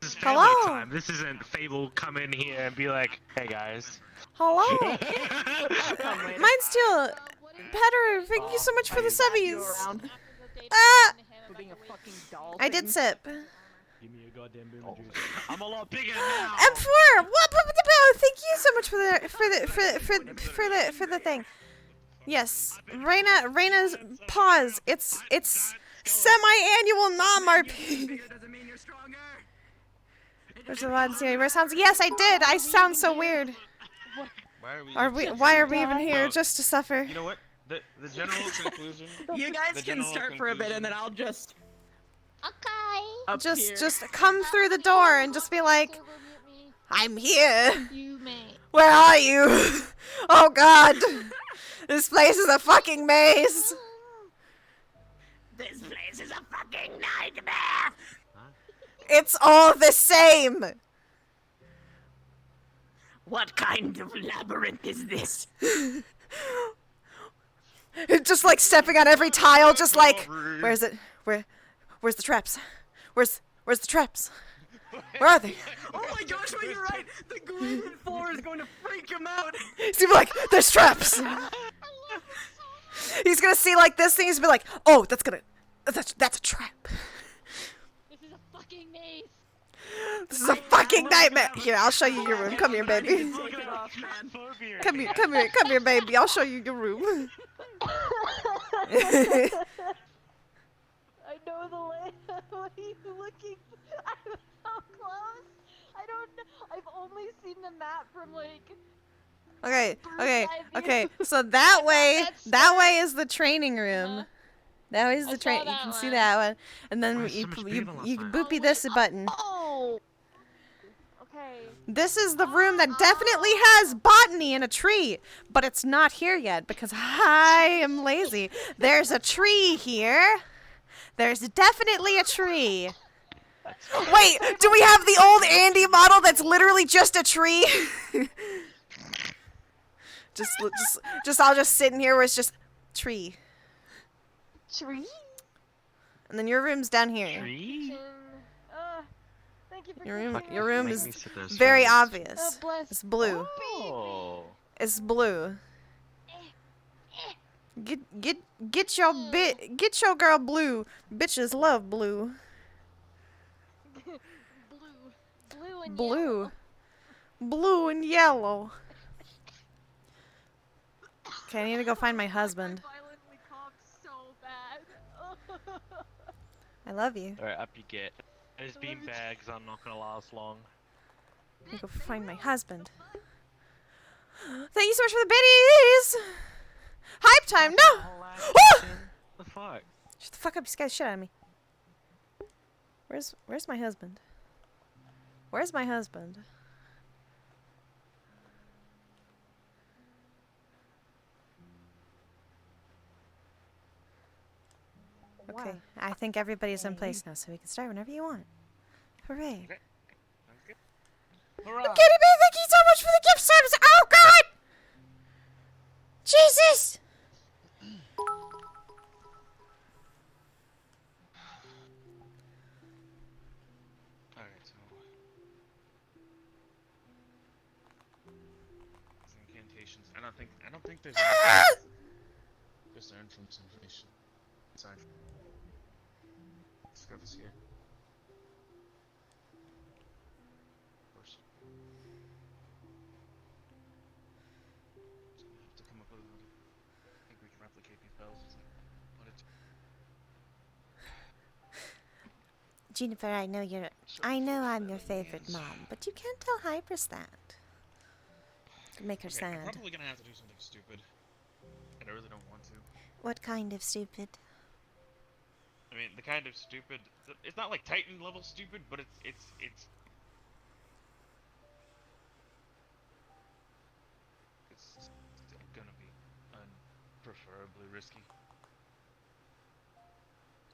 This is family Hello? time. This isn't Fable come in here and be like, hey guys. Hello? Mine's still... Petter, thank you so much for the subbies. Ah! I did sip. Give me a goddamn boomer juice. I'm a lot bigger now. M4! What? Thank you so much for the thing. Yes, Reina's pause. It's semi-annual non-RP. There's a lot of serious sounds. Yes, I did. I sound so weird. Why are we even here? Just to suffer. You know what? The general conclusion. You guys can start for a bit, and then I'll just. Okay. Just come through the door and just be like, I'm here. You may. Where are you? Oh God. This place is a fucking maze. This place is a fucking nightmare. It's all the same. What kind of labyrinth is this? Just like stepping on every tile, just like, where is it? Where's the traps? Where's the traps? Where are they? Oh my gosh, wait, you're right. The glazed floor is going to freak him out. He's gonna be like, there's traps. He's gonna see like this thing. He's gonna be like, oh, that's a trap. This is a fucking maze. This is a fucking nightmare. Here, I'll show you your room. Come here, baby. Come here, baby. I'll show you your room. I know the layout. What are you looking? I'm so close. I don't know. I've only seen the map from like. Okay. So that way is the training room. That is the train. You can see that one, and then you boopy this button. Oh. Okay. This is the room that definitely has botany and a tree, but it's not here yet because I am lazy. There's a tree here. There's definitely a tree. Wait, do we have the old Andy model that's literally just a tree? I'll just sit in here where it's just tree. Tree? And then your room's down here. Tree? Thank you for Your room is very obvious. Bless. It's blue. Oh. It's blue. Get your girl blue. Bitches love blue. Blue and Blue. yellow. Blue and yellow. Okay, I need to go find my husband. I violently coughed so bad. I love you. Alright, up you get. There's bean bags, I'm not gonna last long. Let me go find my husband. Thank you so much for the biddies! Hype time, no! What the fuck? Shut the fuck up, you scared the shit out of me. Where's my husband? Where's my husband? Okay, I think everybody's in place now, so we can start whenever you want. Hooray. Okay. Sounds good. I'm kidding me! Thank you so much for the gift subs! Oh God! Jesus! Alright, so incantations. I don't think there's just learn from some information. Sorry. Discovers here. Of course. So we have to come up with another. I think we can replicate these bells. Jennifer, I know I'm your favorite mom, but you can't tell Hypers that. It'll make her sad. I'm probably gonna have to do something stupid. And I really don't want to. What kind of stupid? I mean, the kind of stupid. It's not like Titan level stupid, but it's gonna be preferably risky.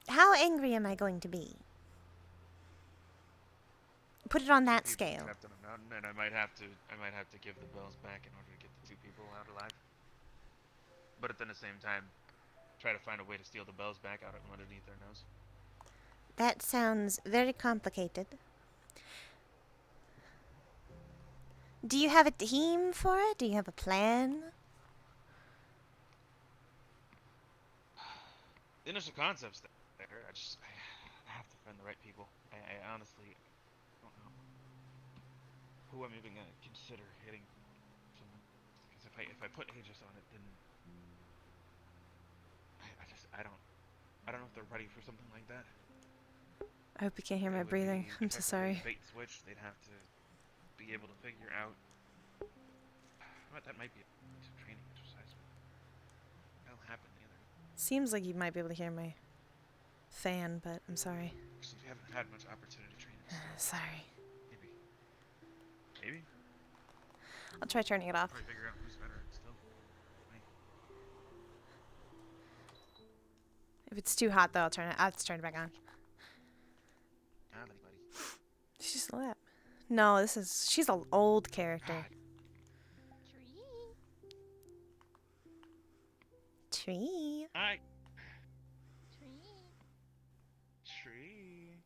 How angry am I going to be? Put it on that People scale. trapped on a mountain, and I might have to give the bells back in order to get the two people out alive. But at the same time, try to find a way to steal the bells back out from underneath their nose. That sounds very complicated. Do you have a team for it? Do you have a plan? The initial concept's there. I have to find the right people. I honestly don't know who I'm even gonna consider hitting someone. Because if I put Aegis on it, then I don't know if they're ready for something like that. I hope you can't hear It my would breathing. be I'm so effectively sorry. bait and switch. They'd have to be able to figure out. But that might be a piece of training exercise. That'll happen either. Seems like you might be able to hear my fan, but I'm sorry. Since we haven't had much opportunity to train it still. Sorry. Maybe. I'll try turning it off. Probably figure out who's better at still. If it's too hot, though, I'll have to turn it back on. Anybody. She's lit. No, she's an old character. Tree. Hi. Tree. Tree.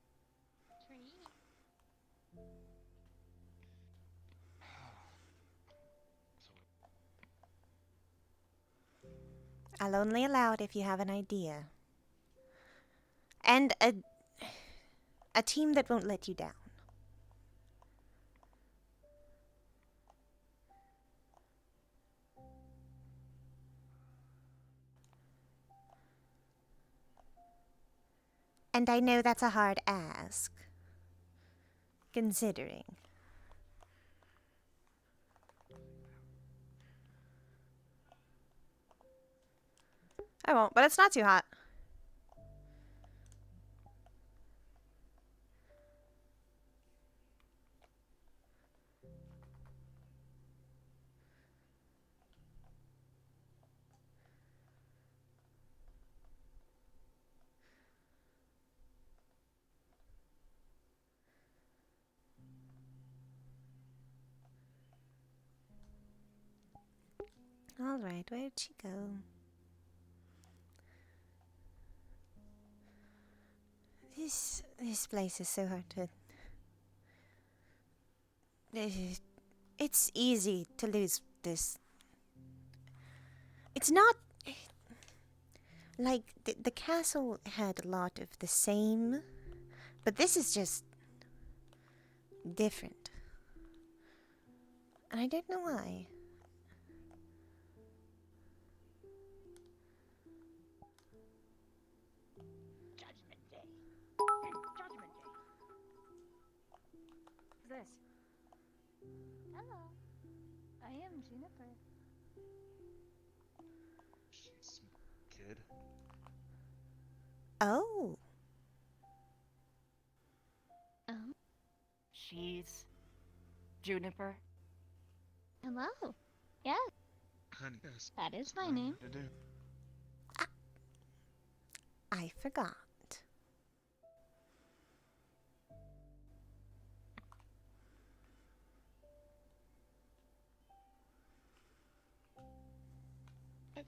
I'll only allow it if you have an idea. And a team that won't let you down. And I know that's a hard ask, considering. I won't, but it's not too hot. All right, where'd she go? This place is so hard to. It's easy to lose this. It's not like the castle had a lot of the same, but this is just different, and I don't know why. Judgment Day. Judgment Day. Who's this? Hello. I am Juniper. She's kid. Oh, She's Juniper. Hello. Yes, Honey, yes. that is my name. To do. I forgot.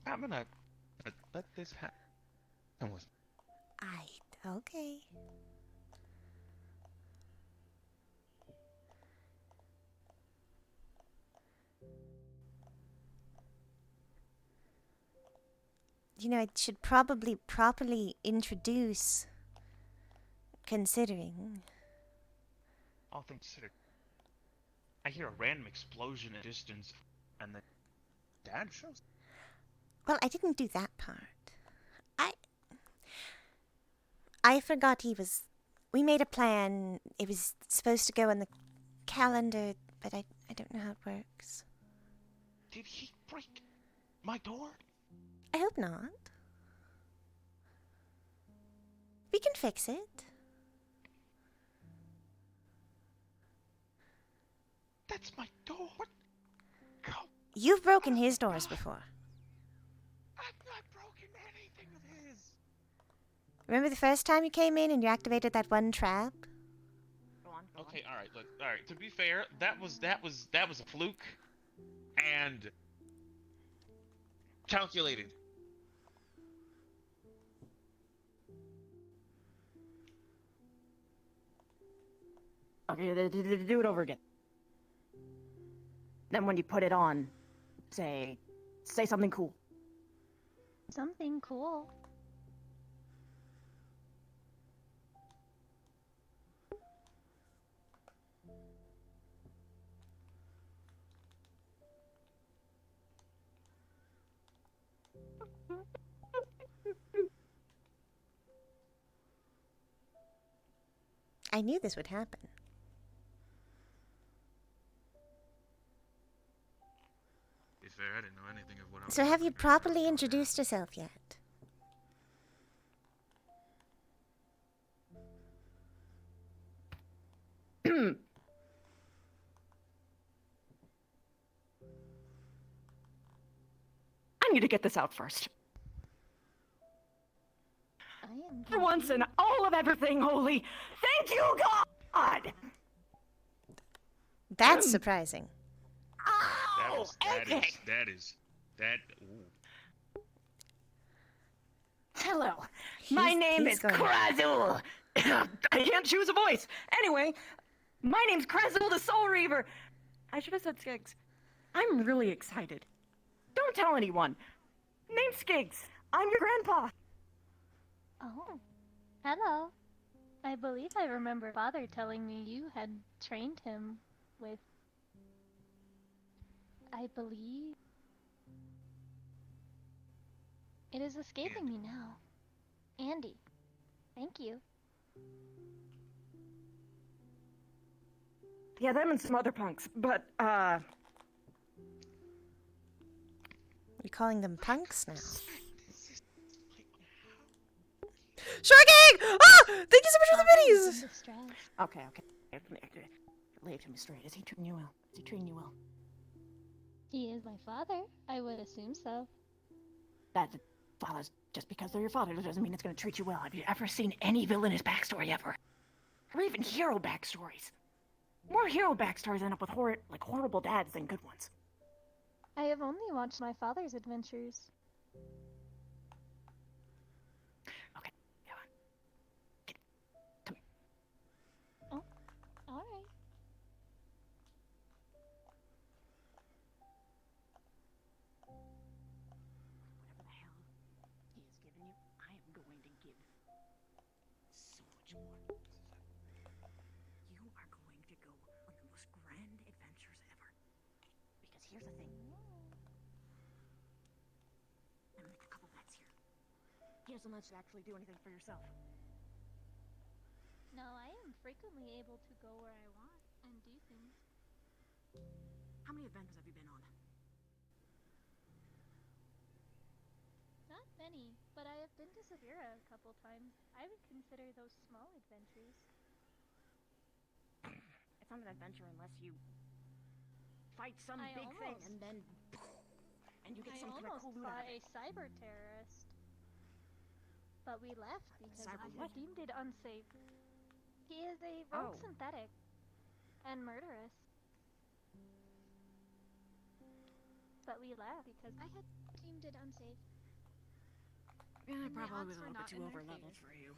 I'm gonna let this happen. Okay. You know, I should probably properly introduce, considering. All things considered, I hear a random explosion in the distance, and then Dad shows. Well, I didn't do that part. I forgot he was. We made a plan. It was supposed to go on the calendar, but I don't know how it works. Did he break my door? I hope not. We can fix it. That's my door. What? Come. You've broken his doors before. I've not broken anything of his. Remember the first time you came in and you activated that one trap? Go on. Okay, all right. Look, all right. To be fair, that was a fluke, and calculated. Okay, do it over again. Then when you put it on, say something cool. Something cool. I knew this would happen. To be fair, I didn't know anything of what I was So have doing you right now. properly introduced yourself yet? I need to get this out first. I am. For once in all of everything holy, thank you, God! That's surprising. Oh, okay. Ooh. Hello, my name he's is going- Krazul. I can't choose a voice. Anyway, my name's Krazul the Soul Reaver. I should have said Skiggs. I'm really excited. Don't tell anyone. Name's Skiggs. I'm your grandpa. Oh. Hello. I believe I remember Father telling me you had trained him with. I believe. It is escaping me now. Andy. Thank you. Yeah, them and some other punks, but, You're calling them punks now. Sharking! Ah! Thank you so much for the Father is minis! in distress. okay. Lay it to me straight. Is he treating you well? Is he treating you well? He is my father. I would assume so. That follows. Just because they're your father doesn't mean it's gonna treat you well. Have you ever seen any villainous backstory ever? Or even hero backstories? More hero backstories end up with horrible dads than good ones. I have only watched my father's adventures. Okay, come on. Come here. Oh, alright. Whatever the hell he has given you, I am going to give so much more. You are going to go on the most grand adventures ever. Because here's the thing. I'm gonna make a couple bets here. He doesn't let you actually do anything for yourself. No, I am frequently able to go where I want and do things. How many adventures have you been on? Not many, but I have been to Severa a couple times. I would consider those small adventures. It's not an adventure unless you fight some I big thing almost- and then and you get I some kind of almost cool loot fought out of a it. cyber terrorist. But we left because Cyber I what? had deemed it unsafe. He is a rogue Oh. synthetic and murderous. But we left because I had deemed it unsafe. Yeah, And the probably odds was a were little bit not too in our over favor. leveled for you.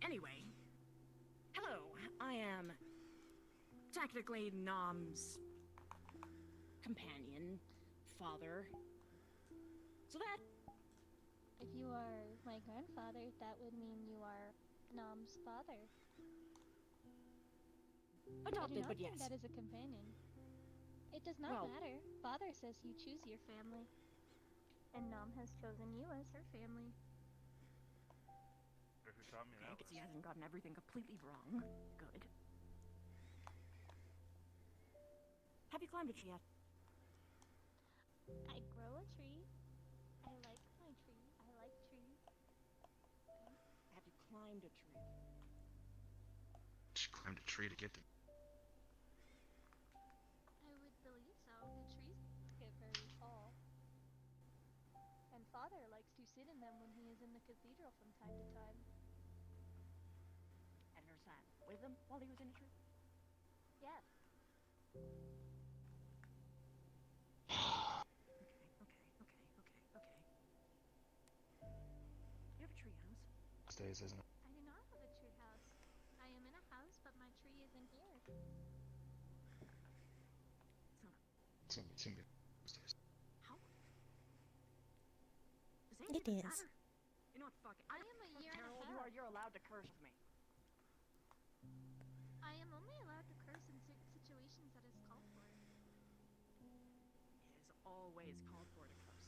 Anyway, hello. I am technically Nom's companion, father. So that If you are my grandfather, that would mean you are Nom's father. I do adopted, not but think yes. that is a companion. It does not Well- matter. Father says you choose your family. And Nom has chosen you as her family. Who taught me Okay, that because he lesson? hasn't gotten everything completely wrong. Good. Have you climbed a tree yet? I grow a tree. I like my tree. I like trees. Have you climbed a tree? She climbed a tree to get to. I would believe so. The trees get very tall. And Father likes to sit in them when he is in the cathedral from time to time. And nurse sat with him while he was in a tree? Yes. Okay. You have a tree house? These days, isn't it? I do not have a tree house. I am in a house, but my tree is in here. It's gonna be upstairs. How? Does It even is. matter? You know what? Fuck it. I am a year and a You are. half. You're allowed to curse with me. I am only allowed to curse in situations that is called for. It is always called for to curse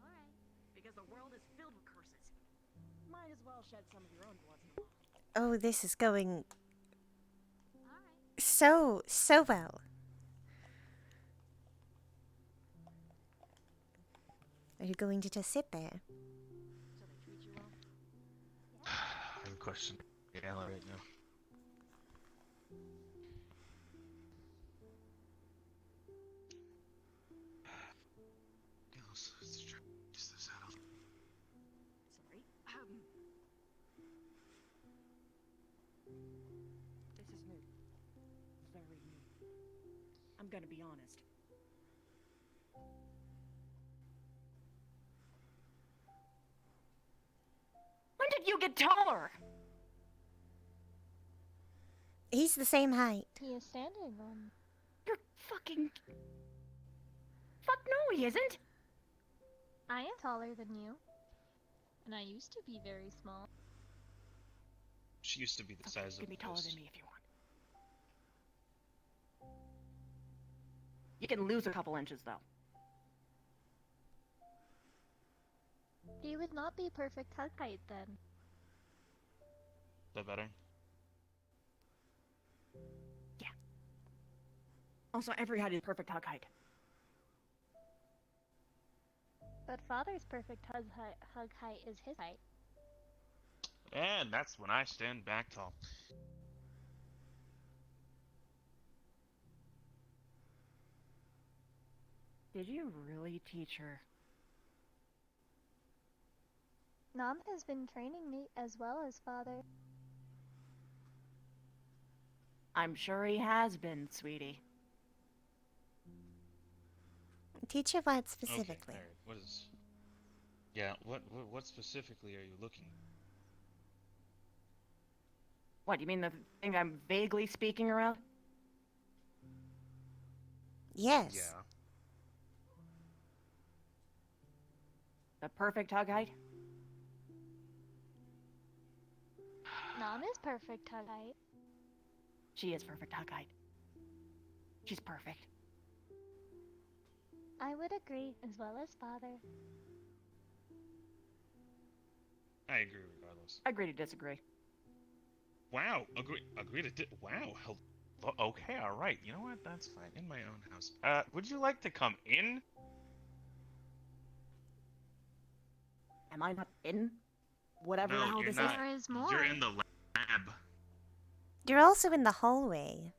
Alright. because the world is filled with curses. Might as well shed some of your own once in a while. Oh, this is going Alright. so well. Are you going to just sit there? So they treat you well. I have a question. Ella right now. Just this out. Sorry. This is new. Very new. I'm gonna be honest. When did you get taller? He's the same height. He is standing on. You're fucking... Fuck no, he isn't! I am taller than you. And I used to be very small. She used to be the size You of can be a taller fist. than me if you want. You can lose a couple inches, though. He would not be perfect hug height then. Is that better? Also, every height is perfect hug height. But father's perfect hug height is his height. And that's when I stand back tall. Did you really teach her? Nam has been training me as well as father. I'm sure he has been, sweetie. Teach her what Okay, specifically. alright. What is... Yeah, what specifically are you looking at? What, you mean the thing I'm vaguely speaking around? Yes. Yeah. The perfect hug height? Nam is perfect hug height. She is perfect hug height. She's perfect. I would agree, as well as father. I agree regardless. Agree to disagree. Wow, agree to wow. Okay, alright. You know what? That's fine. In my own house. Would you like to come in? Am I not in? Whatever the No, hell you're this not. There is more. You're in the lab. You're also in the hallway,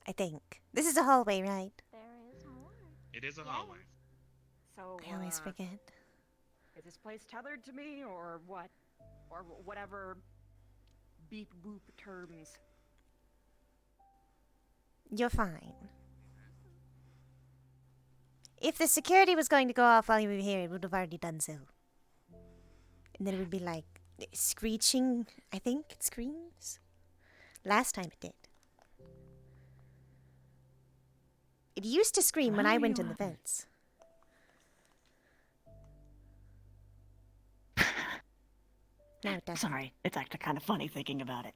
I think. This is a hallway, right? There is more. It is a Yes. hallway. So, I always forget. is this place tethered to me, or what? Or whatever beep boop terms. You're fine. If the security was going to go off while you were here, it would have already done so. And then it would be like screeching, I think it screams. Last time it did. It used to scream when I went in the vents. Now it doesn't. Sorry, it's actually kind of funny thinking about it.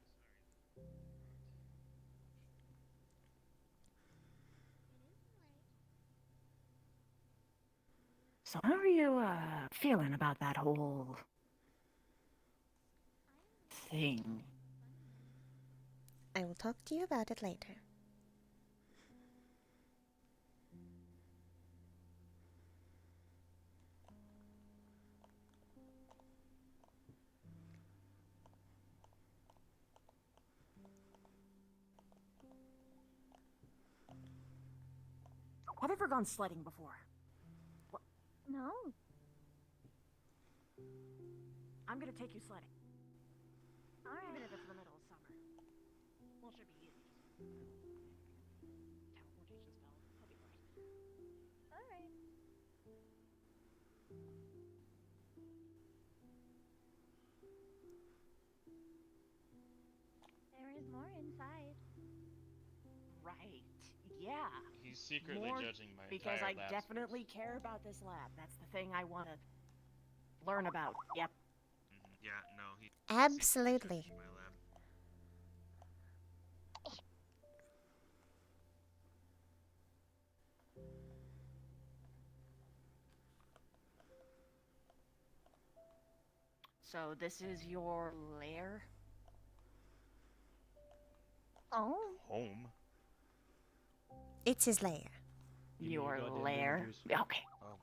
So how are you, feeling about that whole thing? I will talk to you about it later. Have you ever gone sledding before? No. I'm gonna take you sledding. Even Alright. if it's the middle of summer. Well, it should be easy. Teleportation spell. I'll be fine. Alright. There is more inside. Right. Yeah. He's secretly More judging my because entire I lab definitely space. care about this lab. That's the thing I want to learn about. Yep. Yeah, no, he's secretly Absolutely. judging my lab. So this is your lair? Oh, Home? It's his lair. Give me your Your goddamn lair? boomer juice. Okay. Oh.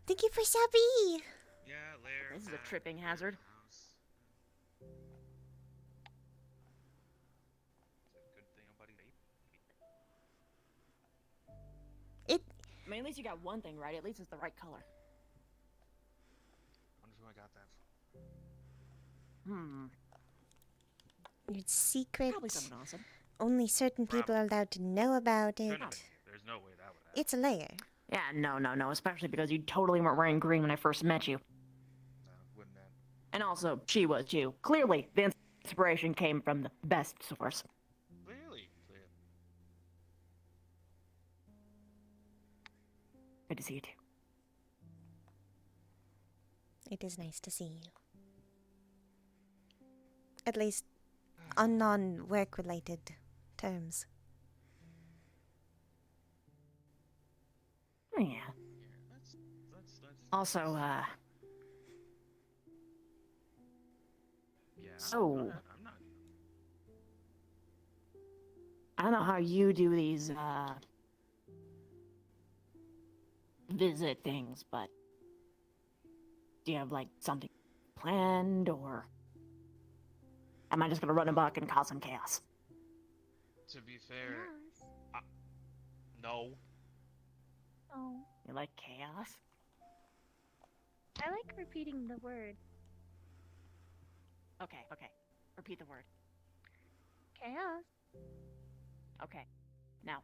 Thank you for Sabi. Yeah, lair. This is a pad, tripping lair, hazard. house. It's a good thing nobody ate. It. I mean, at least you got one thing right. At least it's the right color. Wonder who I got that Hmm. It's secret. Probably someone awesome. Only certain people are allowed to know about from. it. Couldn't have been you. There's no way that would happen. It's a lair. Yeah, no. Especially because you totally weren't wearing green when I first met you. No, wouldn't have. And also, she was too. Clearly, the inspiration came from the best source. Clearly. Good to see you too. It is nice to see you. At least on non-work related terms. Yeah. Yeah, let's. Also, Yeah. So- I'm not. I don't know how you do these, visit things, but do you have, like, something planned, or am I just gonna run amok and cause some chaos? To be fair, yes. no. Oh, You like chaos? I like repeating the word Okay. Repeat the word. chaos. Okay. Now,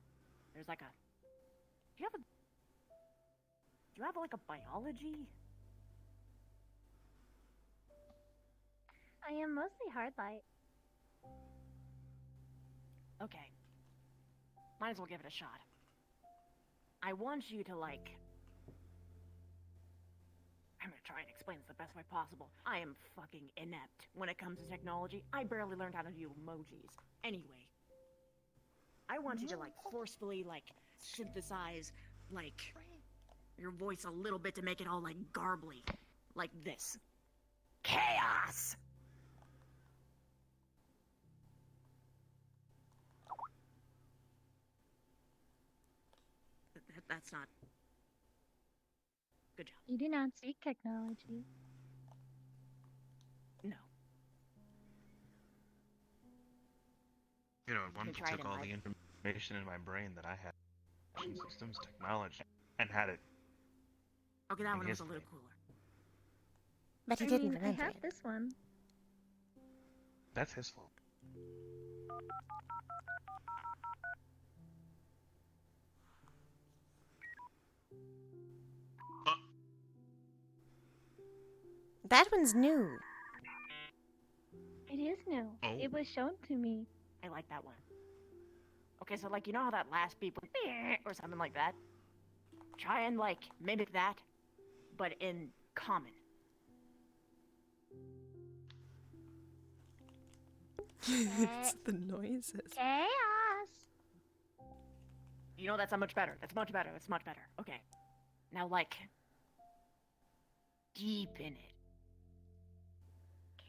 there's like a... Do you have like a biology? I am mostly hard light. Okay. Might as well give it a shot. I want you to, like... I'm gonna try and explain this the best way possible. I am fucking inept when it comes to technology. I barely learned how to do emojis. Anyway. I want you to, like, forcefully, like, synthesize, like, your voice a little bit to make it all, like, garbly. Like this. Chaos! That's not... Good job. You do not speak technology. No. You know, one me people try it took in all my- the information in my brain that I had, systems technology, and had it. Okay, that In one was his a little brain. cooler. But he I didn't mean, I remember have it. this one. That's his fault. That one's new. It is new. Oh. It was shown to me. I like that one. Okay, so like, you know how that last beep was or something like that? Try and like mimic that, but in common. It's the noises. Chaos. You know, that's much better. That's much better. That's much better. Okay. Now, like, deep in it.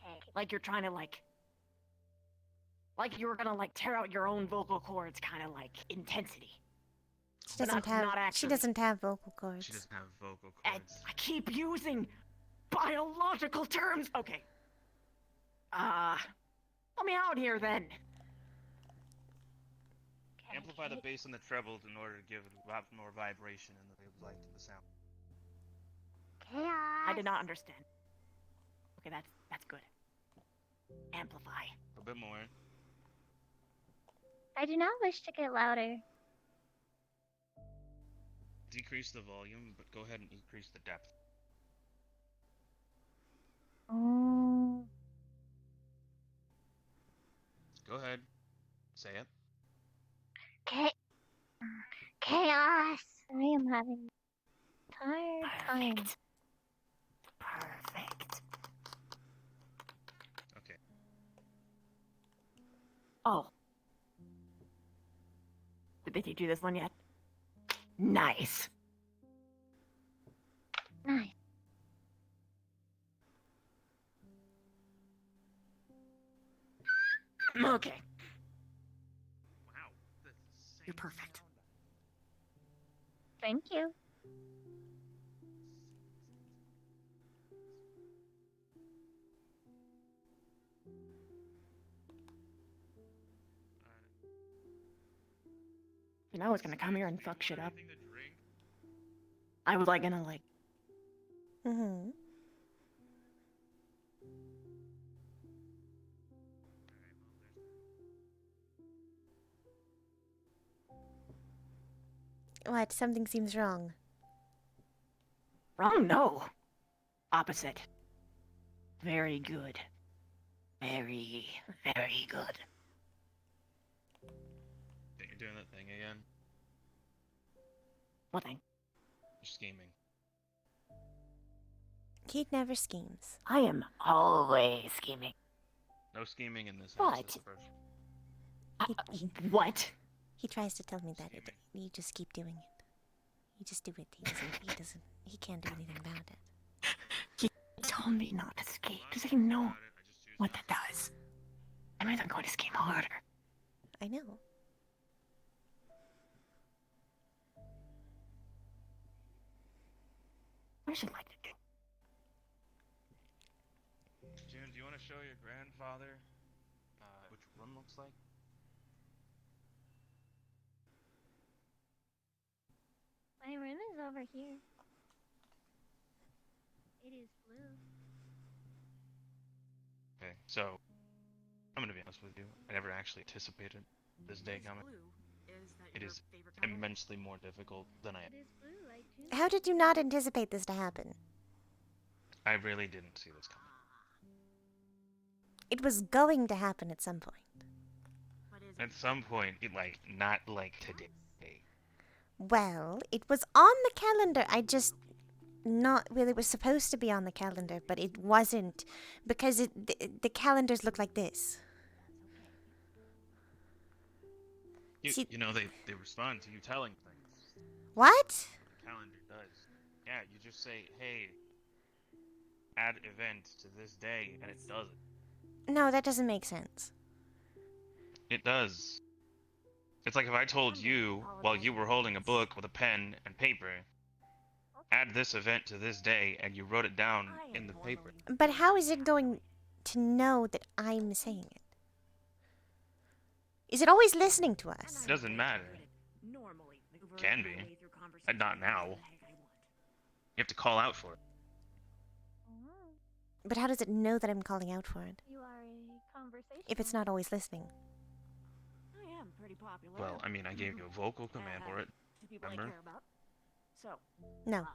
Okay. Like you're trying to like you were gonna like tear out your own vocal cords, kind of like intensity. She But doesn't not have. She actually. doesn't have vocal cords. She doesn't have vocal I cords. keep using biological terms. Okay. Let me out here then. Amplify the bass and the trebles in order to give it a lot more vibration and the light to the sound. Chaos. I did not understand. Okay, that's good. Amplify. A bit more. I do not wish to get louder. Decrease the volume, but go ahead and increase the depth. Oh. Go ahead. Say it. Chaos. I am having a hard time. Perfect. Okay. Oh. Did you do this one yet? Nice. Nice. Okay. Wow. That's the You're same perfect. sound. Thank you. You know, I was gonna come here and fuck shit up. Anything to drink? I was like gonna like. Mm-hmm. What? Something seems wrong. Wrong? No. Opposite. Very good. Very, very good. Think you're doing that thing again? What thing? You're scheming. He never schemes. I am always scheming. No scheming in this house. What? That's the first. What? He tries to tell me that Scheming. you just keep doing it. You just do it. He can't do anything about it. He told me not to scheme because I know what that does. That means I'm going to scheme harder. I know. I should like to do. June, do you want to show your grandfather which room looks like? My room is over here. It is blue. Okay, so I'm gonna be honest with you. I never actually anticipated this day coming. It is immensely more difficult than It is blue like June. How did you not anticipate this to happen? I really didn't see this coming. It was going to happen at some point. At some point, not like today. Well, it was on the calendar. It was supposed to be on the calendar, but it wasn't because the calendars look like this. See- You know, they respond to you telling things. What? The calendar does. Yeah, you just say, hey, add event to this day, and it does it. No, that doesn't make sense. It does. It's like if I told you, while you were holding a book with a pen and paper, add this event to this day, and you wrote it down in the paper. But how is it going to know that I'm saying it? Is it always listening to us? It doesn't matter. Can be. Not now. You have to call out for it. Oh, But how does it know that I'm calling out for it you are a conversation. if it's not always listening? I am pretty popular. Well, I mean, I gave you a vocal command for it. To people I remember? care about. So. No,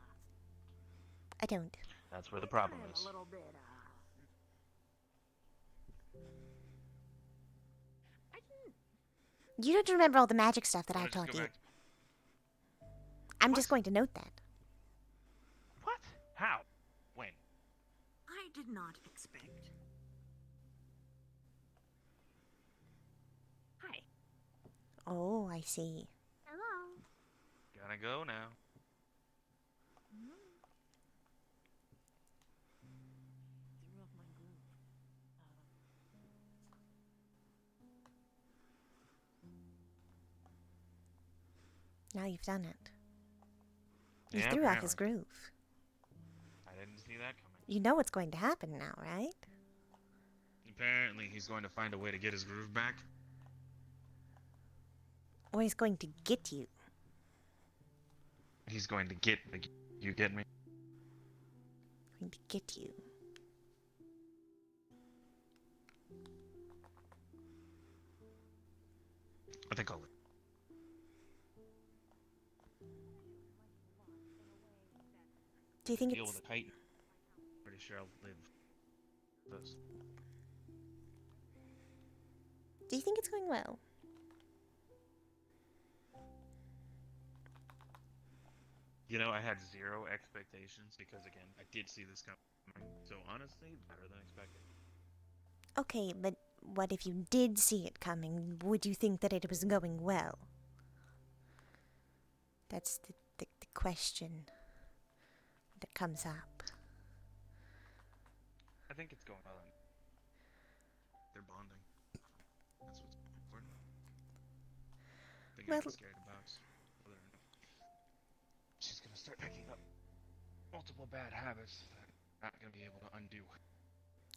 I don't. That's where the problem I'm is. a little bit, I didn't. You don't remember all the magic stuff that Wanna I just taught go you. back- I'm just going to note that. What? How? When? I did not expect. Hi. Oh, I see. Hello. Gotta go now. Threw off my groove. Now you've done it. You Yeah, threw off his apparently. groove. I didn't see that coming. You know what's going to happen now, right? Apparently, he's going to find a way to get his groove back. Or he's going to get you. He's going to get the... You get me? Going to get you. I think I'll leave. Do you think Deal it's... with it tight. Pretty sure I'll live this. Do you think it's going well? You know, I had zero expectations because, again, I did see this coming. So honestly, better than expected. Okay, but what if you did see it coming? Would you think that it was going well? That's the question that comes up. I think it's going well. They're bonding. That's what's important. Thing Well, I'm scared about. Whether or not she's gonna start picking up multiple bad habits that I'm not gonna be able to undo.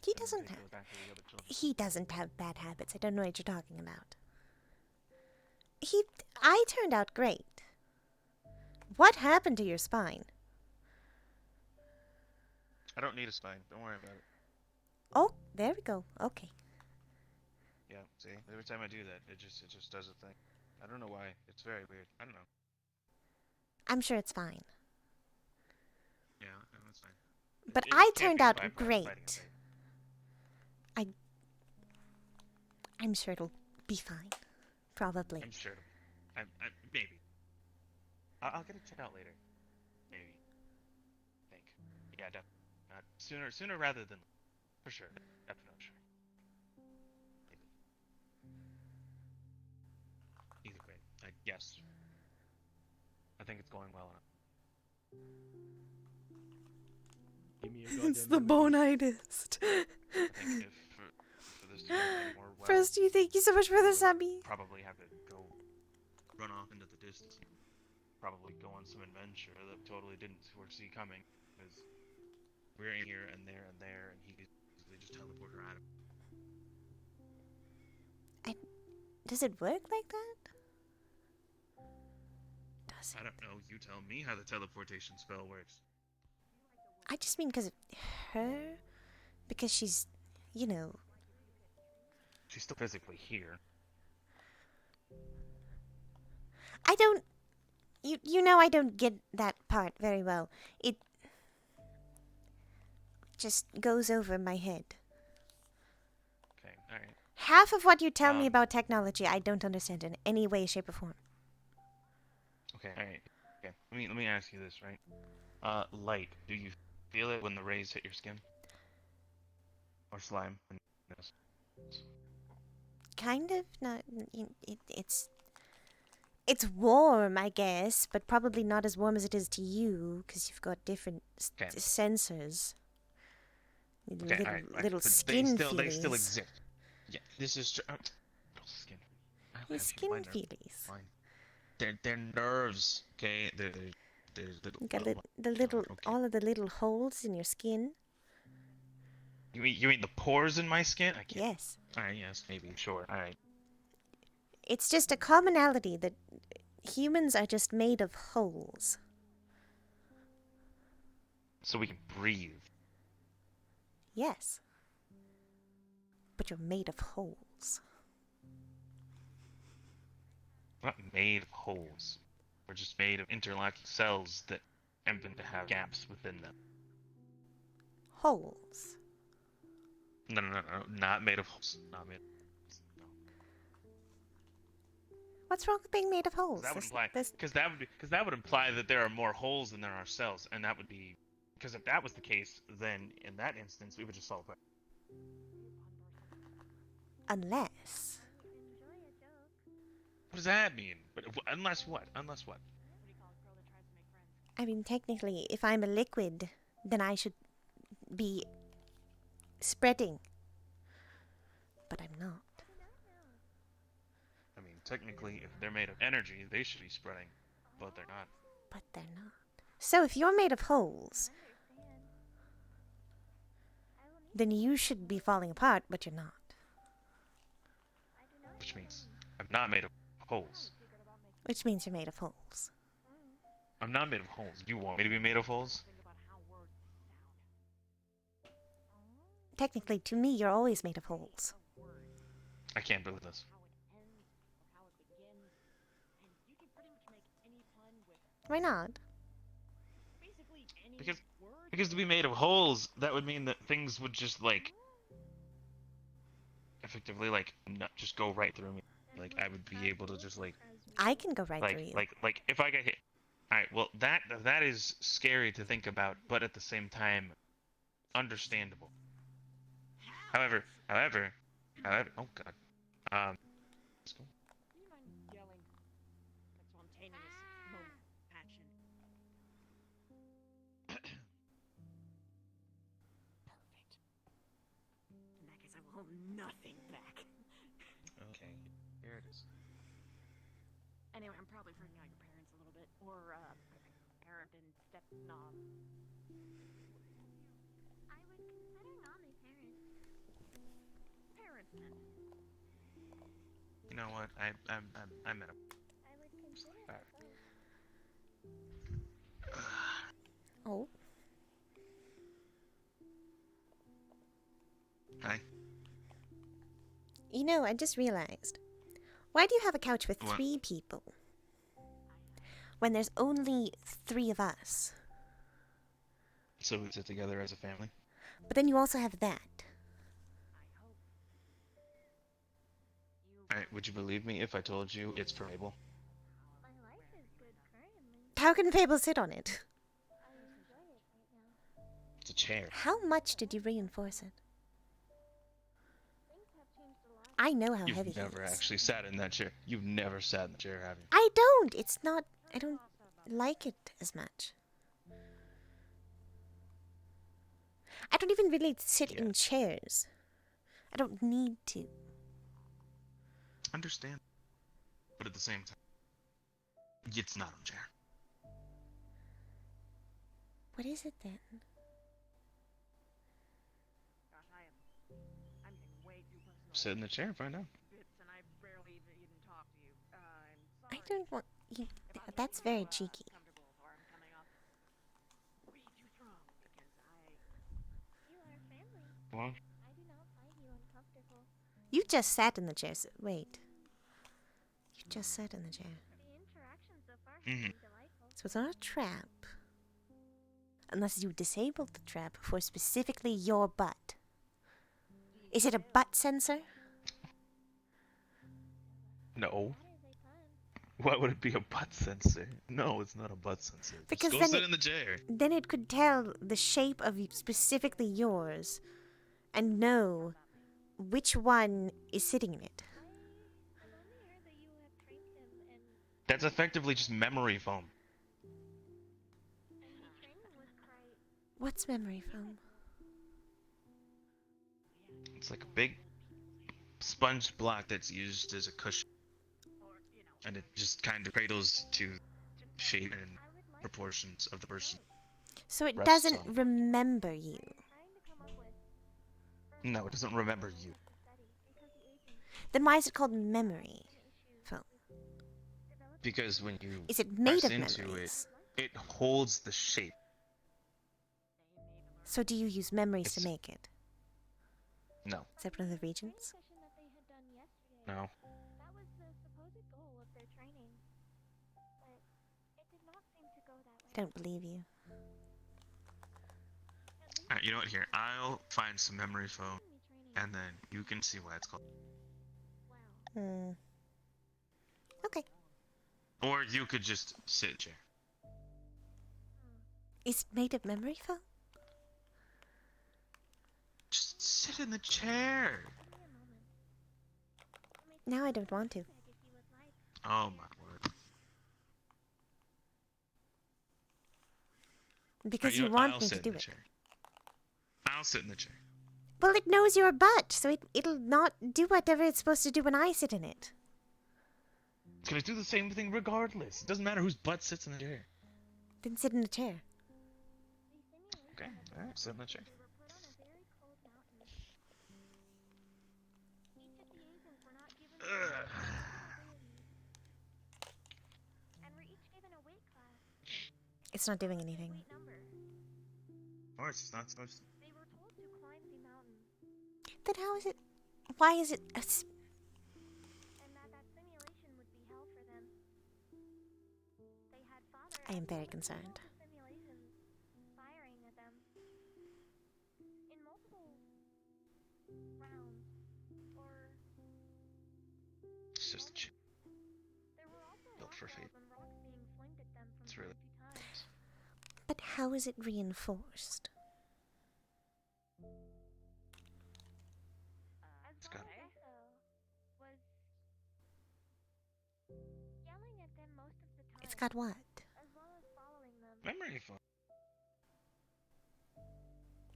he And then doesn't take have. her back to the other children. He doesn't have bad habits. I don't know what you're talking about. I turned out great. What happened to your spine? I don't need a spine. Don't worry about it. Oh, there we go. Okay. Yeah, see? Every time I do that, it just does a thing. I don't know why. It's very weird. I don't know. I'm sure it's fine. Yeah, no, that's fine. But It I can't turned be out by fighting great. it. I'm sure it'll be fine. Probably. I'm sure. Maybe. I'll get it checked out later. Maybe. Think. Yeah, definitely. Sooner rather than for sure. Definitely sure. Maybe. Either way, yes. I think it's going well enough. Give me a goddamn It's the boomer bonitis. juice. I think if for this to go any more well, Frosty, thank you so much for the subby. probably have to go run off into the distance. Probably go on some adventure that we totally didn't foresee coming. Because we're in here and there and there, and he could easily just teleport her out of. Does it work like that? Does it? I don't know. You tell me how the teleportation spell works. I just mean because of her? Because she's, you know... She's still physically here. I don't... You know I don't get that part very well. It just goes over my head. Okay, alright. Half of what you tell me Um, about technology I don't understand in any way, shape, or form. Okay, alright. Okay, let me ask you this, right? Light. Do you feel it when the rays hit your skin? Or slime? Kind of, not... It's warm, I guess, but probably not as warm as it is to you, because you've got different Okay. sensors. Okay, Little, alright. little But skin they still feelies. exist. Yeah, this is little skin. I Your have skin my nerves. feelies. Fine. They're nerves, okay? They're little. You got okay. all of the little holes in your skin. You mean the pores in my skin? I can't. Yes. Alright, yes, maybe, sure. Alright. It's just a commonality that humans are just made of holes. So we can breathe. Yes. But you're made of holes. We're not made of holes. We're just made of interlocking cells that happen to have gaps within them. Holes. No, not made of holes. Not made. No. What's wrong with being made of holes? That would This- imply this- because that would imply that there are more holes than there are cells, and that would be because if that was the case, then in that instance we would just solve it. Unless... What does that mean? Unless what? Unless what? I mean, technically, if I'm a liquid, then I should be spreading. But I'm not. I mean, technically, if they're made of energy, they should be spreading, but they're not. But they're not. So if you're made of holes, then you should be falling apart, but you're not. Which means I'm not made of holes. Which means you're made of holes. I'm not made of holes. You want me to be made of holes? Technically, to me, you're always made of holes. I can't believe this. Why not? Because to be made of holes, that would mean that things would just like effectively like not just go right through me. Like I would be able to just like I can go right through you. if I get hit. All right, well that is scary to think about, but at the same time understandable. However, oh god. Let's go. Do you mind yelling? That spontaneous moment of passion. Perfect. In that case, I will hold nothing back. Okay, here it is. Anyway, I'm probably freaking out your parents a little bit. Or, parent and step-knob. I would consider Nami parent. Parents, then. You know what? I met him. I would consider Alright. both. Oh, Hi. you know, I just realized. Why do you have a couch with What? 3 people? When there's only 3 of us. So we sit together as a family. But then you also have that. I hope. Alright, would you believe me if I told you it's for Mabel? My life is good currently. How can Fable sit on it? I enjoy it right now. It's a chair. How much did you reinforce it? Things have changed a lot. I know how heavy You've it never is. actually sat in that chair. You've never sat in the chair, have you? I don't. It's not. I don't like it as much. I don't even really sit in Yes. chairs. I don't need to. Understand. But at the same time, it's not a chair. What is it then? Gosh, I'm getting way too personal. Sit in the chair, find out. Bits, and I barely even talk to you. I'm I sorry. don't want you. If I'm That's making very you, cheeky. comfortable or I'm coming off way too strong because You are family. Well, I do not find you uncomfortable. You just sat in the chair. Wait. You just sat in the chair. The interaction so far has Mhm. been delightful. So it's not a trap. Unless you disabled the trap for specifically your butt. Is it a butt sensor? no. That is a pun. Why would it be a butt sensor? No, it's not a butt sensor. Because Just go then sit it- in the chair. Then it could tell the shape of specifically yours and know which one is sitting in it. I've only heard that you have trained him and That's effectively just memory foam. the training was quite What's memory foam? It's like a big sponge block that's used as a cushion. And it just kind of cradles to shape and I would like proportions of the person. So it Rests doesn't on. remember you. trying to come up with No, it doesn't remember you. to study because the aging Then why is it called memory issues foam? developed Is Because when you it made press of into memories? it holds the shape. So do you use memories to It's- make it? No, Is that one of the training regions? session that they had done yesterday. no. That was the supposed goal of their training. But it did not seem to go that way. I don't believe you. At least Alright, you know what? Here, I'll find some memory foam, me training. and then you can see why it's called. Wow. Okay. Or you could just sit in a chair. Is it made of memory foam? Just sit in the chair. Give me a moment. I may Now I don't want to. beg if you would like. Oh my word. Because You you know, want I'll me sit to do in the it. chair. I'll sit in the chair. Well, it knows your butt, so it'll not do whatever it's supposed to do when I sit in it. It's gonna do the same thing regardless. It doesn't matter whose butt sits in the chair. Then sit in the chair. The simulation Okay, that they alright, sit in the chair. They were put on a very cold mountain. Each of the agents were not given the Ugh. abilities. And were each given a weight class. It's not doing a anything. weight number. Of course, it's not supposed to. They were told to climb the mountain. Then how is it? Why is it? And that simulation would be hell for them. They had father I am and very mother concerned. control the simulations, firing at them. In multiple rounds, or It's just a chair There were also built for rock fate. walls and rocks being flinged at them from It's time really to time. But how is it reinforced? As It's well got- as Echo was yelling at them most of the time. It's got what? As well as following them. memory foam.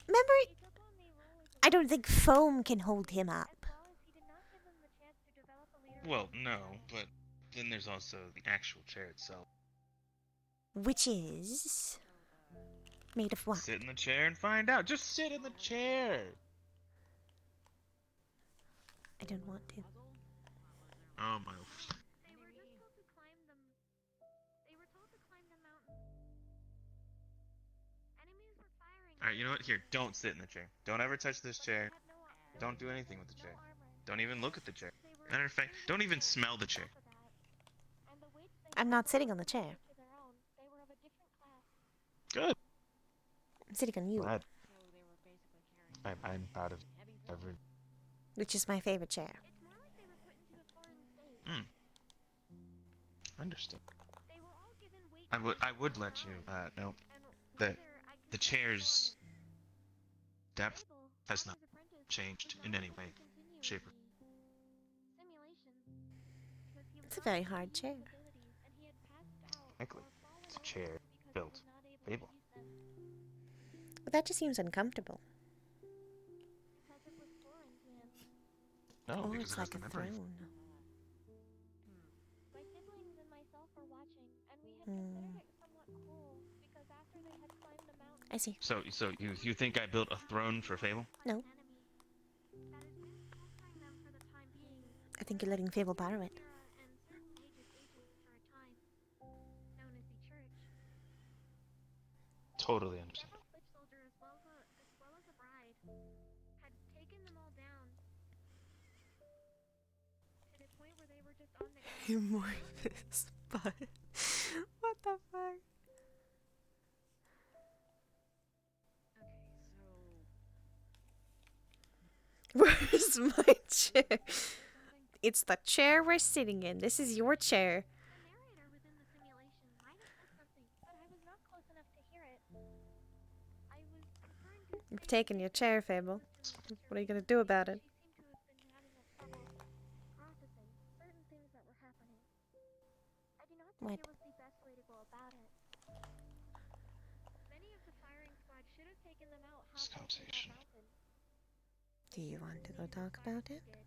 Memory? He took on the role as a I don't think leader, foam can hold him up. as well as he did not give them the chance to develop a leader. Well, no, but then there's also the actual chair itself. Which is made of what? Sit in the chair and find out. Just sit in the chair. I don't want to. Oh my. They were just told to climb them. They were told to climb the mountain. Enemies were firing. All right, you know what? Here, don't sit in the chair. Don't ever touch this but they chair. had no Don't do anything with the no chair. armor. Don't even look at the chair. They were Matter of fact, don't even smell the chair. on top of that. And the weights they I'm held not were sitting on the similar chair. to their own. They were of a different class. Good. I'm sitting on you, Glad. I'm proud of every. which is my favorite chair. It's more like they were put into a foreign state. Understood. They were all given weight. I would let you know And that whether I the could chair's depth Abel, has not Father's apprentice, changed was in not any able way, to continue shape, or the simulation because he was It's a not very able to hard use chair. his abilities, and he had passed out Frankly, or fallen it's a over chair because built he was not able Fable. to use them But that just seems uncomfortable. because it was foreign to him. no, Oh, because it's it has like the a memory. throne. My siblings and myself were watching, and we had Hmm. considered it somewhat cool because after they had climbed the mountain, I see. So you think I built a throne for Fable? No. an enemy that has been pestering them for the time being. I think you're letting Fable borrow it. And certain agents for a time, known as the Church. Totally understand. Several foot soldiers, as well as a bride, had taken them all down to the point where they were just on the ground. Amorphous butt. What the fuck? Where's my chair? It's the chair we're sitting in. This is your chair. The narrator within the simulation might have said something, but I was not close enough to hear it. I was preferring to You've stay taken your chair, Fable. What are you gonna do about it? She seemed to have been having a trouble processing certain things that were happening. I do not think What? it was the best way to go about it. Many of the firing squad should have taken them out This halfway through that conversation. mountain. Do you want to go talk about it? Did.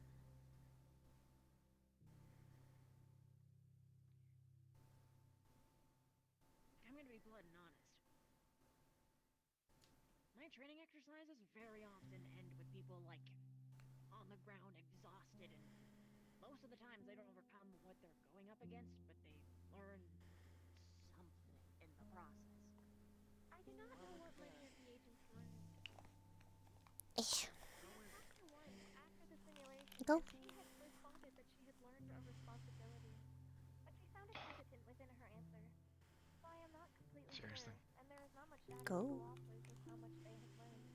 I'm gonna be blunt and honest. My training exercises very often end with people like on the ground, exhausted, and most of the times they don't overcome what they're going up against, but they learn something in the process. I do not know what many of the agents learned. Eh. I talked to one after the simulation, Go. and she had responded that she had learned a responsibility, but she sounded hesitant within her answer. So I am not completely Seriously? sure, and there is not much data Go. to go off with how much they had learned.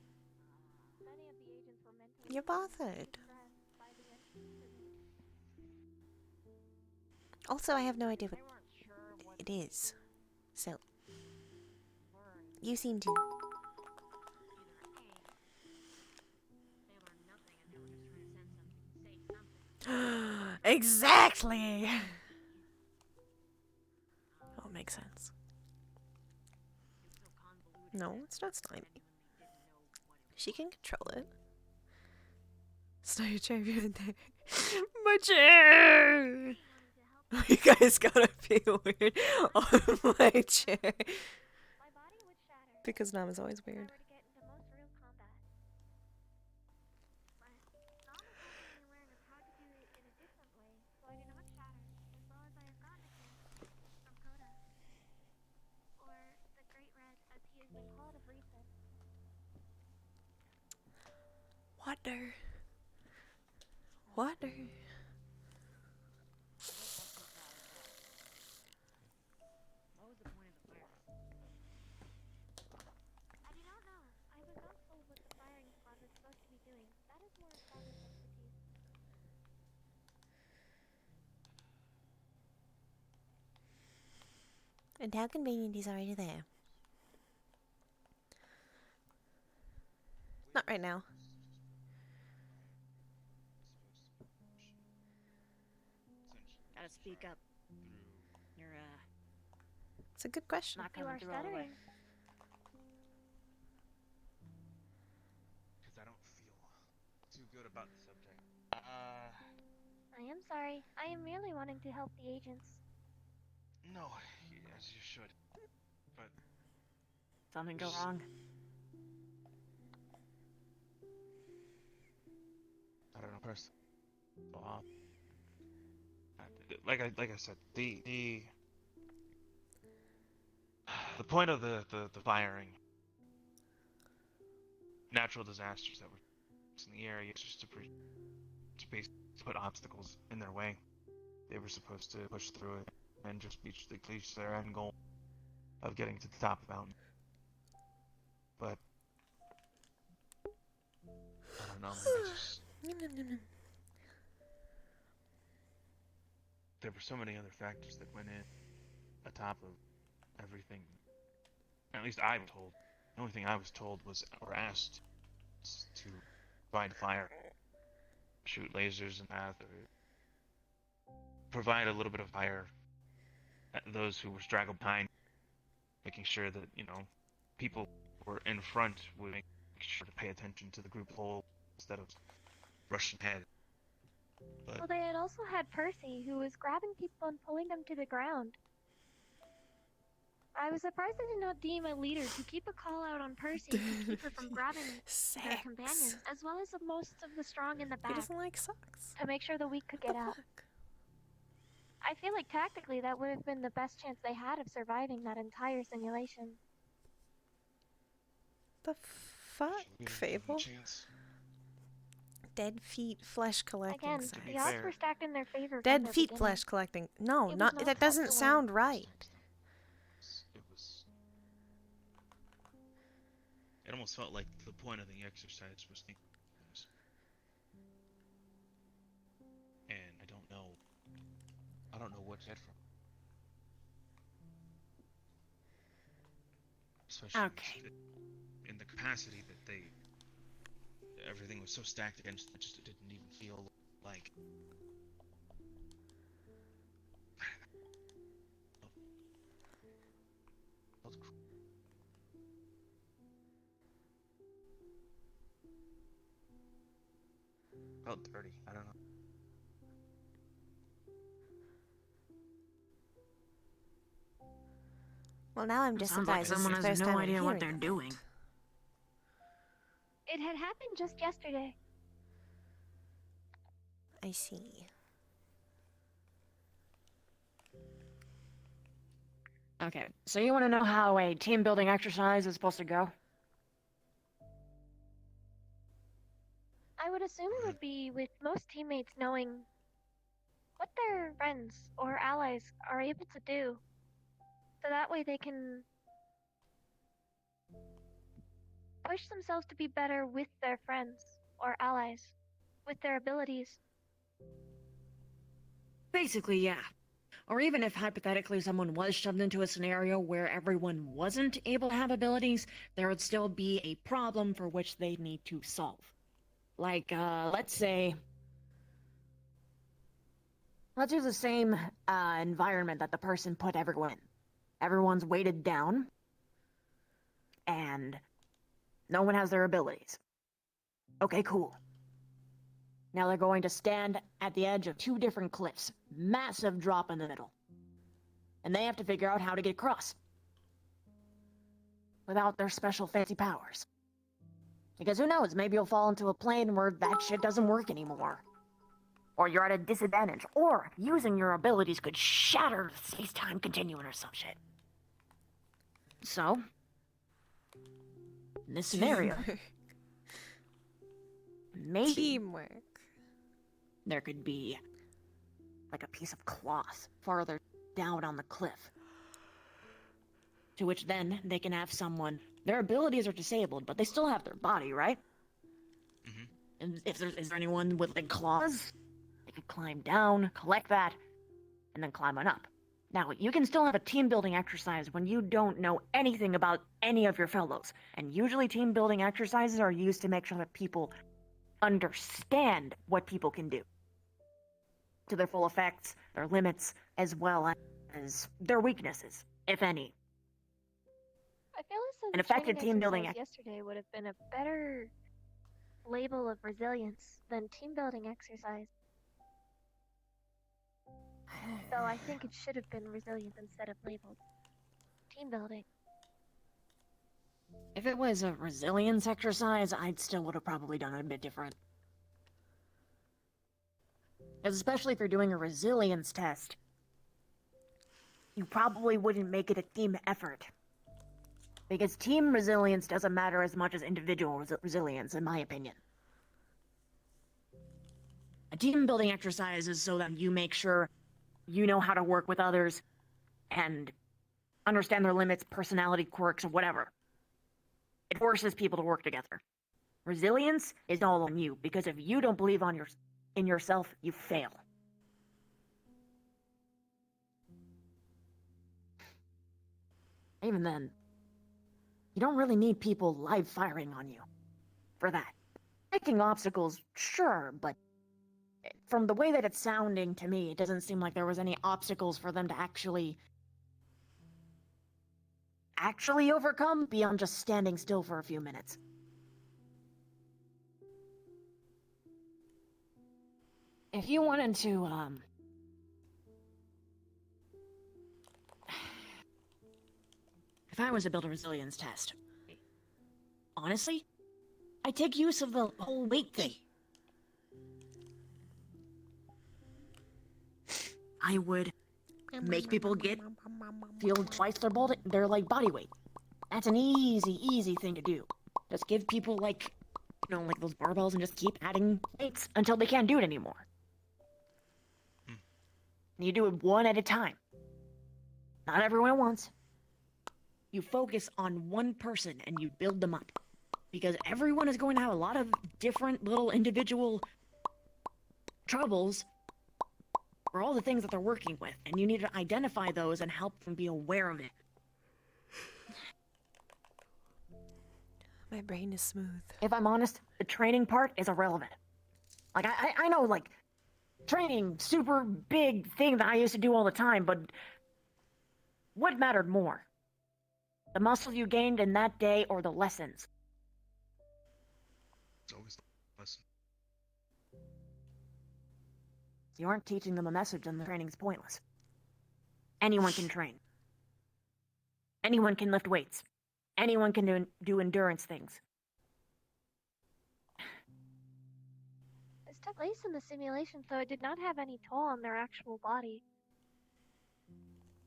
Many of the agents were mentally You're bothered. distressed by the uncertainty. Also, I have no idea what They weren't sure what it is. So, they learned. you seem to. Either A, they learned nothing and they were just trying to say something. Exactly! Oh, makes sense. It's so convoluted. No, that it's not I slimy. genuinely didn't know what it was. She can control it. It's not your chair right there. My chair! Wanting to help You guys gotta be weird on my chair. my body would shatter Because Nam is always if I weird. were to get into most real combat. But Nom is helping me learn of how to do it in a different way, so I do not shatter, as well as I have gotten a gift from Coda. Or the Great Red, as he has been called of recent. Water. Water. What was the point of the fire? I do not know. I was not told what the firing squad was supposed to be doing. That is more of Father's expertise. And how convenient he's already there. Not right now. Gotta speak up. You're, It's a good question. not You coming are through all the way. stuttering. Because I don't feel too good about the subject. I am sorry. I am merely wanting to help the agents. No, as you should. But Something go wrong? I don't know, person. Like I said, the point of the firing natural disasters that were in the area is just to basically put obstacles in their way. They were supposed to push through it and just reach their end goal of getting to the top of the mountain. But I don't know, man, there were so many other factors that went in atop of everything. At least I was told. The only thing I was told was, or asked, to provide fire, shoot lasers and that, or provide a little bit of fire at those who were straggled behind, making sure that, people who were in front would make sure to pay attention to the group whole instead of rushing ahead. But Well, they had also had Percy, who was grabbing people and pulling them to the ground. I was surprised they did not deem a leader to keep a call out on Percy to keep her from grabbing their Sex. companions, as well as most of the strong in the He back, doesn't like sex. to make sure the weak could What get the out. fuck? I feel like tactically that would have been the best chance they had of surviving that entire simulation. The fuck, Fable? Dead feet, flesh collecting Again, sites. the odds fair. were stacked in their favor. from Dead the feet, beginning. flesh collecting. No, It was not not that doesn't possible. sound right. It almost felt like the point of the exercise was thinking things. And I don't know what to get from it. Especially Okay. in the capacity that everything was so stacked against it, it didn't even feel like felt dirty. I don't know. Well, now I'm just Sounds like surprised. This is someone the has first no time I'm idea what hearing they're of doing. it. It had happened just yesterday. I see. Okay, so you want to know how a team building exercise is supposed to go? I would assume it would be with most teammates knowing what their friends or allies are able to do. So that way they can push themselves to be better with their friends or allies, with their abilities. Basically, yeah. Or even if hypothetically someone was shoved into a scenario where everyone wasn't able to have abilities, there would still be a problem for which they need to solve. Like, let's say... Let's use the same environment that the person put everyone in. Everyone's weighted down, and no one has their abilities. Okay, cool. Now they're going to stand at the edge of two different cliffs. Massive drop in the middle. And they have to figure out how to get across. Without their special fancy powers. Because who knows, maybe you'll fall into a plane where that shit doesn't work anymore. Or you're at a disadvantage. Or using your abilities could shatter the space-time continuum or some shit. So, in this scenario, maybe Teamwork. there could be like a piece of cloth farther down on the cliff. To which then they can have someone, their abilities are disabled, but they still have their body, right? Mhm. And if is there anyone with like claws, they could climb down, collect that, and then climb on up. Now, you can still have a team building exercise when you don't know anything about any of your fellows. And usually team building exercises are used to make sure that people understand what people can do. To their full effects, their limits, as well as their weaknesses, if any. I feel as though An the effective training team building exercise yesterday would have been a better label of resilience than team building exercise. Though I think it should have been resilience instead of labeled team building. If it was a resilience exercise, I'd still would have probably done it a bit different. Because especially if you're doing a resilience test, you probably wouldn't make it a team effort. Because team resilience doesn't matter as much as individual resilience, in my opinion. A team building exercise is so that you make sure you know how to work with others and understand their limits, personality quirks, or whatever. It forces people to work together. Resilience is all on you, because if you don't believe in yourself, you fail. Even then, you don't really need people live firing on you for that. Making obstacles, sure, but from the way that it's sounding to me, it doesn't seem like there was any obstacles for them to actually overcome beyond just standing still for a few minutes. If you wanted to, if I was to build a resilience test, honestly, I'd take use of the whole weight thing. I would make people feel twice their like body weight. That's an easy thing to do. Just give people like those barbells and just keep adding weights until they can't do it anymore. You do it one at a time. Not everyone at once. You focus on one person and you build them up. Because everyone is going to have a lot of different little individual troubles for all the things that they're working with, and you need to identify those and help them be aware of it. My brain is smooth. If I'm honest, the training part is irrelevant. Like, I know, like, training, super big thing that I used to do all the time, but what mattered more? The muscle you gained in that day or the lessons? It's always the lesson. You aren't teaching them a message, and the training's pointless. Anyone can train. Anyone can lift weights. Anyone can do endurance things. This took place in the simulation, so it did not have any toll on their actual body.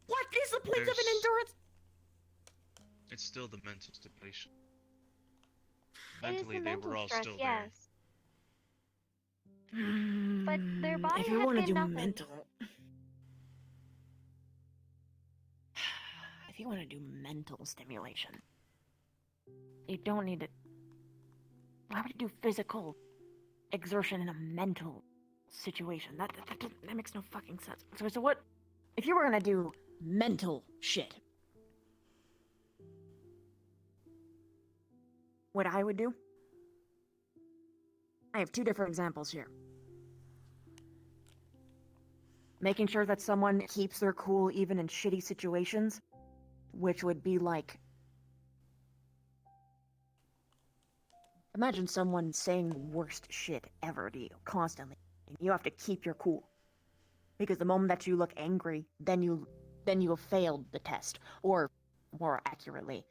What is the point of an There's- endurance? It's still the mental stipulation. It is Mentally, the they mental were all stress, still yes. But their body If you had want to been do nothing. mental, if you want to do mental stimulation, you don't need to. Why would you do physical exertion in a mental situation? That makes no fucking sense. So what? If you were gonna do mental shit, what I would do? I have two different examples here. Making sure that someone keeps their cool even in shitty situations, which would be like... Imagine someone saying the worst shit ever to you, constantly. And you have to keep your cool. Because the moment that you look angry, then you have failed the test. Or, more accurately,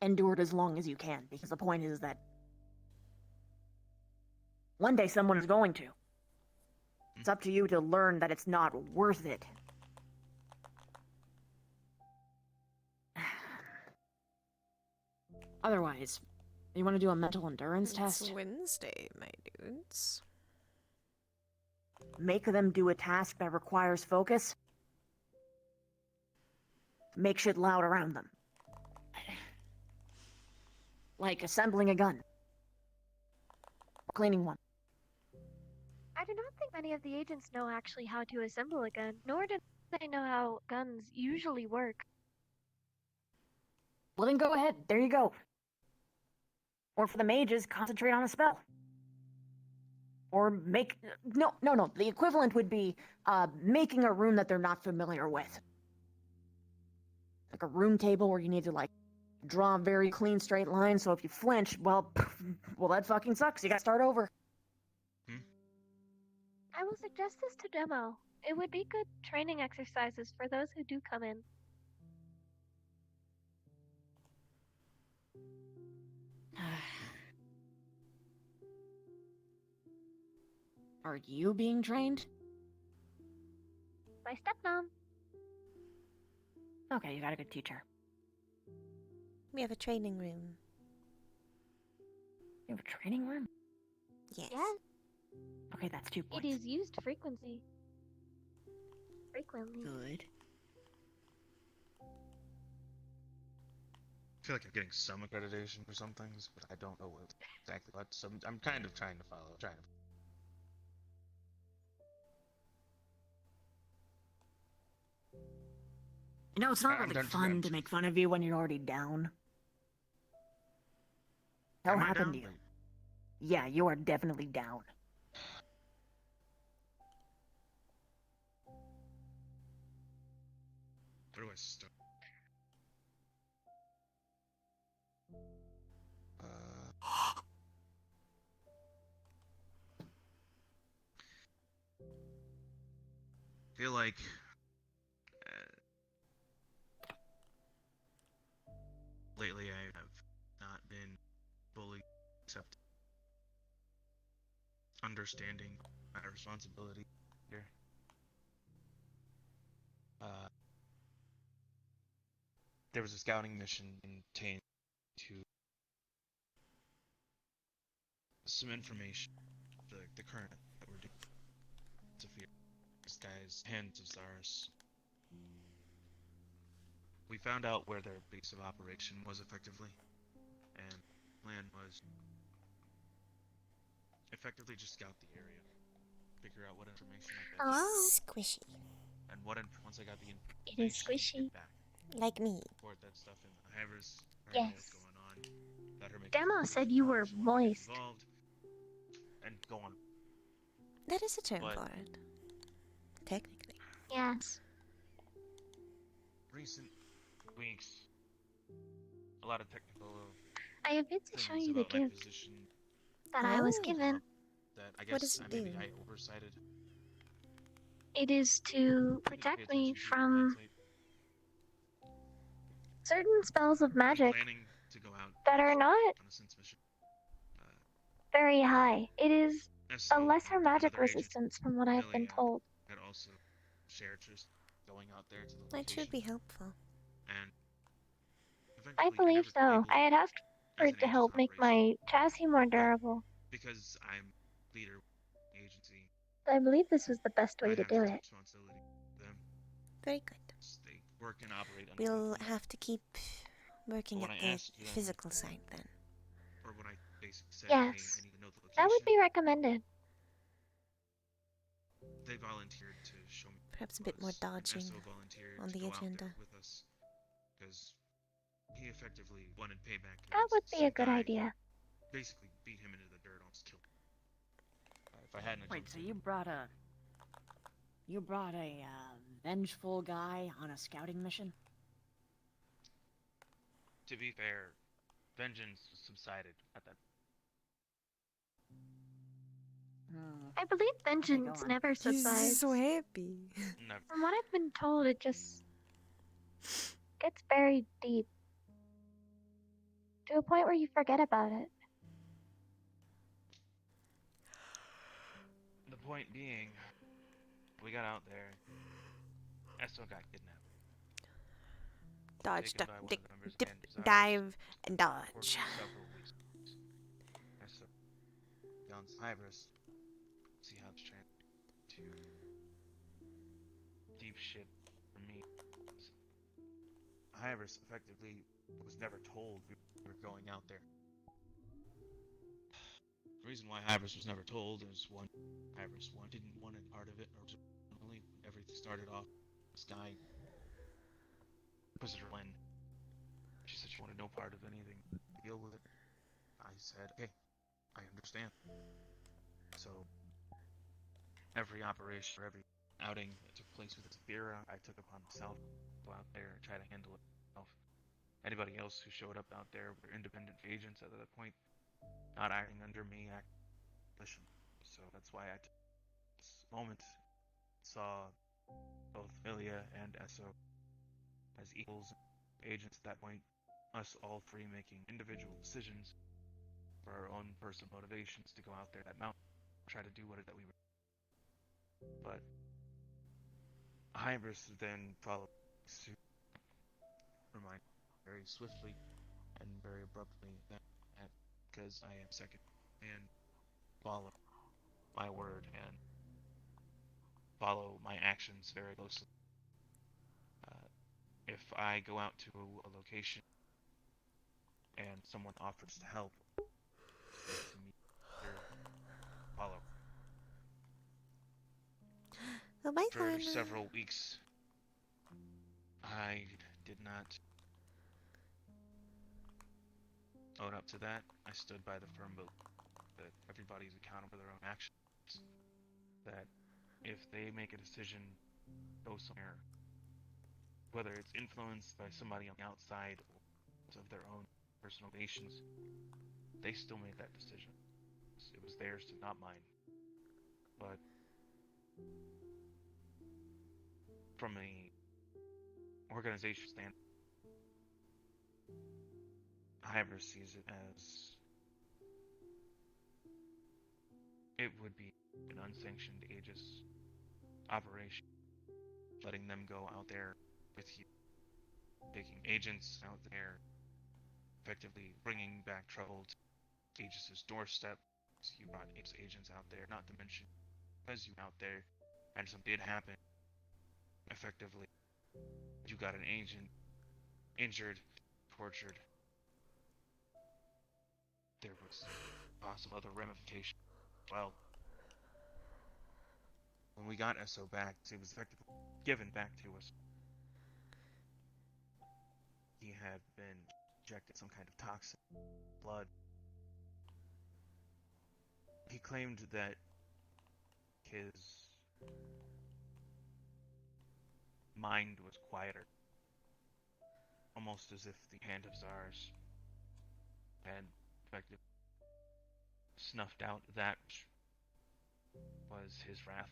endured as long as you can. Because the point is that one day someone is going to. It's up to you to learn that it's not worth it. Otherwise, you want to do a mental endurance test? It's Wednesday, my dudes. Make them do a task that requires focus. Make shit loud around them. Like assembling a gun. Cleaning one. I do not think many of the agents know actually how to assemble a gun, nor do they know how guns usually work. Well, then go ahead. There you go. Or for the mages, concentrate on a spell. Or make... No. The equivalent would be making a rune that they're not familiar with. Like a rune table where you need to, like, draw a very clean straight line, so if you flinch, well, that fucking sucks. You gotta start over. I will suggest this to Demo. It would be good training exercises for those who do come in. Are you being trained? My stepmom. Okay, you got a good teacher. We have a training room. You have a training room? Yes. Yes, Okay, that's 2 points. it is used frequently. Good. I feel like I'm getting some accreditation for some things, but I don't know what exactly what. So I'm kind of trying to follow. You know, it's not I'm really done fun today. to make fun of you when you're already down. That Am I happened down? to you. Yeah, you are definitely down. Where do I start? Feel like lately I have not been fully accepting, understanding my responsibility here. There was a scouting mission contained to some information, the current that we're doing. Sophia, these guys, Hands of Zaris. We found out where their base of operation was effectively, and the plan was effectively just scout the area, figure out what information I could, Hello? Squishy. and once I got the information, It is squishy. get back, Like me. report that stuff in the Havers, Yes. what's going on, let her make Demo a said decision you how were she wanted to get moist. involved, and go on. That is a term But- for it. Technically. Yes. Recent weeks, a lot of technical I have yet to show things you the about my gift position that I was Oh. given. that I What guess does it maybe do? I oversighted. It is to Pay protect me attention to from hindsight. certain spells of I'm magic planning to go out that are not on a sense mission. very high. It is As a so lesser magic another agent, resistance from what I've been Millie, told. had also shared just going out there to the That location. should be helpful. And I eventually believe was so. able, I had asked for as it an to agent's help make operation, my chassis more durable. because I'm leader of the agency, I believe this was the best I way to have do to it. take responsibility for them. Very good. They work and operate under We'll my command. have to keep working When at I the asked them physical side then. Or when I basically said, Yes. hey, I need to know the location, That would be recommended. they volunteered to show me. Perhaps a bit more was, and dodging Esso volunteered on to the go out agenda. there with us, because he effectively wanted payback. That against would be a some good guy idea. who basically beat him into the dirt, almost killed him. If I hadn't Wait, jumped so in, you brought a vengeful guy on a scouting mission? to be fair, vengeance subsided at that. I believe vengeance on. never subsides. so happy. Never. From what I've been told, it just gets buried deep. To a point where you forget about it. The point being, we got out there. Esso got kidnapped. Dodge, Taken duck, by one dick, of the members of dip, Hands of Zaris dive, and for dodge. several weeks. Esso down Cyprus. See how it's trying to deep shit for me. Hybris effectively was never told we were going out there. The reason why Hybris was never told is one, Hybris one didn't want a part of it originally. Everything started off. This guy, Inquisitor Lynn, she said she wanted no part of anything to deal with it. I said, okay, I understand. So every operation or every outing that took place with Zafira, I took upon myself to go out there and try to handle it myself. Anybody else who showed up out there were independent agents at that point, not acting under me, acting. So that's why I took this moment, saw both Milia and Esso as equals agents at that point, us all three making individual decisions for our own personal motivations to go out there that mountain, try to do what it that we were. But Hybris then followed suit, remind very swiftly and very abruptly that because I am second and follow my word and follow my actions very closely. If I go out to a location and someone offers to help, to me, follow. Oh my For god. several weeks, I did not own up to that. I stood by the firm belief that everybody's accountable for their own actions. That if they make a decision, go somewhere, whether it's influenced by somebody on the outside or of their own personal nations, they still made that decision. It was theirs, not mine. But from a organization standpoint, Hybris sees it as it would be an unsanctioned Aegis operation, letting them go out there with you, taking agents out there, effectively bringing back trouble to Aegis's doorstep. So you brought Aegis agents out there, not to mention, because you out there, and something did happen, effectively, you got an agent injured, tortured. There was possible other ramifications as well. When we got Esso back, it was effectively given back to us. He had been injected some kind of toxin, blood. He claimed that his mind was quieter, almost as if the hand of Zars had effectively snuffed out that which was his wrath.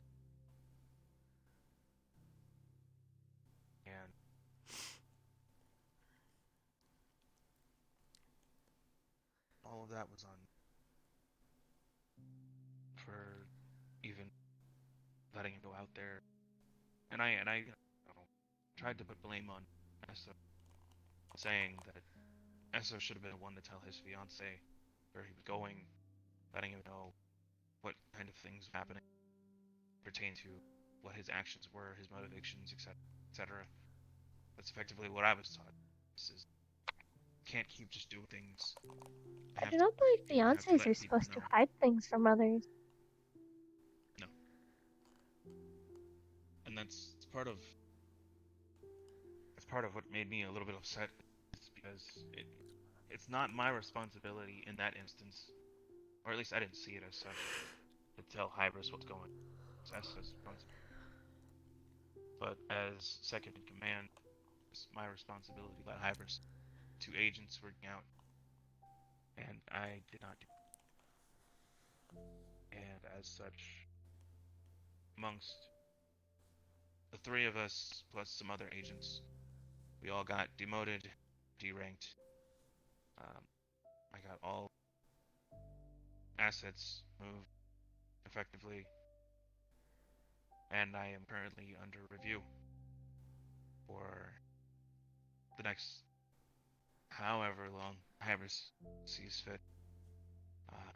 And all of that was on for even letting him go out there. And I tried to put blame on Esso, saying that Esso should have been the one to tell his fiance where he was going, letting him know what kind of things were happening, pertain to what his actions were, his motivations, etc., etc. That's effectively what I was taught. This is, can't keep just doing things. I do not believe fiancés are supposed to hide things from others. No. And that's part of what made me a little bit upset. It's because it's not my responsibility in that instance, or at least I didn't see it as such, to tell Hybris what's going on. That's his responsibility. But as second in command, it's my responsibility to let Hybris, two agents working out, and I did not do it. And as such, amongst the three of us, plus some other agents, we all got demoted, deranked. I got all assets moved effectively, and I am currently under review for the next however long Hybris sees fit.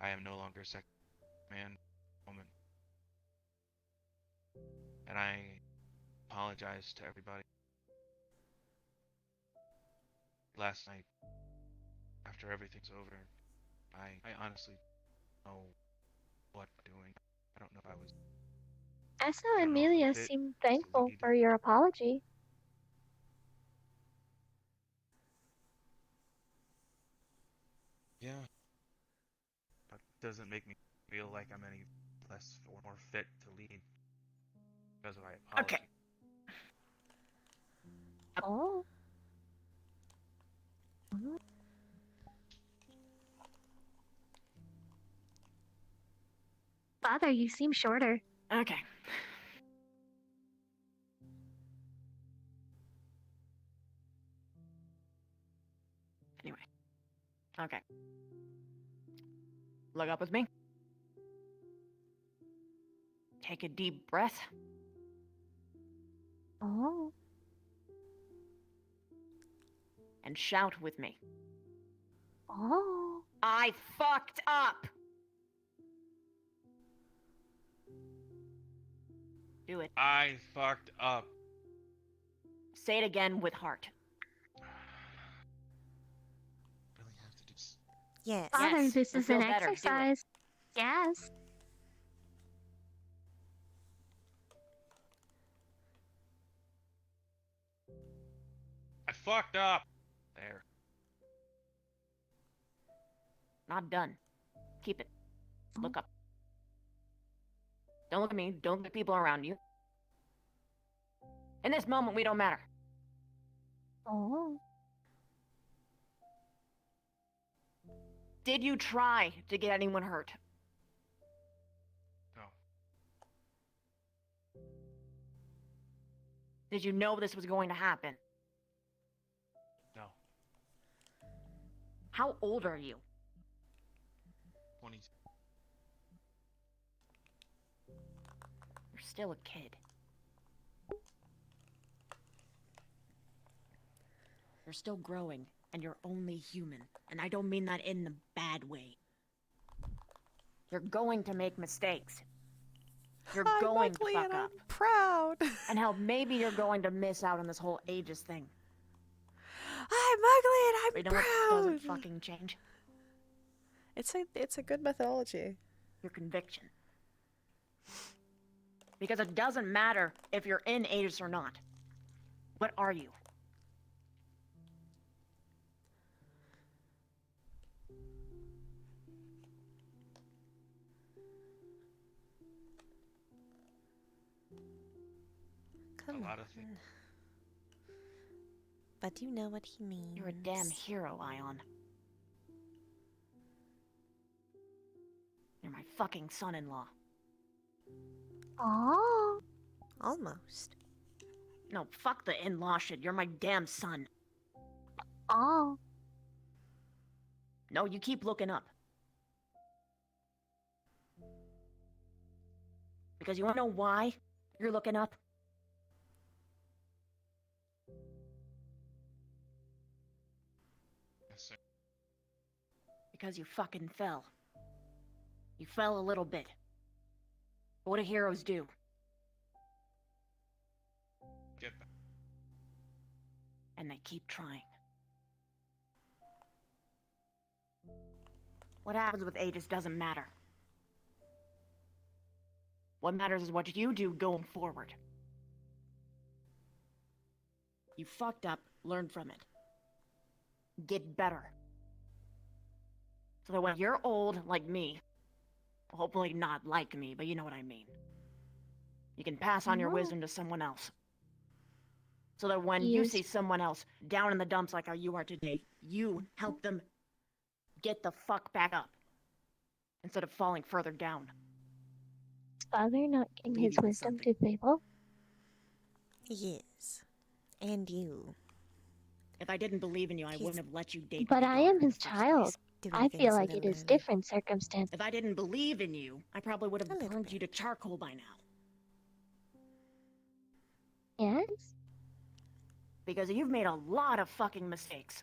I am no longer second command moment, and I apologize to everybody. Last night, after everything's over, I honestly don't know what doing. I don't know if I was. I saw I don't know if Amelia I'm fit seemed to thankful lead. for your apology. Yeah. That doesn't make me feel like I'm any less or more fit to lead because of my Okay. apology. Oh. Father, you seem shorter. Okay. Anyway. Okay. Look up with me. Take a deep breath. Oh. And shout with me. Oh. I fucked up! Do it. I fucked up. Say it again with heart. Really have to just. Yes. Father, Yes, this you'll is an feel better. Do it. exercise. Yes. I fucked up. There. Not done. Keep it. Look up. Don't look at me. Don't look at people around you. In this moment, we don't matter. Oh. Did you try to get anyone hurt? No. Did you know this was going to happen? No. How old are you? 20. You're still a kid. You're still growing, and you're only human. And I don't mean that in the bad way. You're going to make mistakes. You're I'm going to ugly fuck and up. I'm proud. And hell, maybe you're going to miss out on this whole ages thing. I'm ugly and I'm But you know what proud. doesn't fucking change? It's a good methodology. Your conviction. Because it doesn't matter if you're in ages or not. What are you? Come A lot on. of things. But you know what he means. You're a damn hero, Ion. You're my fucking son-in-law. Oh. Almost. No, fuck the in-law shit. You're my damn son. Oh. No, you keep looking up. Because you wanna know why you're looking up? Yes, sir. Because you fucking fell. You fell a little bit. But what do heroes do? Get back. And they keep trying. What happens with ages doesn't matter. What matters is what you do going forward. You fucked up, learn from it. Get better. So that when you're old, like me, hopefully not like me, but you know what I mean, you can pass on your Oh. wisdom to someone else. So that when you see someone else down in the dumps like how you are today, you help them get the fuck back up. Instead of falling further down. Is Father not giving Leave his you with wisdom something. to people? Yes. And you. If I didn't believe in you, I He's- wouldn't have let you date But my I daughter am in the his first child. place. Doing I things feel that like it is learning. different circumstance. If I didn't believe in you, I probably would A have little burned bit. you to charcoal by now. Yes? Because you've made a lot of fucking mistakes.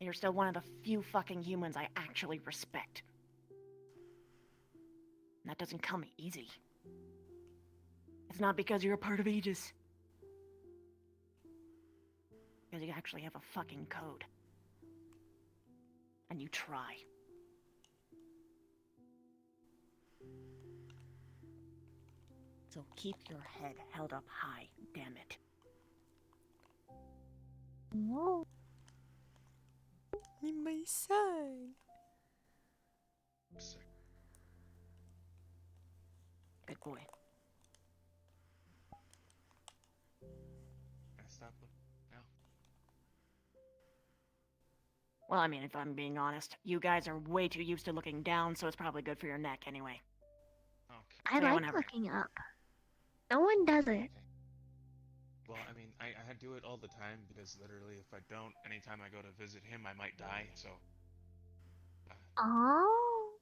And you're still one of the few fucking humans I actually respect. And that doesn't come easy. It's not because you're a part of Aegis. Because you actually have a fucking code. And you try. So keep your head held up high, damn it. Whoa. In my son. Sick. Good boy. I stop looking now. Well, I mean, if I'm being honest, you guys are way too used to looking down, so it's probably good for your neck anyway. Okay. I Yeah, like whenever. looking up. No one does it. Well, I mean, I do it all the time because literally, if I don't, anytime I go to visit him, I might die. So. Oh.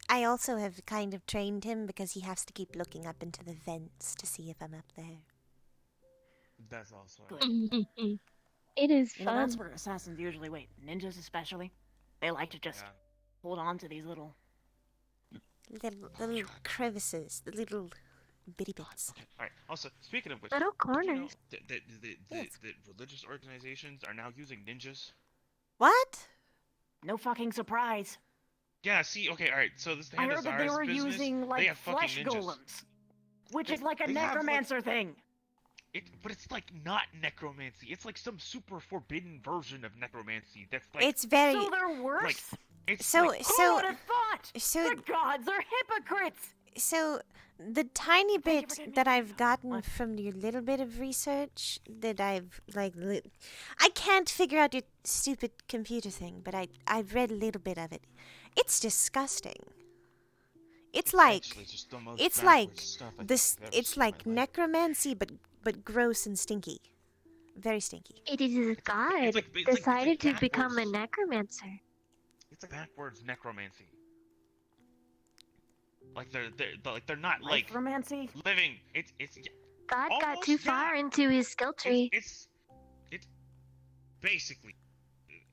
I also have kind of trained him because he has to keep looking up into the vents to see if I'm up there. That's also. Good. It is You know, fun. that's where assassins usually wait. Ninjas especially. They like to just Yeah. hold on to these little... Little crevices, the little bitty bits. Okay. All right. Also, speaking of which, Little did you know corners. that religious organizations are now using ninjas? What? No fucking surprise. Yeah. See. Okay. All right. So this I heard that they were business, using, they like, have fucking flesh ninjas. golems. Which They- is like a they have, like- necromancer thing. But it's like not necromancy. It's like some super forbidden version of necromancy. That's like It's very So they're worse? it's so like, Who would have thought? so The gods are hypocrites! so the tiny Thank you bit for getting me that back. I've gotten What? from your little bit of research that I've I can't figure out your stupid computer thing, but I've read a little bit of it. It's disgusting. It's like actually just the most it's backwards like stuff I think this. I've ever It's seen in like my life. necromancy, but gross and stinky, very stinky. It is God it's like decided to become a backwards. necromancer. It's like backwards necromancy. Like they're not like Life-romancy? living. It's God got Almost, too yeah. far into his skill tree. it's basically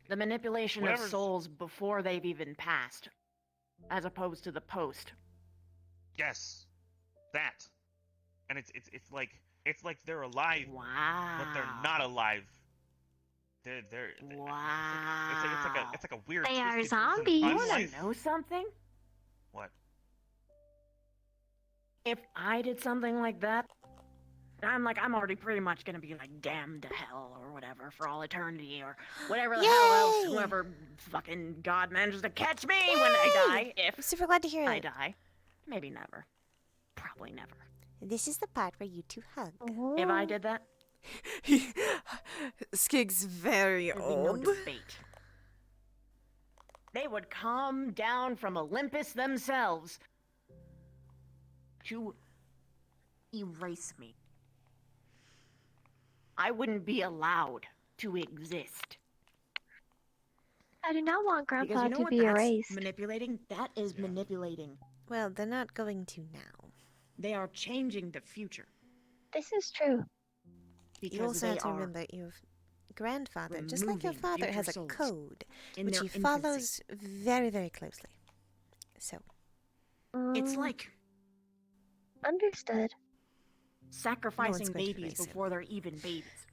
The manipulation of Whatever's- souls before they've even passed. As opposed to the post. yes, that, and it's like they're alive, Wow. but they're not alive. They're Wow. it's like a weird. They are twisted version of zombies. You You wanna unlife. know something? What? If I did something like that, I'm already pretty much gonna be like damned to hell or whatever for all eternity or whatever the hell else Yay! whoever fucking God manages to catch me when I die. I'm If super glad to hear I it. die. Maybe never. Probably never. This is the part where you two hug. If I did that, Skig's very there'd be no debate. They would come down from Olympus themselves to erase me. I wouldn't be allowed to exist. I do not want Because Grandpa you know to what be that's erased. manipulating? That is Yeah. manipulating. Well, they're not going to now. They are changing the future. This is true. Because You also they have to are remember your grandfather, just like your removing father, has a future souls code in which their he infancy. follows very, very closely. So, It's Mm, like understood. sacrificing going to babies erase him. before they're even babies.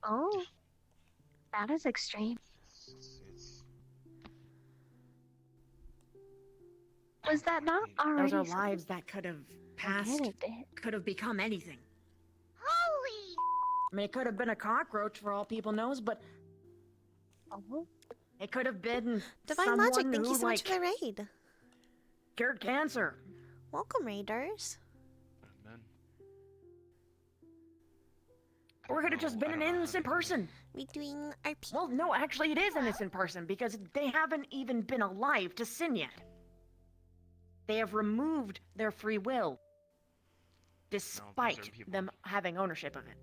Oh, that is extreme. It's Was that not Those already? Those are something? lives that could have I passed, get it, Dick. could have become anything. Holy! I mean, it could have been a cockroach for all people knows, but Oh, it could have been Divine someone Logic, thank you who, so much like, for the raid. cured cancer. Welcome, raiders. man. Or it could have just been an innocent person. We doing our P. Well, no, actually, it is an innocent person because they haven't even been alive to sin yet. They have removed their free will, despite people. them having ownership of it.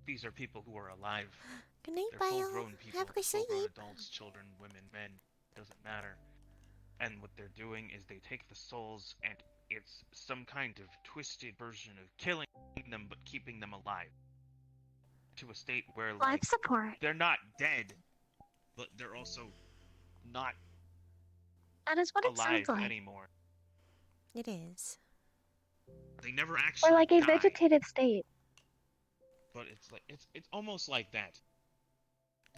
These are people who are alive. Good night, They're bye, full-grown people. Have a good full-grown sleep. adults, children, women, men. Doesn't matter. And what they're doing is they take the souls and it's some kind of twisted version of killing them but keeping them alive. To a state where life like support. they're not dead, but they're also not That is what it alive sounds like. anymore. It is. They never actually Or like a die, vegetative state. but it's like it's almost like that.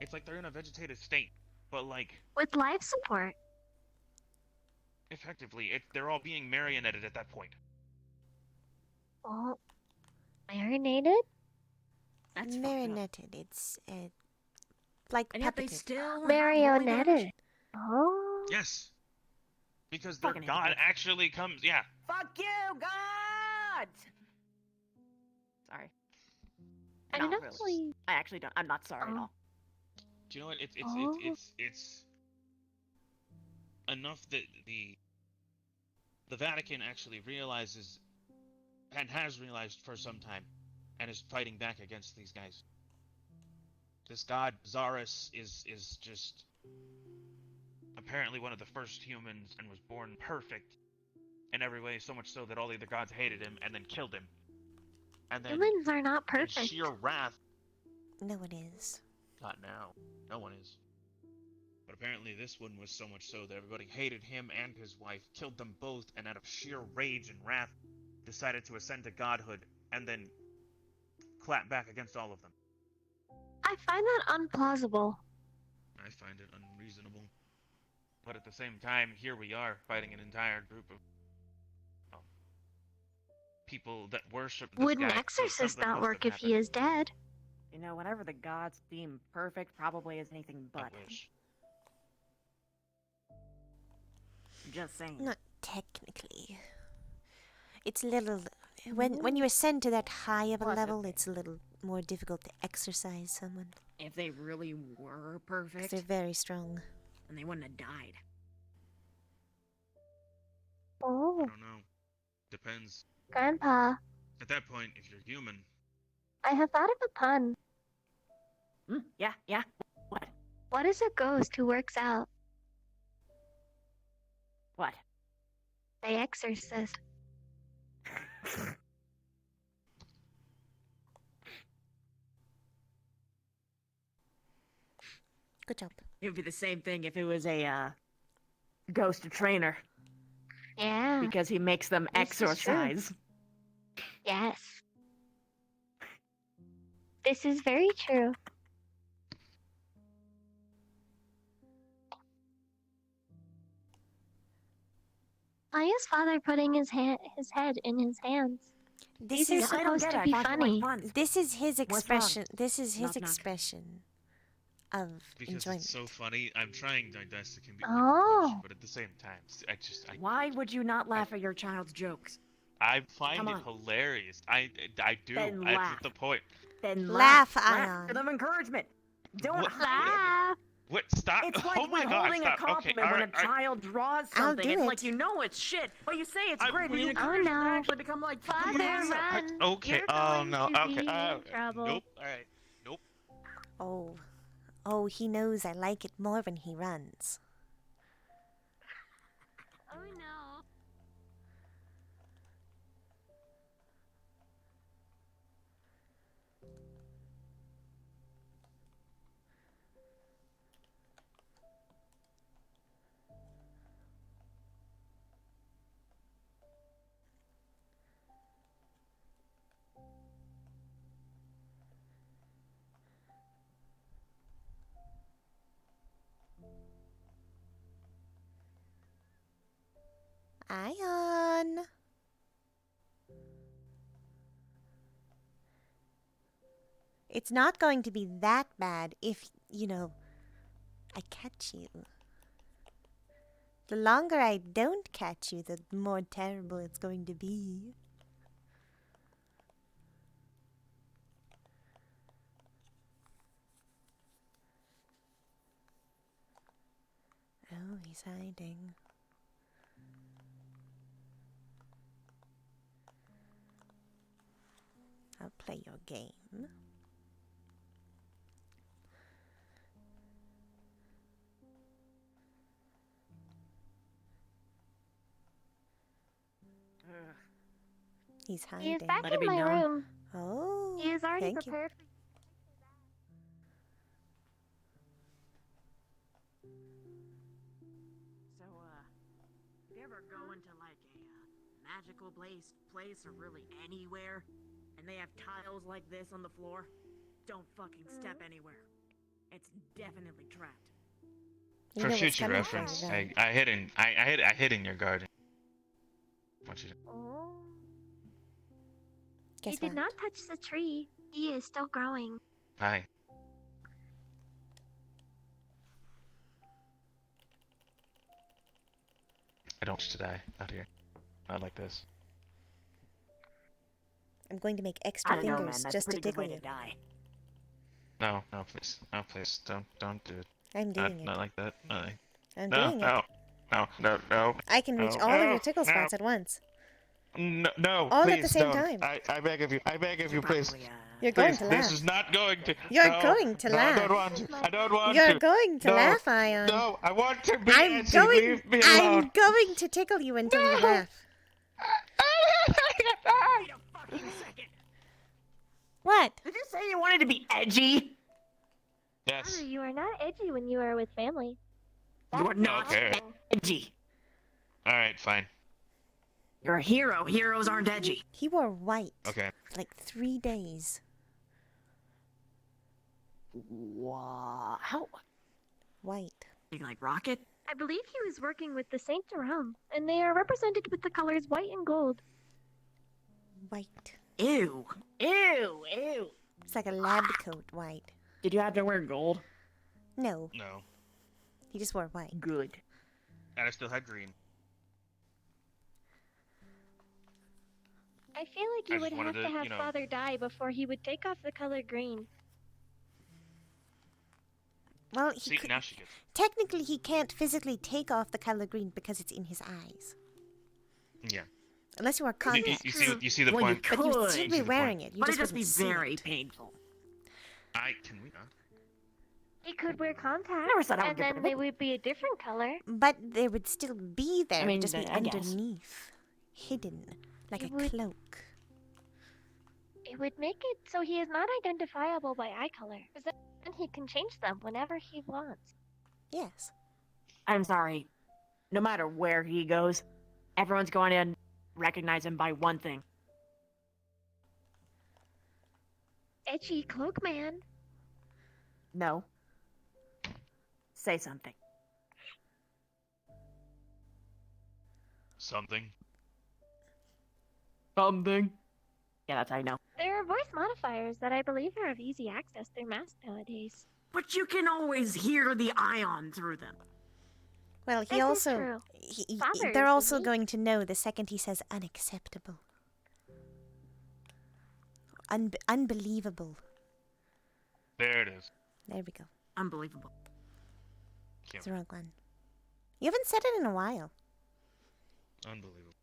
It's like they're in a vegetative state, but like With life support. effectively, they're all being marionetted at that point. Oh, marinated? That's fucked up. Marinated. It's like And yet they puppeted. still have holy Marionetted. damage? Oh. Yes, because their Fucking god hypocrites. actually comes. Yeah, Fuck you, God! Sorry. I Not mean, really. actually. I actually don't. I'm not sorry at Oh. all. do you know what? Oh. It's enough that the Vatican actually realizes and has realized for some time, and is fighting back against these guys. This god Zarus is just apparently one of the first humans and was born perfect in every way, so much so that all the other gods hated him and then killed him. And then Humans are not in perfect. sheer wrath, No one is. not now, no one is. But apparently this one was so much so that everybody hated him and his wife, killed them both, and out of sheer rage and wrath, decided to ascend to godhood, and then clap back against all of them. I find that unplausible. I find it unreasonable. But at the same time, here we are, fighting an entire group of people that worship this Would an guy, so exorcist something not must work have if he happened. is dead? You know, whatever the gods deem perfect probably is anything but. I wish. Just saying. Not technically. It's a little. When you ascend to that high of a Plus, level, okay. it's a little more difficult to exercise someone. If they really were 'Cause perfect, they're very strong. then they wouldn't have died. I Oh, don't know. Depends. Grandpa, At that point, if you're human, I have thought of a pun. Yeah, yeah. What? What is a ghost who works out? What? The exorcist. Good job. It would be the same thing if it was a ghost trainer, Yeah. because he makes them This is true. exorcise. Yes. This is very true. Why is father putting his head in his hands? This These are is I don't supposed get to it. be I thought you funny. liked puns. this is his What's wrong? expression. This is his Knock, knock. expression of because enjoyment. it's so funny, I'm trying my best to keep Oh. composure, but at the same time, Why would you not laugh at your child's jokes? I find Come it on. hilarious. I do. Then That's laugh. the point. Then Laugh, laugh. Ion. Give them encouragement. Don't What? hide Laugh. What? Stop! it. It's like Oh my God! withholding a Stop! Okay, compliment when a alright, alright. child draws I'll something. do It's it. like you know it's shit, but you say it's I great, and will- you Oh, encourage them to no. actually become like Father, "Yeah." run. Okay. You're Oh going no. to Okay. be in trouble. Nope. All right. Nope. Oh, he knows I like it more when he runs. Oh no. Ion. It's not going to be that bad if, I catch you. The longer I don't catch you, the more terrible it's going to be. Oh, he's hiding. I'll play your game. He's hiding. He is back Let it in be my known. room. Oh, He is already thank you. prepared. So, if you ever go into like a magical place or really anywhere, and they have tiles like this on the floor, don't fucking step anywhere. It's definitely trapped. You For know what's future coming for reference, you, I though. hid in your garden. Want you to. Oh. Guess You did what? not touch the tree. He is still growing. Hi. I don't wish to die out here. Not like this. I'm going to make I extra don't know, man. fingers That's a just to pretty good tickle way you. to die. No, no, please. No, please. Don't do it. I'm doing Not it. like that. Not like... I'm No, doing it. no. No, no, no. I can reach No, all of no, your tickle no. spots at once. No, no, All at please the same don't. time. I beg of you. I beg of you, Probably, please. You're going Please, to this laugh. is not going to. You're no, going to no, I laugh. don't want to. I don't want You're to. going to no, laugh, Ion. No, I want to be I'm edgy. going. Leave me alone. I'm going to tickle you until you No. laugh. Wait a fucking second. What? Did you say you wanted to be edgy? Yes. Connor, you are not edgy when you are with family. You are not Okay. edgy. All right, fine. You're a hero. Heroes aren't edgy. He wore white Okay. for like 3 days. Wow. How? White. You like Rocket? I believe he was working with the Saint Jerome, and they are represented with the colors white and gold. White. Ew. Ew. Ew. It's like a lab coat white. Did you have to wear gold? No, No. he just wore white. Good. And I still had green. I feel like I you just would wanted have to to, have you know- Father die before he would take off the color green. Well, he See, could, now she gets. technically he can't physically take off the color green because it's in his eyes. Yeah. Unless you wear You, contacts. you see the Well, you point? could. But you'd still See be the wearing point. it. You But just it'd just be wouldn't see very it. painful. Can we not? He could wear contacts, Never said I would and get rid then of they it. would be a different color. But they would still be there. I It mean, would just be I guess. underneath. Hidden. Like It a would- cloak. It would make it so he is not identifiable by eye color. 'Cause then he can change them whenever he wants. Yes. I'm sorry. No matter where he goes, everyone's going to recognize him by one thing. Edgy cloak man. No. Say something. Something. Something. Yeah, that's how I know. There are voice modifiers that I believe are of easy access through Mask nowadays. But you can always hear the ion through them. Well, he This is also. true. He, Father, they're isn't also he? going to know the second he says unacceptable. Unbelievable. There it is. There we go. Unbelievable. It's the wrong one. You haven't said it in a while. Unbelievable.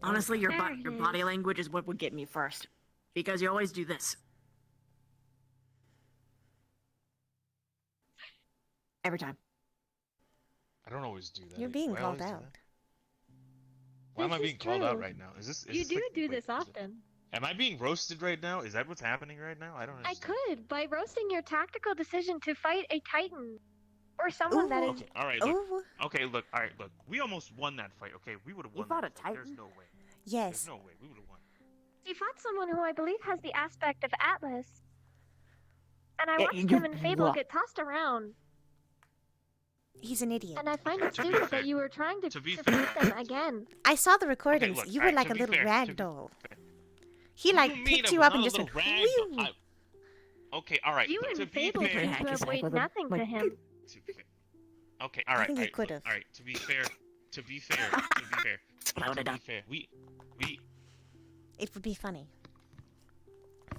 Honestly, your, There your it body is. language is what would get me first. Because you always do this. Every time. I don't always do that. You're being Why I called always do out. that? Why am This I is being called out true. right now? Is this? You do like, do wait, this is it- often. Am I being roasted right now? Is that what's happening right now? I don't I understand. could, by roasting your tactical decision to fight a Titan. Or someone that Ooh. is... Okay, all right, look. Oh, Okay, look. All right, look. We almost won that fight. Okay, we would have You won. fought that a fight. There's Titan? no way. yes. There's no way. We would have won. You fought someone who I believe has the aspect of Atlas. And I Yeah, watched you- him and Fable look. get tossed around. He's an idiot. And I find it To be stupid fair- that you were trying to to be fight fair- them again. I saw the recordings. look, you were alright, like to a be little fair, rag to be doll. He What like do you mean picked it you was up not and a just little went. rag "Whew." doll? Okay, all right. You look, and to be Fable fair, seem hack to his have neck weighed with a- nothing to like- him. to be fair. Okay, all right. think he all right, could've. look, all right. To be fair. To be fair. To be fair. What I would To have be done. fair. We. It would be funny.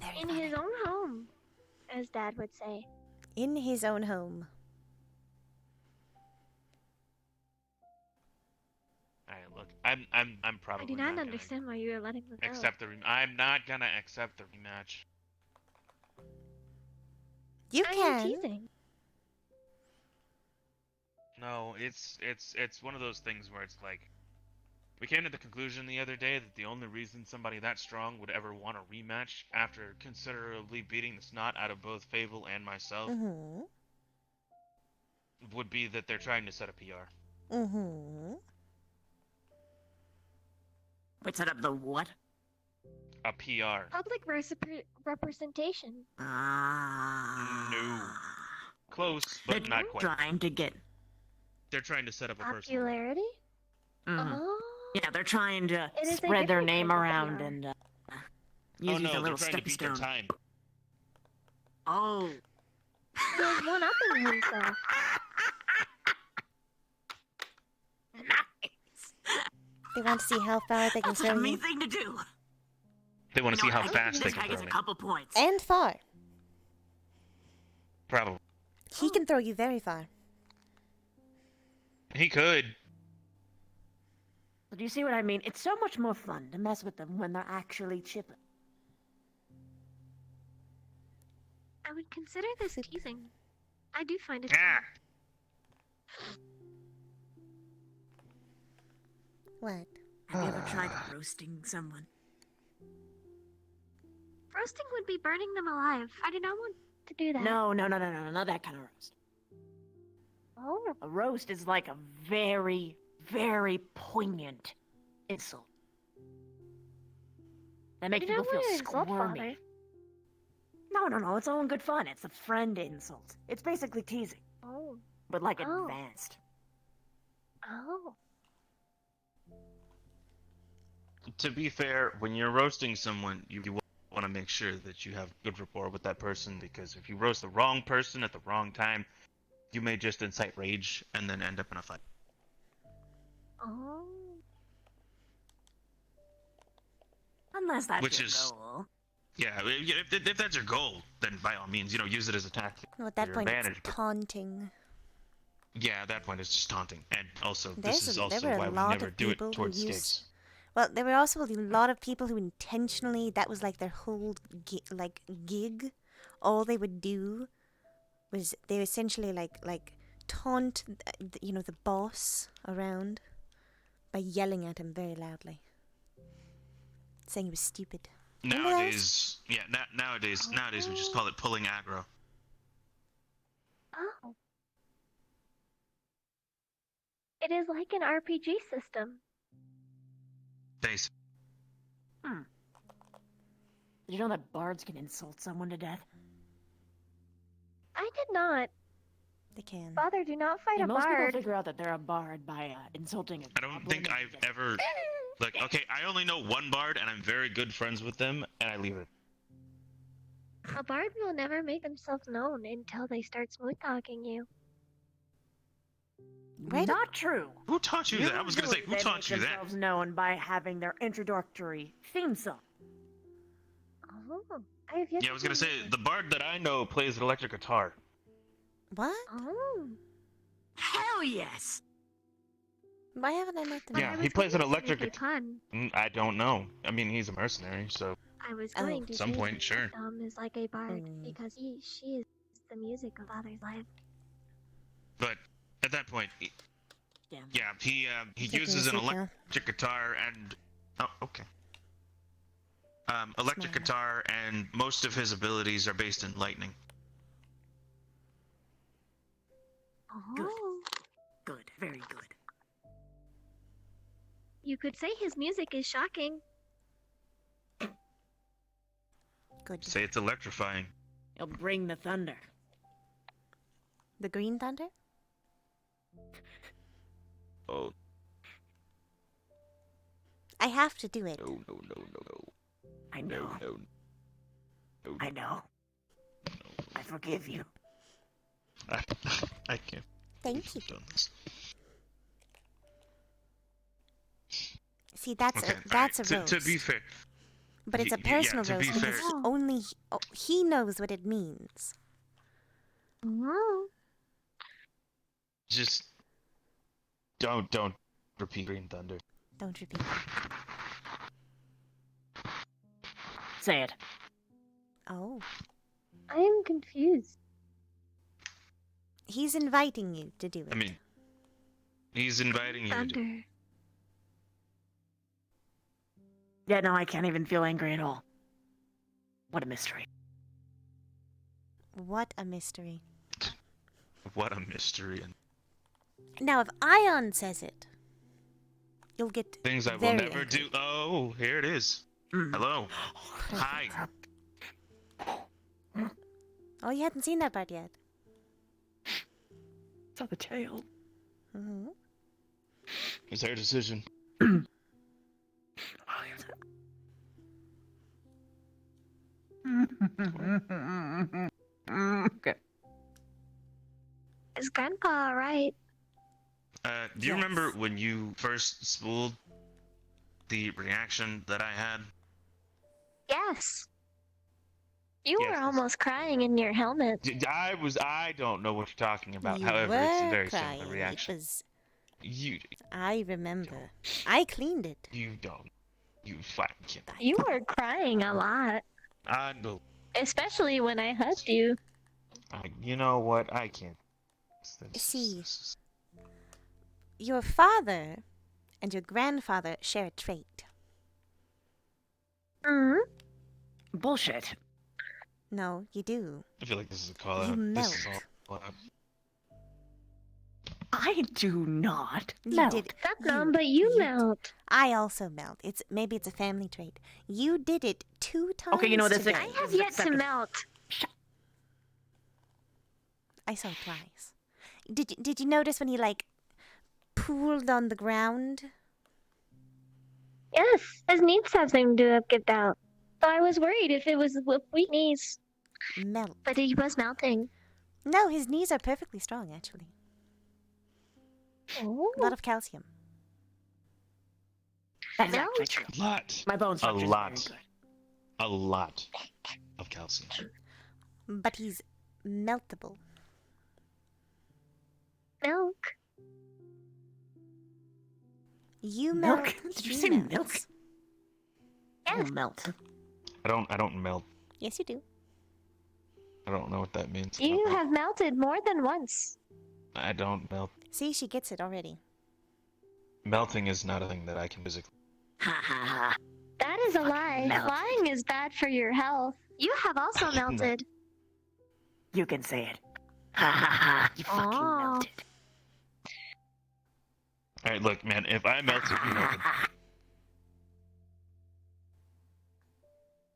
Very In funny. his own home, as Dad would say. In his own home. All right, look. I'm probably. I do not understand why you are letting them go. Accept the. I'm not gonna accept the rematch. You I am can. teasing. No, it's one of those things where it's like, we came to the conclusion the other day that the only reason somebody that strong would ever want a rematch after considerably beating the snot out of both Fable and myself Mm-hmm. would be that they're trying to set a PR. Mm-hmm. Wait, set up the what? A PR. Public representation. Ah. Close, but They're not quite. trying to get. They're trying to set up a person. Popularity? Mhm. Oh. Yeah, they're trying to It is a spread their different name type of around PR. and Use Oh you as a no, they're little trying to stepping beat their stone. time. Oh. He was one-upping himself. Nice. They want to see how far they can That's throw a mean you. thing to do. They want to You know see what, how I fast think they this can guy throw gets a me. couple points. And far. Probably. He can throw you very far. He could. But you see what I mean? It's so much more fun to mess with them when they're actually chipping. I would consider this teasing. I do find it Ah! fun. What? Have you ever tried roasting someone? Roasting would be burning them alive. I do not want to do that. No, not that kind of roast. Oh. A roast is like a very, very poignant insult. That I makes do not people feel want to insult squirmy. Father. No, it's all in good fun. It's a friend insult. It's basically teasing, Oh. but like Oh. advanced. Oh. To be fair, when you're roasting someone, you want to make sure that you have good rapport with that person, because if you roast the wrong person at the wrong time, you may just incite rage and then end up in a fight. Oh. Unless that's Which your is- goal. Yeah, if that's your goal, then by all means, use it as a tactic. Well, at that your point, advantage, it's but- taunting. Yeah, at that point, it's just taunting. And also, There this is were also a why we lot never of do it people who towards used- stakes. Well, there were also a lot of people who intentionally, that was like their whole gig. All they would do was they essentially like taunt, the boss around by yelling at him very loudly, saying he was stupid. Remember those? Nowadays, yeah, nowadays we just call it pulling aggro. Oh. It is like an RPG system. Basically. Did you know that bards can insult someone to death? I did not. They can. Father, do not fight Yeah, a most people bard. figure out that they're a bard by insulting a I don't think goblin I've and- ever, okay, I only know one bard, and I'm very good friends with them, and I leave it. A bard will never make themselves known until they start smooth talking you. Right? Not true. Who taught you that? I was gonna say, Usually who they taught make you that? themselves known by having their introductory theme song. Oh. I have yet Yeah, I to was gonna hear say, this. the bard that I know plays an electric guitar. What? Oh. Hell yes. Why haven't I met them? Yeah, I he was plays an going to electric make a pun. I don't know. I mean, he's a mercenary, so I was Oh, going to at some say point, that sure. Dom is like a bard Mm. because she is the music of Father's life. But at that point, Damn. yeah, he Taking uses a an seat now. electric guitar and okay. Electric Smiler. guitar, and most of his abilities are based in lightning. Oh. Good. Very good. You could say his music is shocking. Good. Say it's electrifying. He'll bring the thunder. The Green Thunder? Oh I have to do it. no. I know. No. I know. I forgive you. I can't. Thank you. have done this. See, that's Okay, that's a alright, roast. to be fair, But it's a yeah, personal to be roast because fair- he knows what it means. Oh. just don't repeat Green Thunder. Don't repeat. Say it. Oh, I am confused. he's inviting you to do it. I mean, he's inviting you to. Thunder. Yeah, no, I can't even feel angry at all. What a mystery. What a mystery. What a mystery, and Now, if Ion says it, you'll get things I will very never angry. do. Oh, here it is. Mm. Hello. Hi. Oh, you hadn't seen that part yet. Saw the tail. Hmm. It's their decision. Okay. Is Grandpa alright? Do you remember Yes. when you first spooled the reaction that I had? Yes. You Yes, were this- almost crying in your helmet. I don't know what you're talking about. You However, it's a were very crying. similar It reaction. was. You I remember. I cleaned it. you don't. You fucking kid. You were crying a lot. I know. Especially when I hugged you. You know what? I can't. See. Your father and your grandfather share a trait. Hmm? Bullshit. No, you do. I feel like this is a call You out. This is melt. all out. I do not You melt. did. Stepmom, but you melt. I also melt. Maybe it's a family trait. You did it 2 times. Okay, you know, this today. I have is yet to acceptable. melt. I saw it twice. Did you notice when he like pooled on the ground? Yes, his knees have seemed to have given out. So I was worried if it was with weak knees. Melt. But he was melting. No, his knees are perfectly strong actually. Oh. A lot of calcium. That is No. actually true. A lot. My bone A structure is lot. very good. A lot of calcium. But he's meltable. Milk. You Milk? melt. Did you he say melts. milk? Yes. Oh, melt. I don't melt. Yes, you do. I don't know what that means. You have melted more than once. I don't melt. See, she gets it already. Melting is not a thing that I can physically. Ha ha ha. That is a lie. melt. Lying is bad for your health. You have also No. melted. You can say it. Ha ha ha. You fucking Aw. melted. All right, look, man. If I melted, you melted.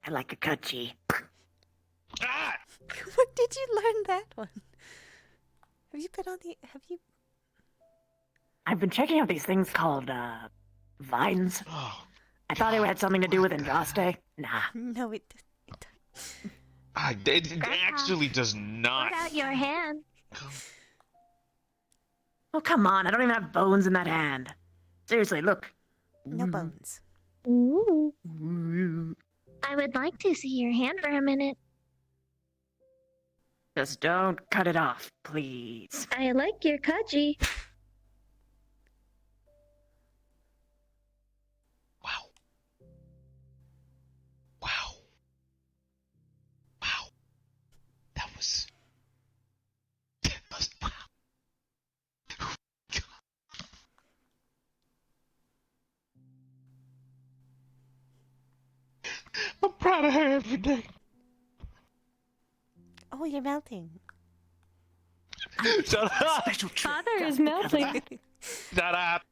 I like a cudgy. Ah! When did you learn that one? Have you been on the? Have you? I've been checking out these things called, vines. Oh, I thought it had something to do with Andraste. Nah. No, it. it actually does not. Put out your hand. Oh, come on. I don't even have bones in that hand. Seriously, look. No bones. Ooh. Ooh. I would like to see your hand for a minute. Just don't cut it off, please. I like your kudgy. Wow. Wow. Wow. That was. Wow. I'm proud of her every day. Oh, you're melting. Shut up! Special treat Father just is because of melting. that. Shut up!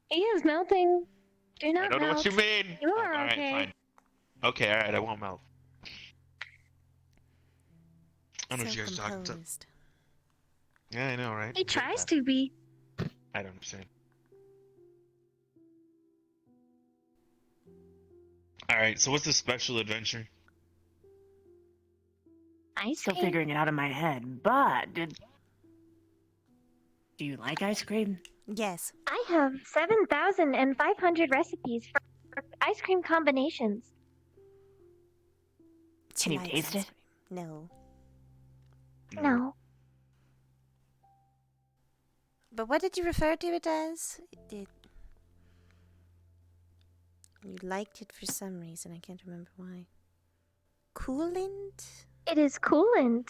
He is melting. Do not I don't know melt. what you mean. You are Alright, okay. fine. Okay, alright, I won't melt. I know So what you guys are talking to. composed. Yeah, I know, right? He tries to be. I don't understand. Alright, so what's the special adventure? Ice Still cream. figuring it out in my head, but do you like ice cream? Yes. I have 7,500 recipes for ice cream combinations. She Can you likes taste ice it? cream. No. No. But what did you refer to it as? Did you liked it for some reason? I can't remember why. Coolant? It is coolant.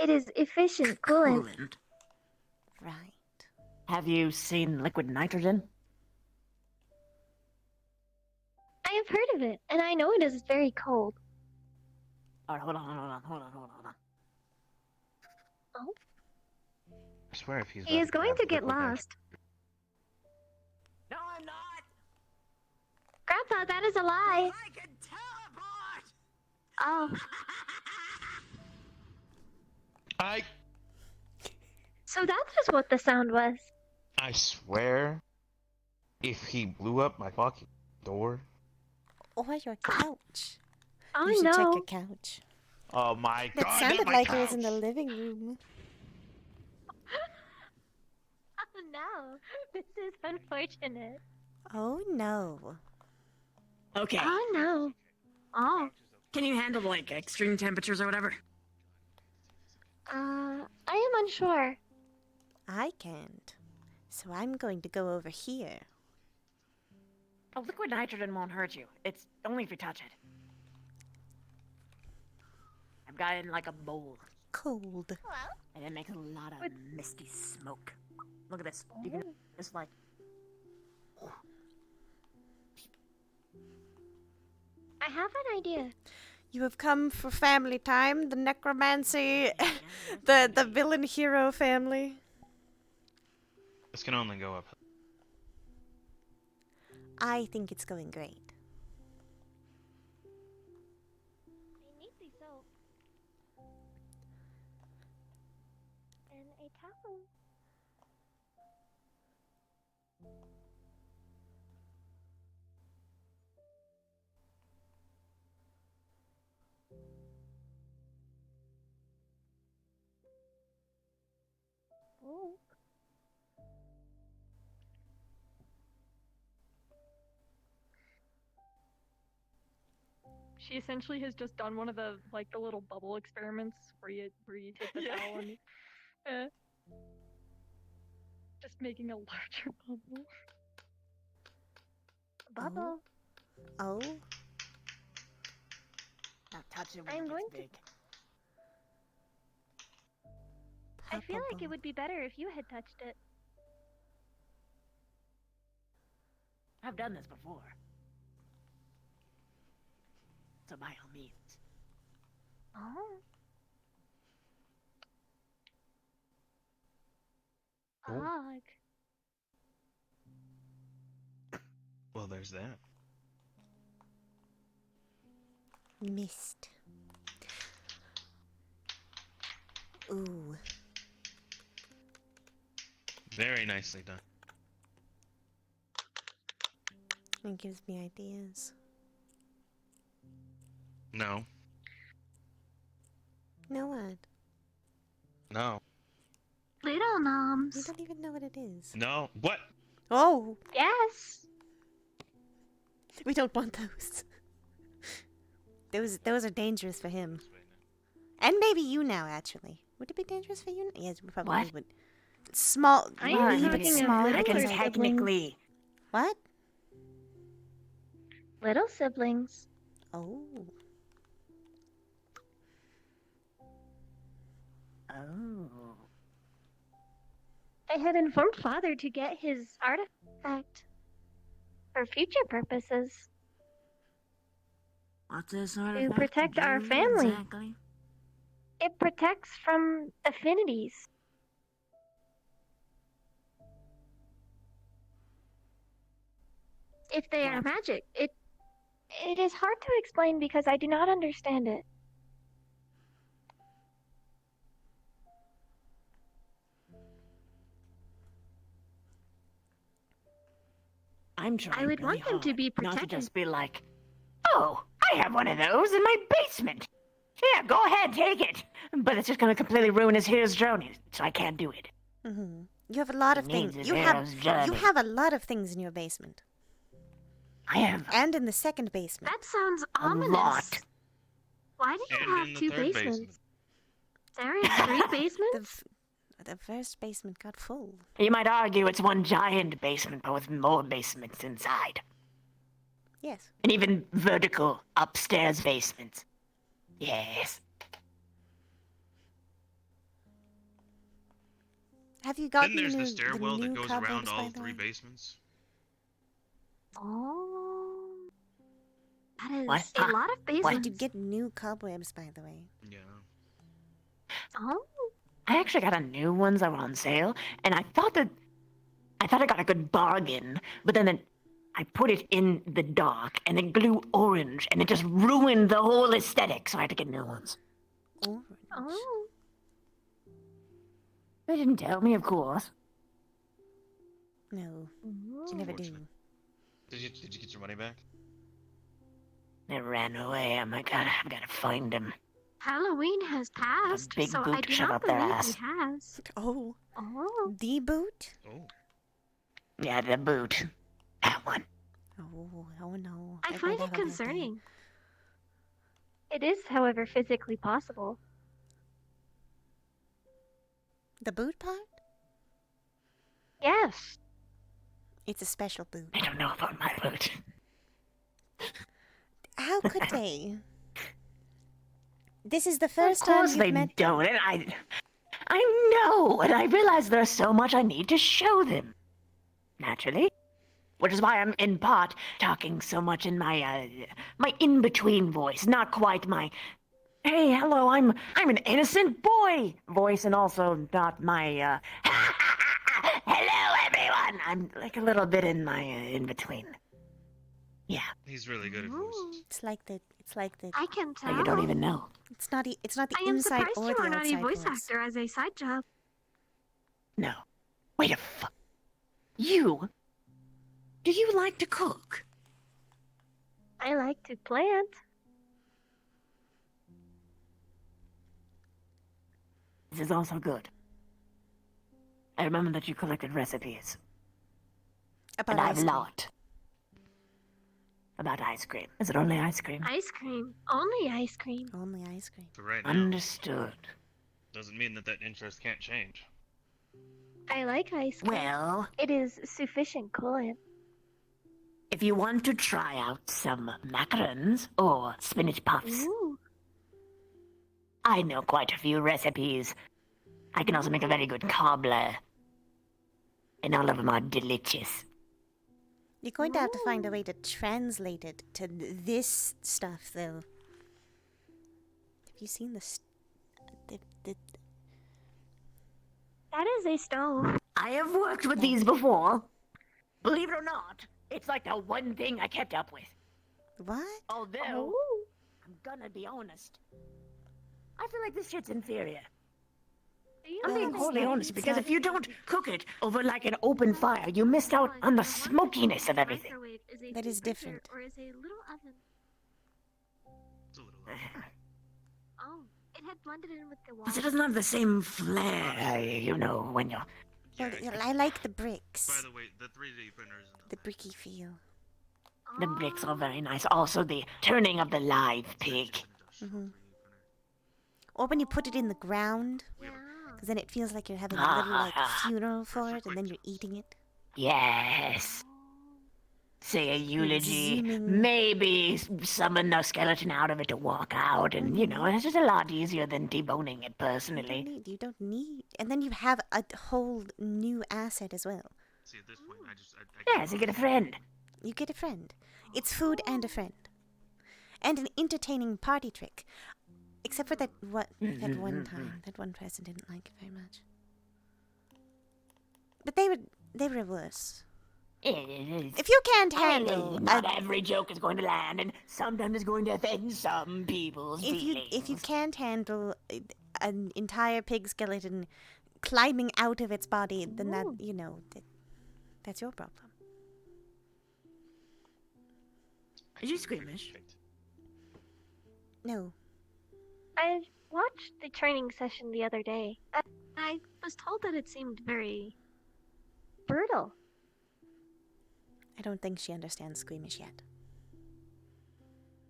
It is efficient coolant. Coolant. Right. Have you seen liquid nitrogen? I have heard of it, and I know it is very cold. Alright, hold on. I swear if he's He about is going grab to get liquid nitrogen- lost. No, I'm not! Grandpa, that is a lie. I can teleport! Oh, so that was what the sound was. I swear, if he blew up my fucking door, Or your couch. Oh You should check no. your couch. Oh my That god, sounded not my like couch. it was in the living room. Oh no. This is unfortunate. Oh no. Okay. Oh no. Oh. Can you handle like extreme temperatures or whatever? I am unsure. I can't. So I'm going to go over here. Oh, liquid nitrogen won't hurt you. It's only if you touch it. I've got it in like a bowl, Cold. and it makes a lot of misty smoke. Look at this. You can just like. I have an idea. You have come for family time, the necromancy, the villain hero family. This can only go up. I think it's going great. I need the soap. And a towel. Oh. She essentially has just done one of the like the little bubble experiments where you take the towel and just making a larger bubble. Bubble. Oh? Now touch it when I'm it going gets to- big. I feel like it Palpable. would be better if you had touched it. I've done this before. So by all means. Oh. Oh. Ugh. Well, there's that. Mist. Ooh. Very nicely done. It gives me ideas. No. No what? No. Little We noms. don't even know what it is. No. What? Oh! Yes. We don't want those. Those are dangerous for him. And maybe you now, actually. Would it be dangerous for you? Yes, we probably What? would. Small. I Well, am wee, but talking of small. little I can siblings. technically. What? Little siblings. Oh. Oh. I had informed father to get his artifact for future purposes. What's this artifact protect our do family. Exactly? It protects from affinities. If they are magic, it is hard to explain because I do not understand it. I'm trying I would really want them to hard be not to protected. just be like, oh, I have one of those in my basement. Yeah, go ahead, take it. But it's just gonna completely ruin his hero's journey, so I can't do it. Mm-hmm. You have a lot He of things. needs his You have hero's journey. a lot of things in your basement. I have And in the second basement. That sounds a ominous. lot. Why do you And have in the two third basements? basement. There is three The, basements? the first basement got full. You might argue it's one giant basement, but with more basements inside. Yes. And even vertical upstairs basements. Yes. Have you Then gotten there's the, the stairwell that new goes cobwebs, around by all the three way? basements. Oh. That is What? a lot of basements. Did you get new cobwebs, by the way? Yeah. Oh. I actually got a new ones that were on sale, and I thought I got a good bargain, but then I put it in the dark, and it glue orange, and it just ruined the whole aesthetic, so I had to get new ones. Orange. Oh. They didn't tell me, of course. No, you never do. Unfortunate. Did you get your money back? They ran away. I've gotta find them. Halloween has passed, big so boot I do shove not up their believe ass. he has. Oh, Oh. the boot? Oh. Yeah, the boot. That one. Oh no. I read find all it about that. concerning. It is, however, physically possible. The boot part? Yes. It's a special boot. I don't know about my boot. How could they? This is the Of first time course you've they met don't, and I know, and I realize there's so much I need to show them. Naturally. Which is why I'm, in part, talking so much in my in-between voice, not quite my, hey, hello, I'm an innocent boy voice, and also not my, hello, everyone! I'm like a little bit in my, in-between. Yeah, He's really good at voices. It's like the I can so tell. you don't even know. it's not the I am inside surprised or you the are not a outside voice actor as a side job. No. Wait a You? Do you like to cook? I like to plant. This is also good. I remember that you collected recipes. About And I ice have a cream. lot. About ice cream. Is it only ice cream? Ice cream. Only ice cream. Only ice cream. For right now, Understood. doesn't mean that interest can't change. I like ice cream. Well, It is sufficient coolant. if you want to try out some macarons or spinach puffs, Ooh. I know quite a few recipes. I can also make a very good cobbler. And all of them are delicious. You're going to have to find a way to translate it to this stuff, though. Have you seen this? That is a stove. I have worked with these before. Believe it or not, it's like the one thing I kept up with. What? Although, Oh. I'm gonna be honest. I feel like this shit's inferior. Do you I'm being have wholly any- honest, because if you don't cook it over like an open fire, you missed out on the smokiness of everything. Microwave is a That is deep freezer different. Or is a little oven. It's a little. Oh, it had blended in with the wall. Plus, it doesn't have the same flair, you know, when you're... Well, Yeah, I like the bricks. by the way, the 3D printer is in The bricky feel. The bricks are very nice. Also, the turning of the live pig. Mhm. Or when you put it in the ground, Yeah. because then it feels like you're having a little like funeral for it, and then you're eating it. Yes. Say a eulogy. Zooming. Maybe summon a skeleton out of it to walk out, and, you know, it's just a lot easier than deboning it personally. You don't need, and then you have a whole new asset as well. See, at this point, I Yes, you get a friend. You get a friend. It's food and a friend, and an entertaining party trick. Except for that one time, that one person didn't like it very much. But they were worse. If you can't handle, Not every joke is going to land, and sometimes it's going to offend some people's if you feelings. can't handle an entire pig skeleton climbing out of its body, then that's your problem. Are you squeamish? No. I watched the training session the other day. I was told that it seemed very brutal. I don't think she understands squeamish yet.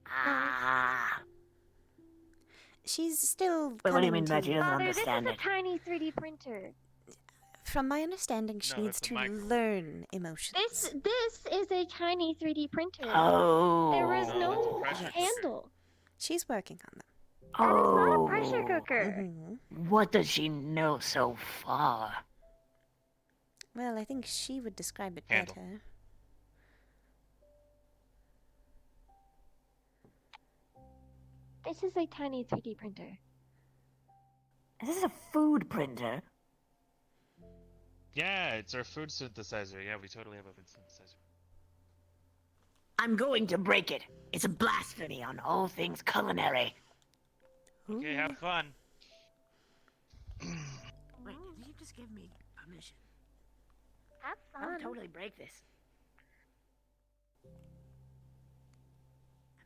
Ah. She's still. Wait, what do you mean coming by to- she doesn't Father, this is understand a it? tiny 3D printer. From my understanding, she No, needs it's a to microwave. learn emotions. This is a tiny 3D printer. Oh. There is No, no it's a pressure cooker. handle. She's working on them. That is not Oh. a pressure cooker. Hmm. What does she know so far? Well, I think she would describe it Handle. better. This is a tiny 3D printer. Is this a food printer? Yeah, it's our food synthesizer. Yeah, we totally have a food synthesizer. I'm going to break it. It's a blasphemy on all things culinary. Okay, have fun. Wait, did you just give me permission? Have I'll fun. totally break this.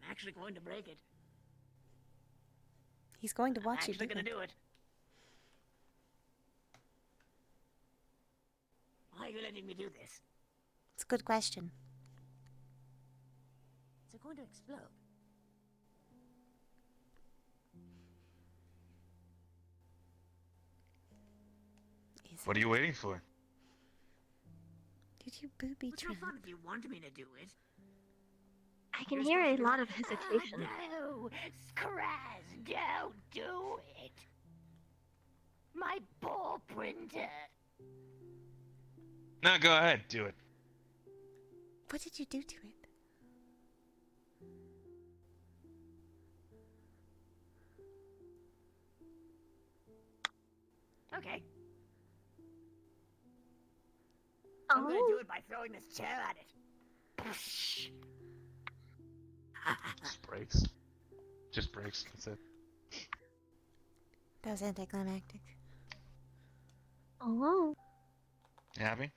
I'm actually going to break it. He's going to I'm watch you actually do gonna it. do it. Why are you letting me do this? It's a good question. Is it going to explode? Is What are it? you waiting for? Did you booby It's no trap? fun if you want me to do it. I can You're hear a supposed to be lot like, of hesitation. No, Scraz, don't do it. My ball printer. No, go ahead, do it. What did you do to it? Okay. I'm gonna do Oh, it by throwing this chair at it. Just breaks. Just breaks. That's it. That was anticlimactic. oh, You happy?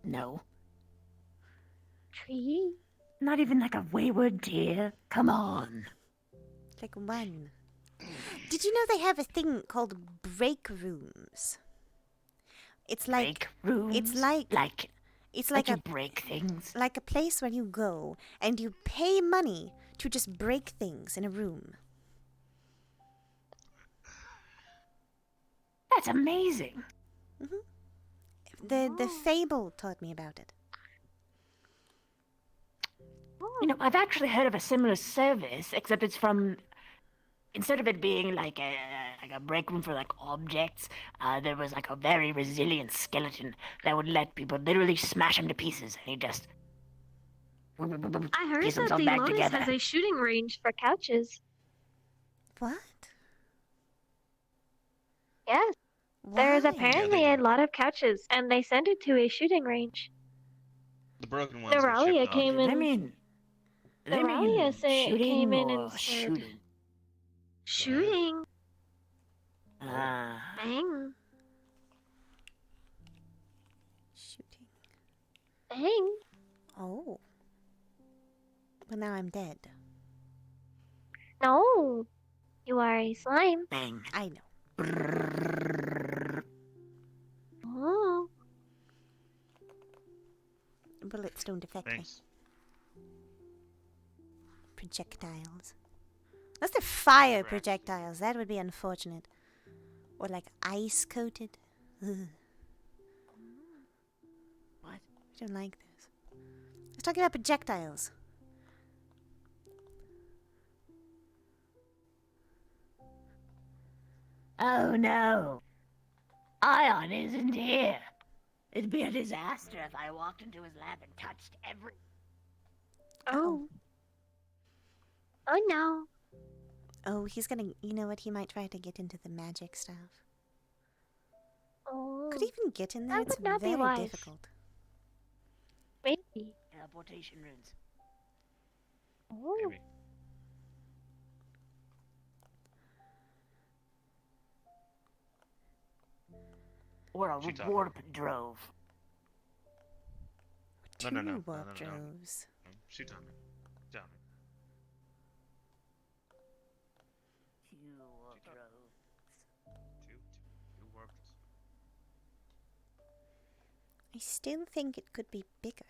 No. tree. Not even like a wayward deer. Come on. Like one. Did you know they have a thing called break rooms? It's like Break rooms. it's like like a you break things. like a place where you go and you pay money to just break things in a room. That's amazing. The Fable taught me about it. You know, I've actually heard of a similar service, except it's from. Instead of it being like a break room for like objects, there was like a very resilient skeleton that would let people literally smash him to pieces, and he just. I heard piece that himself the back Lotus together. has a shooting range for couches. What? Yes, there is Why? apparently Yeah, a they do. lot of couches, and they send it to a shooting range. The broken The ones get shipped Ralia off. came in. They mean. The They mean Ralia came shooting in or and said, shooting. "Shooting, Ah. bang, Shooting. bang." Oh. Well, now I'm dead. No, you are a slime. Bang. I know. Oh, Bullets don't affect me. Thanks. Projectiles. Unless they're fire Correct. projectiles, that would be unfortunate. Or like ice coated. Ugh. What? I don't like those. I was talking about projectiles. Oh no. Ion isn't here. It'd be a disaster if I walked into his lab and touched every. oh, oh no. Oh, he's gonna. You know what? He might try to get into the magic stuff. Oh, Could he even get in there? That It's would not be very wise. difficult. maybe. Teleportation runes. Oh, Maybe. Or a She talking. warp drove. No, Two no, no, no, warp no, no. droves. Shoot on me. Tell me. Two warp droves. Two warps. I still think it could be bigger.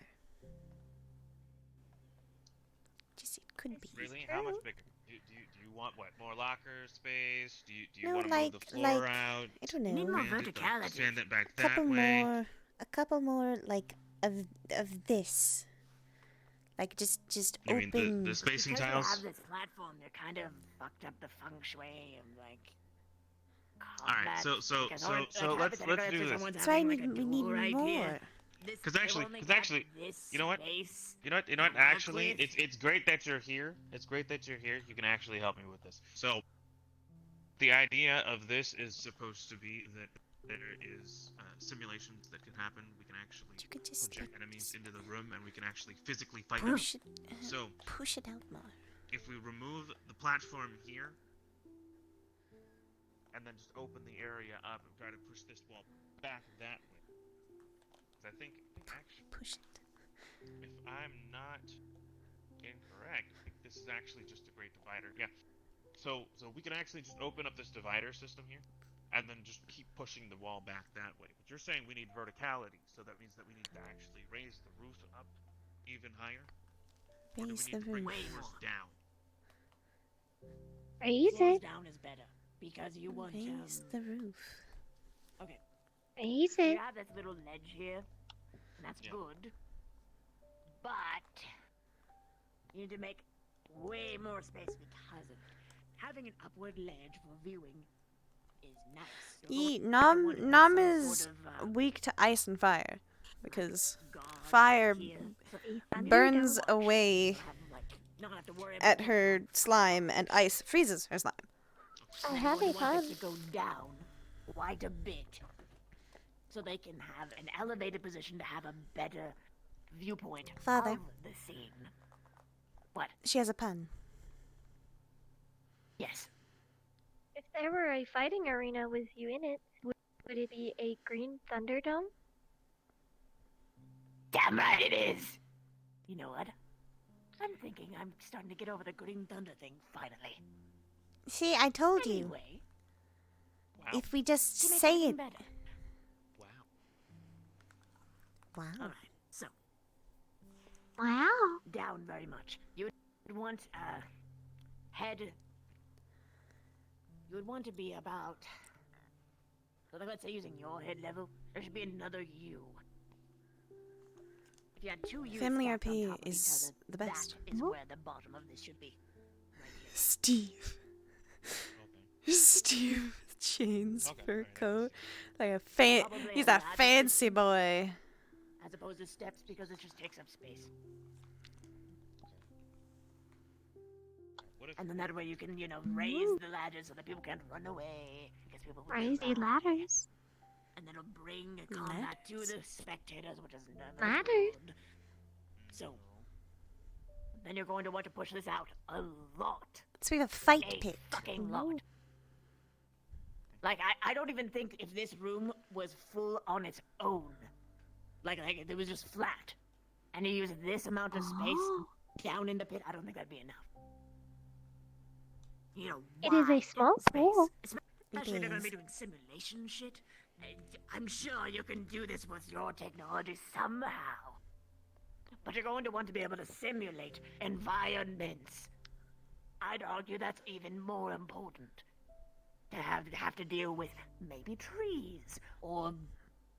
Just it could be. Really? How much bigger? Do you want what? More locker space? Do you No, want to move the like- floor like- out? I don't We need know. more Expand it, verticality. expand it back Couple that way. more. A couple more like of this. Like just You mean open. the spacing Because tiles? they have this platform, they're kind of fucked up the feng shui and like. Alright, combat, so because let's hypothetically, do if this. someone's That's why having, like, a we need duel right more. here, this- 'Cause they've actually- only 'cause got actually, this you know what? space You know what? to work Actually, with. it's great that you're here. It's great that you're here. You can actually help me with this. So, the idea of this is supposed to be that there is simulations that can happen. We can actually You could just project like, enemies just into the room, and we can actually physically fight them. push it. So, Push it out more. if we remove the platform here, and then just open the area up and try to push this wall back that way. 'Cause I think actually, Push it. if I'm not Incorrect. This is actually just a great divider. Yeah. So we can actually just open up this divider system here, and then just keep pushing the wall back that way. But you're saying we need verticality, so that means that we need to actually raise the roof up even higher, or do we Raise need the to bring roof. the doors down? Raise Floors it. down is better because you want Raise the roof. Okay. Raise You it. have this little ledge here, and that's Yeah. good. But you need to make way more space because of it. Having an upward ledge for viewing is nice. You're going to Nom want to put Nom some is sort of, weak to ice and fire because guard fire here, so Face you under burns don't. away have, like, not have to worry at about her slime, and ice freezes her slime. I'm You're having going to want fun. this to go down quite a bit, so they can have an elevated position to have a better viewpoint Father. of the scene. What? She has a pun. Yes. If there were a fighting arena with you in it, would it be a green Thunderdome? Damn right it is. You know what? I'm thinking I'm starting to get over the Green Thunder thing finally. See, I told you. Anyway, Wow. If we just you make say even it. better. Wow. Wow. All right. So Wow. down very much. You would want head. You would want to be about. So let's say using your head level, there should be another U. If you had two U's Family stacked on RP top of each is other, the best. That is where the bottom of this should be. Right here. Steve. Okay. Steve with chains, Okay, fur very nice. coat. Like a Probably he's a a ladder fancy boy. As opposed to steps because it just takes up space. What if And then that way you can, raise the ladders so that people can't run away. Because people will Raise the try. ladders. And then it'll bring combat to the spectators, which is never Ladders? good. So, then you're going to want to push this out a lot. So we have a fight A pit. fucking lot. Like, I don't even think if this room was full on its own, like it was just flat, and you use this amount of space down in the pit, I don't think that'd be enough. You know, It is a wide small pool. Especially if they're going to is. be doing simulation shit. I'm sure you can do this with your technology somehow. But you're going to want to be able to simulate environments. I'd argue that's even more important. To have to deal with maybe trees, or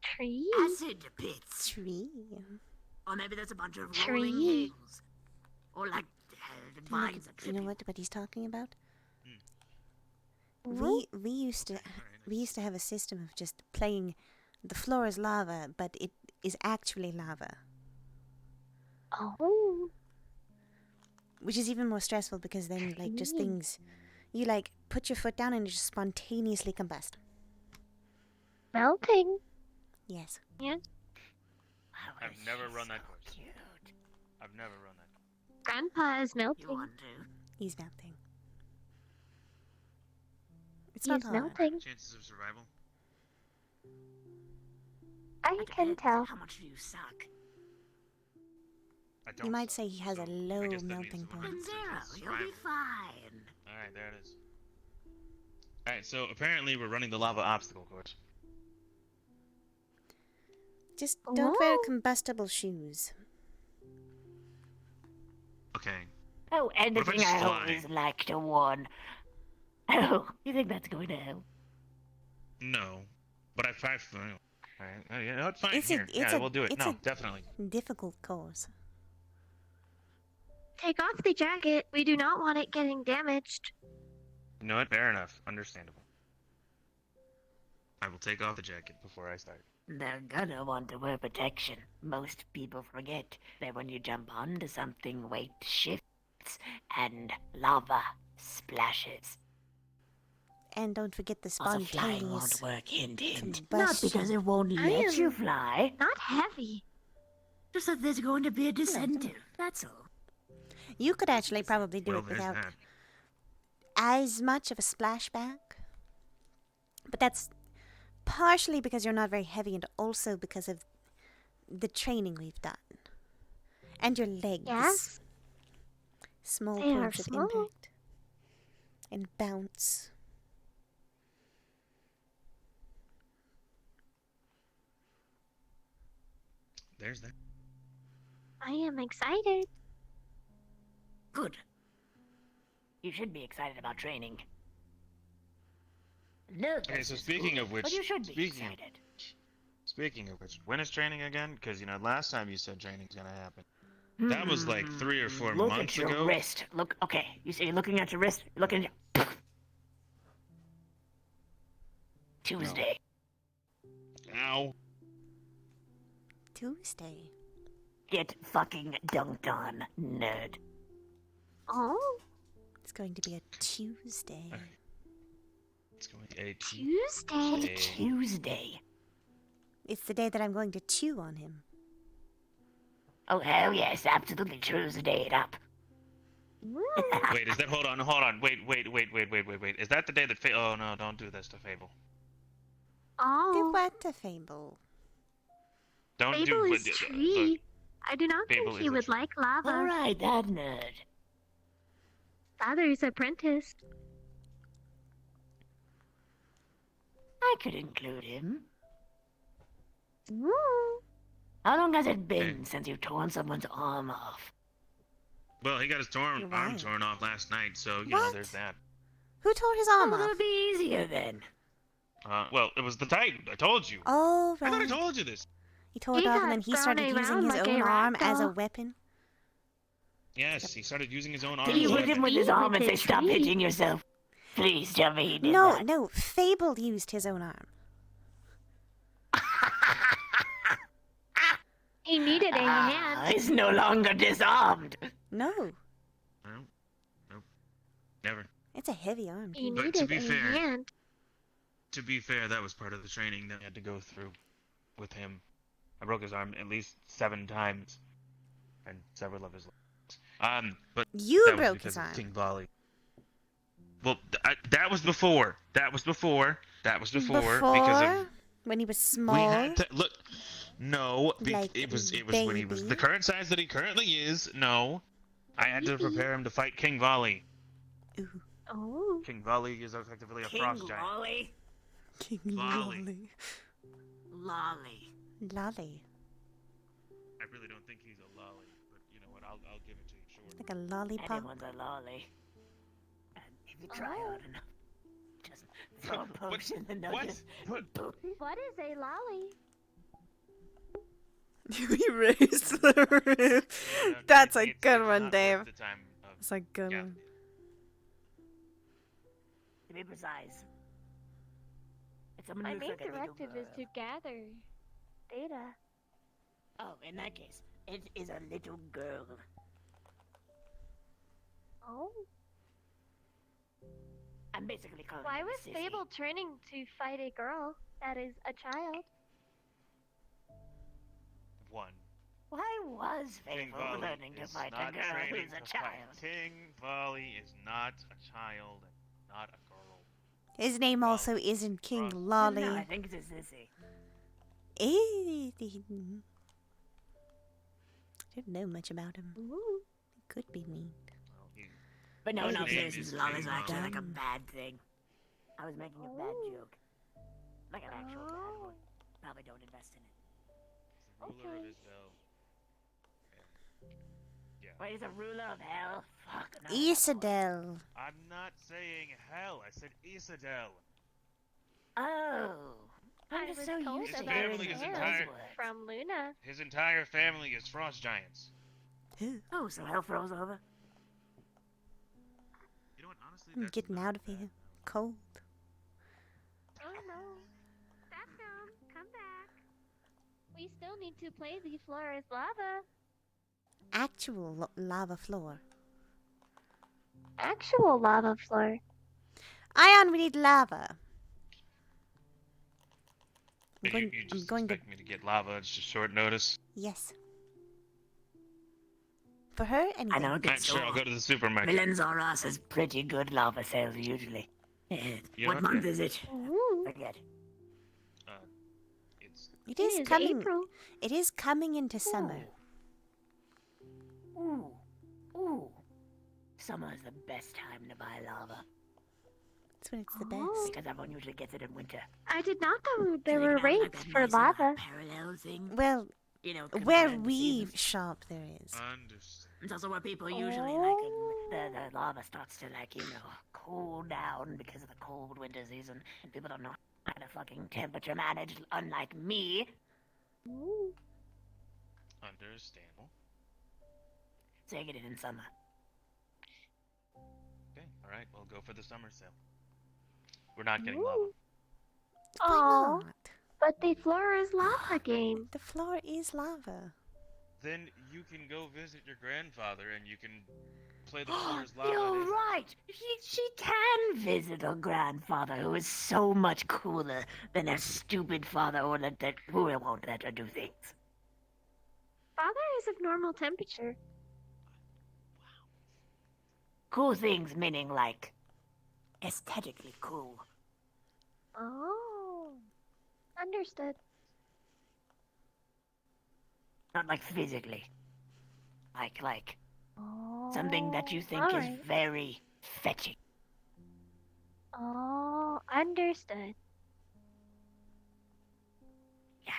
Trees? acid pits, Tree. or maybe there's a bunch of rolling Tree. hills, or like Look, vines that you know trip what he's talking about? What? We used to Okay, alright, we used to have a system of just playing the floor is lava, but it is actually lava. Oh. Which is even more stressful because then like just Tree. things you like put your foot down and it just spontaneously combust. Melting. Yes. Yes. Wow, I've is never she run that so course. Cute. I've never run that. Grandpa is You melting. want to? He's melting. It's He not is hard. melting. Chances of survival? I That can depends. tell. How much do you suck? I don't. You might suck, say he has a so low I guess that means melting the point. 100% Zero. is You'll be survival. fine. Alright, there it is. Alright, so apparently we're running the lava obstacle course. Just don't wear Oh. combustible shoes. Okay. Oh, if I anything just I fly? always like to warn. Oh, you think that's going to help? No. But I've alright, you know, it's fine It's here. a We'll do it. it's No, a definitely. difficult course. Take off the jacket. We do not want it getting damaged. You know what? Fair enough. Understandable. I will take off the jacket before I start. They're gonna want to wear protection. Most people forget that when you jump onto something, weight shifts and lava splashes. And don't forget the Also, flying won't spontaneous. work, hint, hint. Not combustion. because it won't I let you am- fly, Not heavy. just that there's going to be a disincentive. That's all. You could actually probably do Well, it there's without that. as much of a splashback. But that's partially because you're not very heavy and also because of the training we've done. And your legs. Yes. Small They are points of small. impact. And bounce. There's that. I am excited. Good. You should be excited about training. Nervous Okay, so is speaking good, of which, but you should be speaking excited. of which, when is training again? Because, last time you said training's gonna happen. That was like 3 or 4 Look months at your ago. wrist. Look, okay. You say you're looking at your wrist. Looking at your... Tuesday. Ow. Tuesday. Get fucking dunked on, nerd. Oh, It's going to be a Tuesday. Okay. It's going to be a Tuesday. Tuesday. It's the day that I'm going to chew on him. Oh, hell yes, absolutely Tuesday it up. Wait, is that? Hold on. Wait. Is that the day that Oh no, don't do this to Fable. The Oh, what a fable. Don't Fable do. is tree. I do not Fable think he is a would tree. like lava. Alright, that nerd. Father's apprentice. I could include him. Woo. How long has it been since you've torn someone's arm off? Well, he got his arm Right. torn off last night, so What? there's that. Who tore his arm Oh, off? that'll be easier then. Well, it was the Titan. I told you. Oh, I thought I right. told you this. He tore it He off and got then he thrown started using around his like own a arm as a ragdoll. weapon. Yes, he started using his own arm. Did you as a hit him weapon. with his He arm with and say, his stop tree. hitting yourself? Please tell me he did No, that. no, Fable used his own arm. He needed a hand. He's no longer disarmed. No, Nope. Never. it's a heavy arm. He too. But to needed be a fair- hand. To be fair, that was part of the training that I had to go through with him. I broke his arm at least 7 times, and several of his legs. But You that was broke because his of arm. King Volley. Well, that was before. Because of When he was we small. had to look. No, Like it was when he was baby. the current size that he currently is. No, I had to prepare him to fight King Volley. Ooh, Oh. King Volley is effectively a King frost giant. Lolly? King Lolly. Lolly. Lolly. Lolly. I really don't think he's a lolly, but you know what? I'll give it to you. Sure. Like a lollipop. Anyone's a lolly. And if you try hard enough, just throw a potion and they'll What? just What? boom. What is a lolly? We raised the roof. That's a good one, not Dave. worth the time of- It's a good Yeah. one. To be precise. It's someone My who main looks like a little directive is girl. to gather data. Oh, in that case, it is a little girl. Oh. I'm basically calling Why her a was sissy. Fable training to fight a girl that is a child? One. Why was King Fable Volley learning to is fight a not girl training who's a to fight. child? King Volley is not a child, not a girl. His name also Lolly. isn't King Frost. Lolly. No, I think it's a sissy. I don't know much about him. Ooh. He could be mean. Well, he, But no, His no, name seriously, is lollies King are actually like a Lolly. bad thing. I was making a bad Oh. joke. Like an actual bad Oh. one. Probably don't invest in it. he's the ruler of Okay. his bell. Yeah. Wait, he's a ruler of hell? Fuck. no, Isadel. I'm not saying hell. I said Isadel. Oh. I'm I just was so told used to about hearing his those entire- words. From Luna. His entire family is frost giants. Who? Oh, so hell froze over? You know what? Honestly, I'm that's getting not out of bad. here. Cold. Oh no. Stepstone, come back. We still need to play the floor is lava. Actual lava floor. Actual lava floor. Ion, we need lava. You I'm just going to. expect me to get lava. It's just short notice. Yes. For her, anything. I know a good Alright, sure, I'll store. go to the supermarket. Millen's or us has pretty good lava sales usually. You What know month is it? Ooh. Forget. It's It is It coming. April. It is coming into summer. Ooh. Ooh. summer is the best time to buy lava. That's when it's the Oh. best. Because everyone usually gets it in winter. I did not know there So you were can have, like, rates that for nice little lava. parallel thing. Well, You know, where comparing the we seasons. shop there is. Understand. It's also where people usually like Oh. the lava starts to like, you know, cool down because of the cold winter season, and people don't know how to fucking temperature manage, unlike me. Ooh. Understandable. So you get it in summer. Okay, alright, we'll go for the summer sale. We're not getting Ooh. lava. Why Oh, not? but the floor is lava game. The floor is lava. Then you can go visit your grandfather and you can play the floor as lava. You're it is. right. She can visit her grandfather, who is so much cooler than her stupid father, or who won't let her do things. Father is of normal temperature. Cool things meaning like aesthetically cool. Oh. Understood. Not like physically. Like Oh. something that you think is alright. very fetching. Oh, understood. Yeah.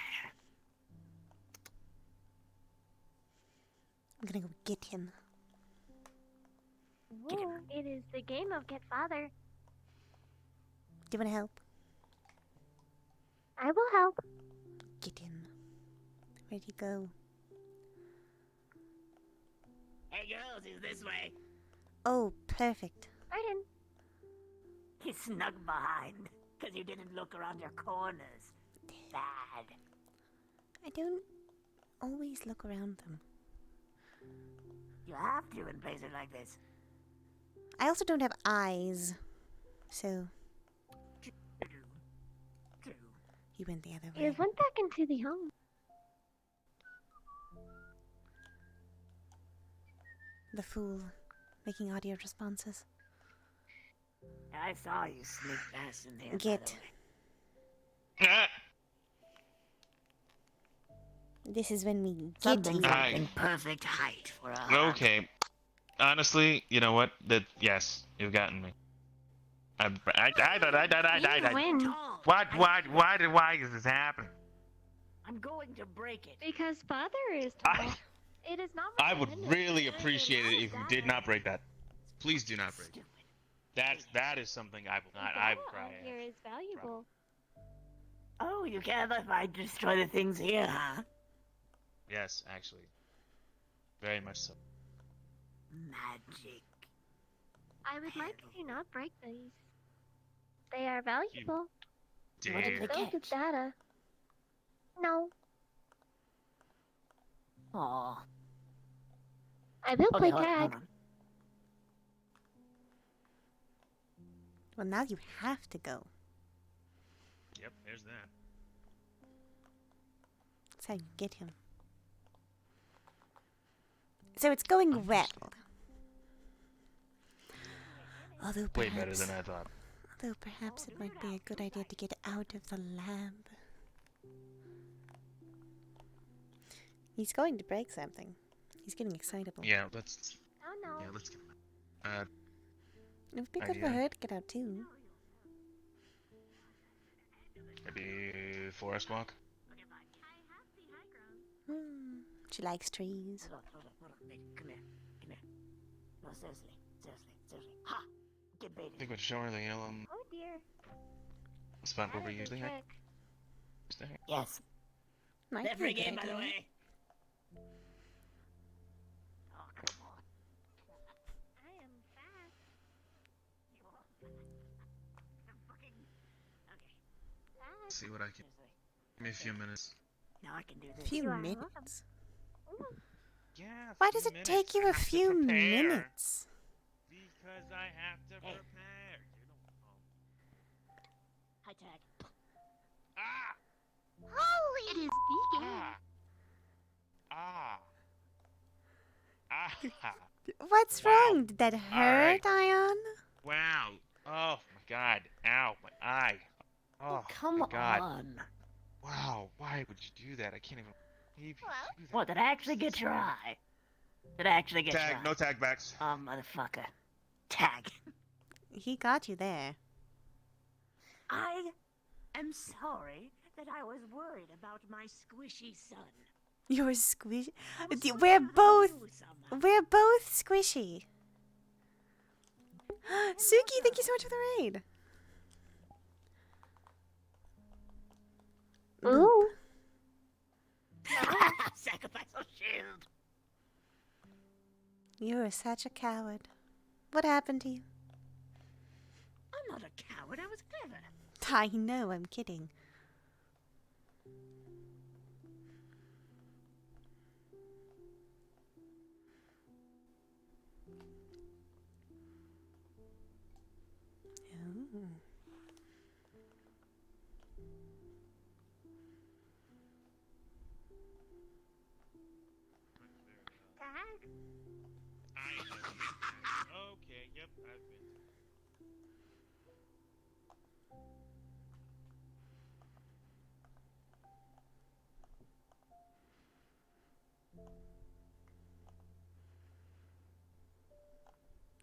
I'm gonna go get him. Get him. Ooh, it is the game of Get Father. Do you wanna help? I will help. Get him. Where'd he go? Hey girls, he's this way. Oh, perfect. Pardon. He snuck behind, because you didn't look around your corners. Bad. I don't always look around them. You have to in places like this. I also don't have eyes. So, True. he went the other He way. has went back into the home. The fool. Making audio responses. I saw you sneak past in there. Get. This is when we get Something's you. like in perfect height for a hug. Okay. Honestly, you know what? Yes, you've gotten me. You win. Why is this happening? I'm going to break it. Because Father is tall. It is not I would recommended. really There is a appreciate lot it of if you data. did not break that. Please do not break it. Stupid. That is something I will The not. I data would cry. out here is valuable. Oh, you care if I destroy the things here, huh? Yes, actually, very much so. Magic. I would like if you not break these. They are valuable. What did Dare. they Those with catch? data. No, Aw. I will Okay, play hold tag. on. Well, now you have to go. Yep, there's that. That's how you get him. So it's going well. Although Way better perhaps, than I thought. although perhaps it might be a good idea to get out of the lab. He's going to break something. He's getting excitable. Yeah, let's. Oh no. Yeah, let's get. It would be good for idea. her to get out too. Maybe forest walk. I have the high ground. She likes trees. Hold on. Wait, come here. No, seriously. Ha! Get I baited. think we'd show her the yellow Oh dear. spot where That we is a usually hang. trick. Yes. Might That be a free good game, by the idea. way. Oh, come on. I am fast. Okay. Let's see what I can. Seriously. Give me a few minutes. Now I can do this. Few You are minutes. Ooh. Yeah. Why does it take you a few minutes? Because I have to Hey. prepare. Hi, Tag. Ah! Holy! It is the game. Ah! Ah! Ah! What's Wow. wrong? Did that hurt, right. Ion? Wow! Oh my God! Ow! My eye! Oh Come my God! on. Wow! Why would you do that? I can't even believe you do that. What, did I actually get your eye? Did I actually get your Tag! eye? No tag backs. Oh, motherfucker. Tag. He got you there. I am sorry that I was worried about my squishy son. You're squishy. I was sorry We're to hurt both. you somehow. We're both squishy. Suki, thank you so much for the raid. Ooh. Sacrificial shield. You are such a coward. What happened to you? I'm not a coward. I was clever. I know, I'm kidding. Oh. Tag? I have been. Okay, yep, I've been.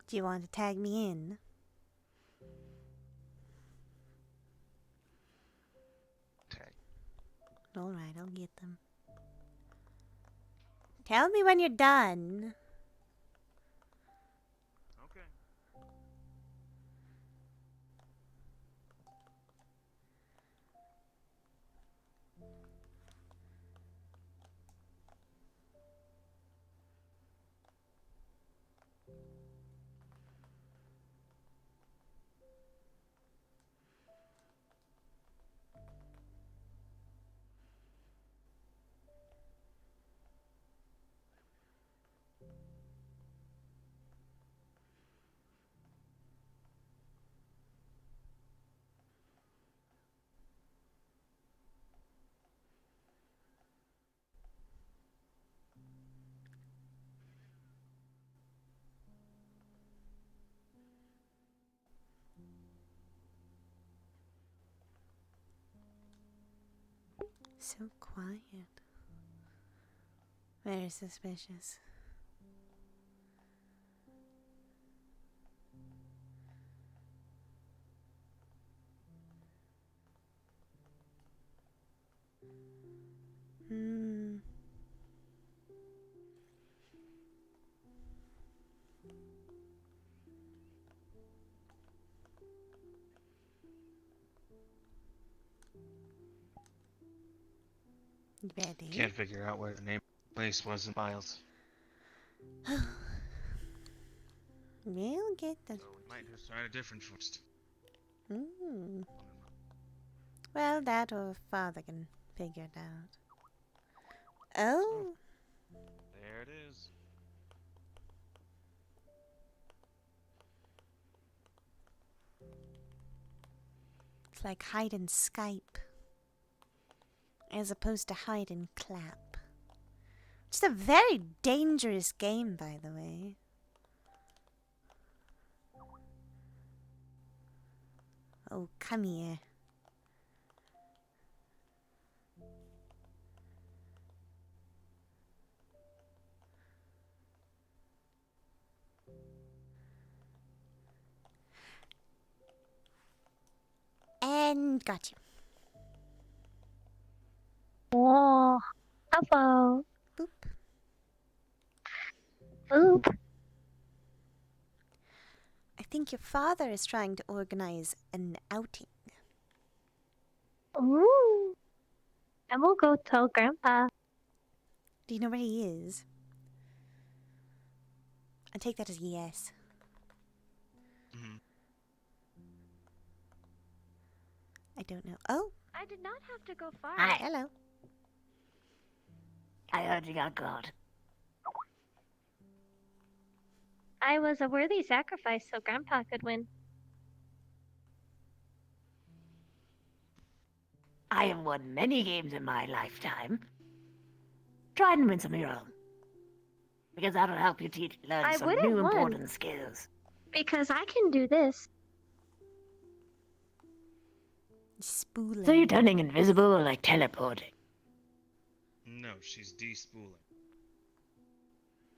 Do you want to tag me in? Tag. Alright, I'll get them. Tell me when you're done. Okay. So quiet. Very suspicious. Hmm. You ready? Can't figure out where the name of the place was in files. We'll get the. So we might just try a different first. Hmm. Well, that or father can figure it out. Oh, There it is. it's like hide and Skype. As opposed to hide and clap. It's a very dangerous game, by the way. Oh, come here. And got you. Whoa. Hello. Boop. Boop. I think your father is trying to organize an outing. Ooh. And we'll go tell Grandpa. Do you know where he is? I take that as a yes. Mm-hmm. I don't know. Oh, I did not have to go far. Hi. hello. I heard you got caught. I was a worthy sacrifice so Grandpa could win. I have won many games in my lifetime. Try and win some of your own. Because that'll help you learn I some wouldn't new won. important skills. Because I can do this. Spooling. So you're turning invisible or like teleporting? No, she's de-spooling.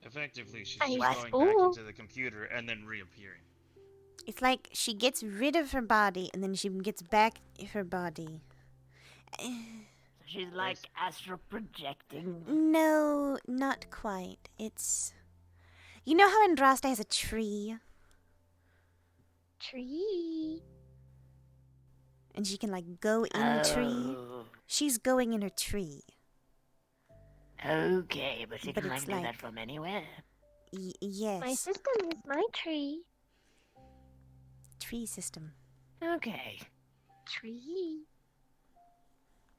Effectively, she's I just What? going spool. back into the computer and then reappearing. It's like she gets rid of her body and then she gets back her body. She's like astral projecting. No, not quite. It's... You know how Andraste has a tree? Tree. And she can, like, go in a tree? Oh, She's going in her tree. okay, but she But can it's like do that like- from anywhere. Yes. My system is my tree. Tree system. Okay. Tree.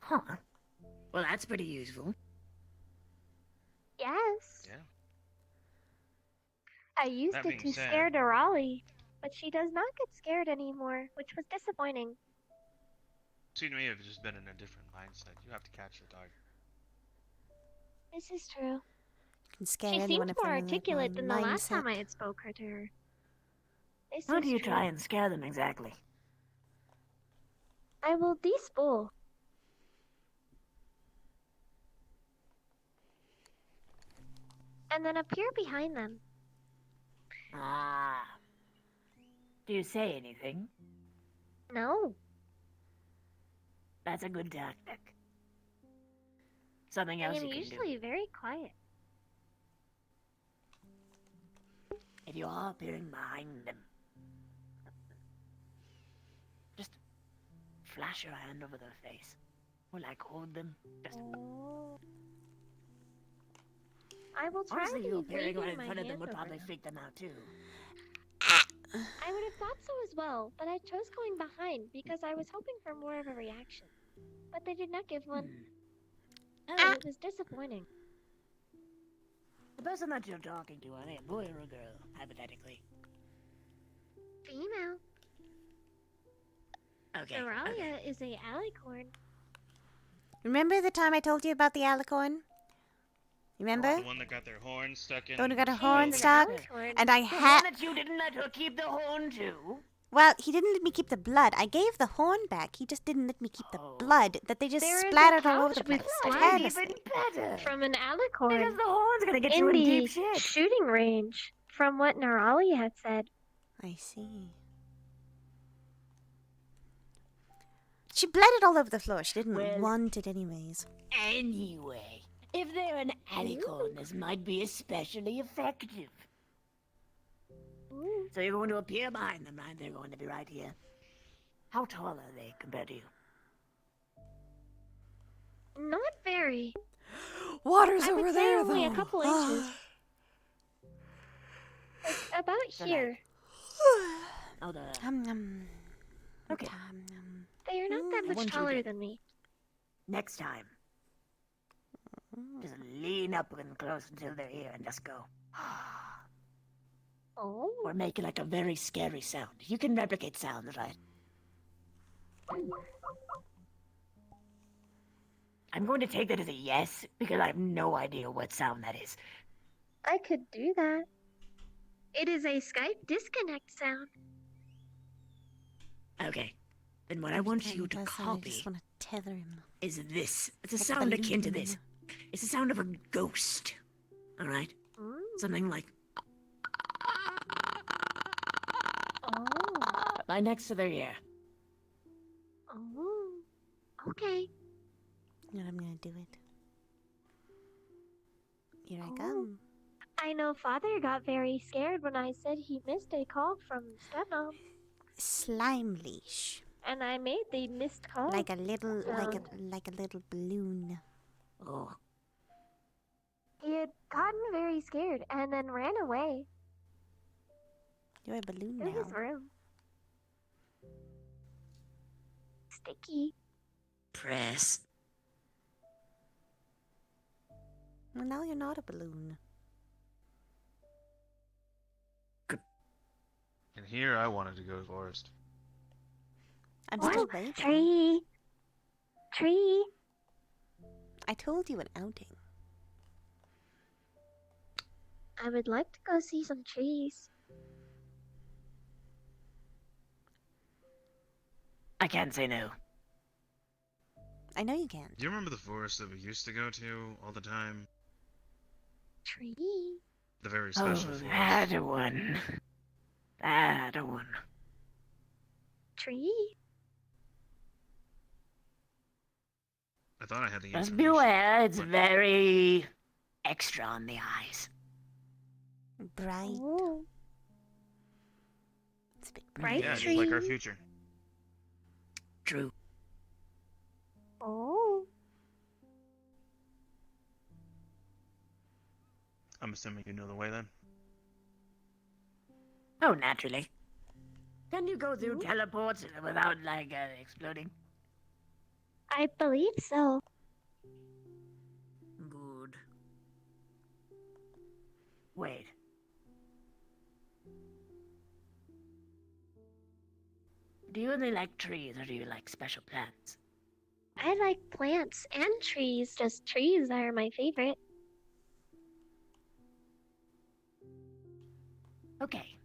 Huh. Well, that's pretty useful. Yes. Yeah. I used That it being to said- scare Dorali, but she does not get scared anymore, which was disappointing. She may have just been in a different mindset. You have to catch the dog. This is true. You can scare She anyone seemed if more they're in the articulate than the last time I mindset. had spoke to her. This How is do you true. try and scare them exactly? I will despool. And then appear behind them. Ah. Do you say anything? No. That's a good tactic. Something I else am you can usually very quiet. do. If you are appearing behind them, just flash your hand over their face. Or like hold them. Just I will try honestly, you to appearing right in my front of them hand would over probably them. freak them out too. I would have thought so as well, but I chose going behind because I was hoping for more of a reaction. But they did not give one. And it was disappointing. The person that you're talking to, are they a boy or a girl, hypothetically? Female. Okay. Doralia is a alicorn. Remember the time I told you about the alicorn? Remember? The one that got their horn stuck in. The one who got her She horn is an stuck? alicorn. And I The one had... that you didn't let her keep the horn to? Well, he didn't let me keep the blood. I gave the horn back. He just didn't let me keep the Oh. blood that they just There is a splattered all over pouch the with place. slime Carelessly. Even better. From an Because alicorn the horn's gonna get in you in the deep shit. shooting range, from what Nerali had said. I see. She bled it all over the floor. She didn't Well- want it anyways. Anyway, if they're an alicorn, this might be especially effective. Ooh. So you're going to appear behind them, right? They're going to be right here. How tall are they compared to you? Not very. Water's I would over say there, only a though. couple inches. Like, about So here. Oh, the... Okay. They are not that I much want you to taller get- than me. Next time, just lean up and close until they're here and just go. Oh. Or make like a very scary sound. You can replicate sounds, right? I'm going to take that as a yes, because I have no idea what sound that is. I could do that. It is a Skype disconnect sound. Okay. Then what I want you to I copy just want to tether him. is this. It's a Like a sound akin to balloon. this. It's the sound of a ghost. Alright? Mm. Something like Oh. right next to their ear. Oh. Okay. And I'm gonna do it. Here I Oh. come. I know Father got very scared when I said he missed a call from stepmom, Slime leash. and I made the missed call. Like a little sound. like a little balloon. Oh. He had gotten very scared and then ran away You're a balloon to now. his room. Sticky. Press. Well, now you're not a balloon. And here I wanted to go first. I'm Oh, still waiting. Tree. Tree. I told you an outing. I would like to go see some trees. I can't say no. I know you can. Do you remember the forest that we used to go to all the time? Tree. The very Oh, special forest. that one. That one. tree. I thought I had the Just information. beware, it's but- very extra on the eyes. Bright. Oh. It's a bit Bright Yeah, tree. just like our future. True. Oh. I'm assuming you know the way then. Oh, naturally. Can you go through teleports without, like, exploding? I believe so. Good. Wait. Do you only like trees, or do you like special plants? I like plants and trees, just trees are my favorite. Okay,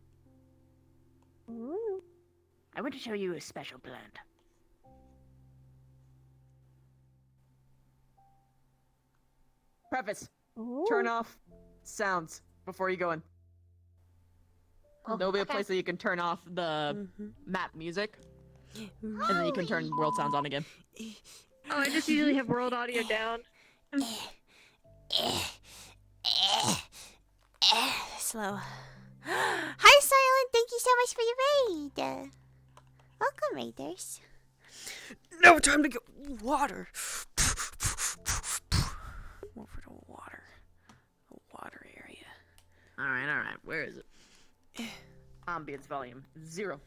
Ooh. I want to show you a special plant. Preface. Ooh. Turn off sounds before you go in. Oh, There'll be a okay. place that you can turn off the Mm-hmm. map music, and then you can turn world sounds on again. Oh, I just usually have world audio down. Slow. Hi, Silent. Thank you so much for your raid. Welcome, raiders. No time to get water. Over to water. The water area. Alright. Where is it? Ambience volume 0.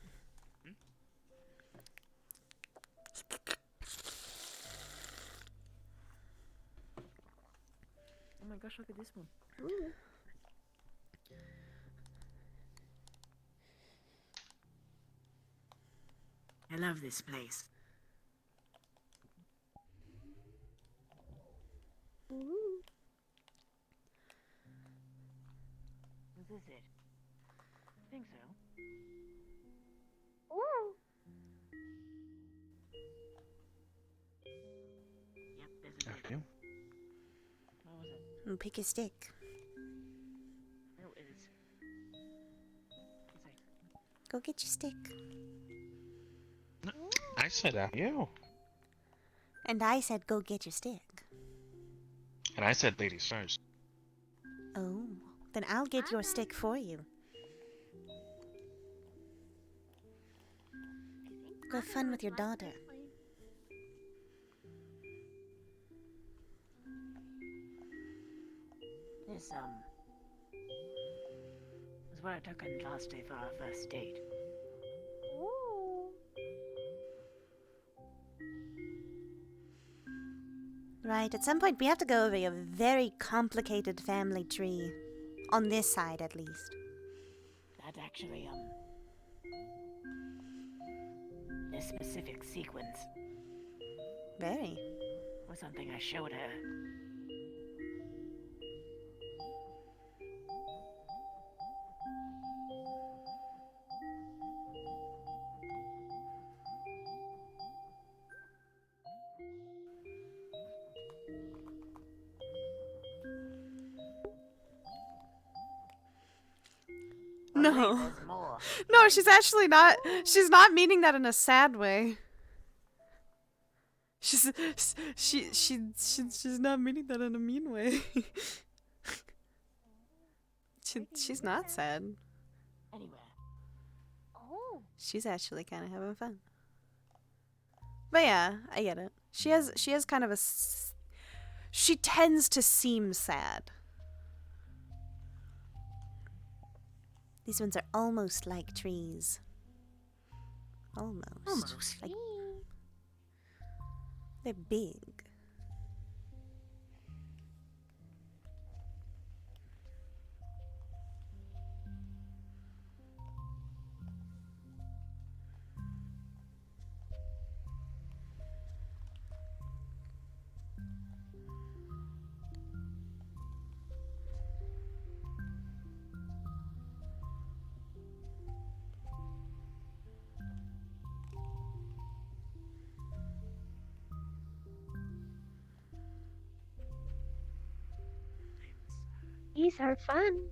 Oh my gosh, look at this one. I love this place. Ooh. Is this it? I think so. Ooh. Yep, this is it. After you. What was it? Pick a stick. No, it is. It's like, Go get your stick. I said after you. And I said, go get your stick. And I said ladies first. Oh, then I'll get your stick for you. Go have fun with your daughter. this, is what I took on last day for our first date. Ooh. Right, at some point we have to go over a very complicated family tree. On this side, at least. That actually, this specific sequence Very. was something I showed her. No. There's more. No, she's actually not. She's not meaning that in a sad way. She's not meaning that in a mean way. She's not sad. Anywhere. Oh. She's actually kind of having fun. But yeah, I get it. She has kind of a. She tends to seem sad. These ones are almost like trees. Almost. Almost. Like they're big. These are fun.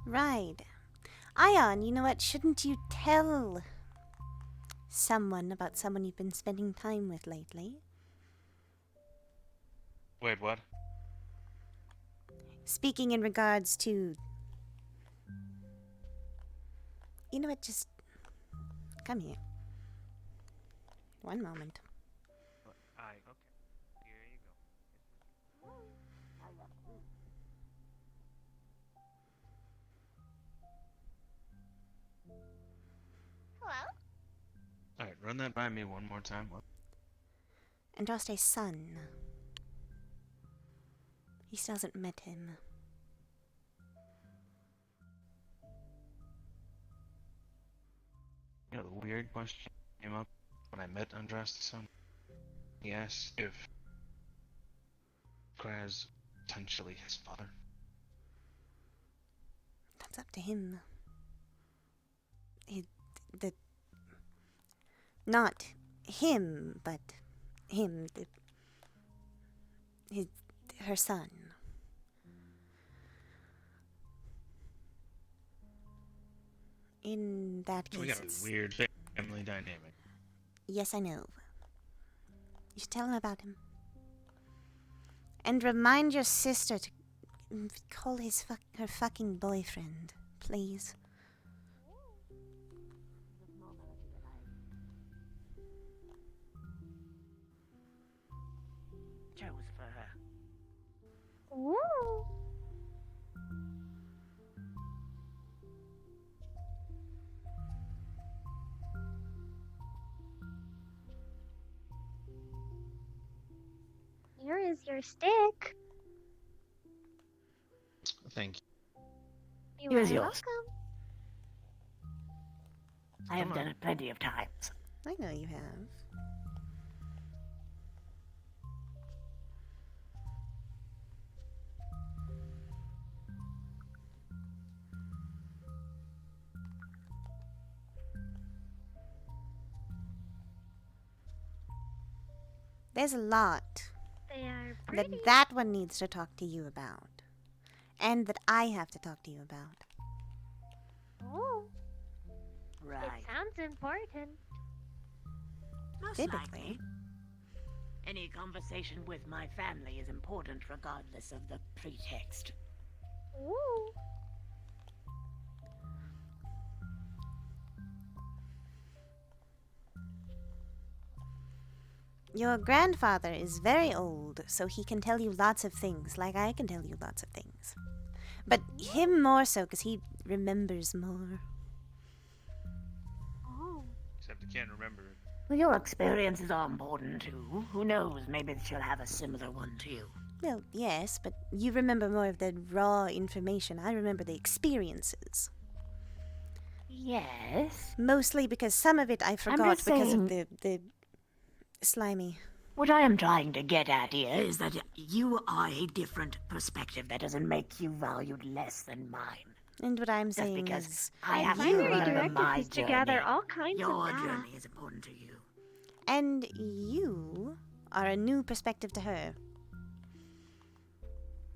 Right. Ion, you know what? Shouldn't you tell someone about someone you've been spending time with lately? Wait, what? Speaking in regards to... You know what? Just come here. One moment. Okay. Here you go. Hello? Alright, run that by me one more time. What? Andraste's son. He still hasn't met him. You know, the weird question came up when I met Andraste's son. He asked if Kraz potentially his father. That's up to him. Not him, but him, her son. In that case, We got a weird family dynamic. yes, I know. You should tell him about him. And remind your sister to call her fucking boyfriend, please. Chose for her. Woo! Here is your stick. Thank you. You Here's are yours. welcome. I have Come done on. it plenty of times. I know you have. There's a lot They are that pretty. that one needs to talk to you about. And that I have to talk to you about. Oh, Right. it sounds important. Most Typically. likely. Any conversation with my family is important regardless of the pretext. Ooh. Your grandfather is very old, so he can tell you lots of things, like I can tell you lots of things. But him more so, because he remembers more. Oh. Except I can't remember it. Well, your experiences are important too. Who knows, maybe she'll have a similar one to you. Well, yes, but you remember more of the raw information. I remember the experiences. Yes. Mostly because some of it I forgot just because of saying- the slimy. What I am trying to get at here is that you are a different perspective. That doesn't make you valued less than mine. And what I'm Just saying because is, I have to you Primary remember director my pieced journey. together all kinds Your of data. journey is important to you. and you are a new perspective to her.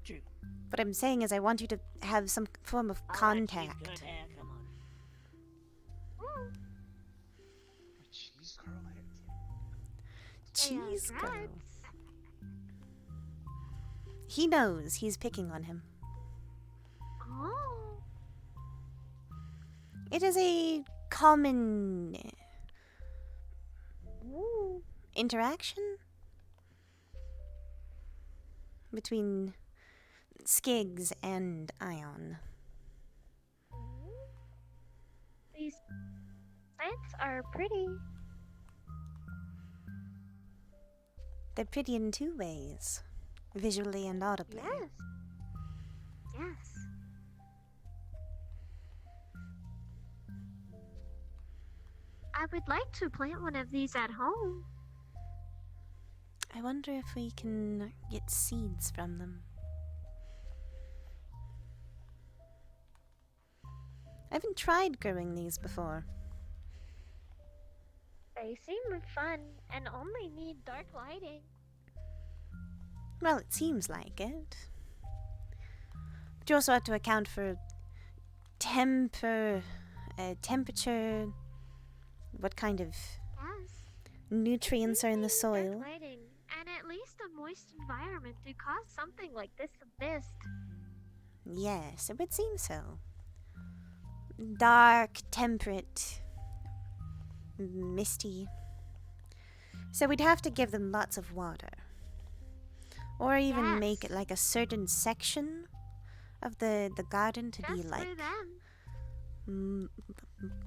True. What I'm saying is I want you to have some form of All right, contact. she's good hair, come on. Cheese curl hair. Cheese girl. Dreads. He knows he's picking on him. Oh. It is a common Ooh. interaction between Skiggs and Ion. These plants are pretty. They're pretty in two ways, visually and audibly. Yes. Yes. I would like to plant one of these at home. I wonder if we can get seeds from them. I haven't tried growing these before. They seem fun and only need dark lighting. Well, it seems like it. But you also have to account for temperature, what kind of Yes. nutrients are in the Good soil. lighting, and at least a moist environment to cause something like this to mist. Yes, it would seem so. Dark, temperate, misty. So we'd have to give them lots of water. Or even make it Yes. like a certain section of the garden to be Just like for them.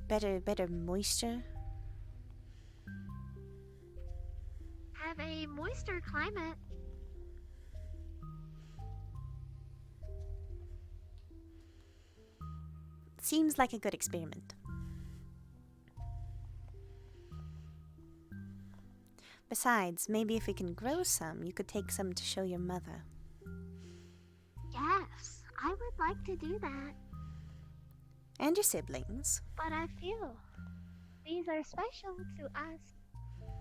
better moisture. Have a moister climate. Seems like a good experiment. Besides, maybe if we can grow some, you could take some to show your mother. Yes, I would like to do that, And your siblings. but I feel these are special to us,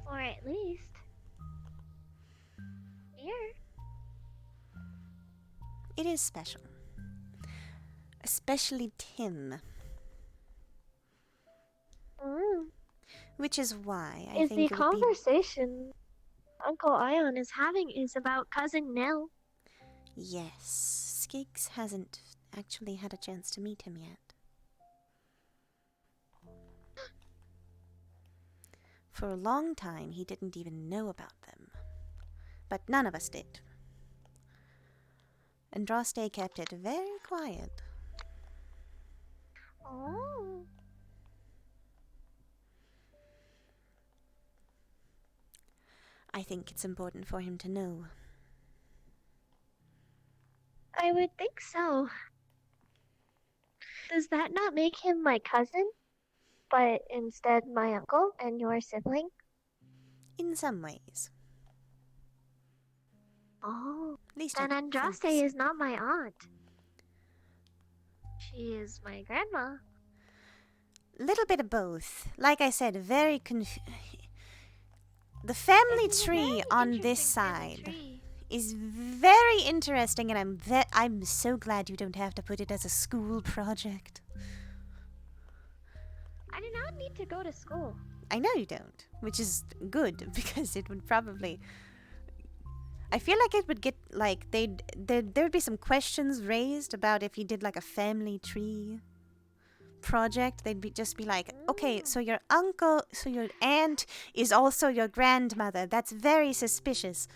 or at least here. It is special. Especially Tim. Which is why I Is think the it would be... conversation Uncle Ion is having is about Cousin Nell. Yes, Skiggs hasn't actually had a chance to meet him yet. For a long time, he didn't even know about them. But none of us did. And Droste kept it very quiet. Oh. I think it's important for him to know. I would think so. Does that not make him my cousin, but instead my uncle and your sibling? In some ways. Oh. At least I Then think Andraste so. is not my aunt. She is my grandma. Little bit of both. Like I said, very the family This is a tree very on this interesting family side tree. is very interesting, and I'm so glad you don't have to put it as a school project. I do not need to go to school. I know you don't, which is good because it would probably. I feel like it would get like there'd be some questions raised about if you did like a family tree project. They'd just be like, okay, so your uncle, so your aunt is also your grandmother. That's very suspicious.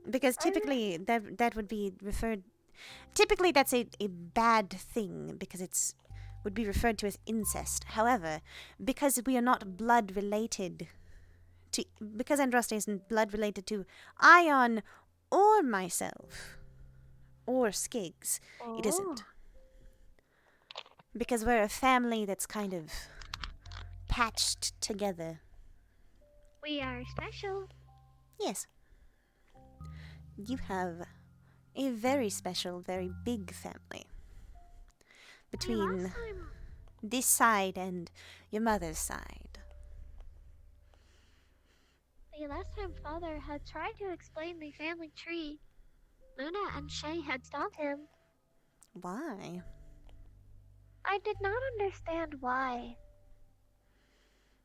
Because typically that would be referred. Typically that's a bad thing because it's would be referred to as incest. However, because we are not blood related to, because Andraste isn't blood related to Ion or myself or Skiggs, it isn't. Because we're a family that's kind of patched together. We are special. Yes. You have a very special, very big family. Between Last time, this side and your mother's side. the last time Father had tried to explain the family tree, Luna and Shay had stopped him. Why? I did not understand why,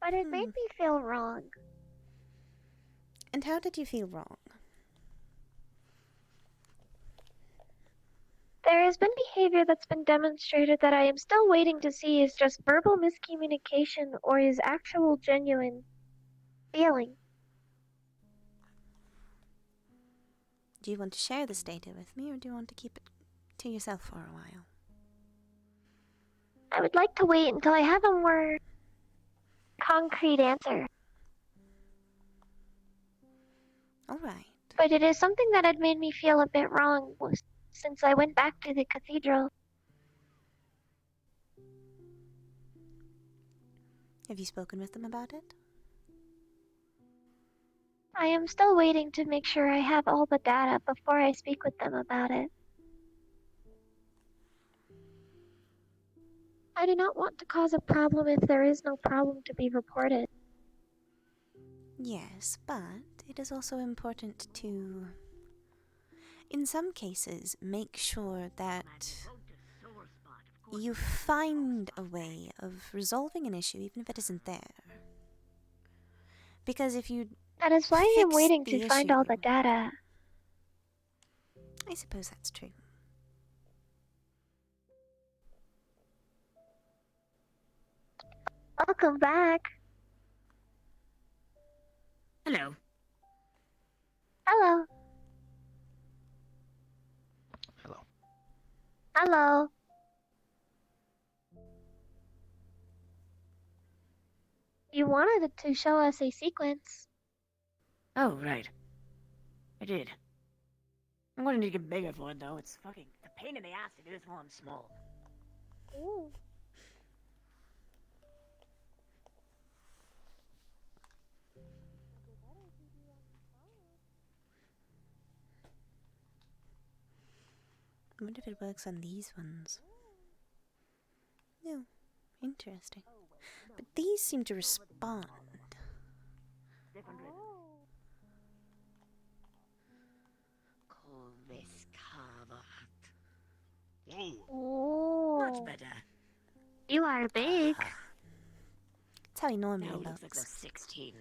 but it made me feel wrong. And how did you feel wrong? There has been behavior that's been demonstrated that I am still waiting to see is just verbal miscommunication or is actual genuine feeling. Do you want to share this data with me, or do you want to keep it to yourself for a while? I would like to wait until I have a more concrete answer. Alright. But it is something that had made me feel a bit wrong since I went back to the cathedral. Have you spoken with them about it? I am still waiting to make sure I have all the data before I speak with them about it. I do not want to cause a problem if there is no problem to be reported. Yes, but it is also important to in some cases, make sure that Poked a sore spot, of course. you find a way of resolving an issue even if it isn't there. Because if you That is why I'm fix waiting the to find all the issue- data. I suppose that's true. Welcome back. Hello. Hello. Hello. Hello. You wanted to show us a sequence. Oh, right. I did. I'm going to need to get bigger for it, though. It's fucking a pain in the ass to do this while I'm small. Ooh. I wonder if it works on these ones. No, interesting. But these seem to respond. Different rhythm. Call this cover. Whoa. Much Ooh. better. You are big. That's how he normally Now looks. looks like they're 16.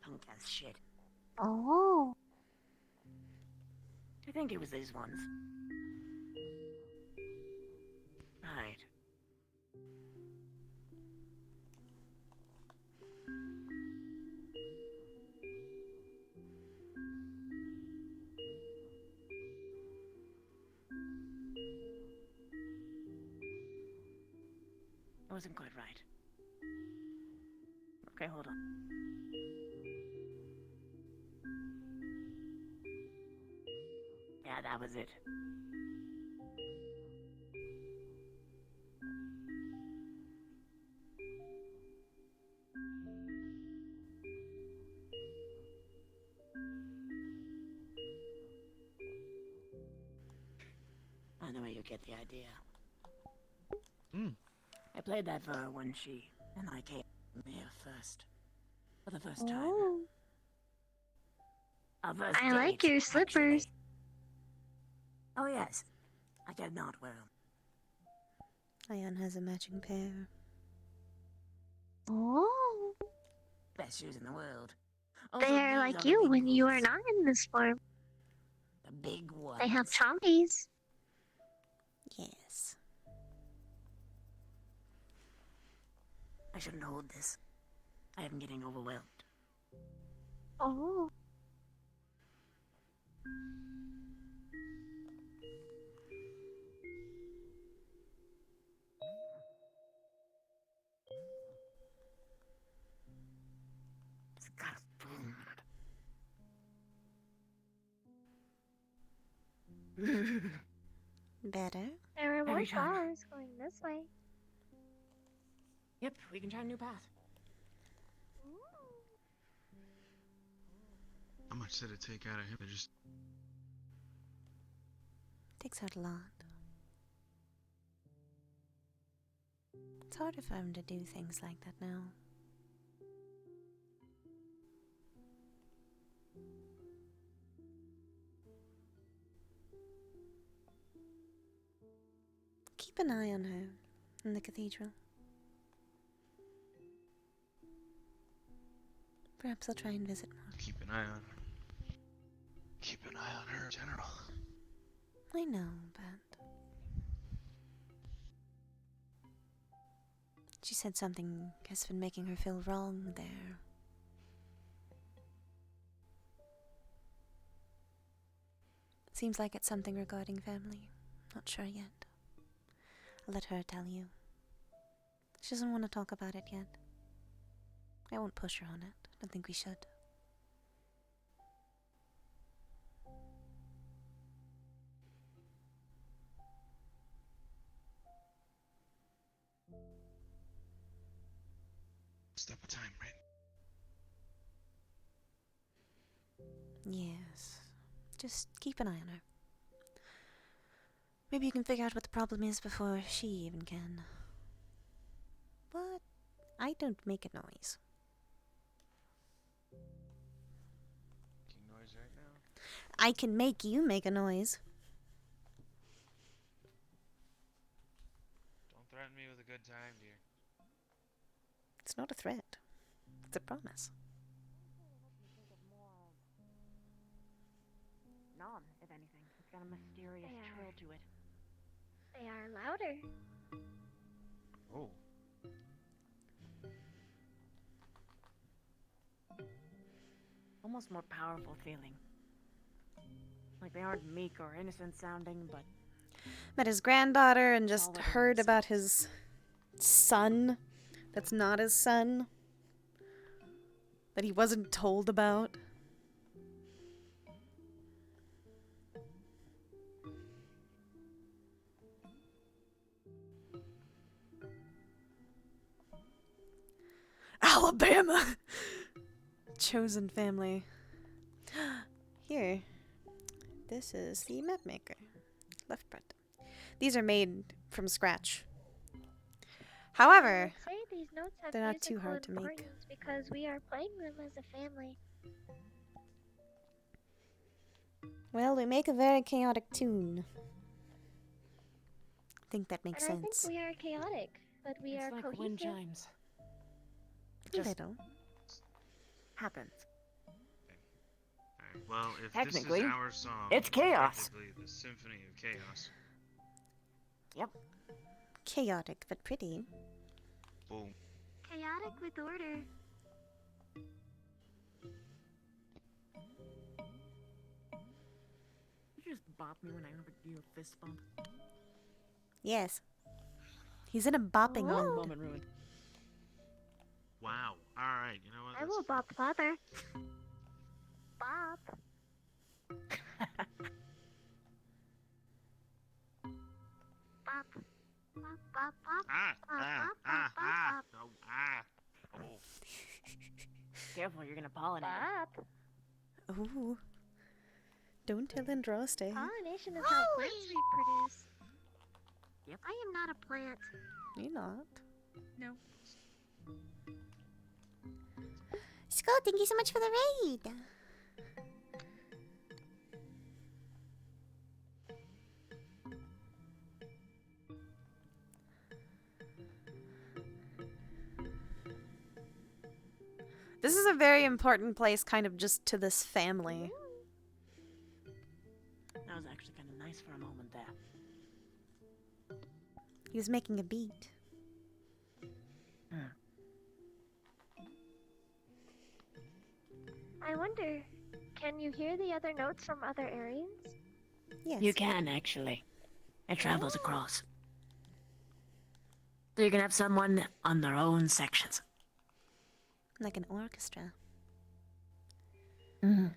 Punk ass shit. Oh. I think it was these ones. Right. That wasn't quite right. Okay, hold on. Yeah, that was it. I know you get the idea. Hmm. I played that for her when she and I came here first. For the first time. Oh. Our first I like date, your slippers. actually. Oh yes. I did not wear them. Ion has a matching pair. Oh. Best shoes in the world. Also, They're these like are the you big when you are boots. not in this form. The big ones. They have chompies. Yes. I shouldn't hold this. I am getting overwhelmed. Oh. It's got boom. Better? There are more Every time. flowers going this way. Yep, we can try a new path. How much did it take out of him? Just Takes out a lot. It's harder for him to do things like that now. Keep an eye on her in the cathedral. Perhaps I'll try and visit more. keep an eye on her. Keep an eye on her in general. I know, but she said something has been making her feel wrong there. Seems like it's something regarding family. Not sure yet. I'll let her tell you. She doesn't want to talk about it yet. I won't push her on it. I don't think we should. Step of time, right? Yes. Just keep an eye on her. Maybe you can figure out what the problem is before she even can. But I don't make a noise. Making noise right now. I can make you make a noise. Don't threaten me with a good time, dear. It's not a threat. It's a promise. Nom, if anything. It's got a mysterious Yeah. trill to it. They are louder. Oh. Almost more powerful feeling. Like they aren't meek or innocent sounding, but Met his granddaughter and just Solid heard ones. about his son that's not his son. That he wasn't told about. Alabama! Chosen family. Here. This is the map maker. Left part. These are made from scratch. However, I would say these notes have they're not too musical hard to make. importance because we are playing them as a family. well, we make a very chaotic tune. I think that makes And sense. I think we are chaotic, but we it's are like cohesive. wind chimes. A Just little. happens. Alright, well, if Technically, this is our song, it's chaos. Basically, the Symphony of Chaos. Chaotic, but pretty. Boom. Chaotic with order. You just bop me when I over do a fist bump. Yes. He's in a bopping Whoa. mood. Moment ruined. Wow. Alright, you know what? I That's will bop father. Bop. Bop. Bop, bop, bop. Ah! No, ah! Oh. Careful, you're gonna pollinate. Bop. Ooh. Don't tell Andraste. Pollination is how plants reproduce. Yep. I am not a plant. You're not. No. Skull, thank you so much for the raid. This is a very important place, kind of just to this family. That was actually kind of nice for a moment there. He was making a beat. I wonder, can you hear the other notes from other areas? Yes. You can actually. It travels across. So you can have someone on their own sections. Like an orchestra. Mm.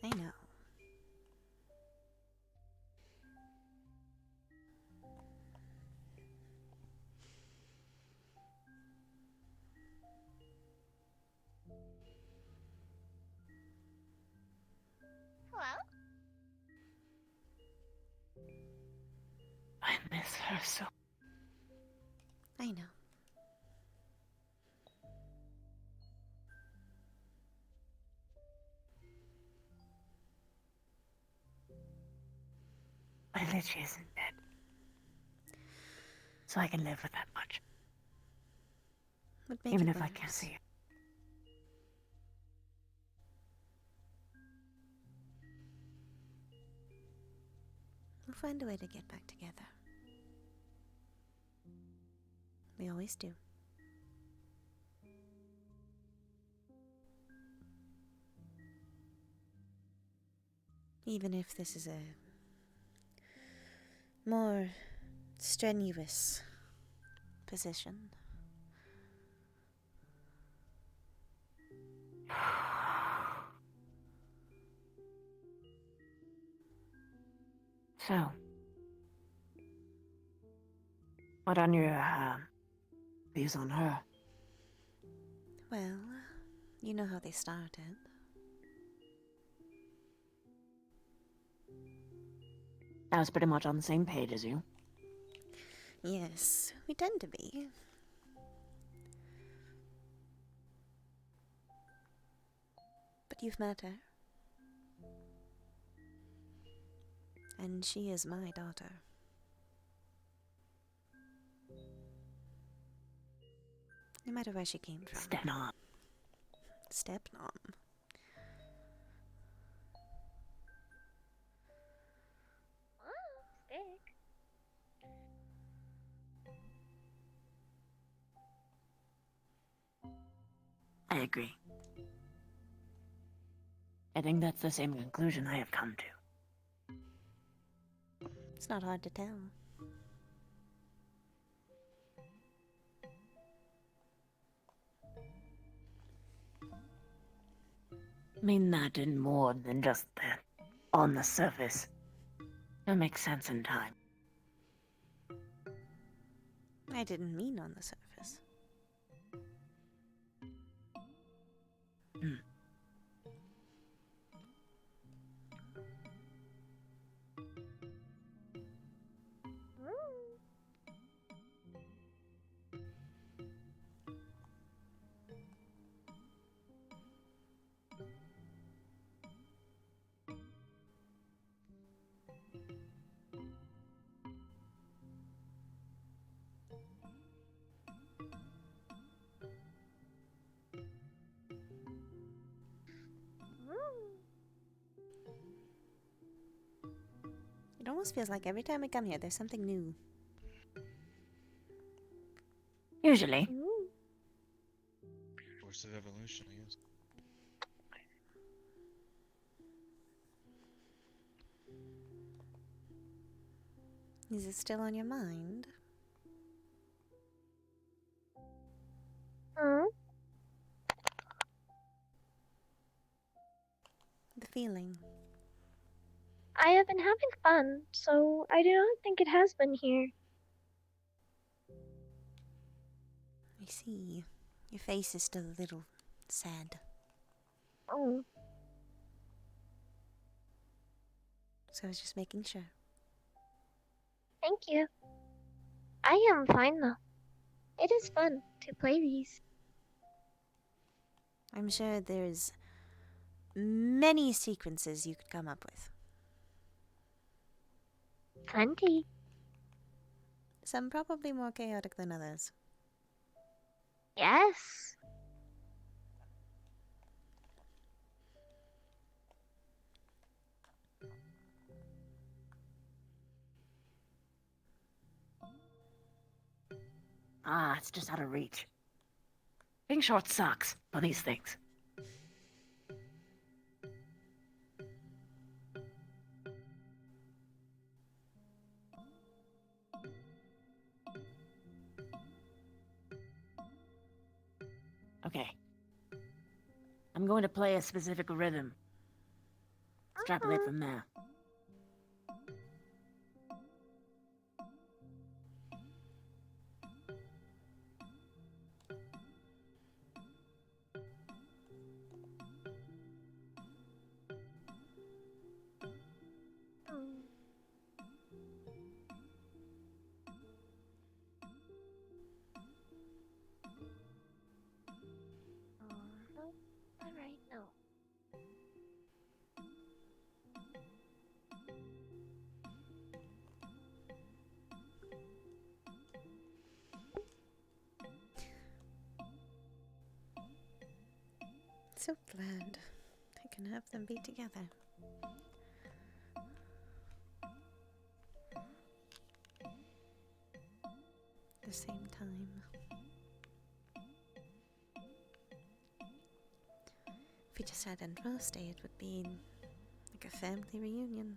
I know. Hello? I miss her so. I know. I bet she isn't dead. So I can live with that much. Would make Even you if I blush. can't see it. We'll find a way to get back together. We always do. Even if this is a more strenuous position. So, what on your views on her? Well, you know how they started. I was pretty much on the same page as you. Yes, we tend to be. But you've met her. And she is my daughter. No matter where she came from. Stepmom. Stepmom. Oh, stick. I agree. I think that's the same conclusion I have come to. It's not hard to tell. I mean that in more than just that. On the surface. It'll make sense in time. I didn't mean on the surface. Hmm. It almost feels like every time we come here, there's something new. Usually. Force of evolution, I guess. Is it still on your mind? Hmm? The feeling. I have been having fun, so I do not think it has been here. I see. Your face is still a little sad. Oh, So I was just making sure. thank you. I am fine though. It is fun to play these. I'm sure there's many sequences you could come up with. Plenty. Some probably more chaotic than others. Yes. Ah, it's just out of reach. Being short sucks on these things. Okay. I'm going to play a specific rhythm. Extrapolate from there. Alright, no. So glad I can have them be together. At the same time. If we just had Andros Day, it would be like a family reunion.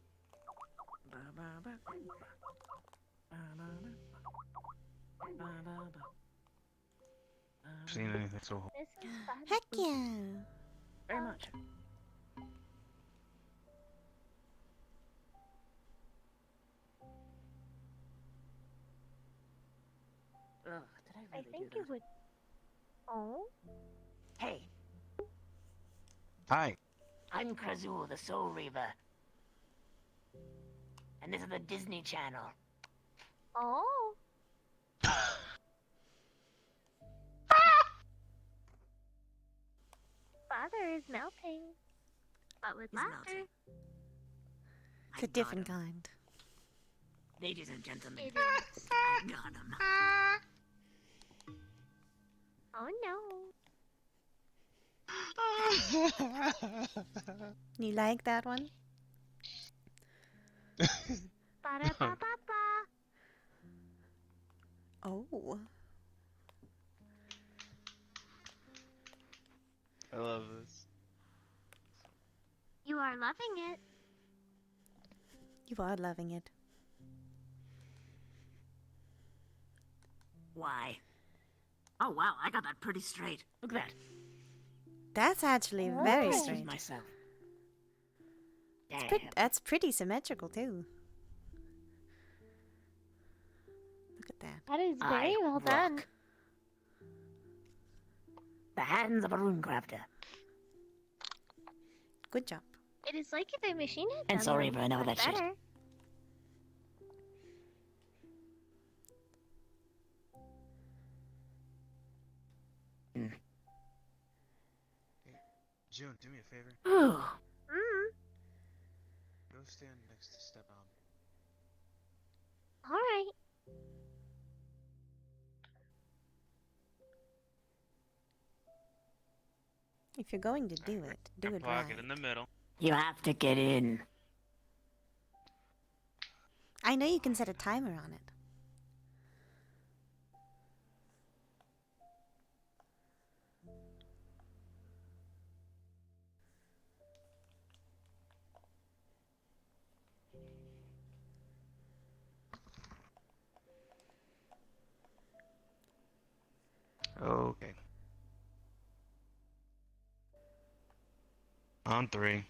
Seen anything so This is fun. Heck yeah. Very much. Ugh, did I I really think do you that? would. Oh? Hey, Hi. I'm Krazul, the Soul Reaver. And this is the Disney Channel. Oh? Father is melting. But with He's laughter. melting. It's a different kind. Ladies and gentlemen, It is. I got him. Oh no. You like that one? Ba-da-ba-ba-ba. Oh. I love this. You are loving it. You are loving it. Why? Oh wow, I got that pretty straight. Look at that. That's actually Oh. very Impressed with straight. myself. It's Damn. that's pretty symmetrical too. Look at that. That is I very well rock. done. The hands of a rune crafter. Good job. It is like if a machine had And done sorry them, for all but that shit. better. June, do me a favor. Ooh. Go stand next to Stefan. Alright. If you're going to do it, do it right. Pocket in the middle. You have to get in. I know you can set a timer on it. Okay. On 3.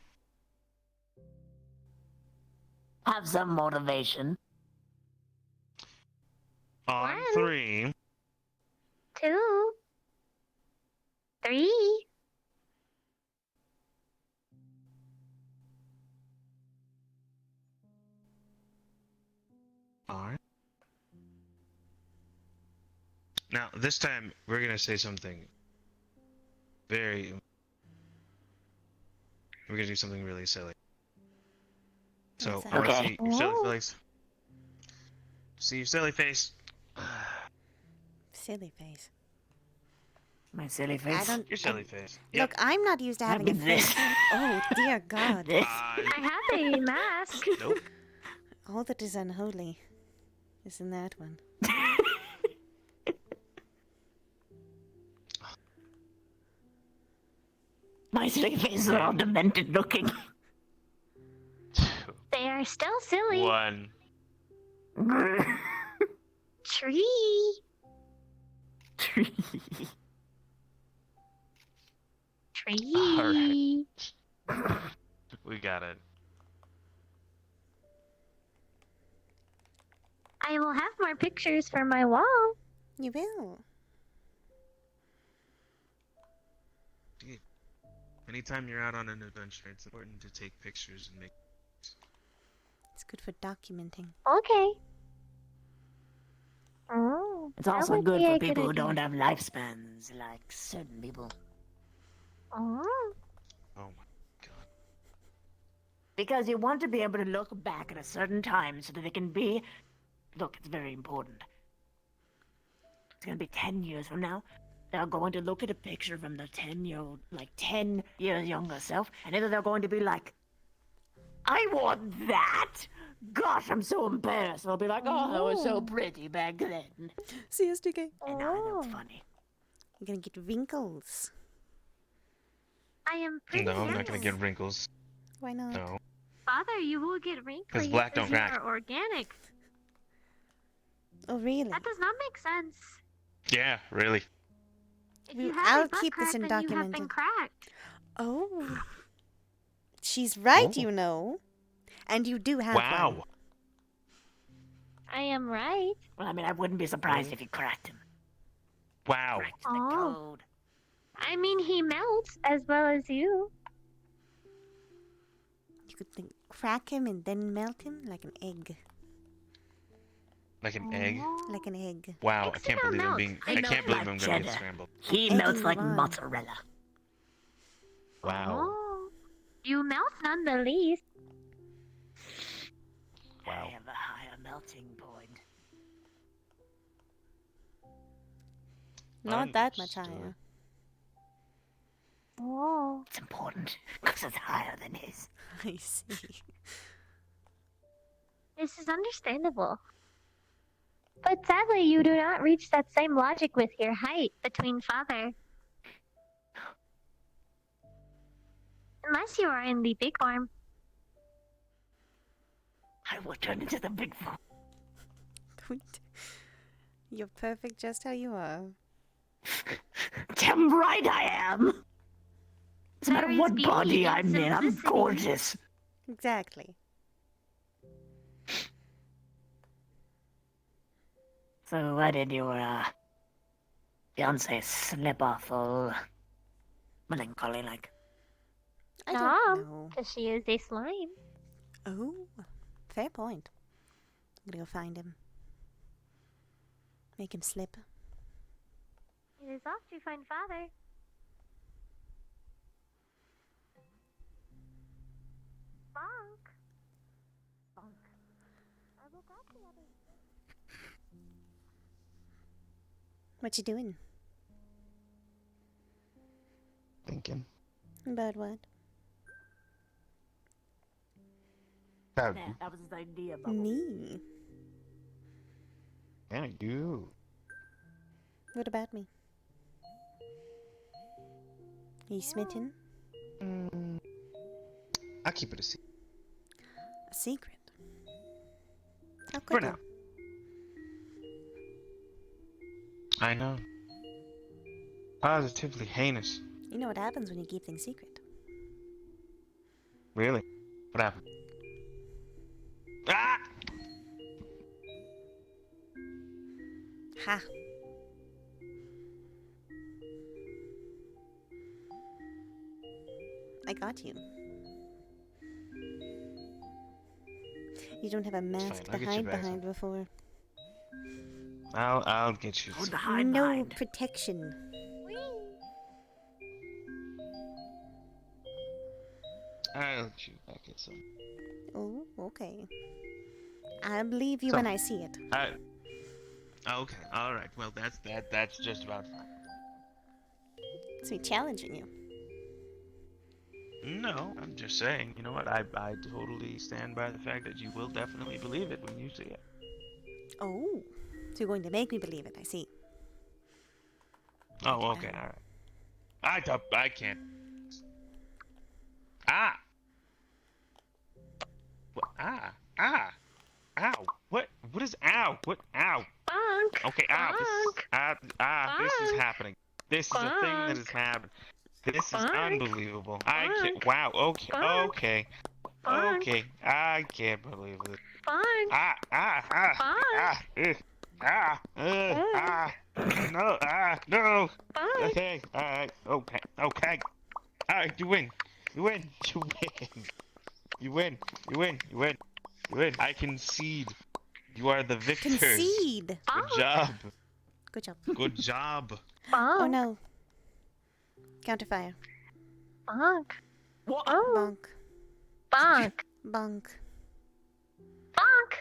Have some motivation. On 1, 3. 2, 3. Alright. Now, this time, we're gonna say something very... We're gonna do something really silly. So, What's I wanna that? see your silly Oh. face. See your silly face. Silly face. My silly I face. don't. Your silly face. Look, I'm not used to having a Look at face. this. Oh dear God! This. I have a mask. Nope. All that is unholy is in that one. My silly face are all demented looking. 2, They are still silly. 1. Tree. Tree. We got it. I will have more pictures for my wall. You will. Anytime you're out on an adventure, it's important to take pictures and make... It's good for documenting. Okay. Oh, It's that also would good be for a people who idea. don't have lifespans like certain people. Oh. Oh my god. Because you want to be able to look back at a certain time so that it can be... Look, it's very important. It's gonna be 10 years from now. They're going to look at a picture from their 10-year-old, like 10 years younger self, and either they're going to be like, I want that! Gosh, I'm so embarrassed. They'll be like, oh, that was so pretty back then. CSTK. And I Oh. know funny. You're gonna get wrinkles. I am pretty No, I'm not gonna serious. get wrinkles. Why not? No. Father, you will get wrinkly black because don't you crack. are organic. Oh really? That does not make sense. Yeah, really. If you I'll have a butt keep this crack, then you have been undocumented. cracked. Oh. She's right, Oh. you know. And you do have Wow. one. I am right. Well, I mean, I wouldn't be surprised if you cracked him. Wow. Cracked the Oh. code. I mean, he melts as well as you. You could think, crack him and then melt him like an egg. Like an egg. Oh. Like an egg. Wow, I Eggs can't don't believe I'm melt. being... They I melt can't believe like I'm gonna get cheddar. scrambled. He Egg melts and like lard. mozzarella. Wow. Oh. You melt none the least. Wow. I have a higher melting point. Not that much Understood. higher. Oh. It's important because it's higher than his. I see. This is understandable. But sadly, you do not reach that same logic with your height between father. Unless you are in the big form. I will turn into the big fool. You're perfect just how you are. Damn right I am. Doesn't There matter is what beauty body in I'm in, I'm simplicity. gorgeous. Exactly. So why did your fiance slip off all melancholy like? I Nom. don't know. Because she is a slime. Oh, fair point. I'm gonna go find him. Make him slip. It is off to find father. Bonk. Bonk. I will grab the others. What you doing? Thinking. About what? About Nah, you. that was his idea, Bubble. Me. Yeah, you. What about me? You smitten? I'll keep it a secret. A secret? How For could you? now. I know. Positively heinous. You know what happens when you keep things secret. Really? What happened? Ah! Ha. I got you. You don't have a mask I'll to get you hide back behind before. I'll get you. Who'd the hide No behind? protection. I'll let you back at some. Oh, okay. I believe you So- when I see it. Okay, all right. Well, that's just about fine. It's me challenging you. No, I'm just saying. You know what? I totally stand by the fact that you will definitely believe it when you see it. Oh, so you're going to make me believe it. I see. Oh, okay, all right. I can't. Ah. What? Ow. What is ow? What? Ow. Bonk. Okay, ow. This is happening. This is a thing that is Bonk. happening. This is Bonk. unbelievable. I can't. Bonk. Wow. Okay. Bonk. Okay. Bonk. Okay. I can't believe this. Bonk. Ah. No. No. Bonk. Okay. All right. Okay. All right. You win. I concede. You are the victors. Concede. Good job. Good job. Bonk. Oh no. Counterfire. Bonk. What? Oh. Bonk. Bonk. Bonk. Bonk.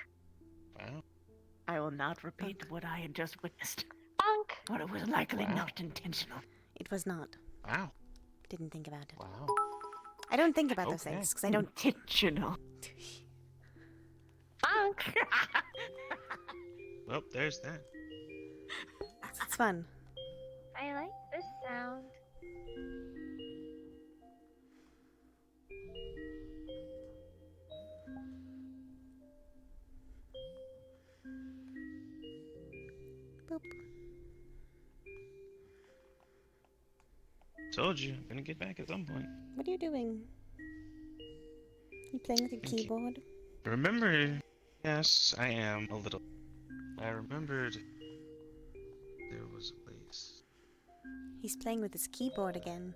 Wow. I will not repeat what I had just witnessed. Bonk. But it was likely Wow. not intentional. It was not. Wow. Didn't think about it. Wow. I don't think about those Okay. things because I don't. Intentional. Bonk. Well, there's that. It's fun. I like this sound. Boop. Told you, I'm gonna get back at some point. What are you doing? You playing with your Thank you. keyboard? Remember? Yes, I am a little. I remembered there was a place. He's playing with his keyboard again.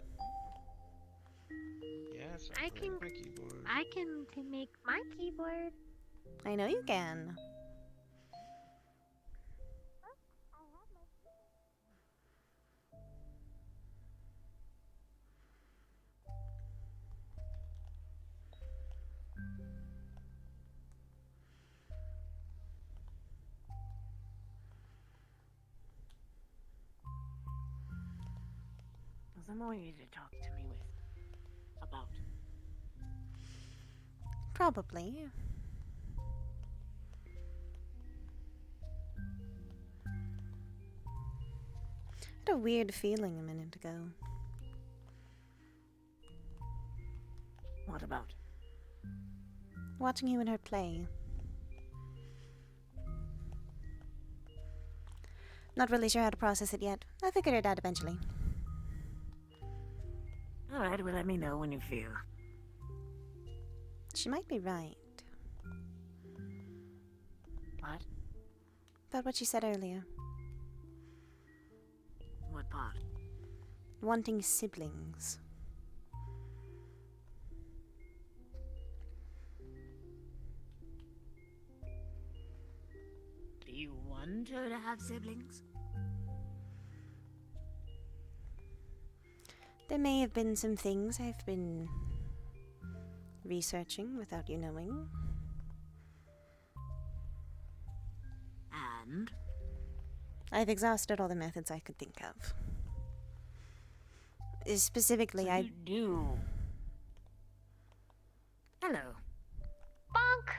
Yes, I I'm playing can- my keyboard. I can make my keyboard. I know you can. Someone you to talk to me with. About. Probably. I had a weird feeling a minute ago. What about? Watching you and her play. Not really sure how to process it yet. I'll figure it out eventually. Alright, well, let me know when you feel. She might be right. What? About what she said earlier. What part? Wanting siblings. Do you want her to have siblings? There may have been some things I've been researching without you knowing. And I've exhausted all the methods I could think of. Specifically, so I you do. Hello. Bonk!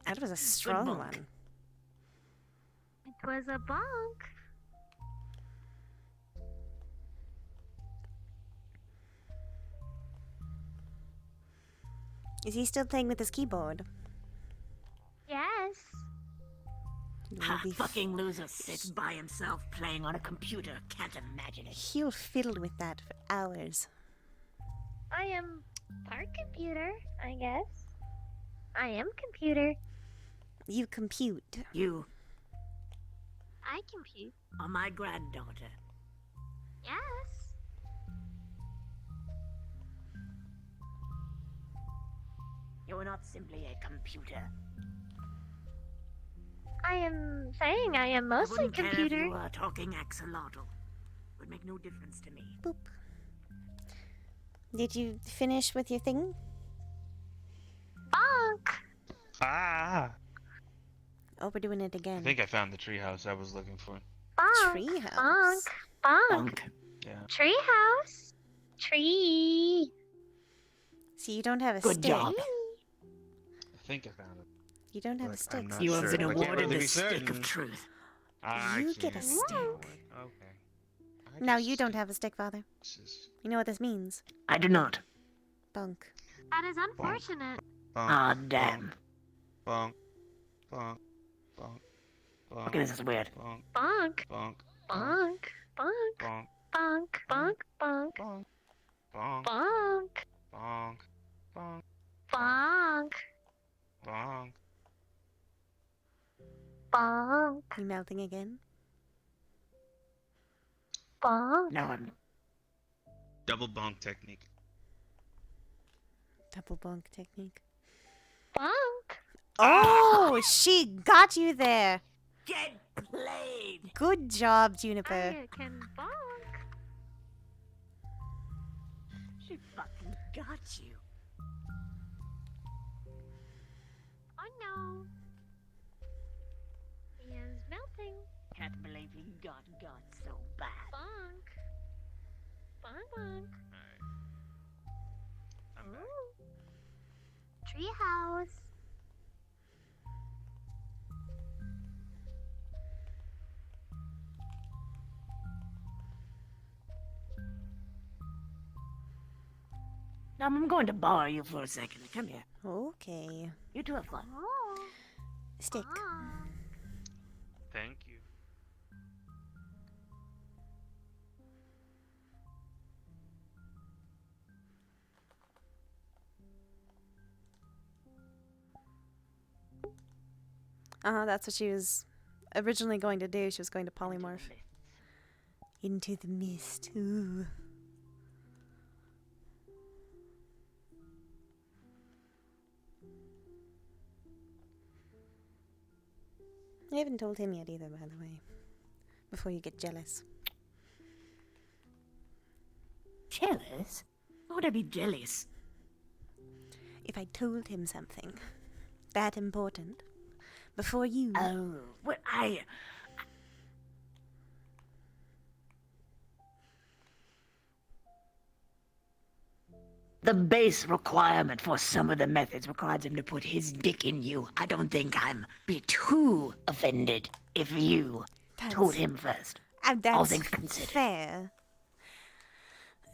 that was a strong bonk. one. It was a bonk. Is he still playing with his keyboard? Yes. He will Ha, be fucking loser sits by himself playing on a computer. Can't imagine it. He'll fiddle with that for hours. I am part computer, I guess. I am computer. You compute. You I compute. are my granddaughter. Yes. You're not simply a computer. I am saying I am mostly I wouldn't care if computer. you were talking axolotl. Would make no difference to me. Boop. Did you finish with your thing? Bonk! Ah! Oh, we're doing it I again. think I found the treehouse I was looking for. Bonk! Treehouse. Bonk! Bonk! Bonk. Yeah. Treehouse! Tree! See, you don't have a Good stick. job. I think I found it. You don't have a But stick. I'm not You have sure. been I can't awarded really the be stick certain. of truth. I You get a can't stick. afford it. Okay. I Now get you don't have a stick, Father. sticks. You know what this means? I do not. Bunk. That is unfortunate. Bonk, Ah, damn. bonk, bonk, bonk, bonk, Okay, this is weird. bonk, Bonk! bonk, Bonk! Bonk! bonk, Bonk! Bonk! Bonk! bonk, bonk, Bonk! bonk, bonk, Bonk! bonk. Bonk! You melting again? Bonk! Now I'm. Double bonk technique. Double bunk technique. Bonk! Oh, she got you there. Get played! Good job, Juniper. I can bonk! She fucking got you. Oh no! He is melting. Can't believe he got so bad. Bonk! Bonk! Bonk! I'm back. Ooh. Treehouse! Now I'm going to borrow you for a second. Come here. Okay. You two have fun. Oh! Stick. Bonk! Thank you. That's what she was originally going to do. She was going to polymorph into the mist. Ooh. I haven't told him yet either, by the way. Before you get jealous. Jealous? Why would I be jealous? If I told him something that important before you. Oh, what The base requirement for some of the methods requires him to put his dick in you. I don't think I'm be too offended if you told him first. All That's things considered. fair.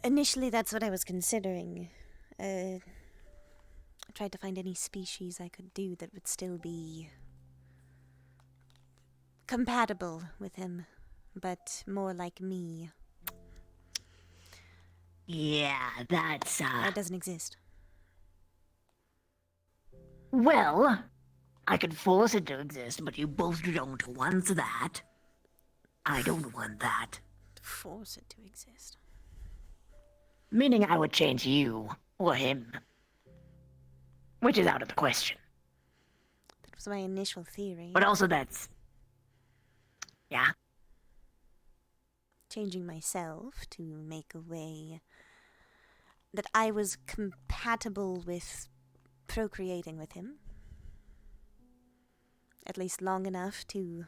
Initially, that's what I was considering. I tried to find any species I could do that would still be compatible with him, but more like me. Yeah, that's That doesn't exist. well, I could force it to exist, but you both don't want that. I don't want that. Force it to exist. Meaning I would change you or him. Which is out of the question. That was my initial theory. But also that's... Yeah? Changing myself to make a way that I was compatible with procreating with him. At least long enough to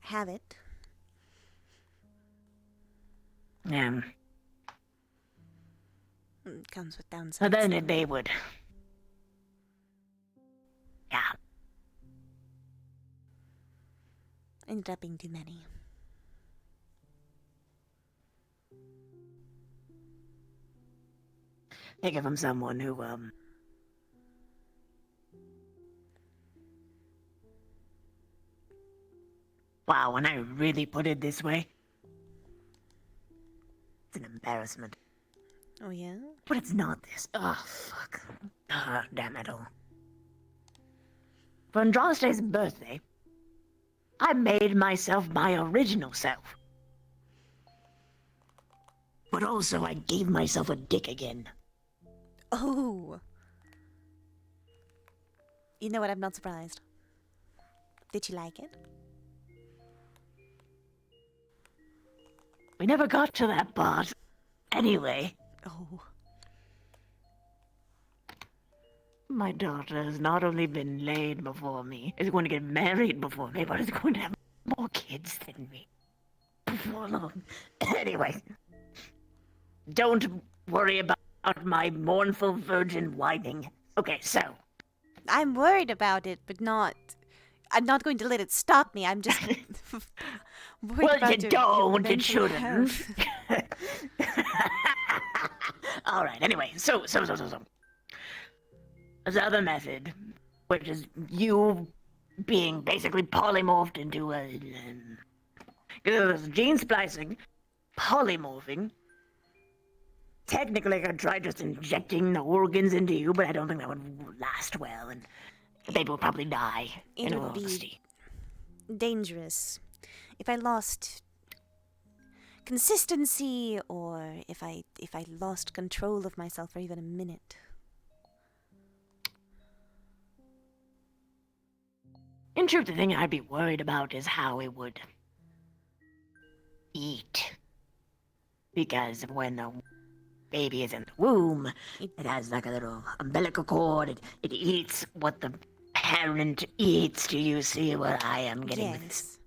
have it. Yeah. It comes with downsides. So then though. they would. Yeah. Ended up being too many. Think of him someone who, Wow, when I really put it this way, it's an embarrassment. Oh yeah? But it's not this. Oh, fuck. Damn it all. For Andraste's birthday, I made myself my original self. But also, I gave myself a dick again. Oh! You know what? I'm not surprised. Did you like it? We never got to that part. Anyway, Oh. my daughter has not only been laid before me, is going to get married before me, but is going to have more kids than me. Before long. Anyway, don't worry about my mournful virgin whining. Okay, so. I'm worried about it, but not... I'm not going to let it stop me. I'm just... worried Well, about you your don't, mental it shouldn't. health. Alright, anyway, so. This other method, which is you being basically polymorphed into a... gene splicing, polymorphing. Technically, I could try just injecting the organs into you, but I don't think that would last well, and the baby would probably die, It in all would be honesty. dangerous. If I lost consistency, or if I lost control of myself for even a minute. In truth, the thing I'd be worried about is how it would eat. Because when the baby is in the womb, it has like a little umbilical cord. It eats what the parent eats. Do you see what I am getting with this?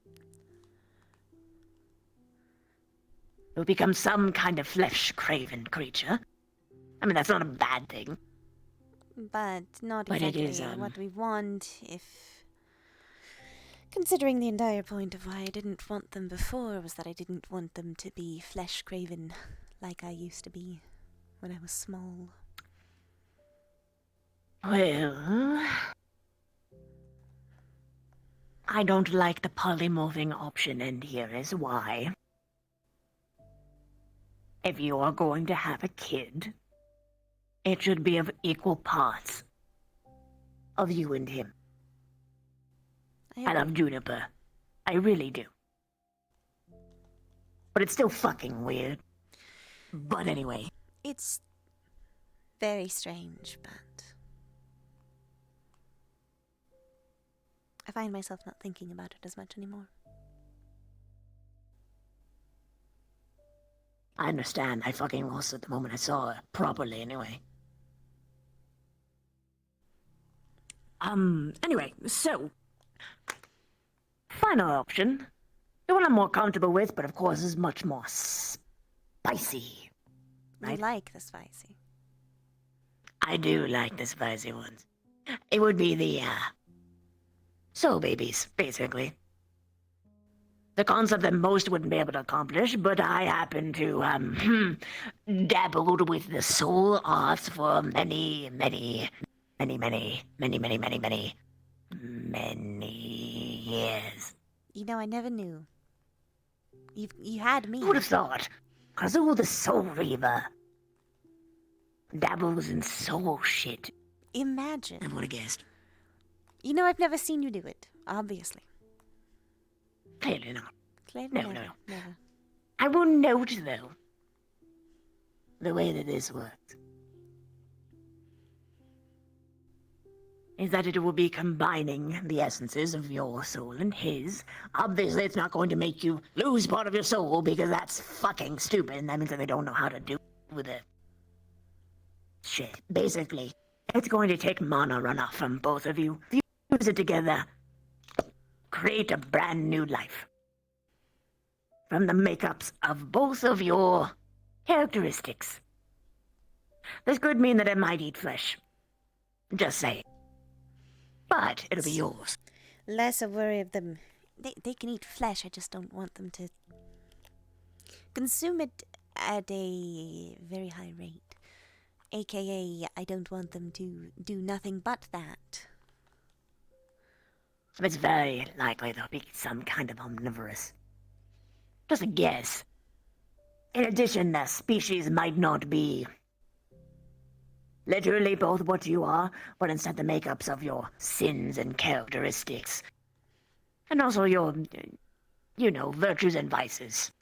Yes. It will become some kind of flesh-craven creature. I mean, that's not a bad thing. But not But it exactly is, what we want if... Considering the entire point of why I didn't want them before was that I didn't want them to be flesh-craven like I used to be when I was small. Well... I don't like the polymorphing option, and here is why. If you are going to have a kid, it should be of equal parts of you and him. I love Juniper. I really do. But it's still fucking weird. But anyway. It's very strange, but... I find myself not thinking about it as much anymore. I understand. I fucking lost it the moment I saw it. Properly, anyway. Anyway, so... Final option. The one I'm more comfortable with, but of course is much more spicy. You Right? like the spicy. I do like the spicy ones. It would be the, soul babies, basically. The concept that most wouldn't be able to accomplish, but I happen to, dabbled with the soul arts for many years. You know, I never knew. You had me. Who would have thought? Kazoo the Soul Reaver dabbles in soul shit. Imagine. I would have guessed. You know, I've never seen you do it, obviously. Clearly not. Clearly No, never. no. Never. I will note, though, the way that this works. is that it will be combining the essences of your soul and his. Obviously, it's not going to make you lose part of your soul because that's fucking stupid, and that means that they don't know how to do with it. Shit. Basically, it's going to take mana runoff from both of you. Fuse it together. Create a brand new life. From the makeups of both of your characteristics. This could mean that it might eat flesh. Just saying. But it'll be yours. Less a worry of them. They can eat flesh, I just don't want them to consume it at a very high rate. AKA, I don't want them to do nothing but that. It's very likely there'll be some kind of omnivorous. Just a guess. In addition, their species might not be literally both what you are, but instead the makeups of your sins and characteristics. And also your, virtues and vices.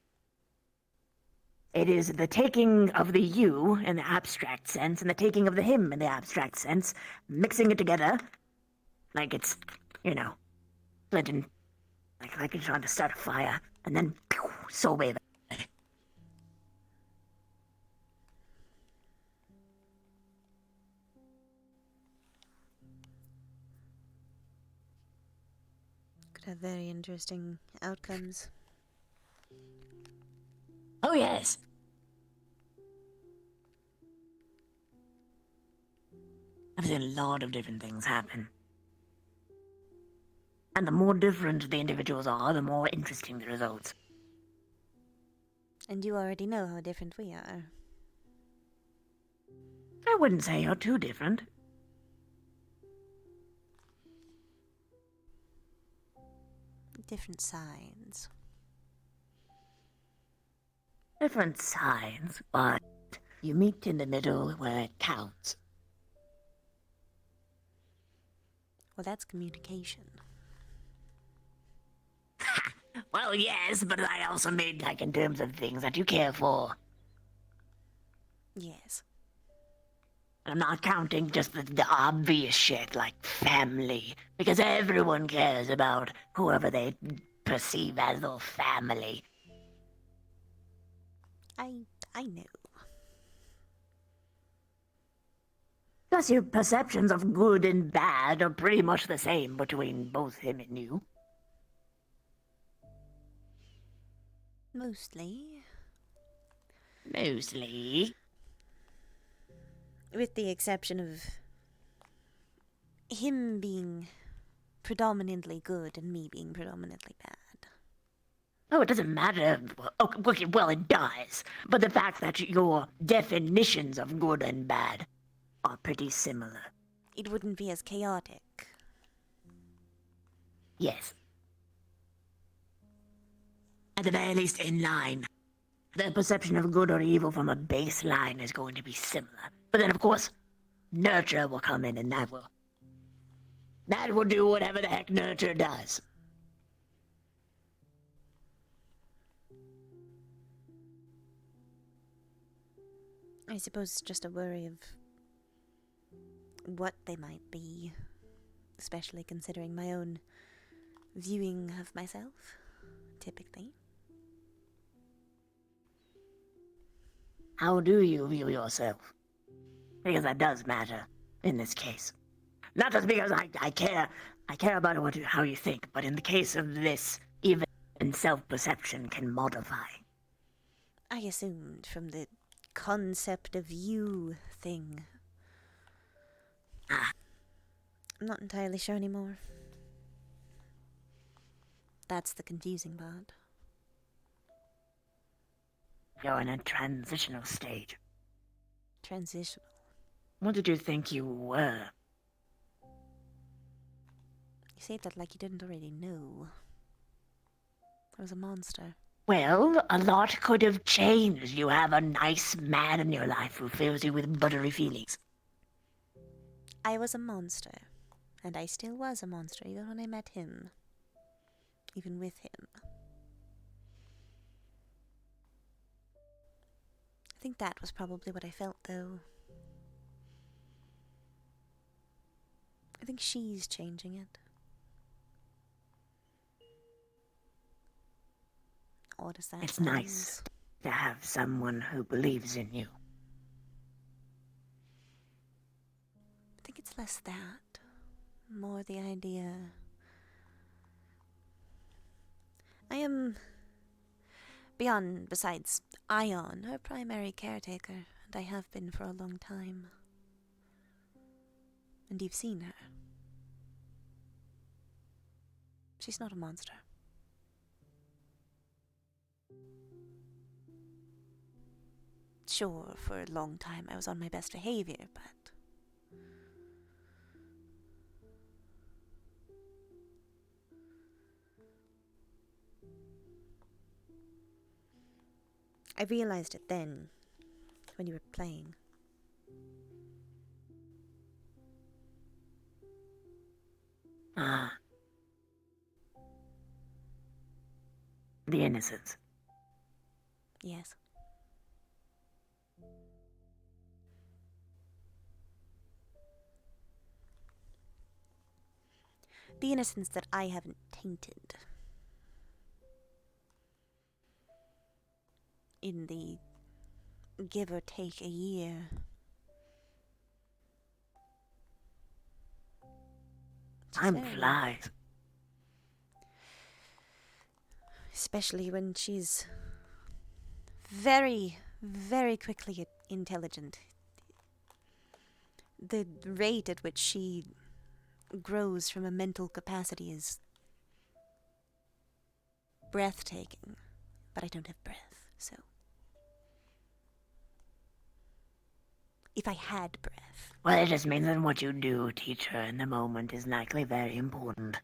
It is the taking of the you in the abstract sense and the taking of the him in the abstract sense, mixing it together like it's, flint and like you're trying to start a fire, and then pew, soul wave it. Could have very interesting outcomes. Oh, yes. I've seen a lot of different things happen. And the more different the individuals are, the more interesting the results. And you already know how different we are. I wouldn't say you're too different. Different sides. Different sides, but you meet in the middle where it counts. Well, that's communication. Well, yes, but I also mean, in terms of things that you care for. Yes. I'm not counting just the obvious shit, like family, because everyone cares about whoever they perceive as their family. I know. Plus, your perceptions of good and bad are pretty much the same between both him and you. Mostly. Mostly. With the exception of him being predominantly good and me being predominantly bad. Oh, it doesn't matter. Okay, well, it does. But the fact that your definitions of good and bad are pretty similar. It wouldn't be as chaotic. Yes. At the very least, in line. The perception of good or evil from a baseline is going to be similar. But then, of course, nurture will come in, and that will do whatever the heck nurture does. I suppose it's just a worry of what they might be, especially considering my own viewing of myself, typically. How do you view yourself? Because that does matter in this case. Not just because I care about how you think, but in the case of this, even self-perception can modify. I assumed from the concept of you thing. Ah. I'm not entirely sure anymore. That's the confusing part. You're in a transitional stage. Transitional. What did you think you were? You say that like you didn't already know. I was a monster. Well, a lot could have changed. You have a nice man in your life who fills you with buttery feelings. I was a monster. And I still was a monster even when I met him. Even with him. I think that was probably what I felt, though. I think she's changing it. Odd as that It's sounds. nice to have someone who believes in you. I think it's less that. More the idea. I am besides, Ion, her primary caretaker, and I have been for a long time. And you've seen her. She's not a monster. Sure, for a long time I was on my best behavior, but I realized it then, when you were playing. Ah. The innocence. Yes. The innocence that I haven't tainted. In the give or take a year. Time flies. Especially when she's very, very quickly intelligent. The rate at which she grows from a mental capacity is breathtaking. But I don't have breath, so. If I had breath. Well, it just means that what you do teach her in the moment is likely very important.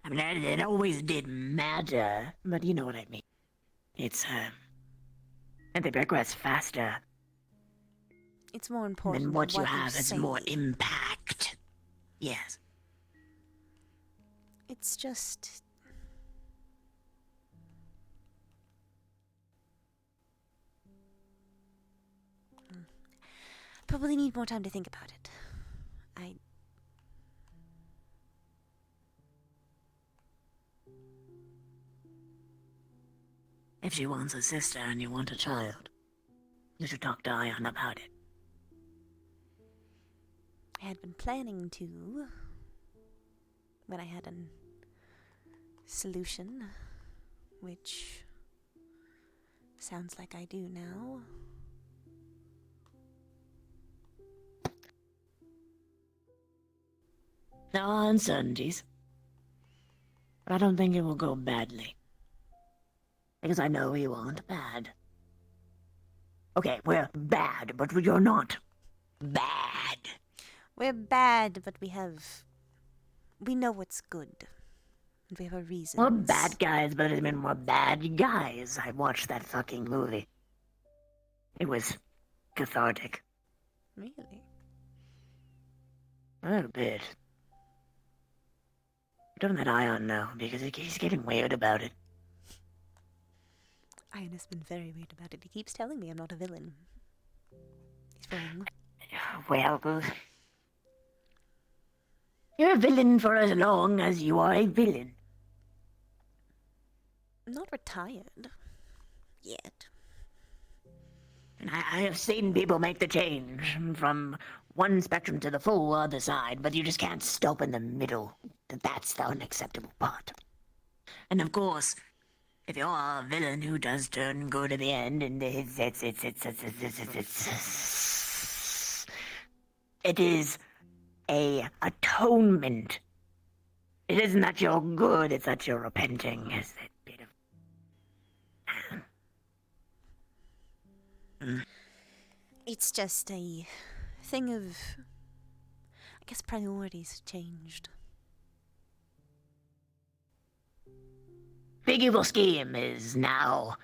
I mean, it always did matter, but you know what I mean. It's, and they progress faster. It's more important Then what you what have has say. more impact. Yes. It's just... Probably need more time to think about it. If she wants a sister and you want a child, you should talk to Ion about it. I had been planning to, when I had a solution, which sounds like I do now. There are uncertainties, but I don't think it will go badly. Because I know you aren't bad. Okay, we're bad, but you're not bad. We're bad, but we know what's good. And we have a reason. We're bad guys, but I mean, we're bad guys. I watched that fucking movie. It was cathartic. Really? A little bit. Don't let Ion know, because he's getting weird about it. Ian has been very weird about it. He keeps telling me I'm not a villain. He's wrong. Well, you're a villain for as long as you are a villain. I'm not retired. Yet. And I have seen people make the change from one spectrum to the full other side, but you just can't stop in the middle. That's the unacceptable part. And of course, if you're a villain who does turn good at the end, and it is a atonement. It isn't that you're good, it's that you're repenting. It's that bit of... It's just a thing of... I guess priorities changed. Big Evil Scheme is now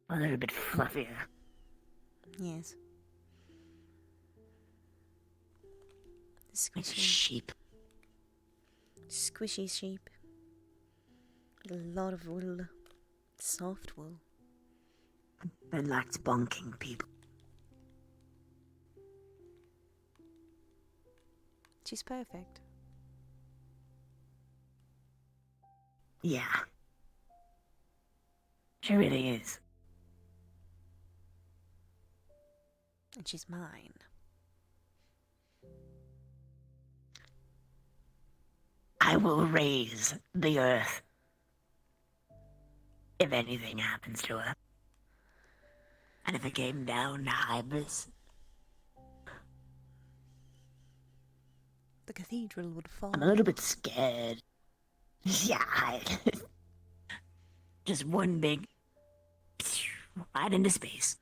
a little bit fluffier. Yes. Like a Squishy. sheep. Squishy sheep. A lot of wool. Soft wool. That likes bonking people. She's perfect. Yeah. She really is. And she's mine. I will raise the earth if anything happens to her. And if it came down to Ibis, The cathedral would fall. I'm a little bit scared. Yeah, just one big right into space.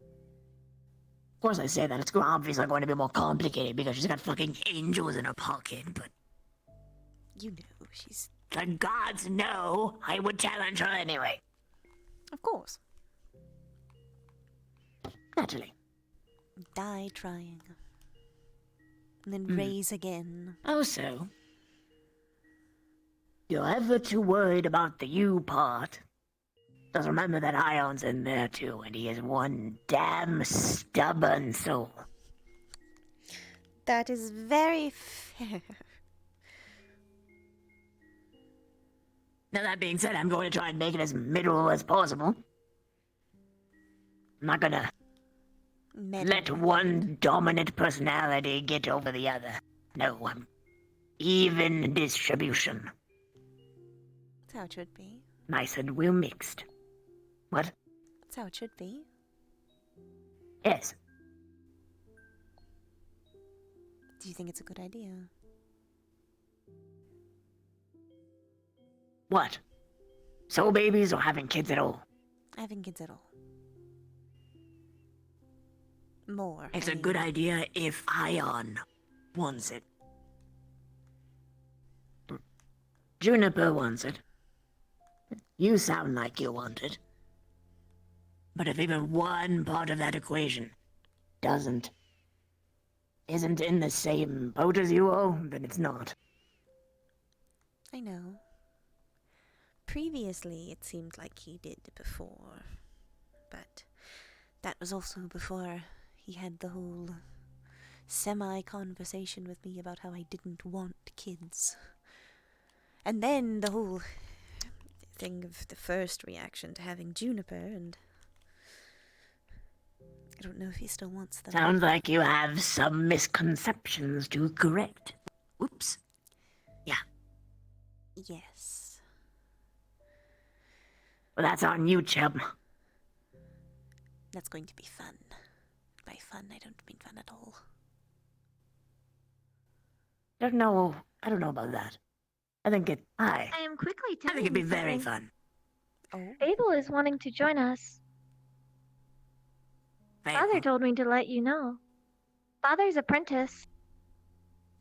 Of course I say that, it's obviously going to be more complicated because she's got fucking angels in her pocket, but You know, she's... the gods know I would challenge her anyway. Of course. Naturally. Die trying. And then raise again. Oh, so? You're ever too worried about the you part? Just remember that Ion's in there too, and he is one damn stubborn soul. That is very fair. Now that being said, I'm going to try and make it as middle as possible. I'm not gonna let one dominant personality get over the other. No, I'm even distribution. That's how it should be. Nice and well mixed. What? That's how it should be. Yes. Do you think it's a good idea? What? Soul babies or having kids at all? Having kids at all. More. It's I a mean. good idea if Ion wants it. Juniper wants it. You sound like you want it. But if even one part of that equation isn't in the same boat as you all, then it's not. I know. Previously, it seemed like he did before. But that was also before he had the whole semi-conversation with me about how I didn't want kids. And then the whole thing of the first reaction to having Juniper, and I don't know if he still wants them. Sounds like you have some misconceptions to correct. Whoops. Yeah. Yes. Well, that's on you, chum. That's going to be fun. By fun, I don't mean fun at all. I don't know about that. I think I am quickly I telling think it'd be you very something. fun. Oh. Abel is wanting to join us. Father told me to let you know. Father's apprentice.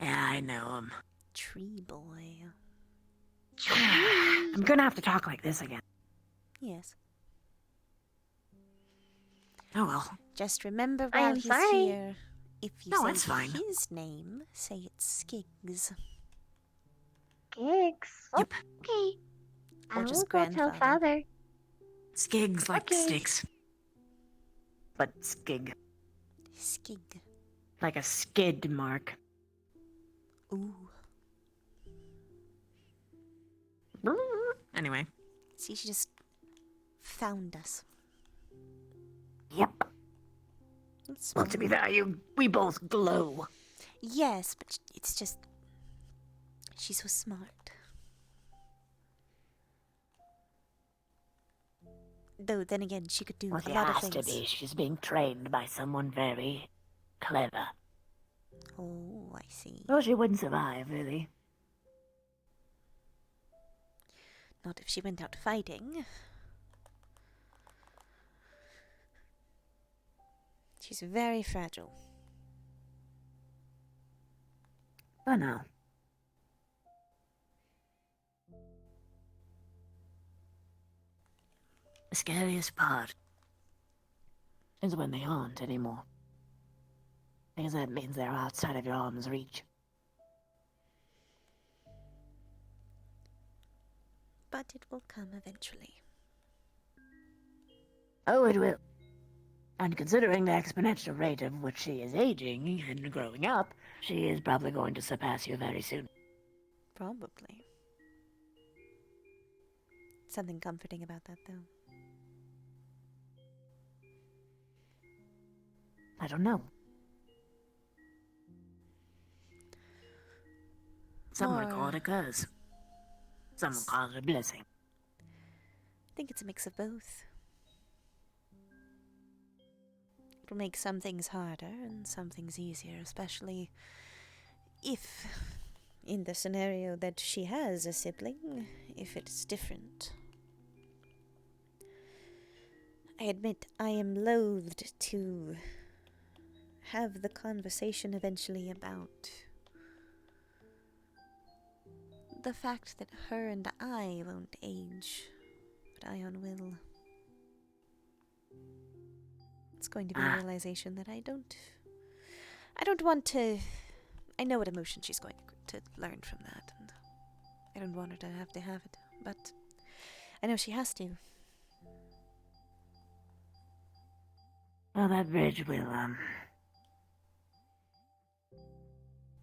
Yeah, I know him. Tree boy. I'm gonna have to talk like this again. Yes. Oh well. Just remember I while am he's sorry. here, if you No, say it's fine. his name, say it's Skiggs. Gigs. Yep. Okay. Or I just will go tell grandfather. father. Skigs like Okay. sticks. But skig. Skig. Like a skid mark. Ooh. Anyway. See, she just found us. Yep. It's Well, to be small. fair, we both glow. Yes, but it's just... She's so smart. Though, then again, she could do Well, a she lot of has to things. be. She's being trained by someone very clever. Oh, I see. Well, she wouldn't survive, really. Not if she went out fighting. She's very fragile. But no. The scariest part is when they aren't anymore. Because that means they're outside of your arm's reach. But it will come eventually. Oh, it will. And considering the exponential rate of which she is aging and growing up, she is probably going to surpass you very soon. Probably. Something comforting about that, though. I don't know. Some would call it a curse. Some would call it a blessing. I think it's a mix of both. It'll make some things harder and some things easier, especially if, in the scenario that she has a sibling, if it's different. I admit I am loathed to have the conversation eventually about the fact that her and I won't age, but Ion will. It's going to be a realization that I don't want to. I know what emotion she's going to learn from that, and I don't want her to have it, but I know she has to. Well, that bridge will,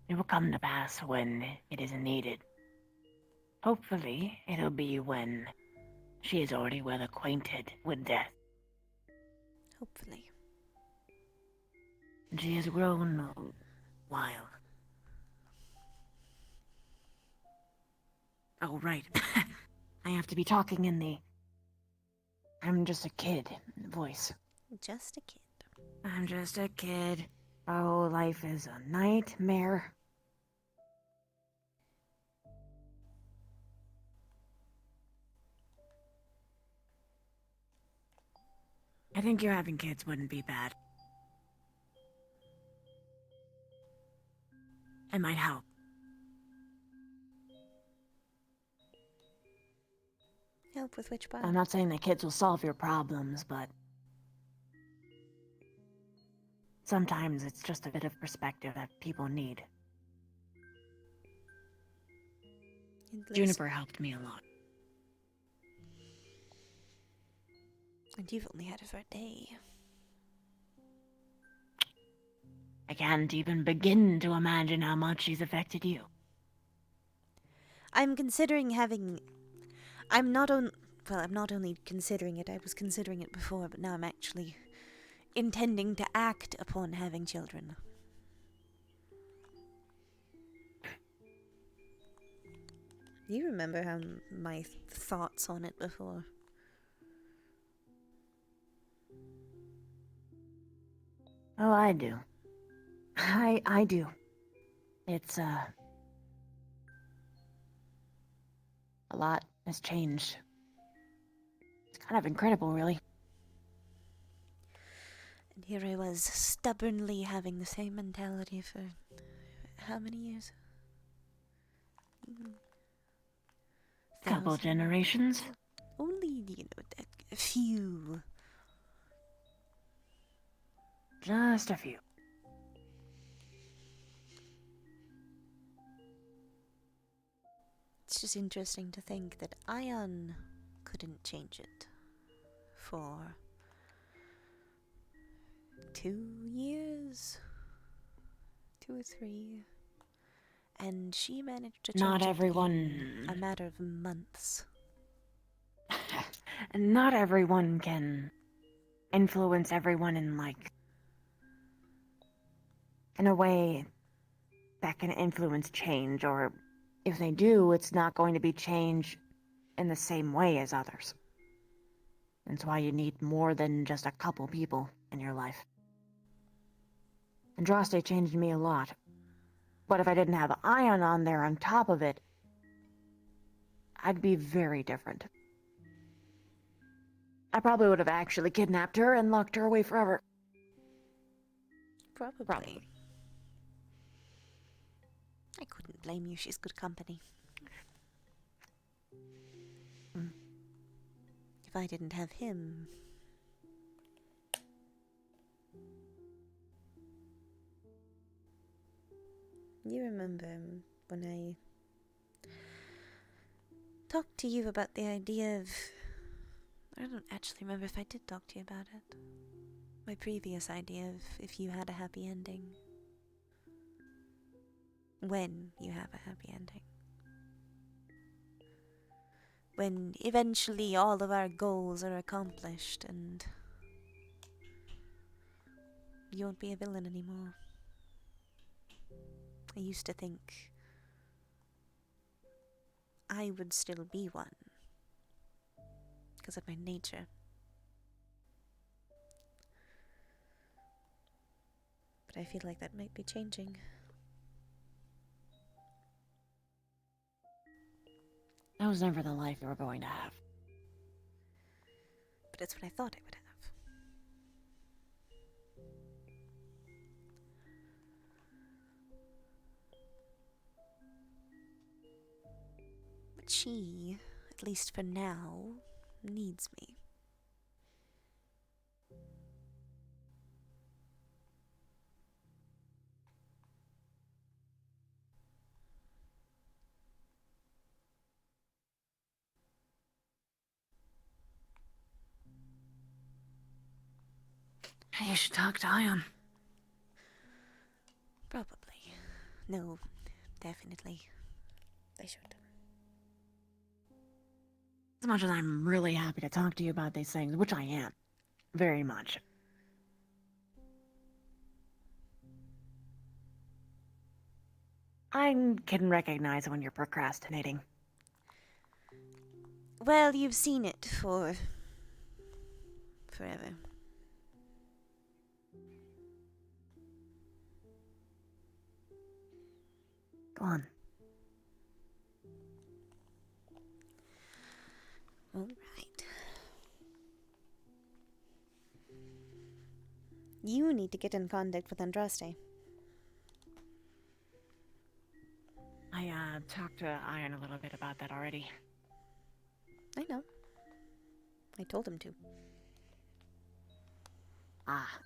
it will come to pass when it is needed. Hopefully, it'll be when she is already well acquainted with death. Hopefully. And she has grown wild. Oh, right. I have to be talking in the I'm just a kid voice. Just a kid. I'm just a kid. Oh, life is a nightmare. I think you having kids wouldn't be bad. It might help. Help with which part? I'm not saying that kids will solve your problems, but sometimes it's just a bit of perspective that people need. Juniper helped me a lot. And you've only had it for a day. I can't even begin to imagine how much she's affected you. I'm considering having... I'm not only considering it, I was considering it before, but now I'm actually intending to act upon having children. You remember how my thoughts on it before? Oh, I do. I do. It's, a lot has changed. It's kind of incredible, really. And here I was, stubbornly having the same mentality for how many years? Couple generations. Only, a few. Just a few. It's just interesting to think that Ion couldn't change it for 2 years, 2 or 3, and she managed to change Not it everyone. in a matter of months. Not everyone can influence everyone in a way that can influence change, or if they do, it's not going to be change in the same way as others. That's why you need more than just a couple people in your life. Andraste changed me a lot. But if I didn't have Ion on there on top of it, I'd be very different. I probably would have actually kidnapped her and locked her away forever. Probably. I couldn't blame you, she's good company. If I didn't have him... You remember when I talked to you about the idea of... I don't actually remember if I did talk to you about it. my previous idea of if you had a happy ending. When you have a happy ending. When eventually all of our goals are accomplished and you won't be a villain anymore. I used to think I would still be one because of my nature. But I feel like that might be changing. That was never the life you were going to have. But it's what I thought I would have. But she, at least for now, needs me. You should talk to Ion. Probably. No, definitely. I should. As much as I'm really happy to talk to you about these things, which I am. Very much. I can recognize when you're procrastinating. Well, you've seen it for forever. Go on. All right. You need to get in contact with Andraste. I talked to Ion a little bit about that already. I know. I told him to. Ah.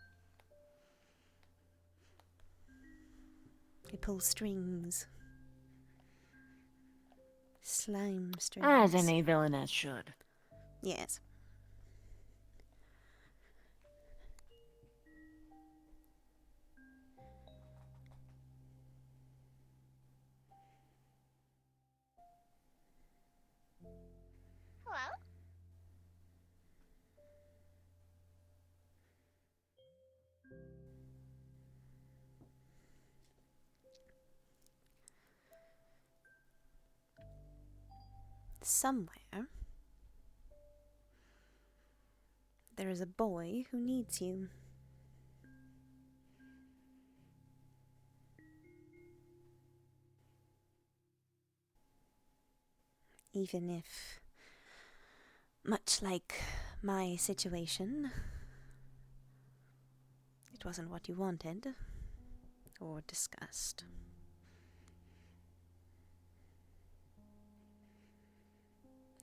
He pulls strings. Slime strings. As any villainess should. Yes. Hello? Somewhere there is a boy who needs you. Even if, much like my situation, it wasn't what you wanted or discussed.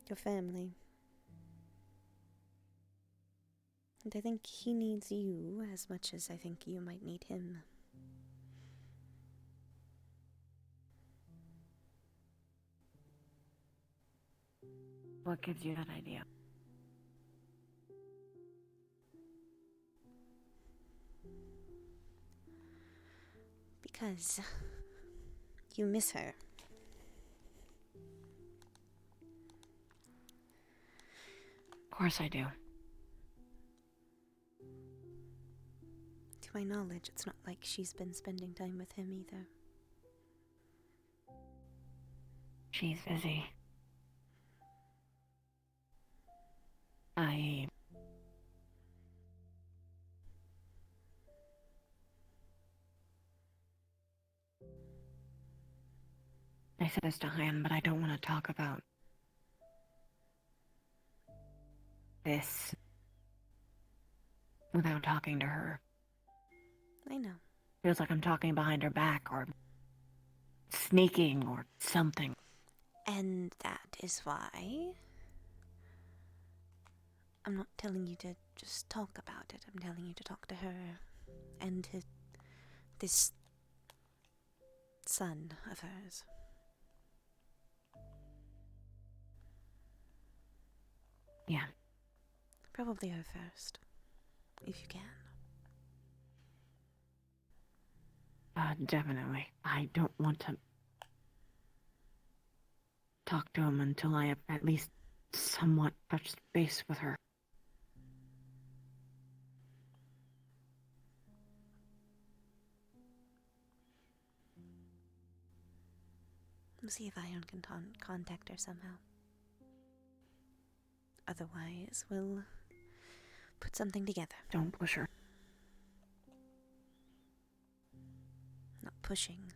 Your family. And I think he needs you as much as I think you might need him. What gives you that idea? Because you miss her. Of course I do. To my knowledge, it's not like she's been spending time with him either. She's busy. I said this to Ian, but I don't want to talk about this without talking to her. I know. Feels like I'm talking behind her back or sneaking or something. And that is why I'm not telling you to just talk about it. I'm telling you to talk to her and to this son of hers. Yeah. Probably her first, if you can. definitely. I don't want to talk to him until I have at least somewhat touched base with her. We'll see if Ion can contact her somehow. Otherwise, we'll put something together. Don't push her. Not pushing.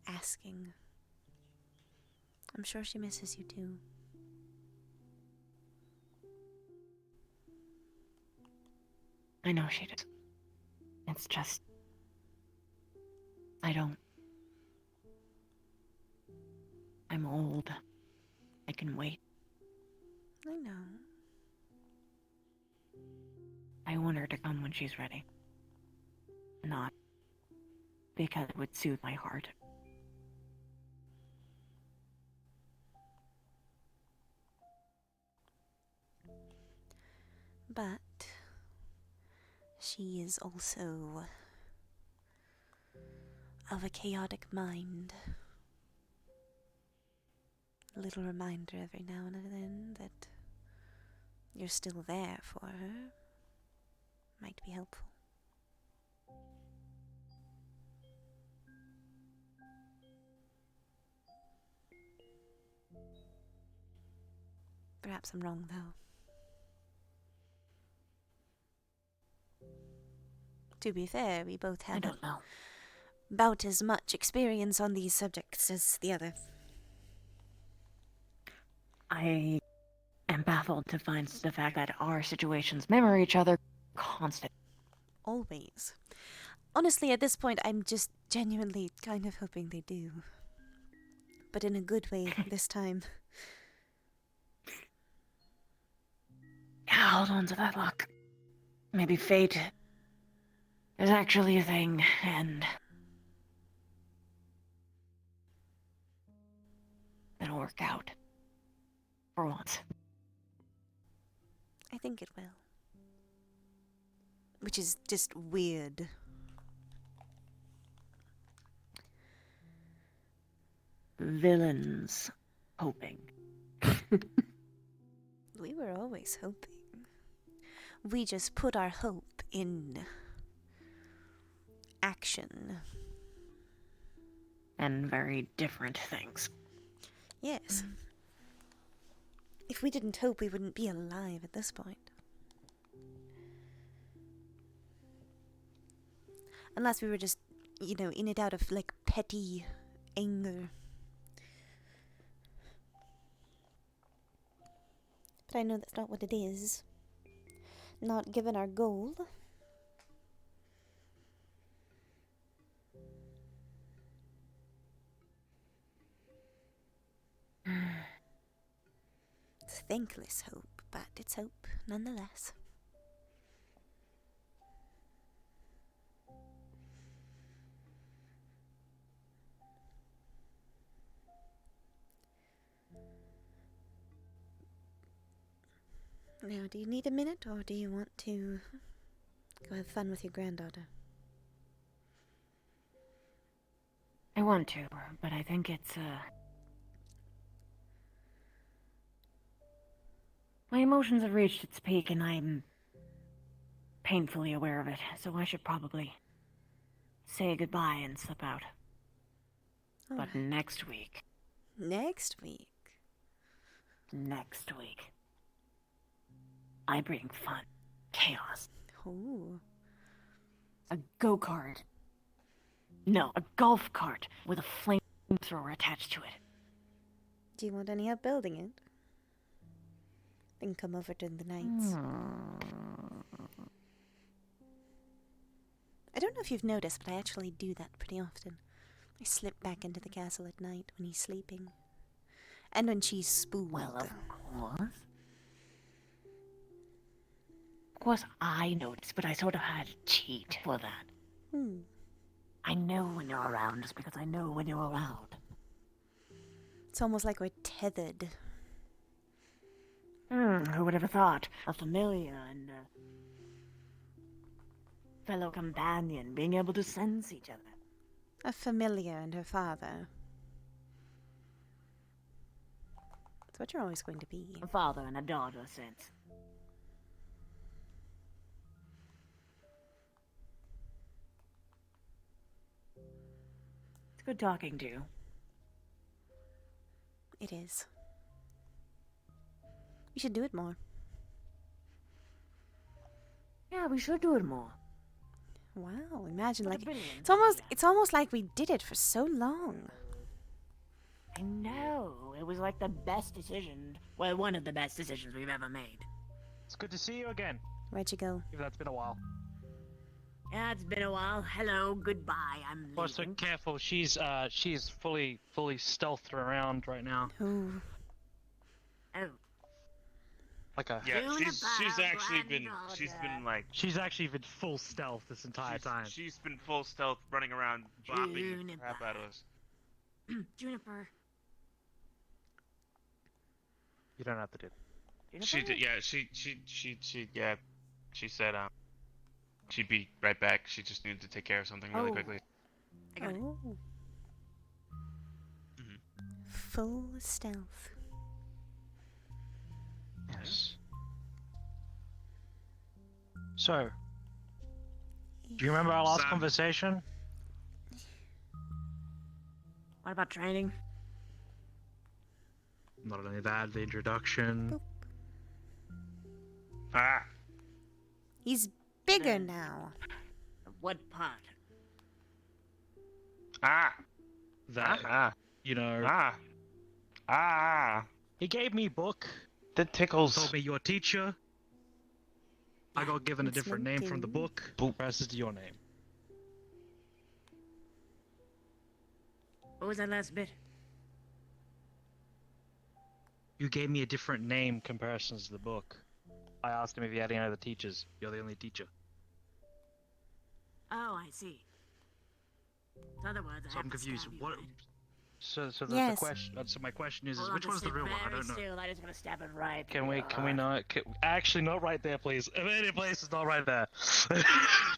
Asking. I'm sure she misses you too. I know she does. It's just... I don't... I'm old. I can wait. I know. I want her to come when she's ready. Not because it would soothe my heart. But she is also of a chaotic mind. A little reminder every now and then that you're still there for her might be helpful. Perhaps I'm wrong, though. To be fair, we both I have don't know. about as much experience on these subjects as the other. I am baffled to find the fact that our situations mirror each other constantly. Always. Honestly, at this point, I'm just genuinely kind of hoping they do. But in a good way this time. Yeah, hold on to that luck. Maybe fate is actually a thing, and it'll work out. For once. I think it will. Which is just weird. Villains hoping. We were always hoping. We just put our hope in action. And very different things. Yes. If we didn't hope, we wouldn't be alive at this point. Unless we were just, you know, in it out of, like, petty anger. But I know that's not what it is. Not given our goal. It's thankless hope, but it's hope nonetheless. Now, do you need a minute, or do you want to go have fun with your granddaughter? I want to, but I think it's, my emotions have reached its peak, and I'm painfully aware of it, so I should probably say goodbye and slip out. But Alright. next week, Next week. I bring fun, chaos, Oh. a go-kart. No, a golf cart with a flamethrower attached to it. Do you want any help building it? Then come over during the nights. I don't know if you've noticed, but I actually do that pretty often. I slip back into the castle at night when he's sleeping. And when she's spooled. Well, of course. Of course I noticed, but I sort of had to cheat for that. I know when you're around just because I know when you're around. It's almost like we're tethered. Who would have thought? A familiar and fellow companion, being able to sense each other. A familiar and her father. That's what you're always going to be. A father and a daughter sense. It's good talking to you. It is. We should do it more. Yeah, we should do it more. Wow, imagine What a like brilliant it's almost like we did it for so long. I know. It was like the best decision. Well, one of the best decisions we've ever made. It's good to see you again. Where'd you go? Even though it's been a while. Yeah, it's been a while. Hello, goodbye. I'm leaving. Also, careful. She's fully stealthed around right now. Ooh. Oh, Like a. Yeah, Doing she's about actually been granddaughter. she's been like She's actually been full stealth this entire time. she's been full stealth, running around, bopping the Juniper. crap out of us. Juniper. You don't have to do. Juniper? She did, yeah. Yeah. She said she'd be right back. She just needed to take care of something really Oh. quickly. I got it. Oh. Full stealth. Yes. So, do you remember our last Sam. conversation? What about training? Not only that, the introduction. Ah. He's bigger Then- now. What part? Ah. That Ah. you know, Ah. Ah. he gave me a book. That tickles. Told me your teacher. I got given a It's different name from the Lincoln. book Boop. versus your name. What was that last bit? You gave me a different name comparisons to the book. I asked him if he had any other teachers. You're the only teacher. Oh, I see. In other words, I So have I'm to confused. stab you, What? right? So the Yes. question. So my question is Hold on, which just one's the sit real one? I very don't know. Still. I just want to stab it right. Can we through. not? Actually, not right there, please. If any place is not right there.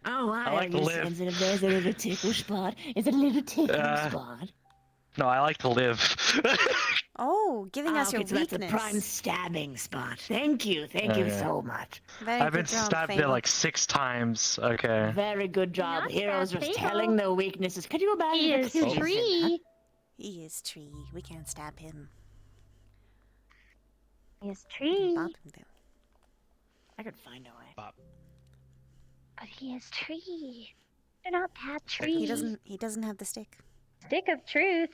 Oh, why I like are to you live. sensitive? There's a little tickle spot. Is it a little tickle spot? No, I like to live. Oh, giving us okay, your so that's a weakness. prime stabbing spot. Thank you you Okay. so much. Very I've been good job, stabbed there Fable. like 6 times. Okay. Very good job. Not Heroes bad, just Fable. telling their weaknesses. Could you imagine? He if is the kids said that? tree. He is tree. We can't stab him. He is We tree. can bop him though. I could find a way. But he is tree. You're not that tree. He doesn't have the stick. Stick of truth.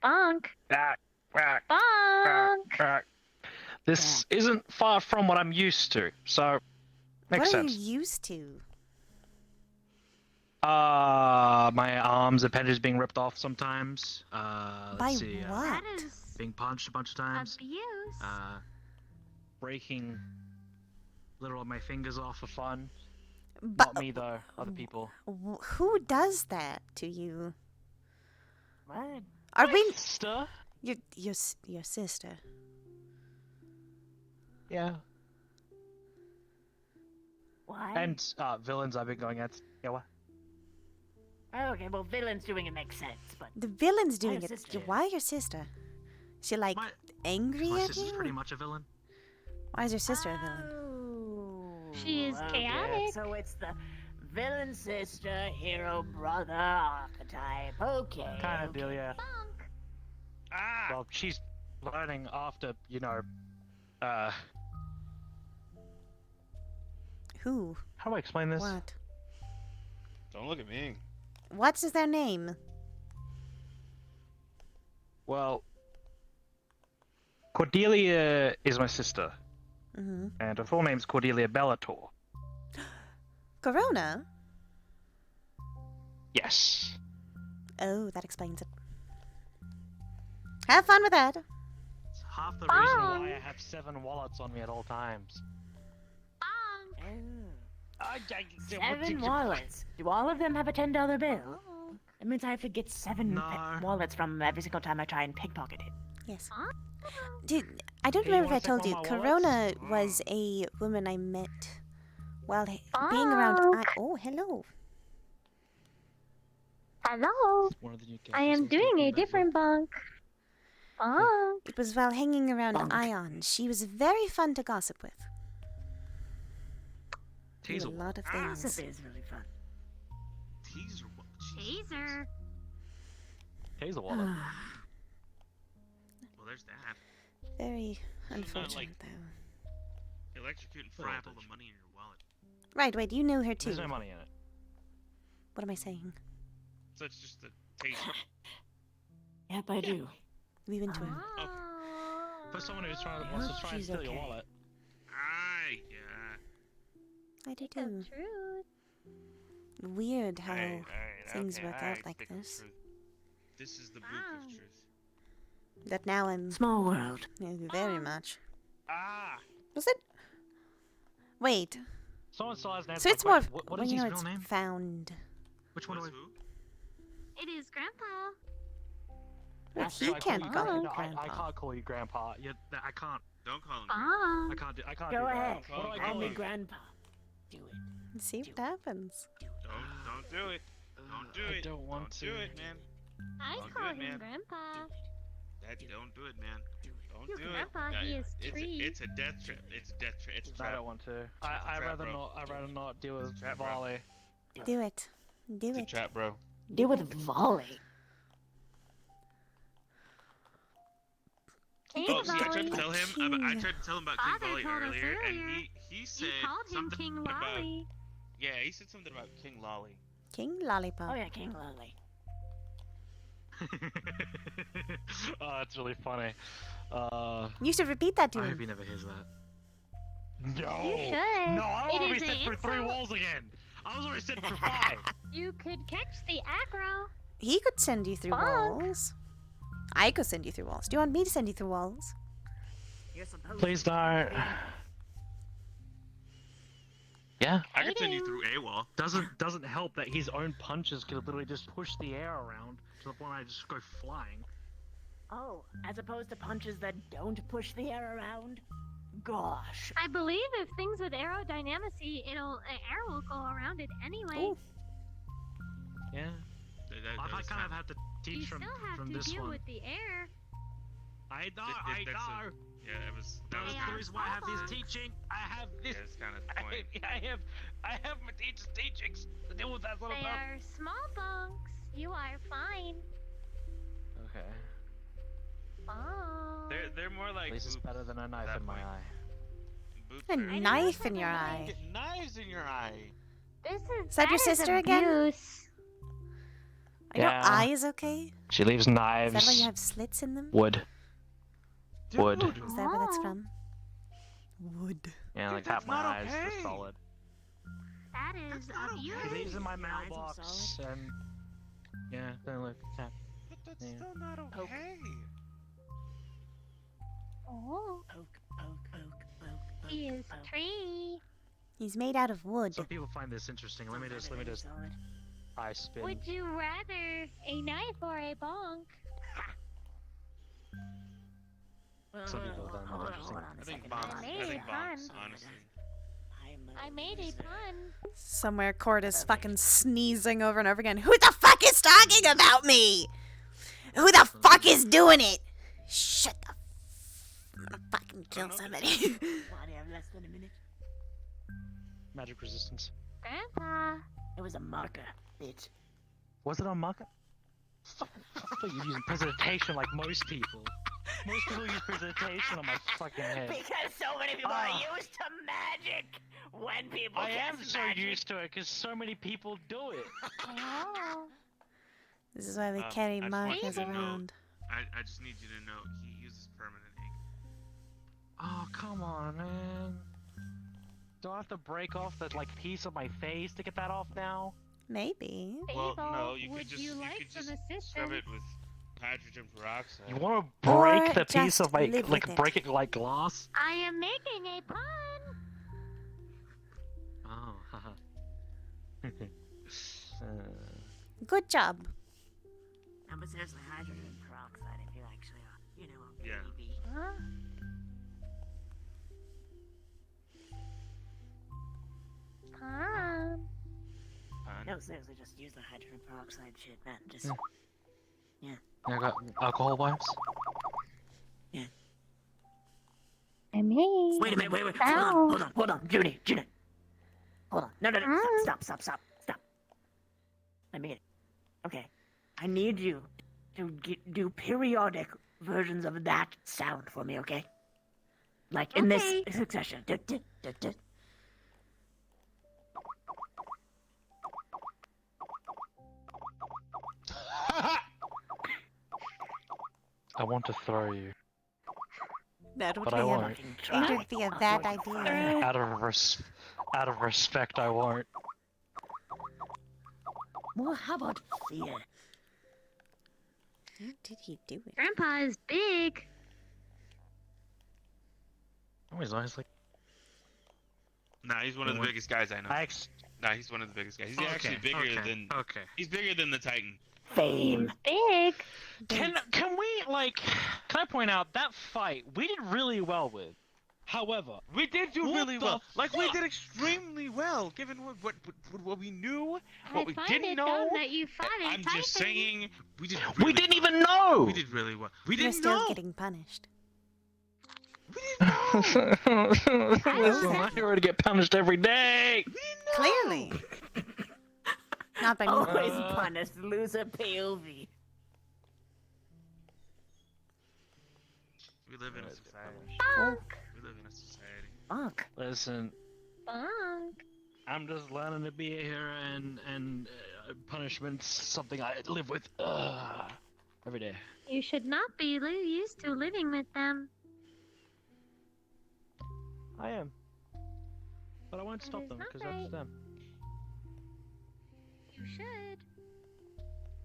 Bonk. Ah, ah, Bonk. ah. This isn't far from what I'm used to, so makes What are sense. you used to? My arms, appendages being ripped off sometimes. By Let's see. what? That is Being punched a bunch of times. abuse. Breaking little of my fingers off for fun. But Not me though, other people. who does that to you? What? Are we Sister? your sister? Yeah. Why? And villains I've been going at. Yeah, what? Oh, okay, well, villains doing it makes sense, but The villain's doing your it. sister. Why your sister? She like My- angry My at sister's you? pretty much a villain. Why is your sister a villain? Oh, She is okay. chaotic. So it's the villain sister, hero brother archetype. Okay. Kind of okay. deal, yeah. Bonk. Ah. Well, she's learning after, Who? how do I explain this? What? Don't look at me. What is their name? Well, Cordelia is my sister, Mm-hmm. and her full name's Cordelia Bellator. Corona? Yes. Oh, that explains it. Have fun with that. It's half the reason why I have 7 wallets on me at all times. Bonk. Oh. 7 wallets. Do all of them have a $10 bill? That means I have to get 7 No. wallets from every single time I try and pickpocket it. Yes. Bonk. Dude, I don't Hey, you remember if I wanna check told you. all my wallets? Corona was a woman I met Well, being around Bonk. oh, hello. Hello. One of the new I am characters doing making a that joke. different bonk. Bonk. It was while hanging around Bonk. Ion. She was very fun to gossip with. Knew a Teasel. lot of Gossip things. is really fun. Teaser. What? Jesus. Taser. Taser wallet. Well, there's that. Very not unfortunate, like- though. Electrocute and fry up all the money in your wallet. Right, wait, you knew her too. There's no money in it. What am I saying? So it's just a taser. Yep, I do. Leave into her. For someone who's trying I wants to hope try and she's steal your okay. wallet. Yeah. I do The too. truth. Weird how Alright, things okay, work out alright, like speak of this. truth. This is the book Wow. of truth. That now I'm Small world. very much. Ah! Was it? Wait. Someone still hasn't So answered it's my more. question. What well, is you his know, real it's name? found. Which one What do is I... who? It is Grandpa. Wait, That's he right, can't I, call no, him I grandpa. can't call you grandpa. I can't. Don't call him. Bonk. I can't Go do ahead. that. What do I Call call me you? grandpa. Do it. See what happens. Don't do it. Don't do I it. don't want to. do it, man. I Don't do call it, him man. Grandpa. Don't do it, man. Don't You do grandpa, it. he Yeah, is tree. It's a death trap. It's a death trap. It's a I trap. don't want to. a I'd trap, rather bro. not. I'd rather not deal with It's a trap, bro. Volley. Do it. Do It's a it. trap, bro. Deal with volley. Hey, Oh, see, I tried Volley. to tell him. I tried to tell him about King Father Volley told us earlier, and earlier. he You said called him something King about. Lolly. Yeah, he said something about King Lolly. King Lollipop. Oh yeah, King Lolly. Oh, that's really funny. You should repeat that to I hope him. he never hears that. No. You should. No, I It don't want to is be an set for 3 insult. walls again. I was already set for 5. You could catch the aggro. He could send you through Bonk. walls. I could send you through walls. Do you want me to send you through walls? You're supposed Please don't. Yeah. I could send you Fighting. through AWOL. Doesn't help that his own punches could literally just push the air around to the point I just go flying. Oh, as opposed to punches that don't push the air around? Gosh. I believe if things with aerodynamicy, air will go around it anyway. Ooh. Yeah. I kind of had to You teach still have from to this deal one. with the air. I know, Th- th- I that's a- know. Yeah, it was. That was Yeah. the reason why I have Small this box. teaching. I have Yeah, this. it's kind of the point. I have my teacher's teachings to deal with that sort of They stuff. are small bunks. You are fine. Okay. Bonk. They're more like. At least it's boots better than a knife that in my point. eye. Boots A are- knife in your Knife. eye. Get knives in your eye. This is that your sister again? abuse. Are your Yeah. eyes okay? She leaves Is knives. that why you have slits in them? Wood. Wood. Is that where that's Oh. from? Wood. Yeah, like Dude, half that's my not eyes okay. are solid. That is That's not abuse. She leaves in my Your eyes are mailbox and yeah, don't look. Yeah. But that's Yeah. still not okay. Oh, Poke, poke, poke, poke, poke, he is poke. tree. He's made out of wood. Some people find this interesting. Let me just Solid. eye spin. Would you rather a knife or a bonk? Some people find that Hold on, interesting. hold on I a think second. bombs. I I made think it bombs. fun. Honestly. I made a pun. Somewhere Cord is fucking sneezing over and over again. Who the fuck is talking about me? Who the fuck is doing it? Shut the I'm gonna fucking kill somebody. Why do you have less than a minute? Magic resistance. Grandpa. It was a marker, bitch. Was it on marker? I thought you were using presentation like most people. Most people use presentation on my fucking head. Because so many people Ah. are used to magic. When people I am cast so magic. used to it because so many people do it. Oh. This is why we I carry just want markers you to know- around. I just need you to know he uses permanent ink. Oh, come on, man. Do I have to break off that like piece of my face to get that off now? Maybe. Well, Fable, no, you would could just you you like could some just assistance? scrub it with hydrogen peroxide. You want to break Or the piece just of my live like with it. break it like glass? I am making a pun. Oh, haha. Good job. No, but seriously, hydrogen peroxide if you actually are, you know, a Yeah. baby. Huh? Pom. Fun. No, seriously, just use the hydrogen peroxide shit, man. Just. Yeah, I got alcohol wipes. I mean. Wait a minute, wait. Ow. Hold on, Judy. Hold on. No, Huh? stop. Let me get it. Okay. I need you to do periodic versions of that sound for me, okay? Like in this Okay. succession. I want to throw you. That would But be I a, won't. it would be a bad idea. Out of respect, I won't. Well, how about fear? How did he do it? Grandpa is big. Oh, he's honestly. Nah, he's one of the biggest guys I know. Nah, he's one of the biggest guys. He's actually bigger than. Okay. He's bigger than the Titan. Fame. Big. Can we like? Can I point out that fight we did really well with? However, We did do What really the well. Like we did extremely well, given what we knew, I what we find didn't it know. dumb that you fought a I'm just Titan. saying, we did. we Really didn't well. even know. We did really well. We You're didn't still know. getting punished. We didn't know. Listen, I already get punished every day. We didn't know. Clearly. Not by me. Always punished, loser POV. We live in a society. Bonk. We live in a society. Fuck. Listen, Bonk. I'm just learning to be a hero, and punishment's something I live with every day. You should not be used to living with them. I am, but I won't That stop is them not because that's right. them. You should.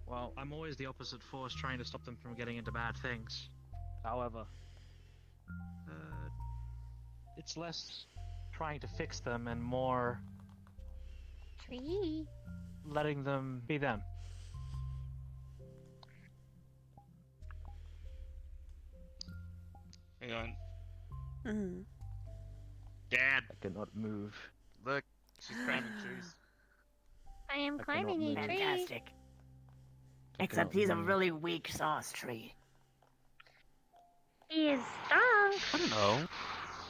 Well, I'm always the opposite force, trying to stop them from getting into bad things. However, it's less trying to fix them and more Tree. letting them be them. Hang on, Mm. Dad. I cannot move. Look, she's climbing trees. I am I climbing a cannot move. tree. Fantastic. I Except cannot he's a move. really weak sauce tree. He is strong. I don't know.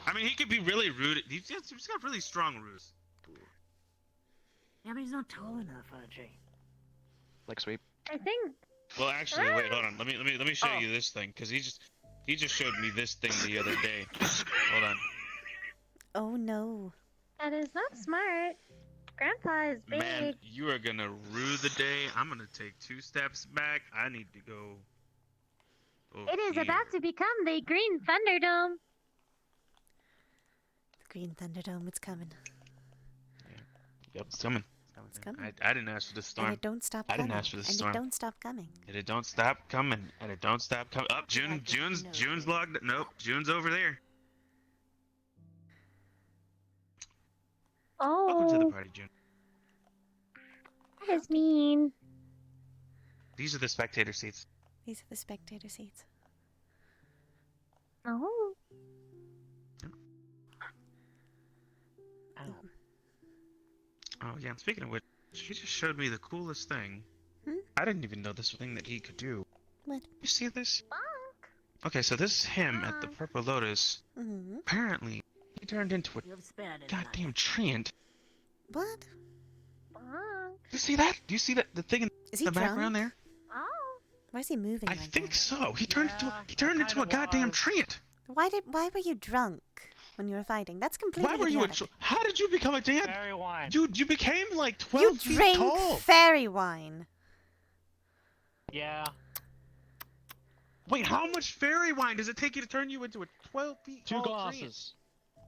I mean, he could be really rude. He's got really strong roots. Yeah, but he's not tall enough for a tree. Like sweep. I think. Well, actually, wait, hold on. Let me show you this thing, because he just showed me this thing the other day. Hold on. Oh no. That is not smart. Grandpa is big. Man, you are gonna rue the day. I'm gonna take 2 steps back. I need to go. It is about to become the Green Thunderdome. The Green Thunderdome, it's coming. Yep, it's coming. It's coming. I didn't ask for this And storm. it don't stop I coming. didn't ask for this and storm. it don't stop coming. And it don't stop coming. And it don't stop coming. Up, June's logged. Nope, June's over there. Welcome to the Oh, party, June. that is mean. These are the spectator seats. These are the spectator seats. Oh. Oh yeah, and speaking of which, he just showed me the coolest thing. Hmm? I didn't even know this thing that he could do. What? You see this? Bonk. Okay, so this is him at the Purple Lotus. Mm-hmm. Apparently, he turned into a You have spared it. goddamn treant. What? Bonk. You see that? Do you see that the thing in Is he the drunk? background there? Oh. Why is he moving I like think that? so. He turned Yeah, into a kinda goddamn was. treant. Why were you drunk when you were fighting? That's completely Why were you? idiotic. How did you become a dad? Fairy wine. Dude, you became like 12 You feet drank tall. fairy wine. Yeah. Wait, how much fairy wine does it take you to turn you into a 12 feet Two tall glasses. You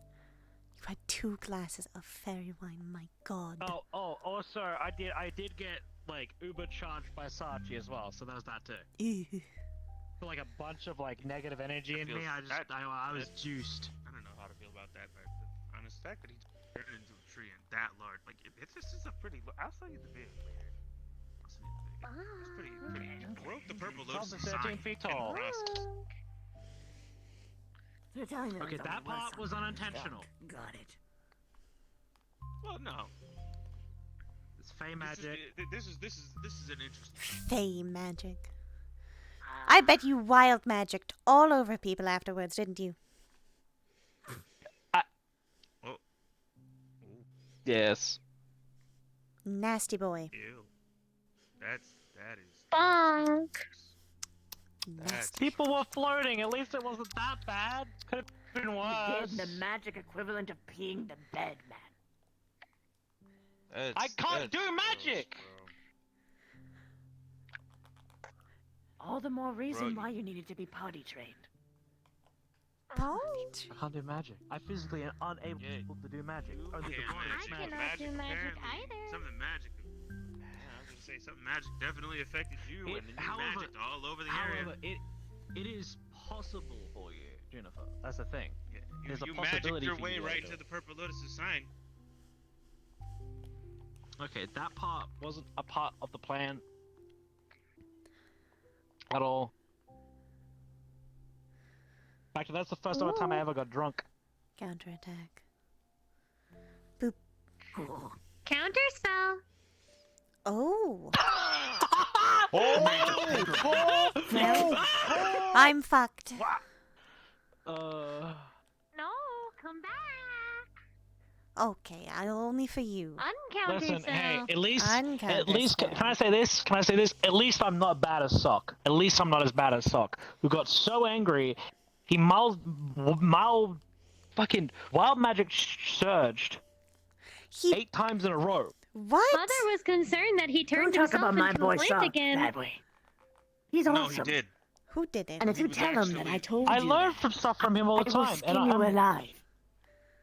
had 2 glasses of fairy wine. My God. Oh, also, I did get like Uber charged by Sachi as well, so there's that too. Ew. For like a bunch of like negative energy in me, I was juiced. I don't know how to feel about that, but the honest fact that he turned into a tree and that large, like it's just a pretty. I'll show you the vid later. I'll show you the vid. It's pretty. It broke the Purple Twelve Lotus to 13 feet tall. You're telling me Okay, there that was part was something unintentional. stuck. Got it. Well, no. Fey magic. This is an interesting. Fey magic. I bet you wild magicked all over people afterwards, didn't you? Yes. Nasty boy. Ew. That is. Bonk. Nasty. People were floating. At least it wasn't that bad. Could have been You worse. gave the magic equivalent of peeing the bed, man. I can't do magic. All the more reason Bro, why you needed to be potty trained. Oh. I can't do magic. I physically am unable to do magic. You Only the can't goddess I magic. cannot do magic apparently, either. Something magic. Yeah, I was gonna say something magic definitely affected you, It- and then you however- magicked all over the However, area. it is possible for you, Juniper. That's the thing. Yeah, there's a you magicked possibility your for way you right to- into the Purple Lotus's sign. Okay, that part wasn't a part of the plan at all. In fact, that's the first ever time I ever got drunk. Counterattack. Cool. Counter spell. Oh. Oh! I'm fucked. Uh, No, come back. Okay, only for you. Uncounter listen, spell. hey, at least, Uncounterspell. can I say this? Can I say this? At least I'm not bad as Sock. At least I'm not as bad as Sock, who got so angry, he fucking wild magic surged He 8 times in a row. what? Mother was concerned that he Don't turned talk himself about my into boy a plant Sock again. that way. He's No, awesome. he did. Who did it? And if He you was tell him that actually- I told I you learned that, from stuff from him all the I will time, skin and you I'm. alive.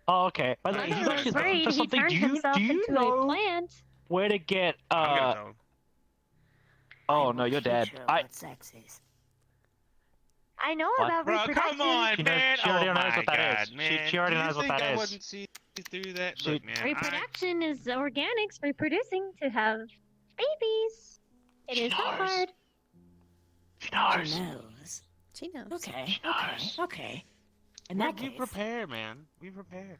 Oh, okay. By the way, Mother he's Mother actually was looking worried for he something. turned Do you himself into a know plant. where to get? I'm gonna tell him. Oh I no, will you're dead. teach her I. what sex is. I know What? about Bro, reproduction. come on, She knows- man! she already Oh knows my what that God, is. She- man! she already Do you knows what think that I is. wouldn't see through that? She- Look, man. Reproduction is organics reproducing to have babies. It She is not knows. hard. She She knows. knows. She knows. Okay, knows. okay. In that We case, prepare, man. We prepare.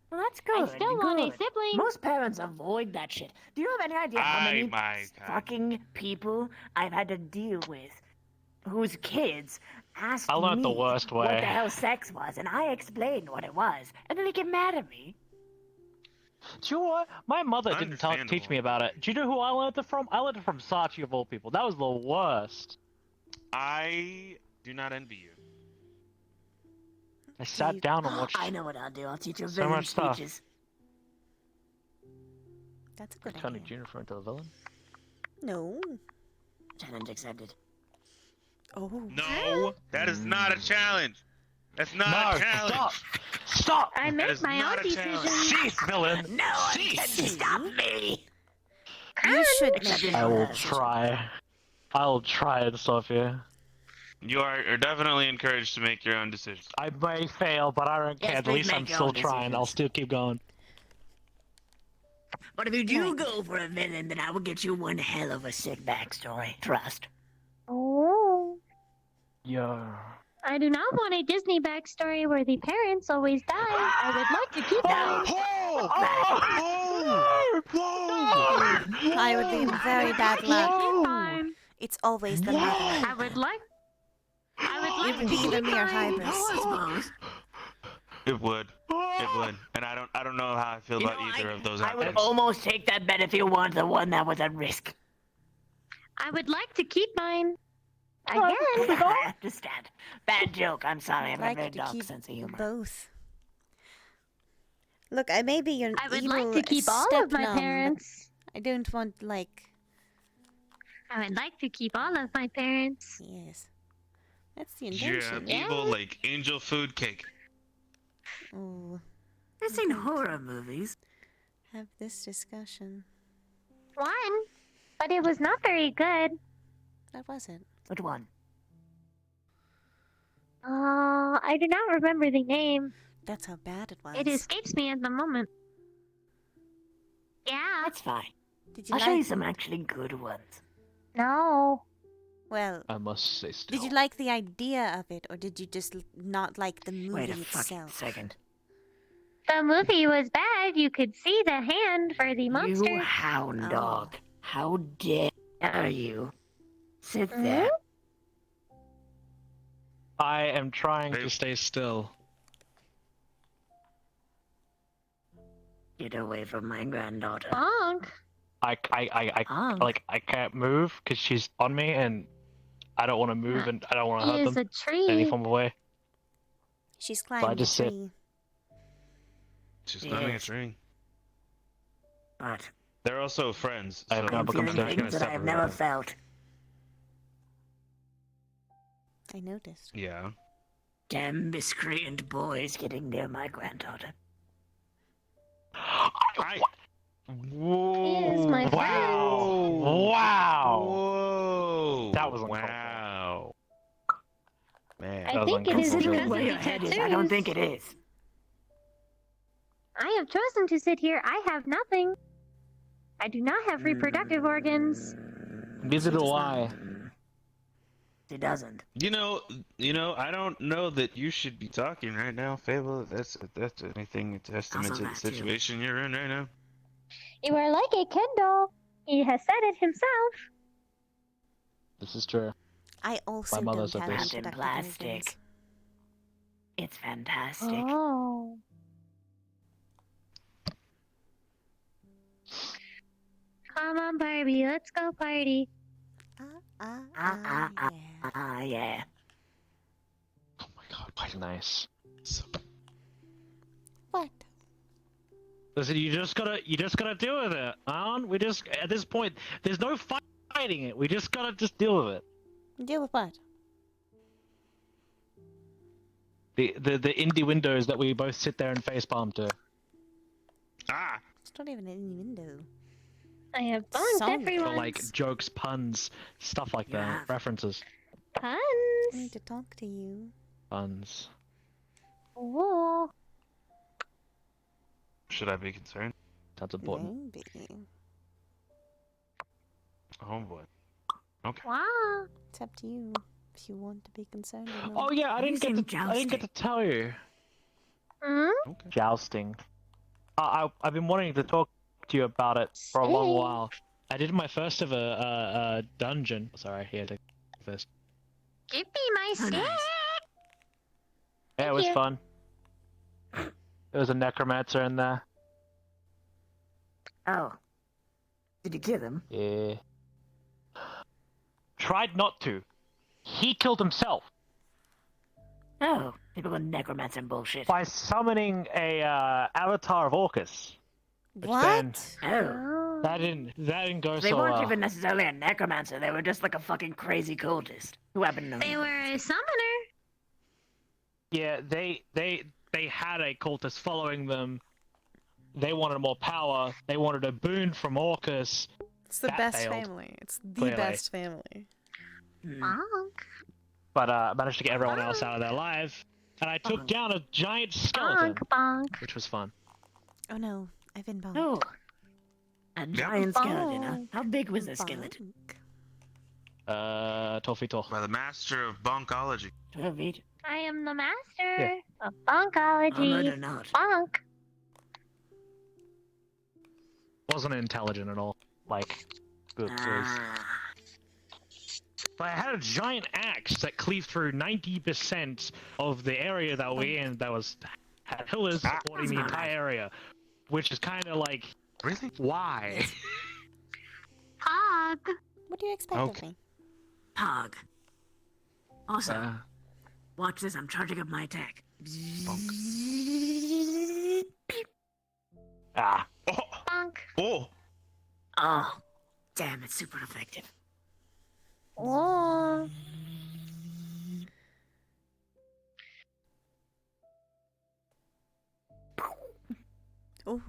well, that's I good. still want a good. sibling. Most parents avoid that shit. Do you have any idea how many my God. fucking people I've had to deal with whose kids asked I learned the me worst what way. the hell sex was, and I explained what it was, and then they get mad at me. Do you know what? My mother didn't teach Understandable. me about it. Do you know who I learned it from? I learned it from Sachi of all people. That was the worst. I do not envy you. I sat down and watched. I know what I'll do. I'll teach you So villain much stuff. speeches. That's a good Turning idea. Juniper into the villain. No. Challenge accepted. Oh. No, that is not a challenge. That's not No, a challenge. stop! Stop! I That make is my not own a challenge. decisions. Cease, villain! No one Cease! can stop me. You should Except make you I know will that. try. I will try and stop you. You are definitely encouraged to make your own decisions. I may fail, but I don't Yes, care. At please least I'm make your still own trying. I'll decisions. still keep going. But if you do go for a villain, then I will get you one hell of a sick backstory. Trust. Oh. Yo. I do not want a Disney backstory where the parents always die. I would like to keep that. I would be in very bad luck. Fine. It's always the mother. I would like It to would be keep the mere mine. hybris. It would. It would. And I don't know how I feel about either of those I would outcomes. almost take that bet if you want the one that was at risk. I would like to keep mine. Again. I understand. Bad joke. I'm sorry. I have a Like very to dark keep sense of humor. both. Look, I may be your I would evil like to keep all of my stepmom, but parents. I don't want, like, I would like to keep all of my parents. yes. That's the You're intention. evil like angel food cake. Oh, I've seen horror movies. have this discussion. One, but it was not very good. That was it. Which one? I do not remember the name. That's how bad it was. It escapes me at the moment. Yeah. That's fine. Did you I'll show you like? some actually good ones. No. Well, I must say still. did you like the idea of it, or did you just not like the movie Wait a fucking itself? second. the movie was bad, you could see the hand for the You monster. hound Oh. dog. How dare you? Sit Hmm? there. I am trying Hey. to stay still. Get away from my granddaughter. Bonk. I can't move because she's on me, and I don't want to move, and I don't want to hurt Is them a tree. in any form of way. She's I climbing a just sit. tree. She's climbing a Yes. tree. But They're also friends, I have so now I'm become feeling Steph. things that I have never felt. I noticed. Yeah. Damn miscreant boys getting near my granddaughter. Whoa! He is my Wow! Wow! Whoa! That was uncalled for. wow. Man. I That was think it is uncomfortable. because Considering of where the your head tattoos. is, I don't think it is. I have chosen to sit here. I have nothing. I do not have reproductive organs. Neither do does I. She doesn't. You know, I don't know that you should be talking right now, Fable. That's anything a testament Also to the that, too. situation you're in right now. You are like a Ken doll. He has said it himself. This is true. I also mother don't said have this. Wrapped in reproductive plastic. organs. It's fantastic. Oh. Come on, Barbie. Let's go party. Yeah. Yeah. Oh my god, quite nice. What? Listen, you just gotta deal with it, Alan. We just at this point, there's no fighting it. We just gotta deal with it. Deal with what? The indie windows that we both sit there and facepalm to. Ah! It's not even any window. I have bonked Songs. For everyone. like jokes, puns, stuff like that. Yeah. References. I need Puns. to talk to you. Puns. Ooh. Should I be concerned? That's important. Maybe. Oh boy. Okay. Wow. It's up to you if you want to be concerned or not. Oh yeah, I Have you didn't get seen to I didn't get to tell you. Hmm? Okay. Jousting. I've been wanting to talk to you about it for a long Same. while. I did my first ever dungeon. Sorry, here to first. Give me my Oh, stick. nice. Yeah, it Thank was you. fun. There was a necromancer in there. Oh. Did you kill him? Yeah. Tried not to. He killed himself Oh. People with necromancer and bullshit. by summoning a avatar of Orcus. Which What? then- Oh. That didn't go They so weren't well. even necessarily a necromancer, they were just like a fucking crazy cultist who happened to know. They were a summoner. Yeah, they had a cultist following them. They wanted more power. They wanted a boon from Orcus. It's the That best failed. family. It's the Clearly. best family. Hmm. Bonk. But managed to get everyone else out of there alive. And I took down a giant skeleton, Bonk. Bonk. which was fun. Oh no, I've been bonked. Oh. A giant skeleton, huh? How big was this skeleton? Bonk. 12 feet tall. By the master of bonkology. 12 feet. I am the master Yeah. of Armored bonkology. or not? Bonk. Wasn't intelligent at all. Like, good. Ah. But I had a giant axe that cleaved through 90% of the area that we're in that had pillars supporting the that's not entire area. Which is kind of like, Really? why? Pog. What do you expect Okay. of me? Pog. Also, Uh, watch this, I'm charging up my attack. ah. Oh! Bonk. Oh! Oh, damn, it's super effective. Oh. Oh,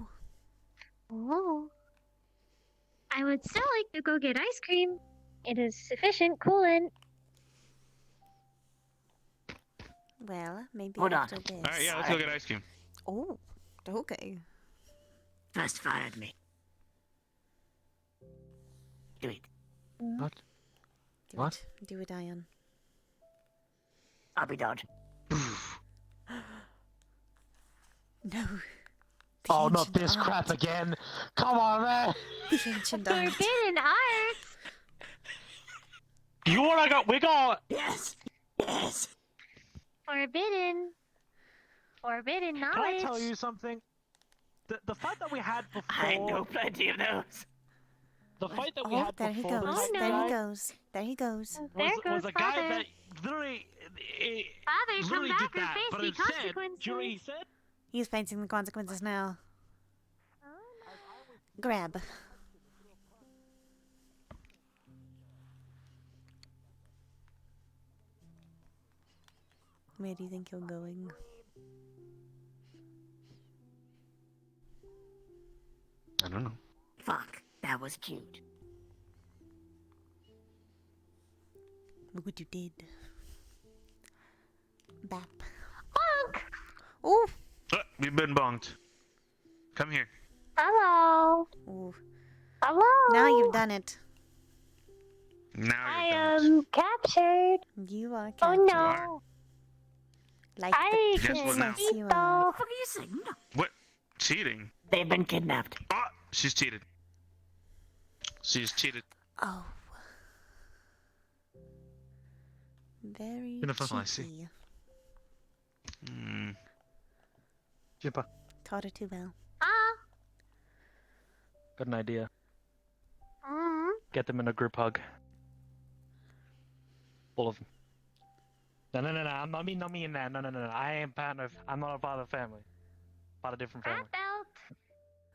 Oh. I would still like to go get ice cream. It is sufficient coolant. well, maybe Hold on. after this. Alright, yeah, let's go get ice cream. Oh, okay. First fire at me. Do it. What? Do What? it. Do it, Ion. I'll be dodge. No. Oh, not ancient this art. crap again! Come on, man! The ancient art. Forbidden arts. You wanna go? We got. Yes. Yes. Forbidden Can knowledge. I tell you something? The fight that we had I know before. plenty of those. The fight that we Oh, had there he before goes. the Oh, Titan There no. he guy goes. There he goes. There was goes a guy Father. that literally. Father, come literally back did or that, face but the instead, consequences. do you know what he said? He's facing the consequences now. Oh, no. Grab. Where do you think you're going? I don't know. Fuck, that was cute. Look what you did. Bap. Bonk. Ooh. We've been bonked. Come here. Hello. Ooh. Hello. Now you've done it. Now I you're bonked. am captured. You are Oh captured. no. Like I the Guess what now? princess can you eat are. though. What are you saying? No. What? Cheating? They've been kidnapped. Oh, she's cheated. She's cheated. Oh. Very Beautiful. I see. cheeky. Hmm. Jimpa, Taught her too well. Ah. got an idea. Mm. Get them in a group hug. All of them. No. I'm not me in there. No. I ain't part of. I'm not a part of the family. Part of a different family. Belt.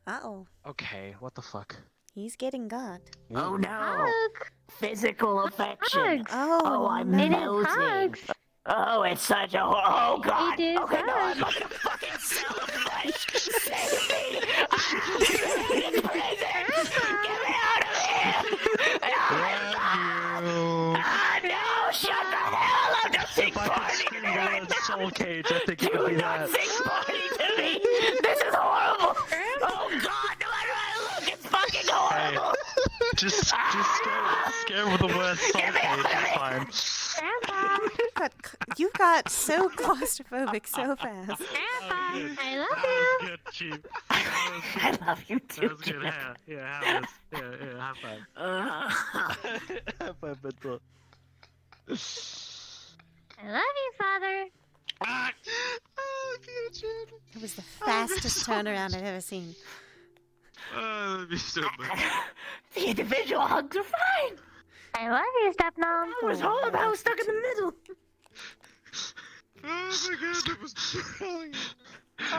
Uh-oh. Okay, what the fuck? He's getting got. Oh no. Hug. Physical affection. Hugs. Oh, I'm no. It is melting. hugs. Oh, it's such a oh god. It is Okay, no, I'm hugs. like a fucking cell of flesh. Save me. I'm in prison. Get me out of here. Ah, no, shut the hell up. Don't sing If I party could to scream me the right word now. soul cage, I think it Do would be not that. sing party to me. This is horrible. Oh god, no matter how I look, it's fucking horrible. Just scare with the word soul cage, it's fine. Grandpa. You got so claustrophobic so fast. Grandpa. good. I love That you. was good, Chief. I love you too. That was good. Yeah, have this. Yeah, have fun. Have fun, mental. I love you, Father. Ah! It was the fastest turnaround I've ever seen. Oh, that'd be so much. The individual hugs are fine. I love you, stepmom. That was horrible. I was stuck in the middle. Oh my god, that was brilliant.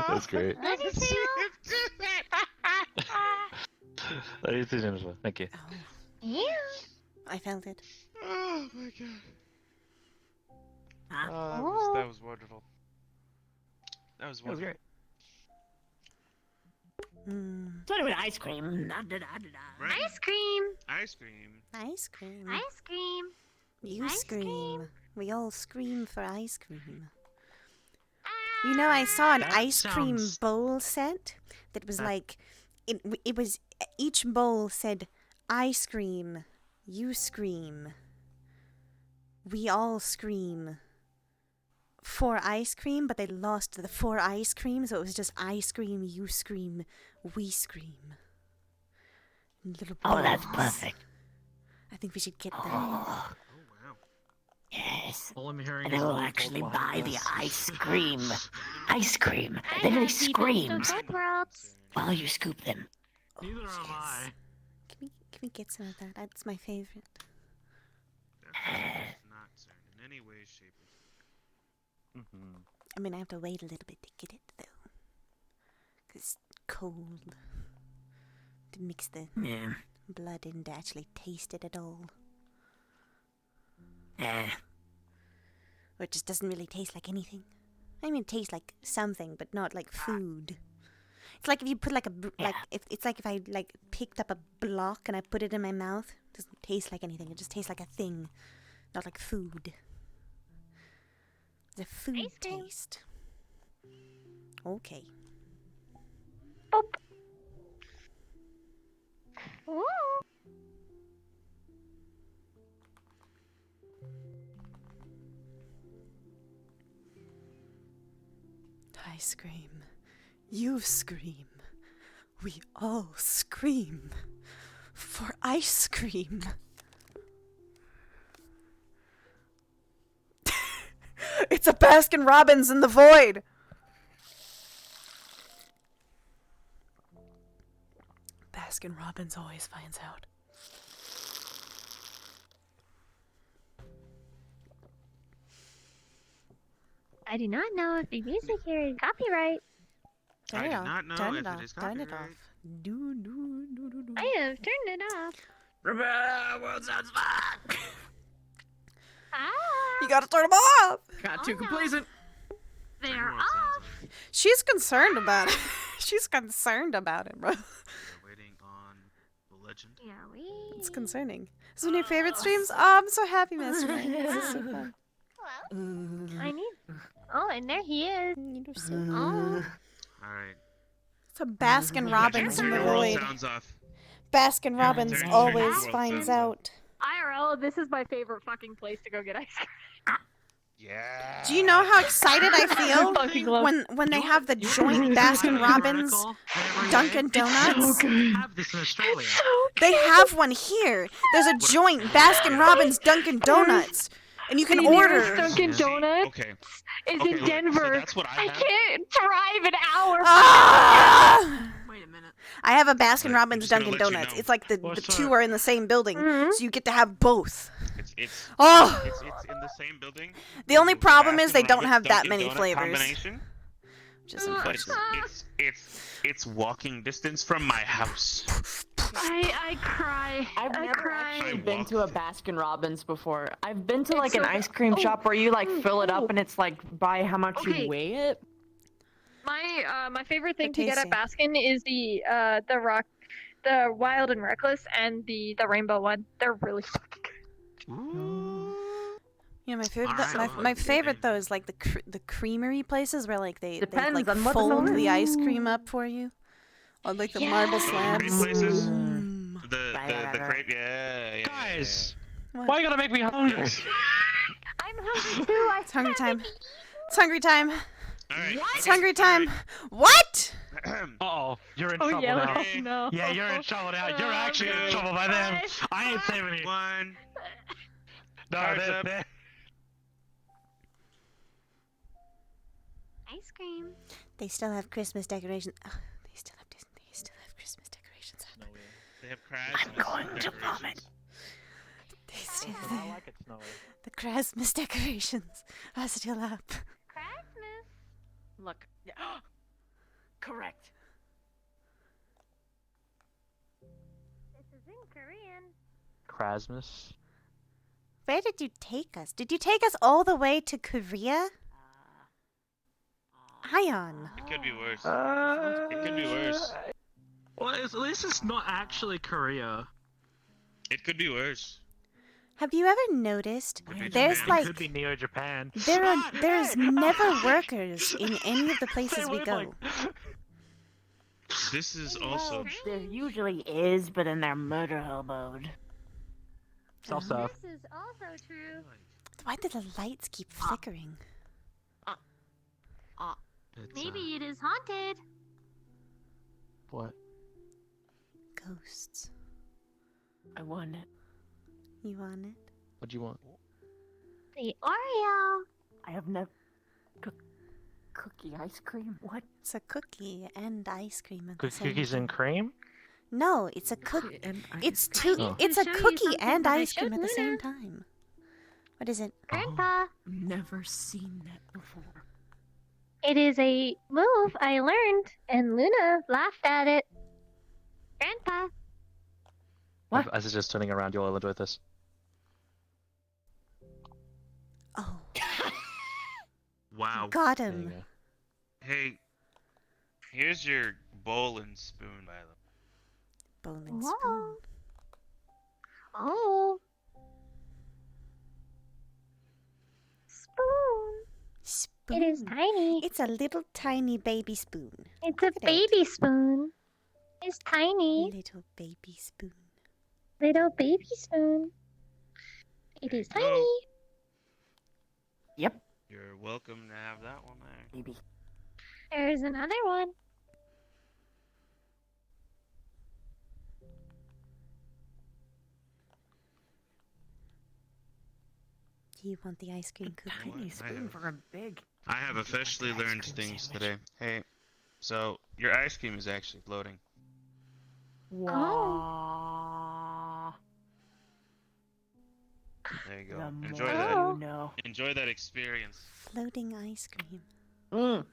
That's great. Love you too. Love you too, Jennifer. Thank you. Oh, Yeah. I felt it. Oh my god. Oh. That was wonderful. That was That was wonderful. great. Hmm. So anyway, ice cream. Da-da-da-da-da. Right? Ice cream. Ice cream. Ice cream. Ice cream. You ice scream. cream. We all scream for ice cream. You know, I saw an That ice cream sounds- bowl set that was like, it was, each bowl said, I scream, you scream, we all scream for ice cream, but they lost the for ice cream, so it was just I scream, you scream, we scream. Little Oh, that's bowls. perfect. I think we should get them. Oh, Oh wow. yes. All I'm hearing And is they'll all actually behind buy the us. ice cream. Ice cream. I They really have the scream best of both worlds. while you scoop them. Neither am I. Can we get some of that? That's my favorite. Definitely not, sir, in any way, shape, or Mm-hmm. I mean, I have to wait a little bit to get it, though. 'Cause it's cold. To mix the Yeah. blood in to actually taste it at all. Yeah. Or it just doesn't really taste like anything. I mean, it tastes like something, but not like food. It's like if you put like it's like if I like picked up a block and I put it in my mouth. It doesn't taste like anything. It just tastes like a thing, not like food. The food Ice cream. taste. Okay. Boop. Ooh. I scream. You scream. We all scream for ice cream. It's a Baskin Robbins in the void. Baskin Robbins always finds out. I do not know if the music here is copyright. Turn I it do off. not know Turn if it it off. is Turn it off. copyright. Do. I have turned it off. World sounds fun. Ah, You gotta turn them off. Got Oh, too no. complacent. they're Everyone off. sounds like She's concerned about it. She's concerned about it, bro. we're waiting on the legend. Yeah, we. It's concerning. This is one of your favorite streams? Oh, I'm so happy, Mastermind. This is so fun. Hello. I need. Oh, and there he is. You're so Oh. All right. It's a Baskin Robbins in Turn the your world void. sounds off. Baskin Robbins turn always your world finds sounds out. IRL, this is my favorite fucking place to go get ice cream. Yeah. Do you know how excited I feel Fucking love. when they have the joint Baskin Robbins Dunkin' Donuts? Have this in Australia. They have one here. There's a joint Baskin Robbins Dunkin' Donuts, and you can The nearest order. Dunkin' See, Donuts Okay. is Okay, in look, so Denver. that's what I I have. can't drive an hour. Ah! Wait a minute. I have a Baskin I'm Robbins just gonna Dunkin' let you Donuts. know. It's like the What's two up? are in the same building, Mhm. so you get to have both. It's Oh, it's in the same building. the only The problem is they Baskin don't Robbins have that Dunkin' many Donut flavors, Combination, which is but unfortunate. it's walking distance from my house. I cry. I've I never cry. actually I been to a walked. Baskin Robbins before. I've been to It's like an so ice cream oh, shop where you like fill it oh. up and it's like by how much Okay. you weigh it. My favorite thing to They're get at Baskin is the Wild and Reckless and the rainbow one. They're really fucking good. Ooh. Yeah, my favorite. Alright. My favorite though is like the creamery places where like they Depends like on what the fold flavor the is. ice cream up for you, or like the marble Yes. slabs. Crepe places? Mm. The crepe, yeah. Guys, What? why you gotta make me hungry? I'm hungry too. It's hungry time. It's hungry time. Alright. It's hungry time. What? Uh-oh, you're in Oh trouble yeah, now. Okay. no. Yeah, you're in trouble now. You're Oh, actually in God. trouble by them. I ain't saving you. One. No, Cards they're, up. they're, Ice cream. They still have Christmas decorations. Oh, they still have Christmas decorations up. They have crabs. I'm going to vomit. They still I like it snowy. the Christmas decorations are still up. Christmas. Look. Correct. This is in Korean. Krasmus. Where did you take us? Did you take us all the way to Korea? Ion. It could be worse. It could be worse. Well, at least it's not actually Korea. It could be worse. Have you ever noticed Could be there's Japan. It like could be Neo Japan. there's never workers in any of the places we go. This is also There usually is, but then they're murder hoboed. Self stuff. This is also true. Why do the lights keep flickering? Maybe it is haunted. What? Ghosts. I want it. You want it? What do you want? The Oreo. I have never. Cookie ice cream? What? It's a cookie and ice cream at the same Cookies time. and cream? No, it's a cookie. And It's ice two. Oh. It's a Show you cookie something and that I ice cream showed at the same Luna. time. What is it? Grandpa. cream. Never seen that before. It is a move I learned, and Luna laughed at it. Grandpa. What? As it's just turning around, you'll enjoy this. Oh, wow. got There you him. go. Hey, here's your bowl and spoon, by the way. Bone and Whoa. spoon. Oh. Spoon. Spoon. It is tiny. It's a little tiny baby spoon. It's a at it. baby spoon. It's tiny. Little baby spoon. Little baby spoon. It is There you go. tiny. Yep. You're welcome to have that one there. Baby. There's another one. Do you want the ice cream cookie? Tiny spoon for a big. I have officially ice learned cream things sandwich. today. Hey, so your ice cream is actually floating. Wah. There you The go. more Enjoy that. you know. Enjoy that experience. Floating ice cream. Mm.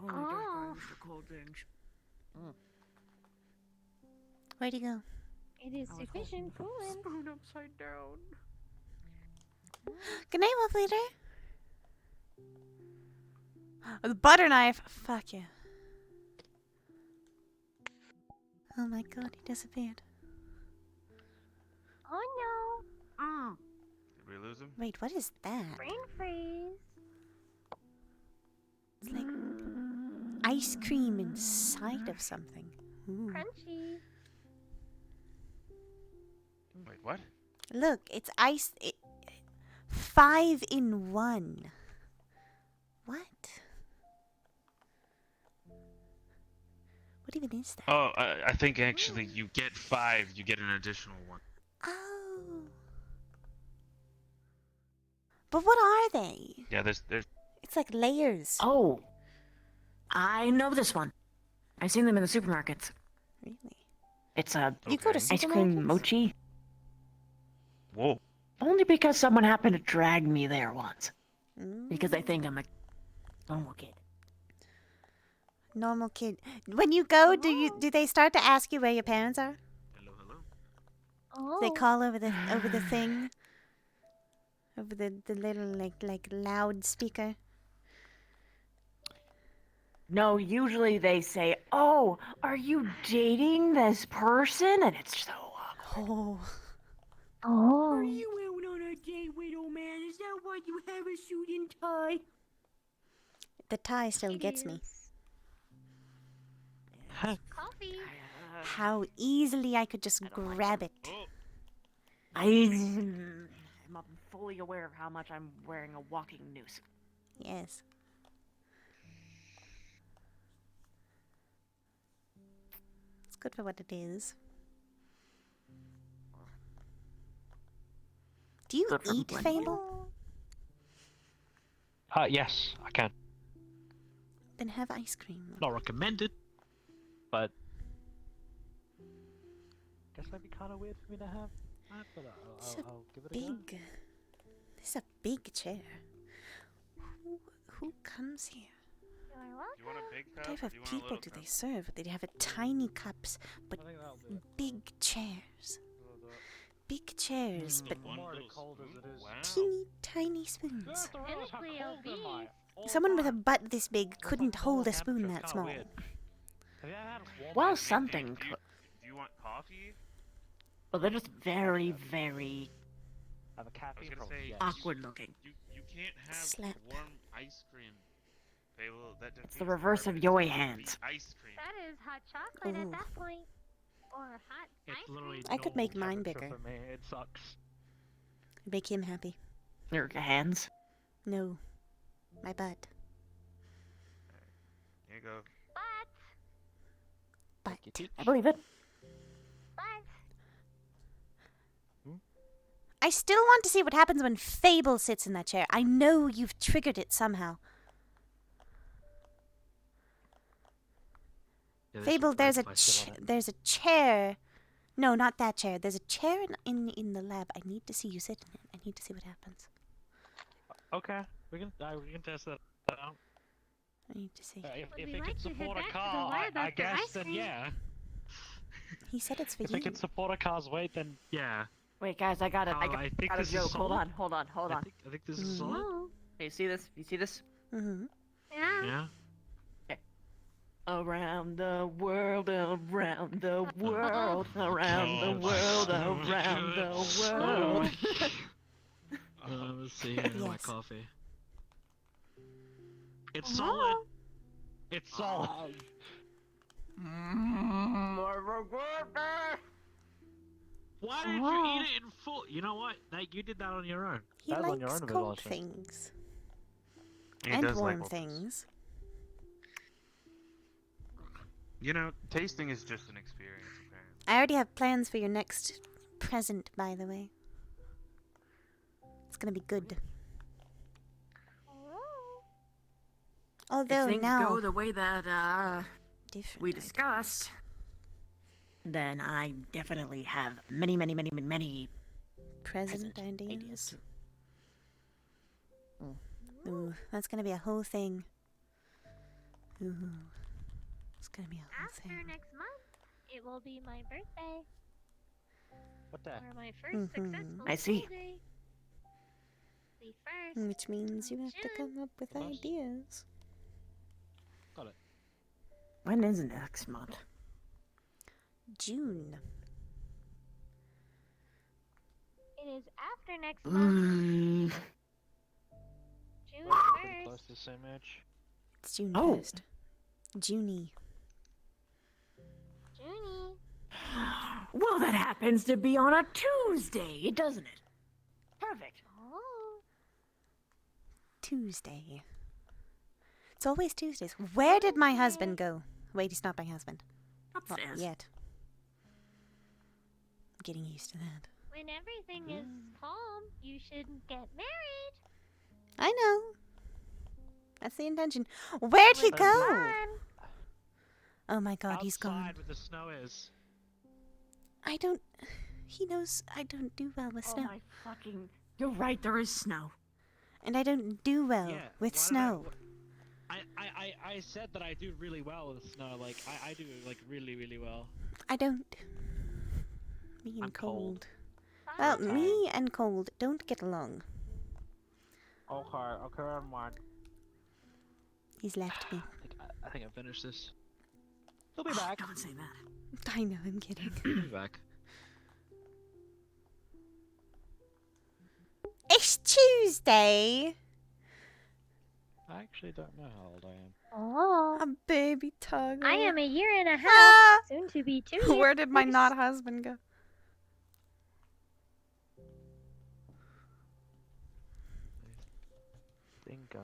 Oh, Oh. Mr. Cold things. Where'd he go? It is I was sufficient coolant. Spoon upside down. Good night, Wolf Leader. Oh, the butter knife. Fuck yeah. Oh my god, he disappeared. Oh no. Did we lose him? Wait, what is that? Brain freeze. It's like ice cream inside of something. Ooh. Crunchy. Wait, what? Look, it's ice. 5 in 1. What? What even is that? Oh, I think actually you get 5, you get an additional one. Oh. But what are they? Yeah, there's It's like layers. Oh, I know this one. I've seen them in the supermarkets. Really? It's a You go to Okay. ice cream supermarkets? mochi. Whoa. Only because someone happened to drag me there once. Mm. Because they think I'm a normal kid. Normal kid. When you go, do they start to ask you where your parents are? Hello, hello. Oh. They call over the thing, over the little like loudspeaker. No, usually they say, "Oh, are you dating this person?" And it's so awkward. Oh. Oh. Are you out on a date with old man? Is that why you have a suit and tie? The tie still gets me. Coffee. How easily I could just grab it. Oh, I'm fully aware of how much I'm wearing a walking noose. Yes. It's good for what it is. Do you Good for eat blending. Fable? Yes, I can. Then have ice cream. Not recommended, but guess that'd be kind of weird for me to have that, but It's a I'll give it a go. big. This is a big chair. Who comes here? You're do welcome. you want a big What cup? type or of do you want a people little do cup? they serve? They have a tiny cups, but I think that'll do. big chairs. Big chairs, but One Already little cold as spoon? it is. Wow. teeny tiny spoons. Technically obese. Someone with a butt this big couldn't hold a spoon that small. Well, I mean, something. do you want coffee? Well, they're just very, very Have a caffeine gonna problem. say- Yes. awkward looking. You can't have Slap. warm ice cream. Fable, that It's defeats the reverse of purpose. Yoi It should be hands. Ice cream. That is hot chocolate Ooh. at that point. Or hot It's ice literally cream. I could make normal mine temperature bigger. For me. It sucks. Make him happy. Your hands. No. My butt. Here you go. But, Butt. I believe it. but, I still want to see what happens when Fable sits in that chair. I know you've triggered it somehow. Yeah, Fable, there's a chair. No, not that chair. There's a chair in the lab. I need to see you sit in it. I need to see what happens. Okay, we can test that out. I need to see. If Would it we can like to head support a back to the car, lab I after guess ice then cream? yeah. He said it's for If you. it can support a car's weight, then yeah. Wait, guys, I got it. Oh, I I think got a this is joke. Hold solid. on, hold on, hold on. I think this is solid. oh, Hey, you see this? You see this? Mm-hmm. yeah. Yeah. Around the world, around the world, around the Oh, world, so around good. the world. Let's see here, my Yes. coffee. It's solid. It's solid. Why didn't you eat it in full? You know what? You did that on your own. He That was on your likes own cold evaluation. things He and does like warm both things. things. You know, tasting is just an experience, apparently. I already have plans for your next present, by the way. gonna be good. Oh. Although if things now, go the way that different we ideas. discussed, then I definitely have many Present present ideas. Mm. Ooh, that's gonna be a whole thing. Ooh, it's gonna be a whole After thing. next month, it will be my birthday. What the? Or my first successful I see. school day. The first. Which means you have to June. come up with Of course. ideas. Got it. When is next month? June. It is after next month. June Pretty close 1st. to the same age. It's June Oh. 1st. Junie. Junie. Well, that happens to be on a Tuesday, doesn't it? Perfect. Oh. Tuesday. It's always Tuesdays. Where did my husband go? Wait, he's not my husband. Not Upstairs. yet. I'm getting used to that. When everything is calm, you should get married. I know. That's the intention. Where'd he With go? fun. Oh my god, he's gone. Outside where the snow is. I don't... He knows I don't do well with Oh snow. my fucking... You're right, there is snow. And I don't do well Yeah. with why did snow. I said that I do really well with snow. Like I do like really well. I don't. Me and I'm cold. Well, Fun. me and cold don't get along. Okay, I'm on. He's left me. I think I finished this. He'll be back. Don't say that. I know, I'm kidding. He'll be back. It's Tuesday! I actually don't know how old I am. Oh. A baby toggle. I am a year and a half. Ah! Soon to be 2 years. Where did my not husband go? I think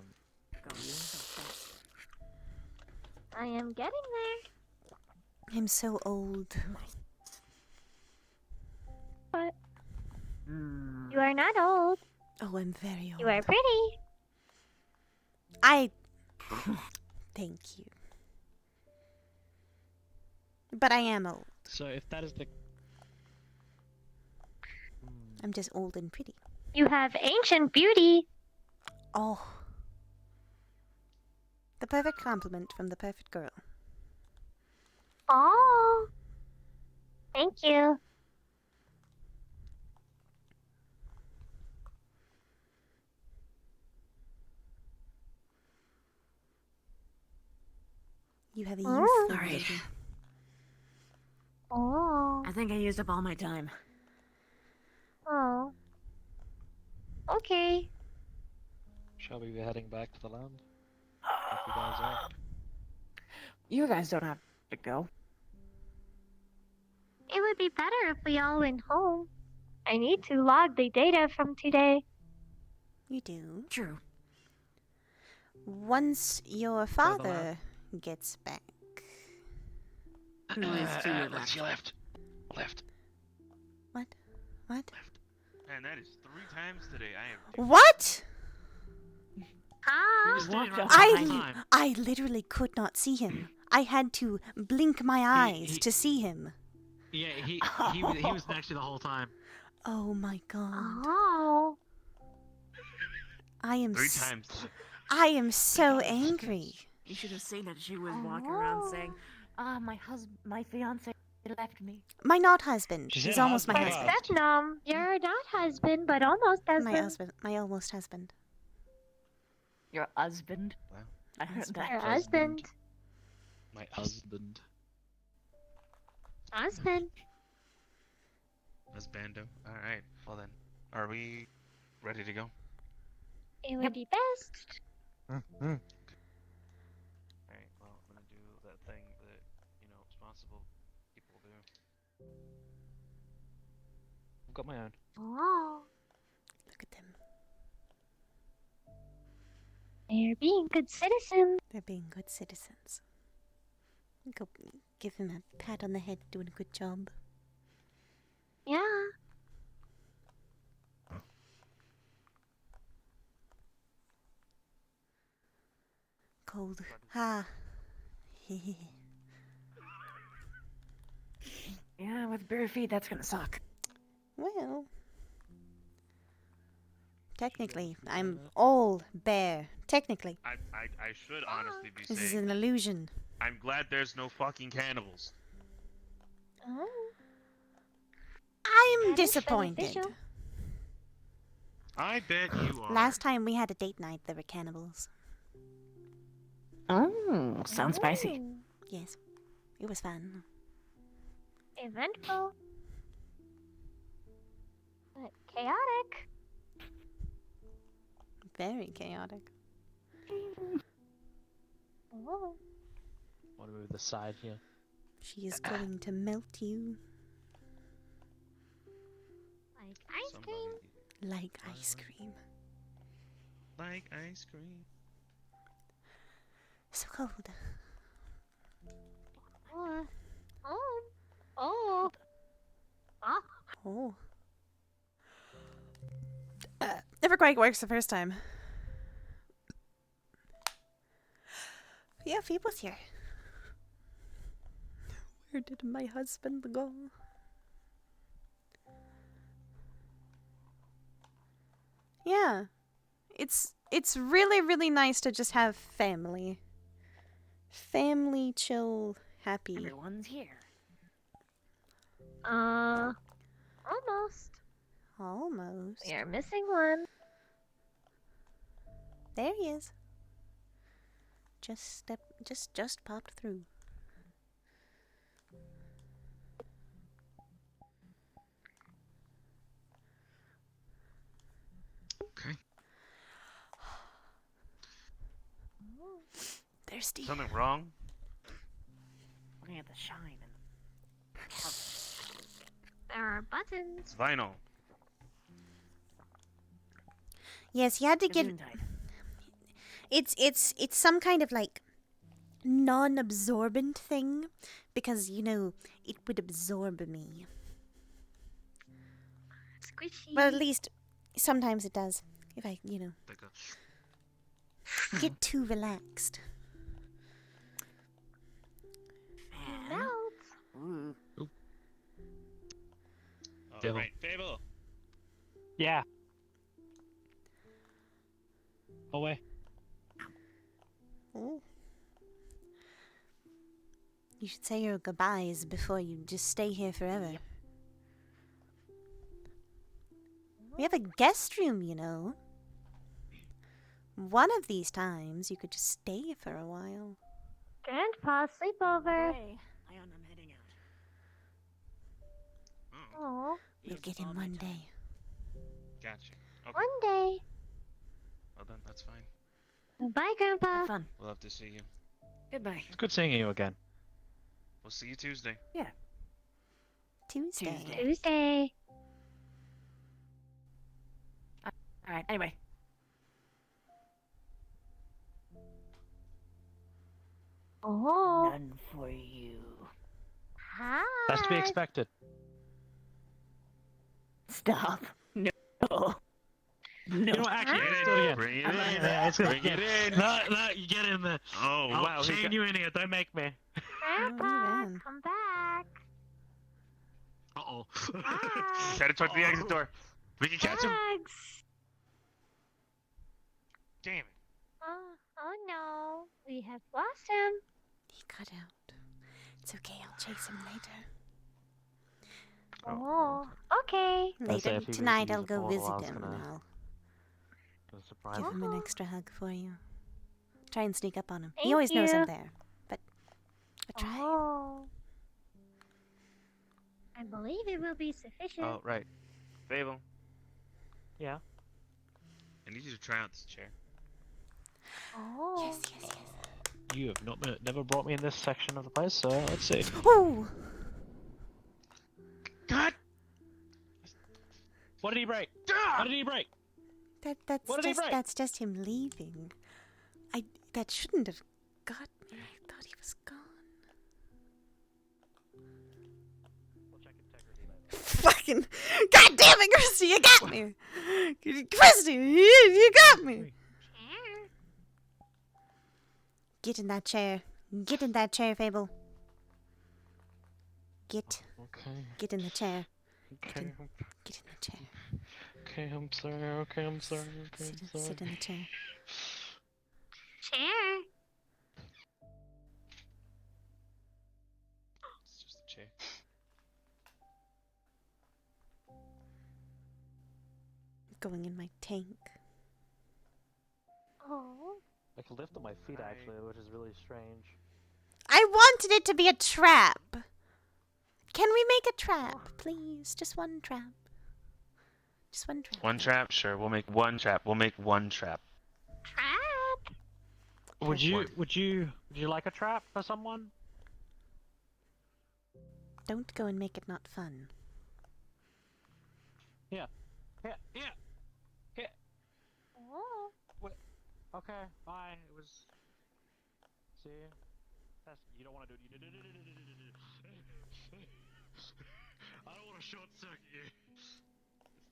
I am getting there. I'm so old. But Mm. you are not old. Oh, I'm very old. You are pretty. I... Thank you. But I am old. so. If that is the I'm just old and pretty. You have ancient beauty. Oh. The perfect compliment from the perfect girl. Oh. Thank you. You have a Oh. youthful Alright. beauty. Oh. I think I used up all my time. Oh. Okay. shall we be heading back to the land? If you guys are. You guys don't have to go. It would be better if we all went home. I need to log the data from today. You do. True. Once your father gets back. Who is to your Let's left? left. What? What? Man, that is 3 times today. I am. What? Ah. He's standing Walk around up. the whole I time. I literally could not see him. I had to blink my eyes he- to see him. Yeah, he was next to you the whole time. Oh my god. Oh. I am 3 times. I am so angry. You should have seen it. She was walking around saying, my fiance left me. My not husband. She He's said almost my husband. husband. Stepmom, you're not husband, but almost husband. My husband. My almost husband. Your husband? Wow. I heard that. Your husband. My husband. Husband. Husbando. Alright. Well then. Are we ready to go? It would be best. Alright, well, I'm gonna do that thing that, responsible people do. I've got my own. Oh. Look at them. They're being good citizens. They're being good citizens. Go give him a pat on the head, doing a good job. Yeah. cold. Ah. Yeah, with bare feet, that's gonna suck. Well, technically, I'm all bare. Technically, I should honestly be this is saying an illusion. I'm glad there's no fucking cannibals. Oh, I'm that is disappointed. beneficial. I bet you are. Last time we had a date night, there were cannibals. Oh, sounds spicy. Ooh, Yes, it was fun. eventful. But chaotic. Very chaotic. Oh. Want to move the side here? She is going to melt you Like ice cream. like ice cream. Like ice cream. So cold. Oh. Oh. Oh. Ah. Oh. Never quite works the first time. Yeah, Phoebe's here. Where did my husband go? Yeah. It's really, really nice to just have family. Family, chill, happy. Everyone's here. Almost. Almost. We are missing one. There he is. Just popped through. Okay. Thirsty. Something wrong? Looking at the shine and There are buttons. It's vinyl. Yes, he had to get. Gesundheit. It's some kind of like non-absorbent thing because it would absorb me. Squishy. Well, at least sometimes it does. If I Like a... get too relaxed. Melt. Ooh. Devil. Alright, Fable. Yeah. Away. Ooh. You should say your goodbyes before you just stay here forever. We have a guest room, One of these times, you could just stay for a while. Grandpa's sleepover. Hey, I'm heading out. Oh, Oh. We'll get him one day. gotcha. Okay, One day. well then, that's fine. Bye, Grandpa. Have fun. We'll have to see you. Goodbye. It's good seeing you again. We'll see you Tuesday. Tuesday. Tuesday. Tuesday. Alright, anyway. Oh. None for you. Hi. That's to be expected. Stop. No. No. You know, actually, Get let's it do it again. Bring it Yeah, in. yeah, let's go Bring it again. in. No, you get in there. Oh, I'll wow. chain you in here. Don't make me. Grandpa, man. come back. Uh-oh. Bags. Gotta check the exit door. We can catch him. Bags. Damn it. Oh no. We have lost him. He got out. It's okay, I'll chase him later. Oh. Okay. I'd say Later if he tonight, use I'll the go portal, I visit was him and gonna- I'll Surprise. give him an extra hug for you. Try and sneak up on him. He Thank always knows I'm you. there, but I try. Oh. I believe it will be sufficient. Oh, right. Fable, Yeah. I need you to try out this chair. Oh. Yes, yes, yes. You have never brought me in this section of the place, so let's see. Ooh! God! What did he break? Ah! What did he break? What did he break? That's just him leaving. That shouldn't have got me. I thought he was gone. We'll check integrity later. Fucking God damn it, Christy, you got me! Christy, you got me! Chair. Get in that chair. Get in that chair, Fable. Get in the chair. Get in the chair. Okay, I'm sorry. Okay, I'm sorry. Okay, I'm sorry. Sit in the chair. Chair. It's just a chair. Going in my tank. Oh. I can lift on my feet actually, which is really strange. I wanted it to be a trap. Can we make a trap, please? Just one trap. Just one trap. One trap? Sure, we'll make one trap. We'll make one trap. Trap. Would you One. would you like a trap for someone? Don't go and make it not fun. Yeah. Oh. Okay, fine. It was. See, that's you don't want to do. I don't want to short circuit you. It's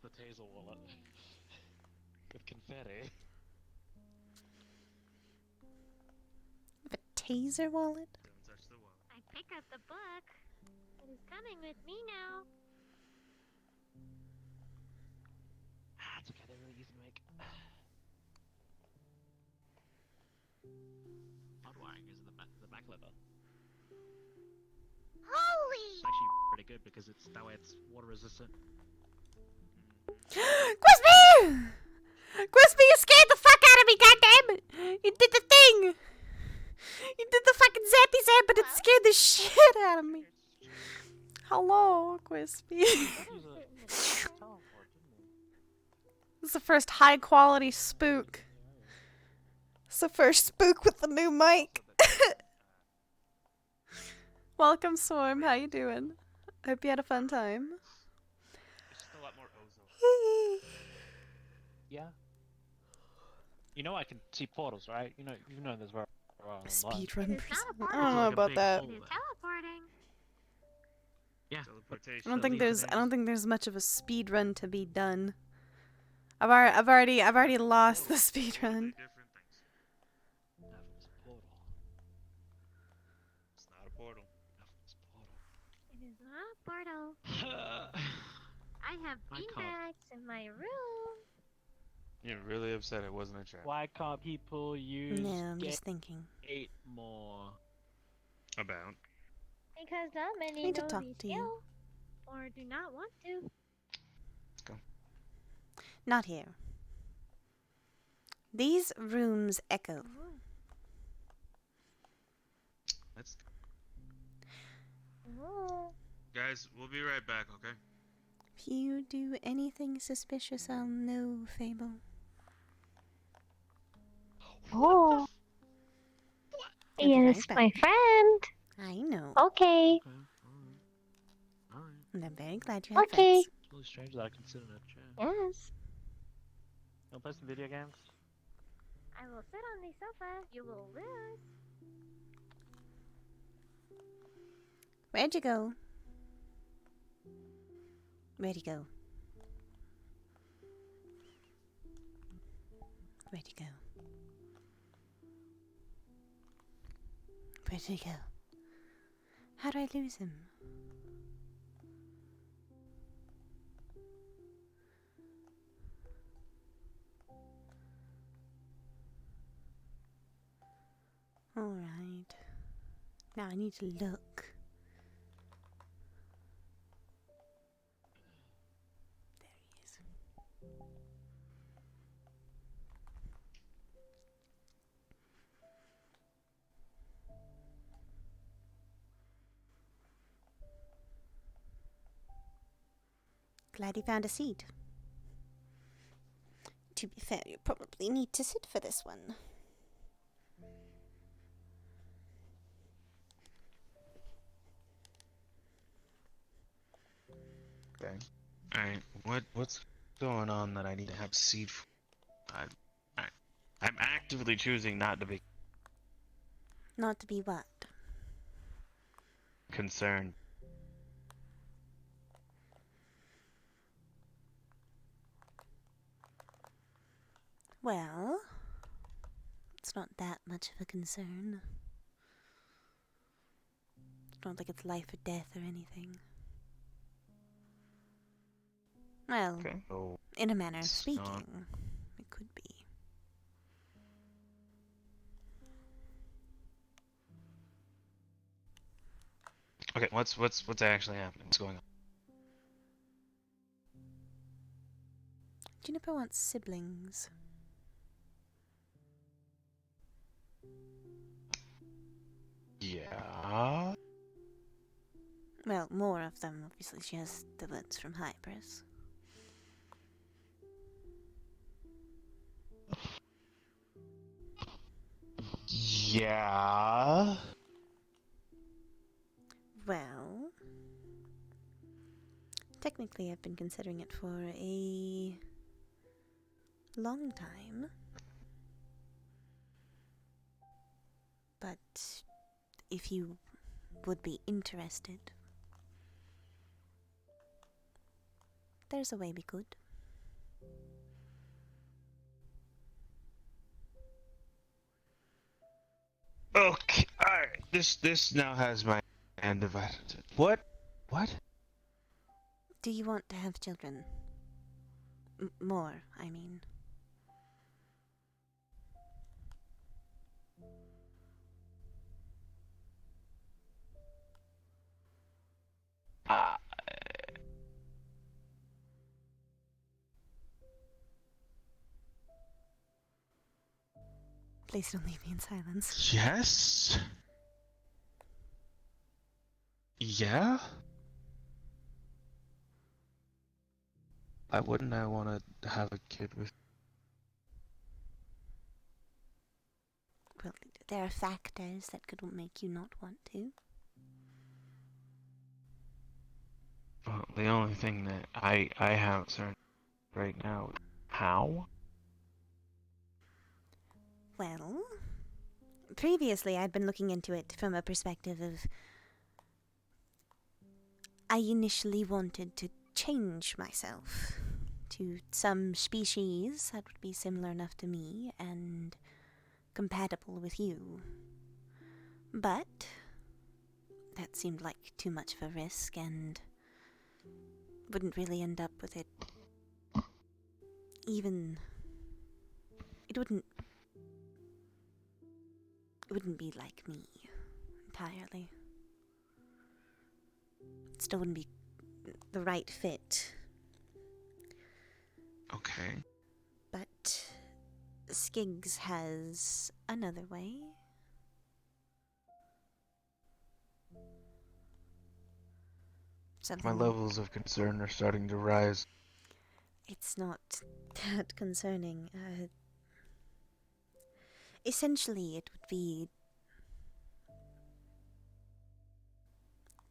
the taser wallet with confetti. A taser wallet? Don't touch the wallet. I pick up the book. It is coming with me now. It's okay. They're really easy to make. Hard wiring is the back leather. Holy! It's actually pretty good because it's that way it's water resistant. Crispy! Crispy, you scared the fuck out of me, goddammit! You did the thing! You did the fucking zappy zap, but it scared the shit out of me. Hello, Crispy. This is the first high quality spook. It's the first spook with the new mic. Welcome, Swarm. How you doing? I hope you had a fun time. It's just a lot more Ozo. Yeah. You know I can see portals, right? You know there's where Speed It run is for not a some- portal. I don't know Like a about big that. hole It is there. teleporting. Yeah. Teleportation. I don't think leaves there's an I don't think there's much of a speed run to be done. I've already lost the speed run. Different things. Infamous portal. It's not a portal. Infamous portal. It is not a portal. I have I can't. beanbags in my room. You're really upset it wasn't a trap. Why can't people use No, I'm just thinking. gate more? About. Because not many need to know talk the to you. skill. Or do not want to. Not here. These rooms echo. Let's. Ooh. Guys, we'll be right back, okay? If you do anything suspicious, I'll know, Fable. Oh. I'll be Yes, right back. my friend. I know. Okay. Okay, alright. And I'm very glad you had Okay. friends. It's really strange that I can sit in a chair. Yes. Wanna play some video games? I will sit on the sofa. You will lose. Where'd you go? Where'd you go? Where'd you go? Where'd he go? How do I lose him? Alright. Now I need to look. There he is. Glad he found a seat. To be fair, you probably need to sit for this one. Okay. Alright, what's going on that I need to have seed for? I'm actively choosing not to be Not to be what? concerned. Well, it's It's not that much of a concern. It's not like it's life or death or anything. Well, Okay. So in a manner of it's speaking, not- it could be. Okay, what's actually happening? What's going on? Juniper wants siblings. Yeah. Well, more of them. Obviously, she has the ones from Hypers. Yeah. Well, technically, I've been considering it for a long time. But if you would be interested, there's a way we could. Okay. All right. This now has my hand divided. What? What? Do you want to have children? More, I mean. Uh, Please don't leave me in silence. yes. Yeah. Why wouldn't I want to have a kid with? Well, there are factors that could make you not want to. Well, the only thing that I have concern right now is how. Well, previously I'd been looking into it from a perspective of I initially wanted to change myself to some species that would be similar enough to me and compatible with you. But that seemed like too much of a risk and wouldn't really end up with it. Even it wouldn't be like me entirely. It still wouldn't be the right fit. Okay. But Skiggs has another way. My Something. levels of concern are starting to rise. It's not that concerning. Essentially, it would be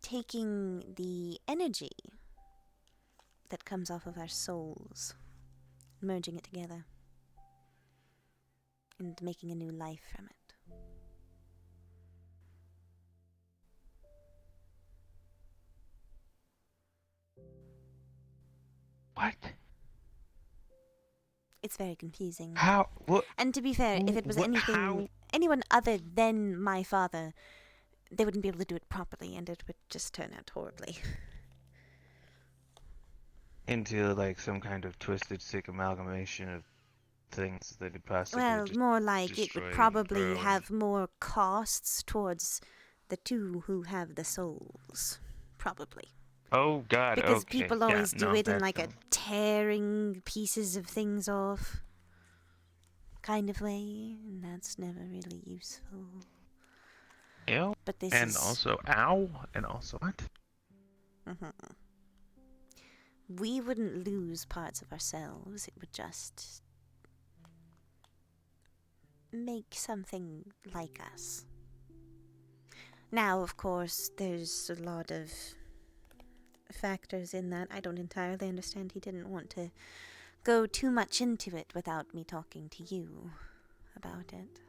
taking the energy that comes off of our souls, merging it together, and making a new life from it. What? It's very confusing. How? What? And to be fair, if it was How? anyone other than my father, they wouldn't be able to do it properly, and it would just turn out horribly. Into like some kind of twisted, sick amalgamation of things that could possibly Well, just more like it destroy would and probably ruin. have more costs towards the two who have the souls. Probably. Oh God! Because Okay. people always yeah, do no, it in that- like no. a tearing pieces of things off kind of way, and that's never really useful. Ew. But this And is... also, ow, and also what? We wouldn't lose parts of ourselves, it would just make something like us. Now, of course, there's a lot of factors in that. I don't entirely understand. He didn't want to go too much into it without me talking to you about it.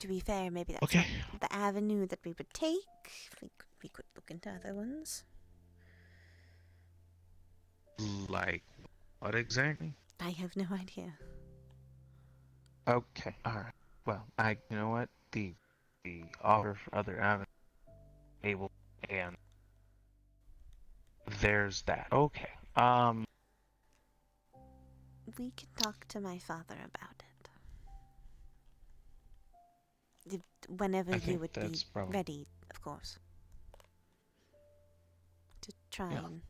To be fair, maybe that's Okay. not the avenue that we would take. We could look into other ones. Like what exactly? I have no idea. Okay. All right. Well, you know what? The offer for other avenues able and there's that. Okay. We can talk to my father about it. Whenever I you think would be that's probably ready, of course. To try Yeah. and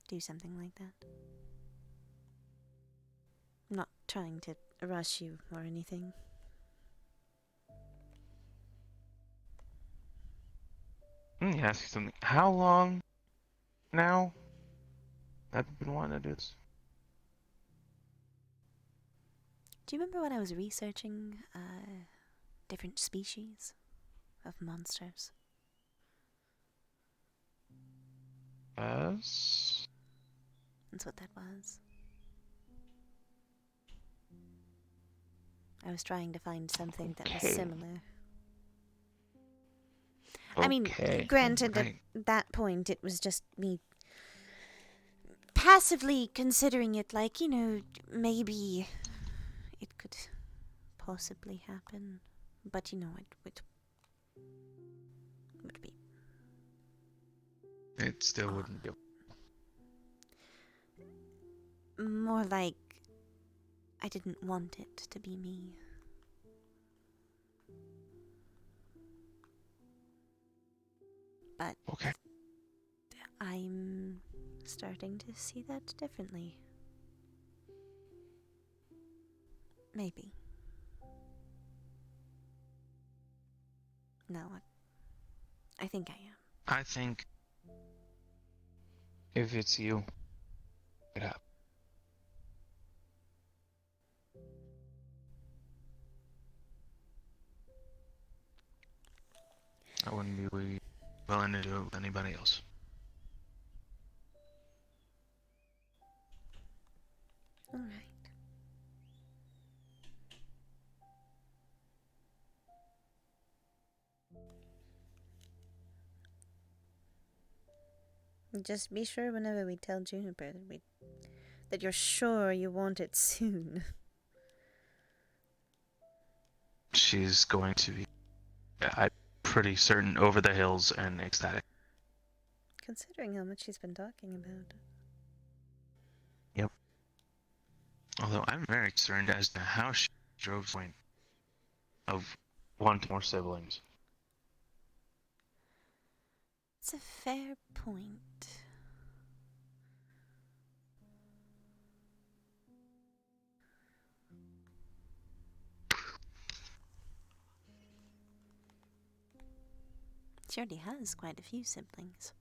do something like that. I'm not trying to rush you or anything. Let me ask you something. How long now have you been wanting to do this? Do you remember when I was researching different species of monsters? Yes. That's what that was. I was trying to find something that was Okay. similar. I mean, Okay. granted, Right. at that point, it was just me passively considering it like, maybe it could possibly happen. But, it would be. It still wouldn't be. More like I didn't want it to be me. But Okay. I'm starting to see that differently. Maybe. No, I think I am. I think if it's you, it up. I wouldn't be willing to do it with anybody else. All right. Just be sure whenever we tell Juniper that you're sure you want it soon. She's going to be, I'm pretty certain, over the hills and ecstatic. Considering how much she's been talking about. Yep. Although I'm very concerned as to how she drove the point of wanting more siblings. It's a fair point. She already has quite a few siblings.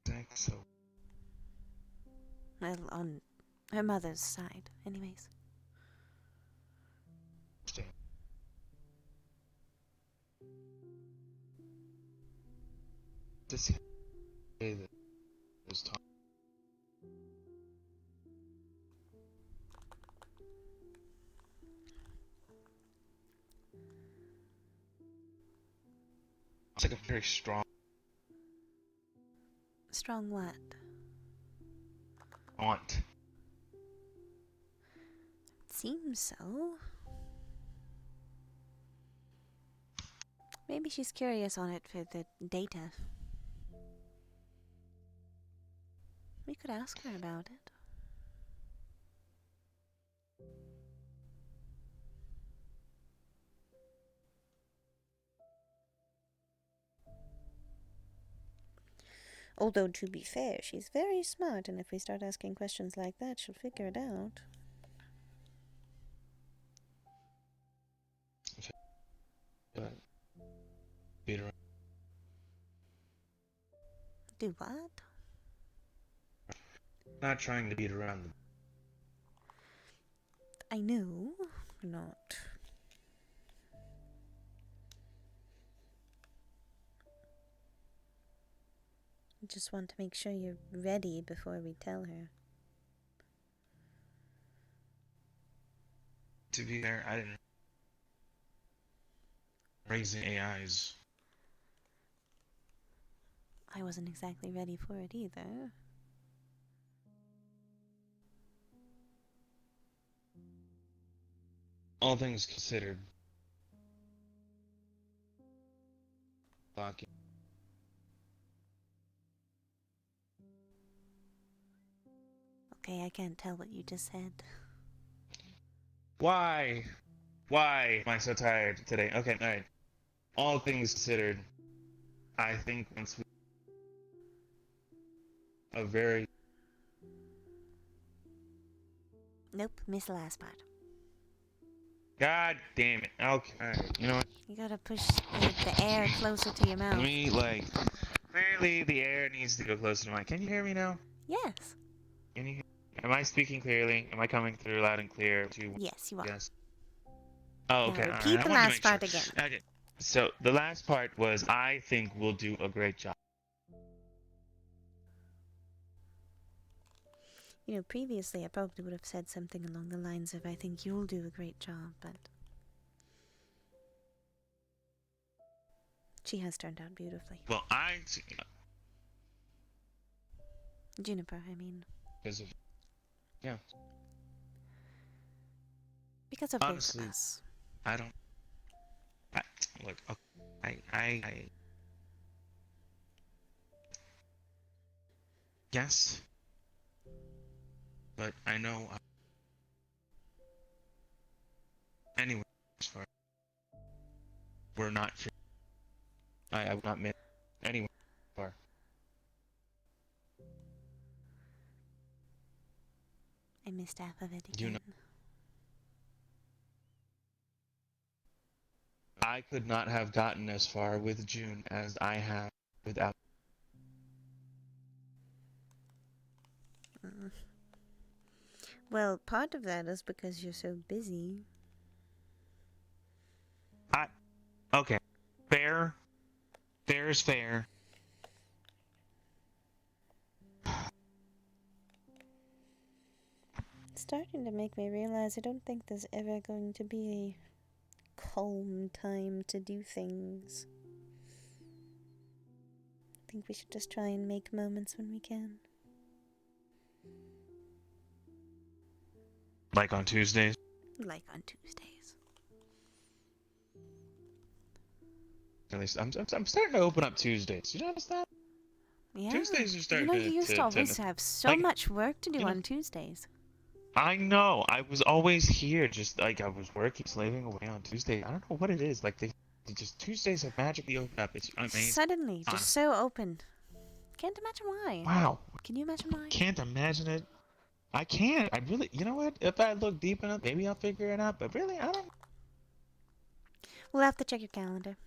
I think so. Well, on her mother's side, anyways. Just say that was talking. It's like a very strong Strong what? aunt. Seems so. Maybe she's curious on it for the data. We could ask her about it. Although, to be fair, she's very smart, and if we start asking questions like that, she'll figure it out. But beat her. Do what? Not trying to beat around the. I know, not. I just want to make sure you're ready before we tell her. To be fair, I didn't raising AIs. I wasn't exactly ready for it either. All things considered. Locking. Okay, I can't tell what you just said. Why? Why am I so tired today? Okay, alright. All things considered, I think once we a very Nope, missed the last part. God damn it. Okay, alright. You know what? You gotta push the air closer to your mouth. Let me clearly the air needs to go closer to my. Can you hear me now? Yes. Can you? Am I speaking clearly? Am I coming through loud and clear? Yes, you are. Yes. Oh, okay. Now All repeat right. the I wanted to last make part sure. again. Okay. So the last part was, I think we'll do a great job. You know, previously I probably would have said something along the lines of, I think you'll do a great job, but she has turned out beautifully. Well, Juniper, I mean. because of yeah. Because of Honestly, both of us. I don't. Look, okay, I guess, but I know. Anyway, as far we're not. I would not miss anyway. Far. I missed half of it You again. know. I could not have gotten as far with June as I have without. Well, part of that is because you're so busy. Okay. Fair. Fair is fair. It's starting to make me realize I don't think there's ever going to be a calm time to do things. I think we should just try and make moments when we can. Like on Tuesdays. Like on Tuesdays. At least I'm starting to open up Tuesdays. You notice that? Yeah. Tuesdays are starting you used to always have so like, much work to do you know, on Tuesdays. I know. I was always here, just like I was working, slaving away on Tuesday. I don't know what it is. Like they just Tuesdays have magically opened up. It's amazing. Suddenly, just Honestly. so open. Can't imagine why. Wow. Can you imagine why? Can't imagine it. I can't. I really. You know what? If I look deep enough, maybe I'll figure it out. But really, I don't. We'll have to check your calendar.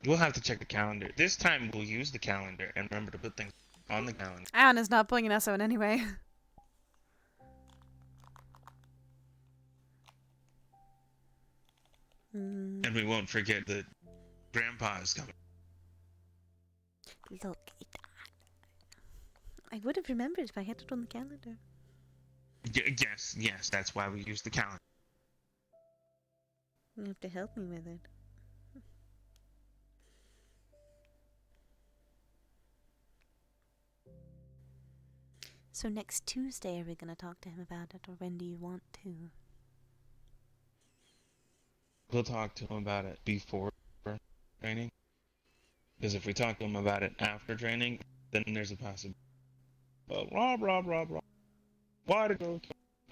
We'll have to check the calendar. This time we'll use the calendar and remember to put things on the calendar. Anna's not pulling an SO in anyway. And we won't forget that Grandpa is coming. Look, I would have remembered if I had it on the calendar. Yes, that's why we use the calendar. You have to help me with it. So next Tuesday, are we going to talk to him about it, or when do you want to? We'll talk to him about it before training. Because if we talk to him about it after training, then there's a possibility. Blah, blah, blah, blah. Why to go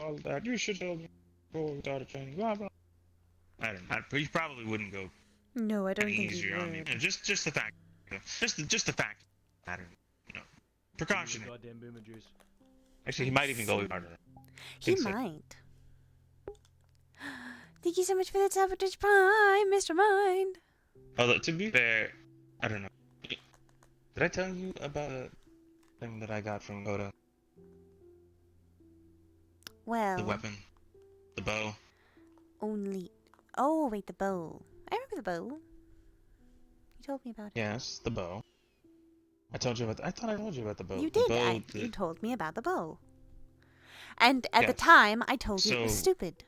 all that? You should tell me before we started training. Blah, blah. I don't know. He probably wouldn't go No, I don't any think he easier on me. would. Just the fact. Just the fact. Matter. Precautionary. Goddamn boomer juice. Actually, he might even go harder. He might. Thank you so much for the Sabotage Prime, Mr. Mind. Although, to be fair, I don't know. Did I tell you about the thing that I got from Coda? Well, The weapon. The bow. only... Oh, wait, the bow. I remember the bow. You told me about it. Yes, the bow. I thought I told you about the bow. You The did. bow, You told me about the bow. And at the Yes. time, I told you it was So- stupid.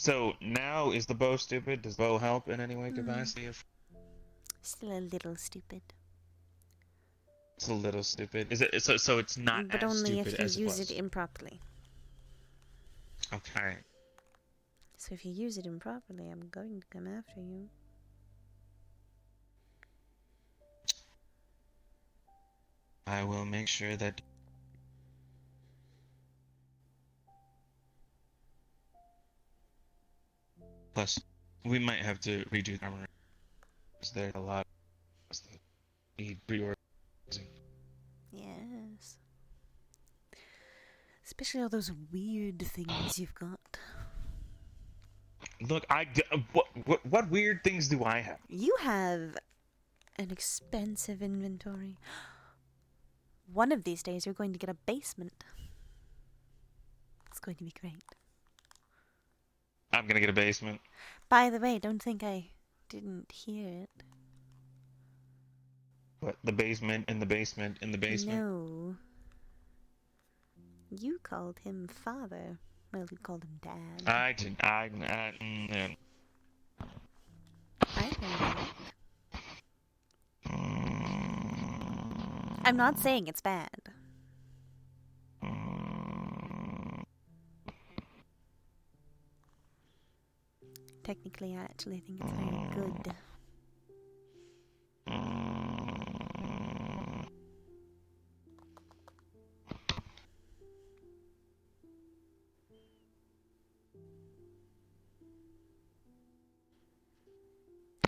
So now is the bow stupid? Does the bow help in any way capacity? If Still a little stupid. it's a little stupid, is it? So it's not But as only stupid if you as it use was. it improperly. Okay. So if you use it improperly, I'm going to come after you. I will make sure that. Plus, we might have to redo the armor. There's a lot of stuff that need reorganizing. Yes. Especially all those weird things you've got. Look, what weird things do I have? You have an expensive inventory. One of these days you're going to get a basement. It's going to be great. I'm gonna get a basement. By the way, don't think I didn't hear it. What? The basement in the basement in the basement? No. You called him father. Well, you called him dad. I didn't. I heard that. I'm not saying it's bad. Technically, I actually think it's very good.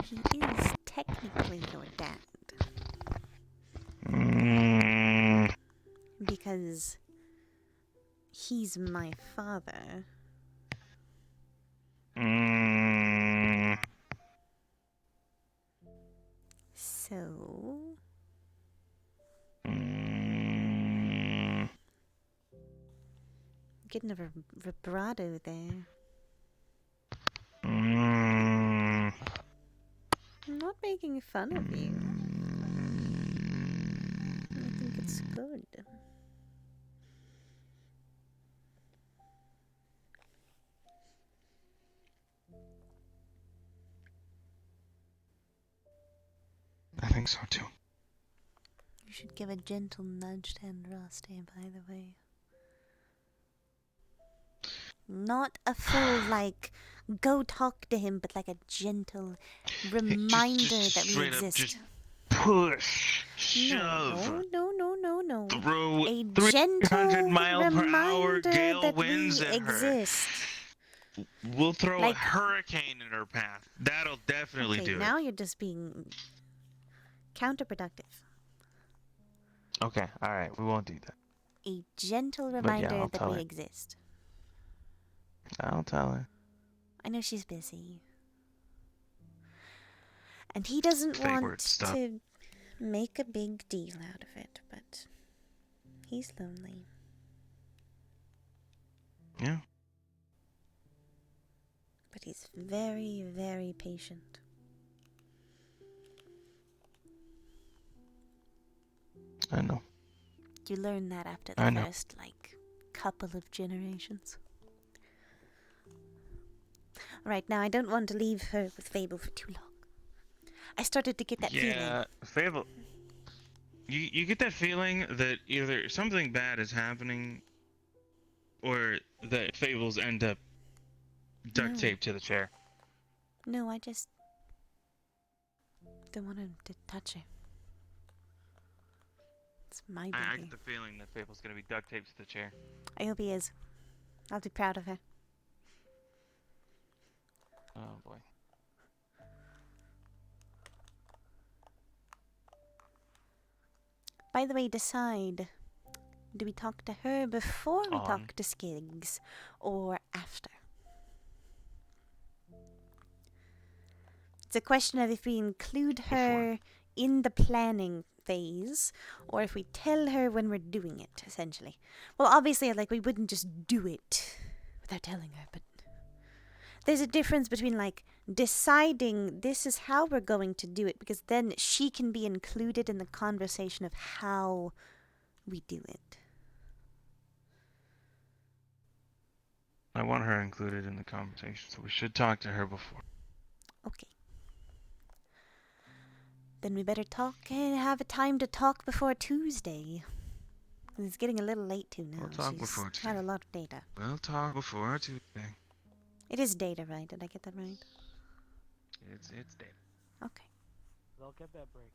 He is technically your dad. Because he's my father. So... Getting a vibrato there. I'm not making fun of you. I think it's good. I think so too. You should give a gentle nudge to Andraste, by the way. Not a full, like, go talk to him, but like a gentle reminder just that we straight up, exist. just push, shove, No. throw A 300 gentle mile per hour reminder gale that winds we at exist. her. We'll throw Like- a hurricane in her path. That'll definitely Okay, do now you're just being counterproductive. it. Okay, alright, we won't do that. A gentle yeah, reminder I'll that tell we her. exist. I'll tell her. I know she's busy. And he doesn't Fake want word stuff. to make a big deal out of it, but he's lonely. Yeah. But he's very, very patient. I know. You learn that after the I know. first, like, couple of generations. Right, now I don't want to leave her with Fable for too long. I started to get that feeling. Yeah, Fable. You get that feeling that either something bad is happening, or that Fables end up duct No. taped to the chair. No, I just don't want him to touch her. It's my baby. I get the feeling that Fable's gonna be duct taped to the chair. I hope he is. I'll be proud of her. Oh boy. By the way, decide. Do we talk to her before we On. talk to Skiggs, or after? It's a question of if we include her in the planning phase, or if we tell her when we're doing it, essentially. Well, obviously, like, we wouldn't just do it without telling her, but there's a difference between, like, deciding this is how we're going to do it, because then she can be included in the conversation of how we do it. I want her included in the conversation, so we should talk to her before. Okay. Then we better talk and have a time to talk before Tuesday. 'Cause it's getting a little late too now. We'll talk She's before had Tuesday. a lot of data. We'll talk before Tuesday. It is data, right? Did I get that right? It's dead. Okay. They'll get their break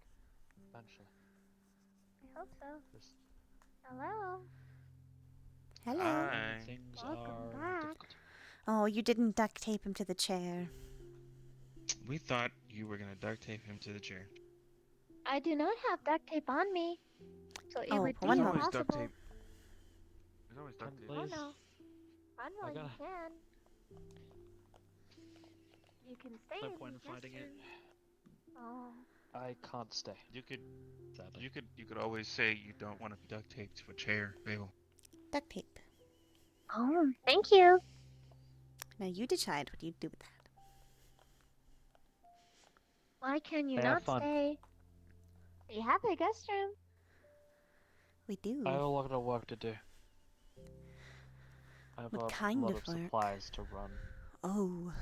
eventually. I hope so. Just Hello. Hello. Hi. things Welcome are back. difficult. Oh, you didn't duct tape him to the chair. We thought you were gonna duct tape him to the chair. I do not have duct tape on me, so it Oh, would be one There's moment. always duct impossible. tape. There's always duct tape. Oh Please. no. Run while you gotta- can. You can stay No in point in the fighting it. restroom. Oh. I can't stay. You could, Sadly. you could always say you don't want to be duct taped to a chair, Babel. Duct tape. Oh, thank you. Now you decide what you do with that. Why can you They have not fun. stay? We have a guest room. We do. I have a lot of work to do. I have What a kind lot of of work? supplies to run. Oh.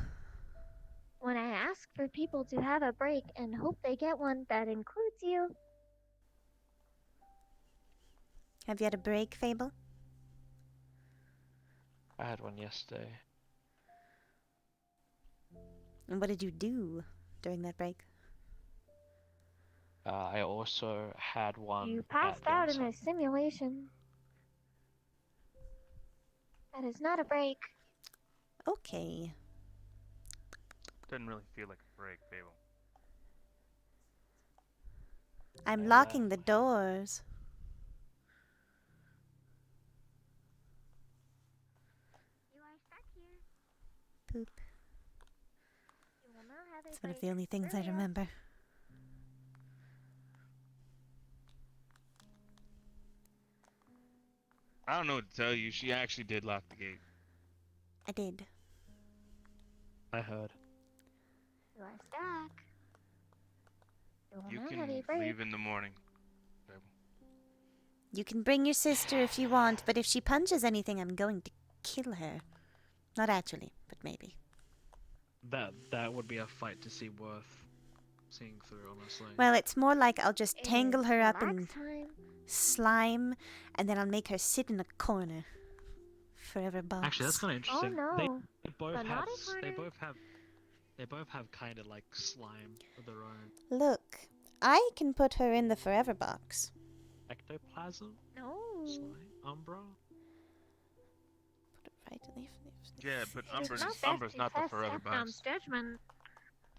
When I ask for people to have a break and hope they get one that includes you, Have you had a break, Fable? I had one yesterday. And what did you do during that break? I also had one. you at passed out in Johnson. a simulation. That is not a break. Okay. Didn't really feel like a break, Babel. I'm I locking the left. doors. You are stuck here. Poop. You will now have a It's one of break. the only things I Hurry up. remember. I don't know what to tell you. She actually did lock the gate. I did. I heard. You are stuck. You will You now can have a break. leave in the morning, Babel. You can bring your sister if you want, but if she punches anything, I'm going to kill her. Not actually, but maybe. That would be a fight to see worth seeing through, honestly. Well, it's more like I'll just It tangle is her up in relax time. slime, and then I'll make her sit in a corner. Forever box. Actually, that's kind of Oh interesting. no. They both The have. naughty They corner? both have kind of like slime of their own. Look, I can put her in the forever box. Ectoplasm, No. slime, umbra. Put it right in the Yeah, but It is Umbra's, not best Umbra's to not the test forever Stepmom's box. judgment.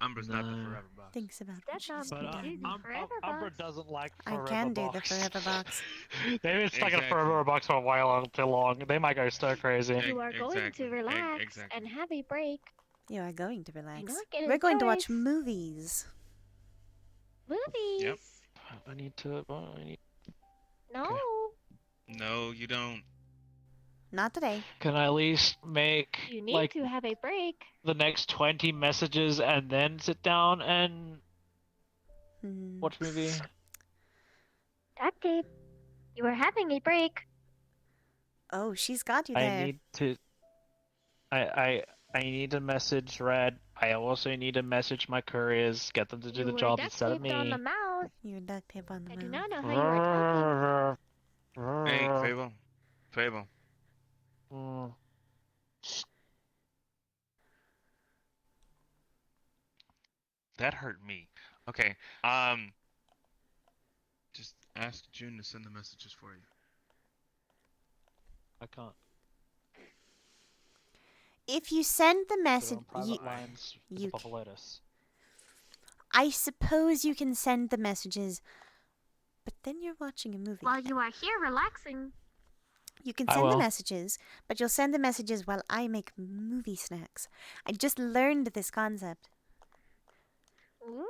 Umbra's not the No. forever box. thinks about what Stepmom she's But can do done. the forever Umbra box. doesn't like I forever can do the box. forever box. They've been stuck in a Exactly. forever box for a while too long. They might go stir crazy. You are going Exactly. to relax Exactly. and have a break. You are going to relax. not get We're a going to watch choice. movies. Movies. Yep. I need to. No. No, you don't. Not today. Can I at least make You need like to have a break. the next 20 messages and then sit down and Hmm. watch movie? Duct tape. You are having a break. Oh, she's got you I there. need to. I need to message Red. I also need to message my couriers, get them to do You the were job duct instead of taped on me. the mouth. You're duct tape on the I do mouth. not know how you are talking. Hey, Fable. Fable. Mm. That hurt me. Okay. Just ask June to send the messages for you. I can't. If you send the Put it message, on private lines with you a couple letters. I suppose you can send the messages, but then you're watching a movie. While you are here relaxing. You can I send the will. messages, but you'll send the messages while I make movie snacks. I just learned this concept. Ooh.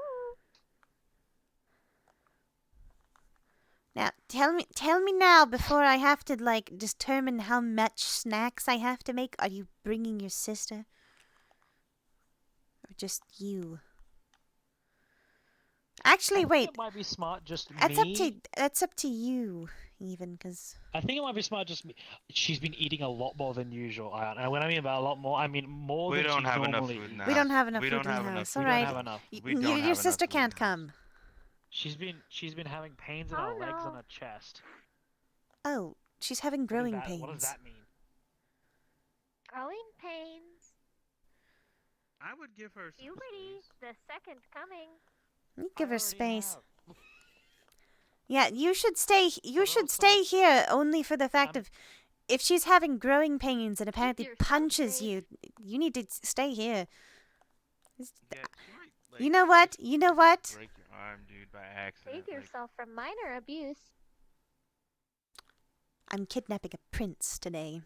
Now, tell me now before I have to like determine how much snacks I have to make. Are you bringing your sister? Or just you? Actually, I think wait. It might be smart just That's me. up to you. even, because I think it might be smart just me. She's been eating a lot more than usual, and when I mean by a lot more, I mean more We than don't she have enough normally food in the eats. we don't house. have enough We food don't in the have enough house. food All We don't right. have enough. We don't have Your enough sister food in can't the house. come. She's been having pains in Oh, her legs no. and her chest. Oh, she's having growing pains. What does that mean? Growing pains. I would give her some Puberty. space. The second coming. You give I her already space. have. Yeah, you should stay. You But should also, stay here only for the fact I'm- of if she's having growing pains and apparently yourself punches safe. you. You need to stay here. Yeah, she might, like, You know what? just You know what? break your arm, dude, by accident. Save yourself from minor abuse. I'm kidnapping a prince today.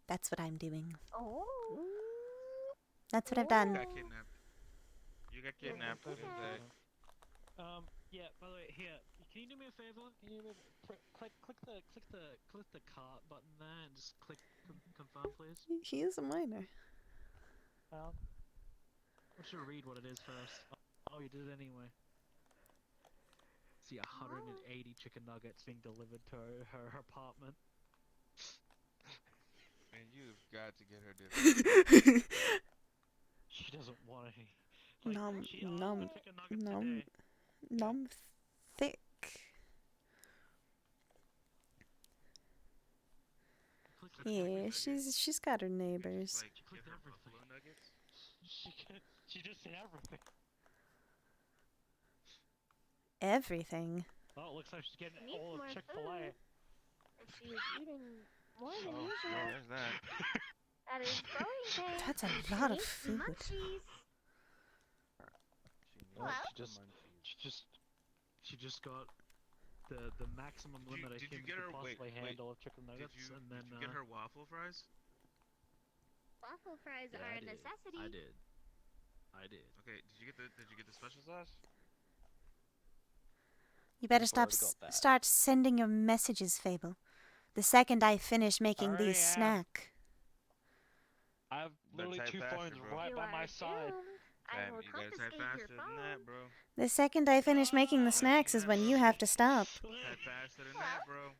That's what I'm doing. Oh. That's what I've You done. got kidnapped. You got kidnapped. Okay. Exactly. Yeah. By the way, here, can you do me a favor? Can you do me click the cart button there and just click confirm, please. He is a minor. I want you to read what it is first. Oh, you did it anyway. See 180 chicken nuggets being delivered to her apartment. Man, you've got to get her different. She doesn't want any. Like, Nom, she asked nom, for chicken nuggets nom, today. nom, thick. Click Yeah, she's got her neighbors. Like, give her buffalo nuggets. She just said everything. Everything. Oh, it looks like she's getting Needs all of more Chick-fil-A. food. If she was eating more than Oh, usual, there's that. that is growing pains. That's a She lot of needs food. munchies. Hello? She just got the maximum Did you- limit a did you human get could her- wait, possibly wait. handle of chicken Did nuggets, you, and then did you get her waffle fries? Waffle fries yeah, are I a did. necessity. I did. Okay, did you get the special sauce? You better Before I stop. got that. Start sending your messages, Fable. The second I finish making already these have. snack. I have Better literally type 2 faster, phones bro. right You by are my side. doomed. I Damn, will you gotta type confiscate your faster than phone. that, bro. The second I finish making the snacks is when you have to stop. Type faster than that, bro.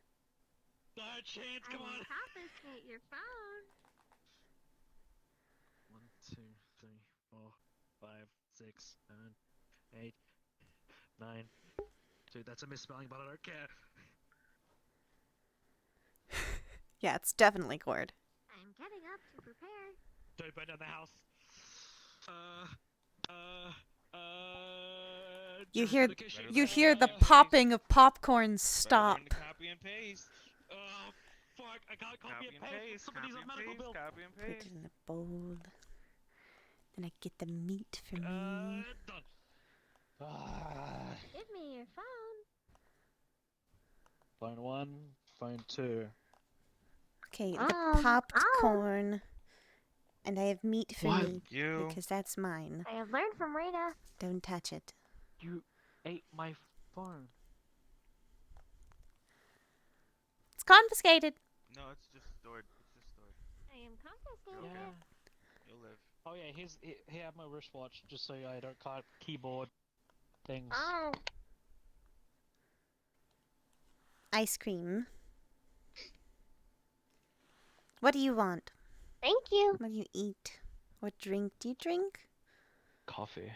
Chance, I come will on. confiscate your phone. 1, 2, 3, 4, 5, 6, 7, 8, 9. Dude, that's a misspelling, but I don't care. Yeah, it's definitely cord. I'm getting up to prepare. Don't burn down the house. You Just hear location. you hear the Better popping of popcorn Better stop. learn to copy and paste. Oh, fuck, I can't copy and paste. Copy Somebody's and on medical paste, bill. copy and Put it paste. in the bowl. Then I get the meat for me. Done. Give me your phone. Phone 1, phone 2. Okay, the popped corn. And I have meat for What? me. You. Because that's mine. I have learned from Rena. Don't touch it. You ate my phone. It's confiscated. No, it's just stored. It's just stored. I am confiscating Okay. it. You'll live. Oh yeah, here I have my wristwatch, just so I don't cut keyboard things. Oh, Ice cream. What do you want? thank you. What do you eat? What drink do you drink? Coffee.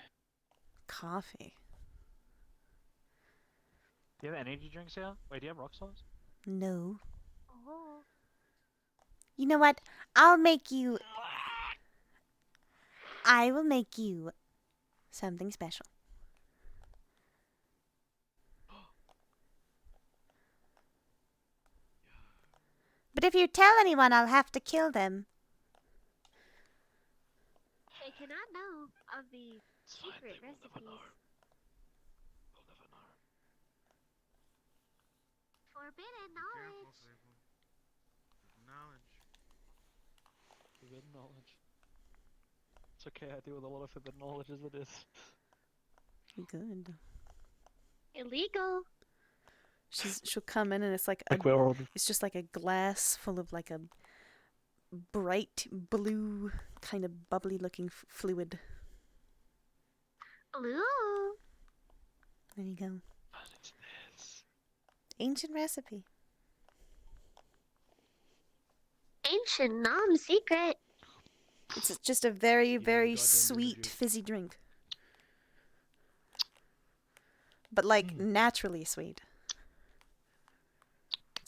Coffee. Do you have energy drinks here? Wait, do you have rock stars? No. Oh, You know what? I will make you something special. But if you tell anyone, I'll have to kill them. they cannot know of the secret recipes. Forbidden Be careful, knowledge. Fable. Knowledge. Forbidden knowledge. It's okay, I deal with a lot of forbidden knowledge as it is. Good. Illegal. She'll come in and it's like Like we're all it's just like a glass full of like a bright blue kind of bubbly looking fluid. Blue. There you go. What is this? Ancient recipe. mention Mom's secret. It's just a very, You very goddamn sweet juice. fizzy drink. But like naturally sweet.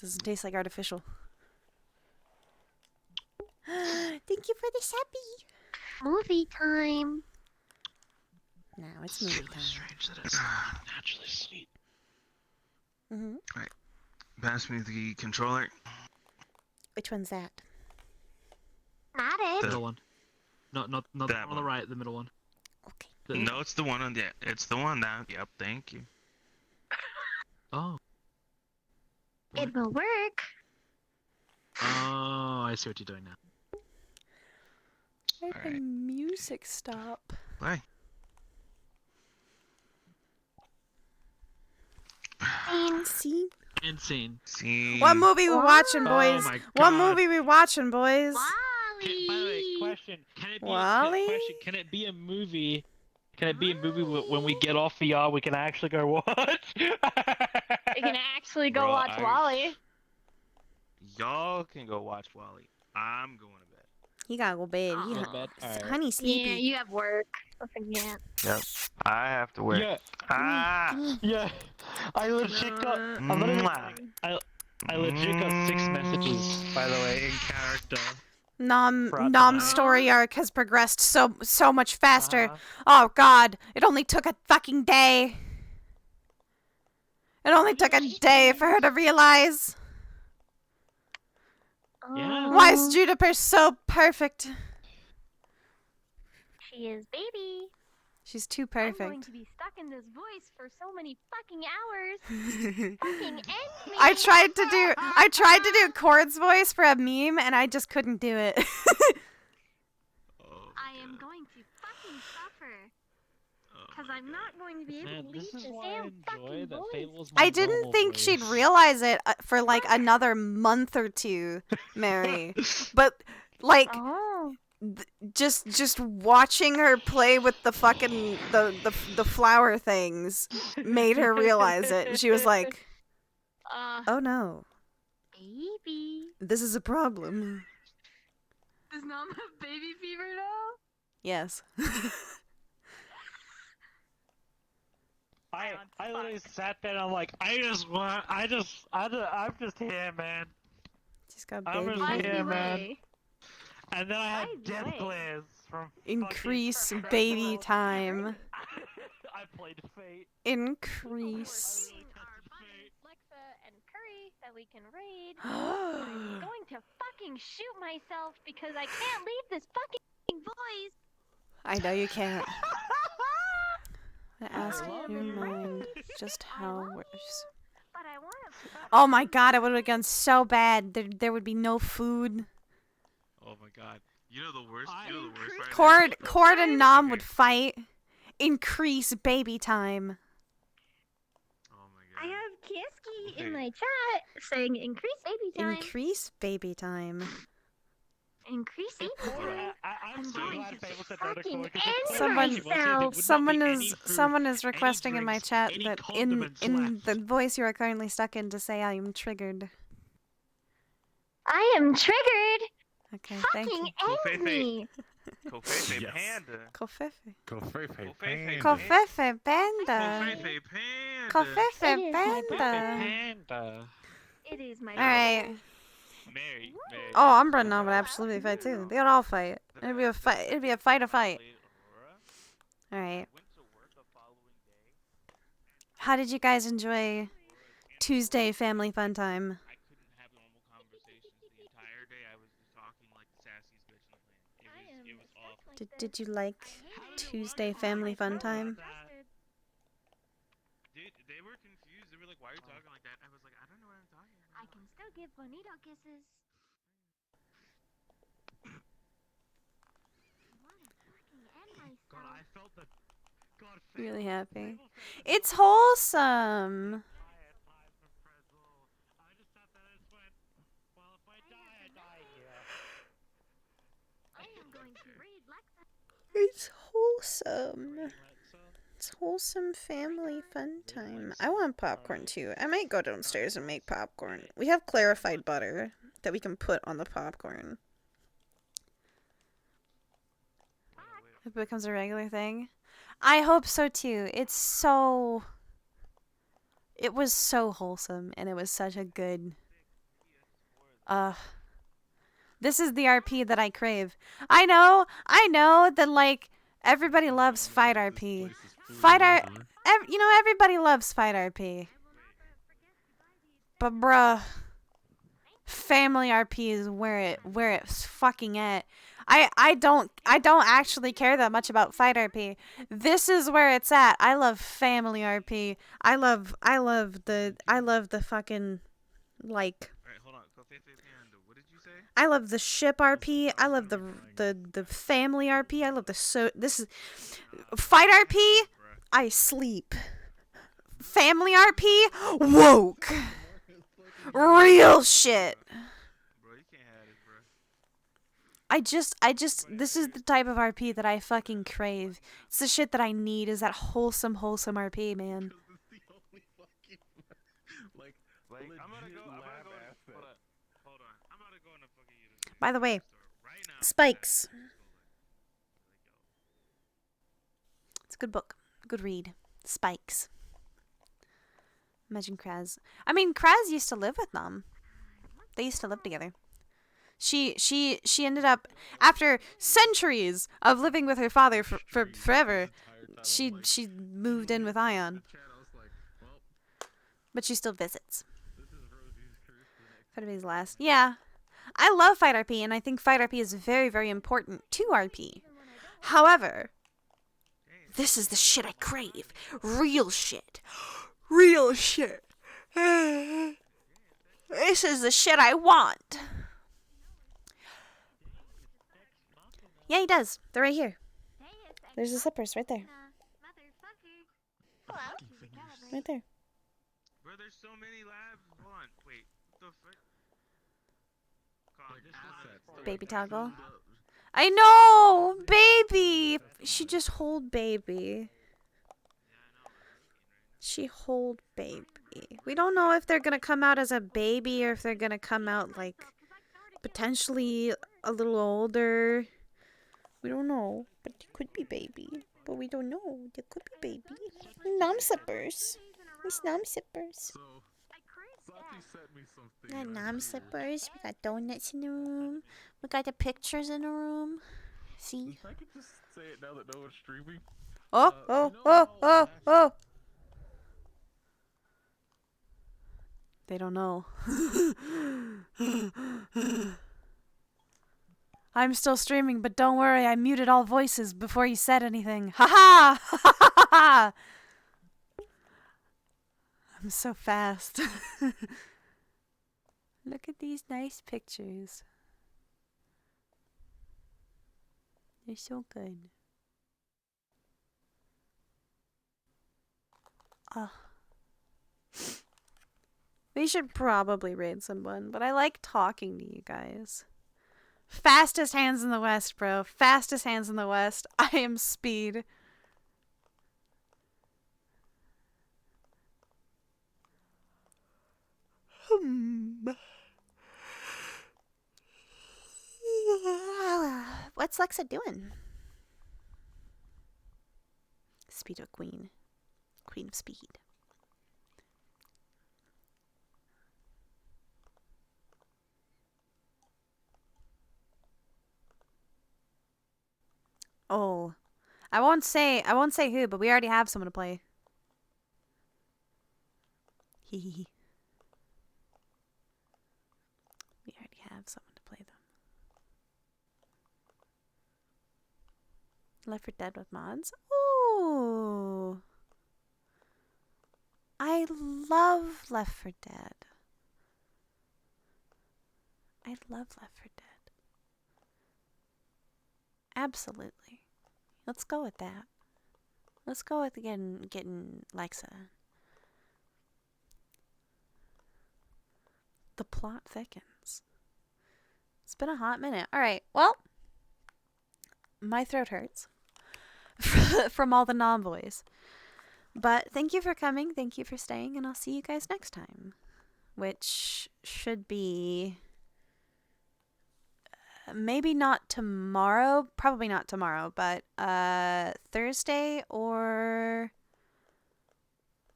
Doesn't taste like artificial. Thank you for the sappy. Movie time. Now it's movie time. Strange that it's naturally sweet. Hmm. Pass me the controller. Which one's that? Not it. The- Middle one. Not the one That on the one. right, the middle one. Okay. The- No, it's the one on the. It's the one now. Yep. Thank you. Oh. It will work. Oh, I see what you're doing now. Why did the Alright. music stop? Bye. See? And scene. See. What movie we watching, Oh boys? my What God. movie we watching, boys? Wally. By the way, question: Can it be? Wally? Question: Can it be a movie? Can it be a movie when we get off VR we can actually go watch? You can actually go Bro, watch I- Wally. Y'all can go watch Wally. I'm going to bed. He gotta go bed. Oh. He Go to bed? Alright. honey sleepy. Yeah, you have work. Don't forget. Yep. I have to work. Yeah, Ah. yeah. I legit got. I'm not even Mwah. kidding. I legit got 6 messages, by the way, in character. Nom's Front story arc has progressed so much faster. Uh-huh. Oh god, it only took a fucking day. It only took a day for her to realize. Yeah. Why is Juniper so perfect? She is baby. She's too I'm going perfect. to be stuck in this voice for so many fucking hours. Fucking end me. I tried to do Cord's voice for a meme and I just couldn't do it. Oh, I am God. going to fucking suffer. Oh, Because my I'm God. not going to be able Man, to this leave is this why I damn enjoy fucking that voice. Fable's my I didn't normal think she'd voice. realize it for like another month or two, Mary. But like Oh. just watching her play with the fucking the flower things made her realize it. She was like, "Oh no, Baby. this is a problem." Does Mom have baby fever now? Yes. I literally sat there and I'm like, I'm just here, man. She's got I'm baby. just fever. here, man. way. And then I had By the death way- glares from Increase fucking baby Fable. time. I played Fate. Increase. Our buddies Lexa and Curry that we can raid. I'm going to fucking shoot myself because I can't leave this fucking voice. I know you can't. I ask love your you. mind just I how love worse. But I want to. Oh my god, it would have gone so bad. There would be no food. Oh my God. You know the worst. You know the worst part. Cord and Nom would fight. Increase baby time. Oh my I God. have Kieski Okay. in my chat saying increase baby time. Increase baby time. Increase baby time. I'm so going glad to Fable said no to fucking Chloe, 'cause if end Chloe Someone- actually wanted, there would not be Someone any is food, someone is any requesting in my drinks, chat any that in condiments left. the voice you are currently stuck in to say I am triggered. I am triggered. Okay, thank Fucking you. end me. Kofefe Yes. Panda. Kofefe. Kofefe Kofefe Panda. Kofefe panda. Kofefe Panda. Kofefe It is my panda. Panda. It is my. Alright. Mary. Oh, Umbra and Nom would absolutely fight too. They would all fight. It'd be a fight. It'd be a fight. Alright. How did you guys enjoy Tuesday family fun time? I couldn't have normal conversations the entire day. I was just talking like the sassiest bitch in the land. It was awful. Did you like Tuesday family fun time? Dude, they were confused. They were like, "Why are you talking like that?" I was like, "I don't know what I'm talking I about." can still give bonito kisses. I want to fucking end myself. God, I felt the. God, Really Fable- happy. Fable felt the It's wholesome. entire time from Fresno. I just sat there and just went, well, if I die, I die here. I am going to raid Lexa. It's wholesome. Let's, It's wholesome family fun time. I want popcorn too. I might go downstairs and make popcorn. We have clarified butter that we can put on the popcorn. It becomes a regular thing. I hope so too. It was so wholesome, and it was such a good. This is the RP that I crave. I know that like everybody loves fight RP. Everybody loves fight RP. But bruh, family RP is where it's fucking at. I don't actually care that much about fight RP. This is where it's at. I love family RP. I love the fucking like. Alright, hold on. What did you say? I love the ship RP. I love the family RP. I love this is fight RP. I sleep. Family RP. Woke. Real shit. Bro, you can't have this, bro. I just, this is the type of RP that I fucking crave. It's the shit that I need, is that wholesome RP, man. Like, I'm gonna go. Hold on. I'm gonna go in the fucking Universal By the way, store right now. Spikes. It's a good book. Good read. Spikes. Imagine Kraz. I mean, Kraz used to live with them. They used to live together. She ended up, after centuries of living with her father for forever, she moved in with Ion. But she still visits. Fight RP is last. Yeah. I love Fight RP, and I think Fight RP is very, very important to RP. However, this is the shit I crave. Real shit. Real shit. This is the shit I want. Yeah, he does. They're right here. There's the slippers right there. Right there. Bro, there's so many labs. Hold on. Wait. What the fuck? Baby toggle. I know! Baby! She just hold baby. She hold baby. We don't know if they're gonna come out as a baby or if they're gonna come out like potentially a little older. We don't know, but it could be baby. But we don't know. There could be baby. Nom slippers. These nom slippers. We got nom slippers. We got donuts in the room. We got the pictures in the room. See? I could just say it now that no one's streaming. Oh. They don't know. I'm still streaming, but don't worry, I muted all voices before you said anything. Ha ha! I'm so fast. Look at these nice pictures. They're so good. We should probably raid someone, but I like talking to you guys. Fastest hands in the West, bro. Fastest hands in the West. I am speed. What's Lexa doing? Speedo Queen. Queen of Speed. Oh. I won't say who, but we already have someone to play. Hee. We already have someone to play them. Left 4 Dead with mods. Ooh. I love Left 4 Dead. I love Left 4 Dead. Absolutely. Let's go with that. Let's go with getting Lexa. The plot thickens. It's been a hot minute. Alright, well. My throat hurts. From all the non-voice. But thank you for coming. Thank you for staying. And I'll see you guys next time. Which should be... maybe not tomorrow. Probably not tomorrow, but Thursday or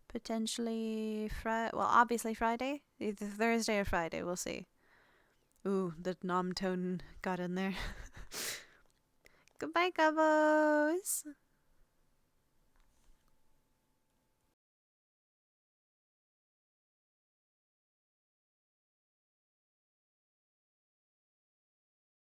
potentially Friday. Well, obviously Friday. Either Thursday or Friday. We'll see. Ooh, the nom tone got in there. Goodbye, Gabos.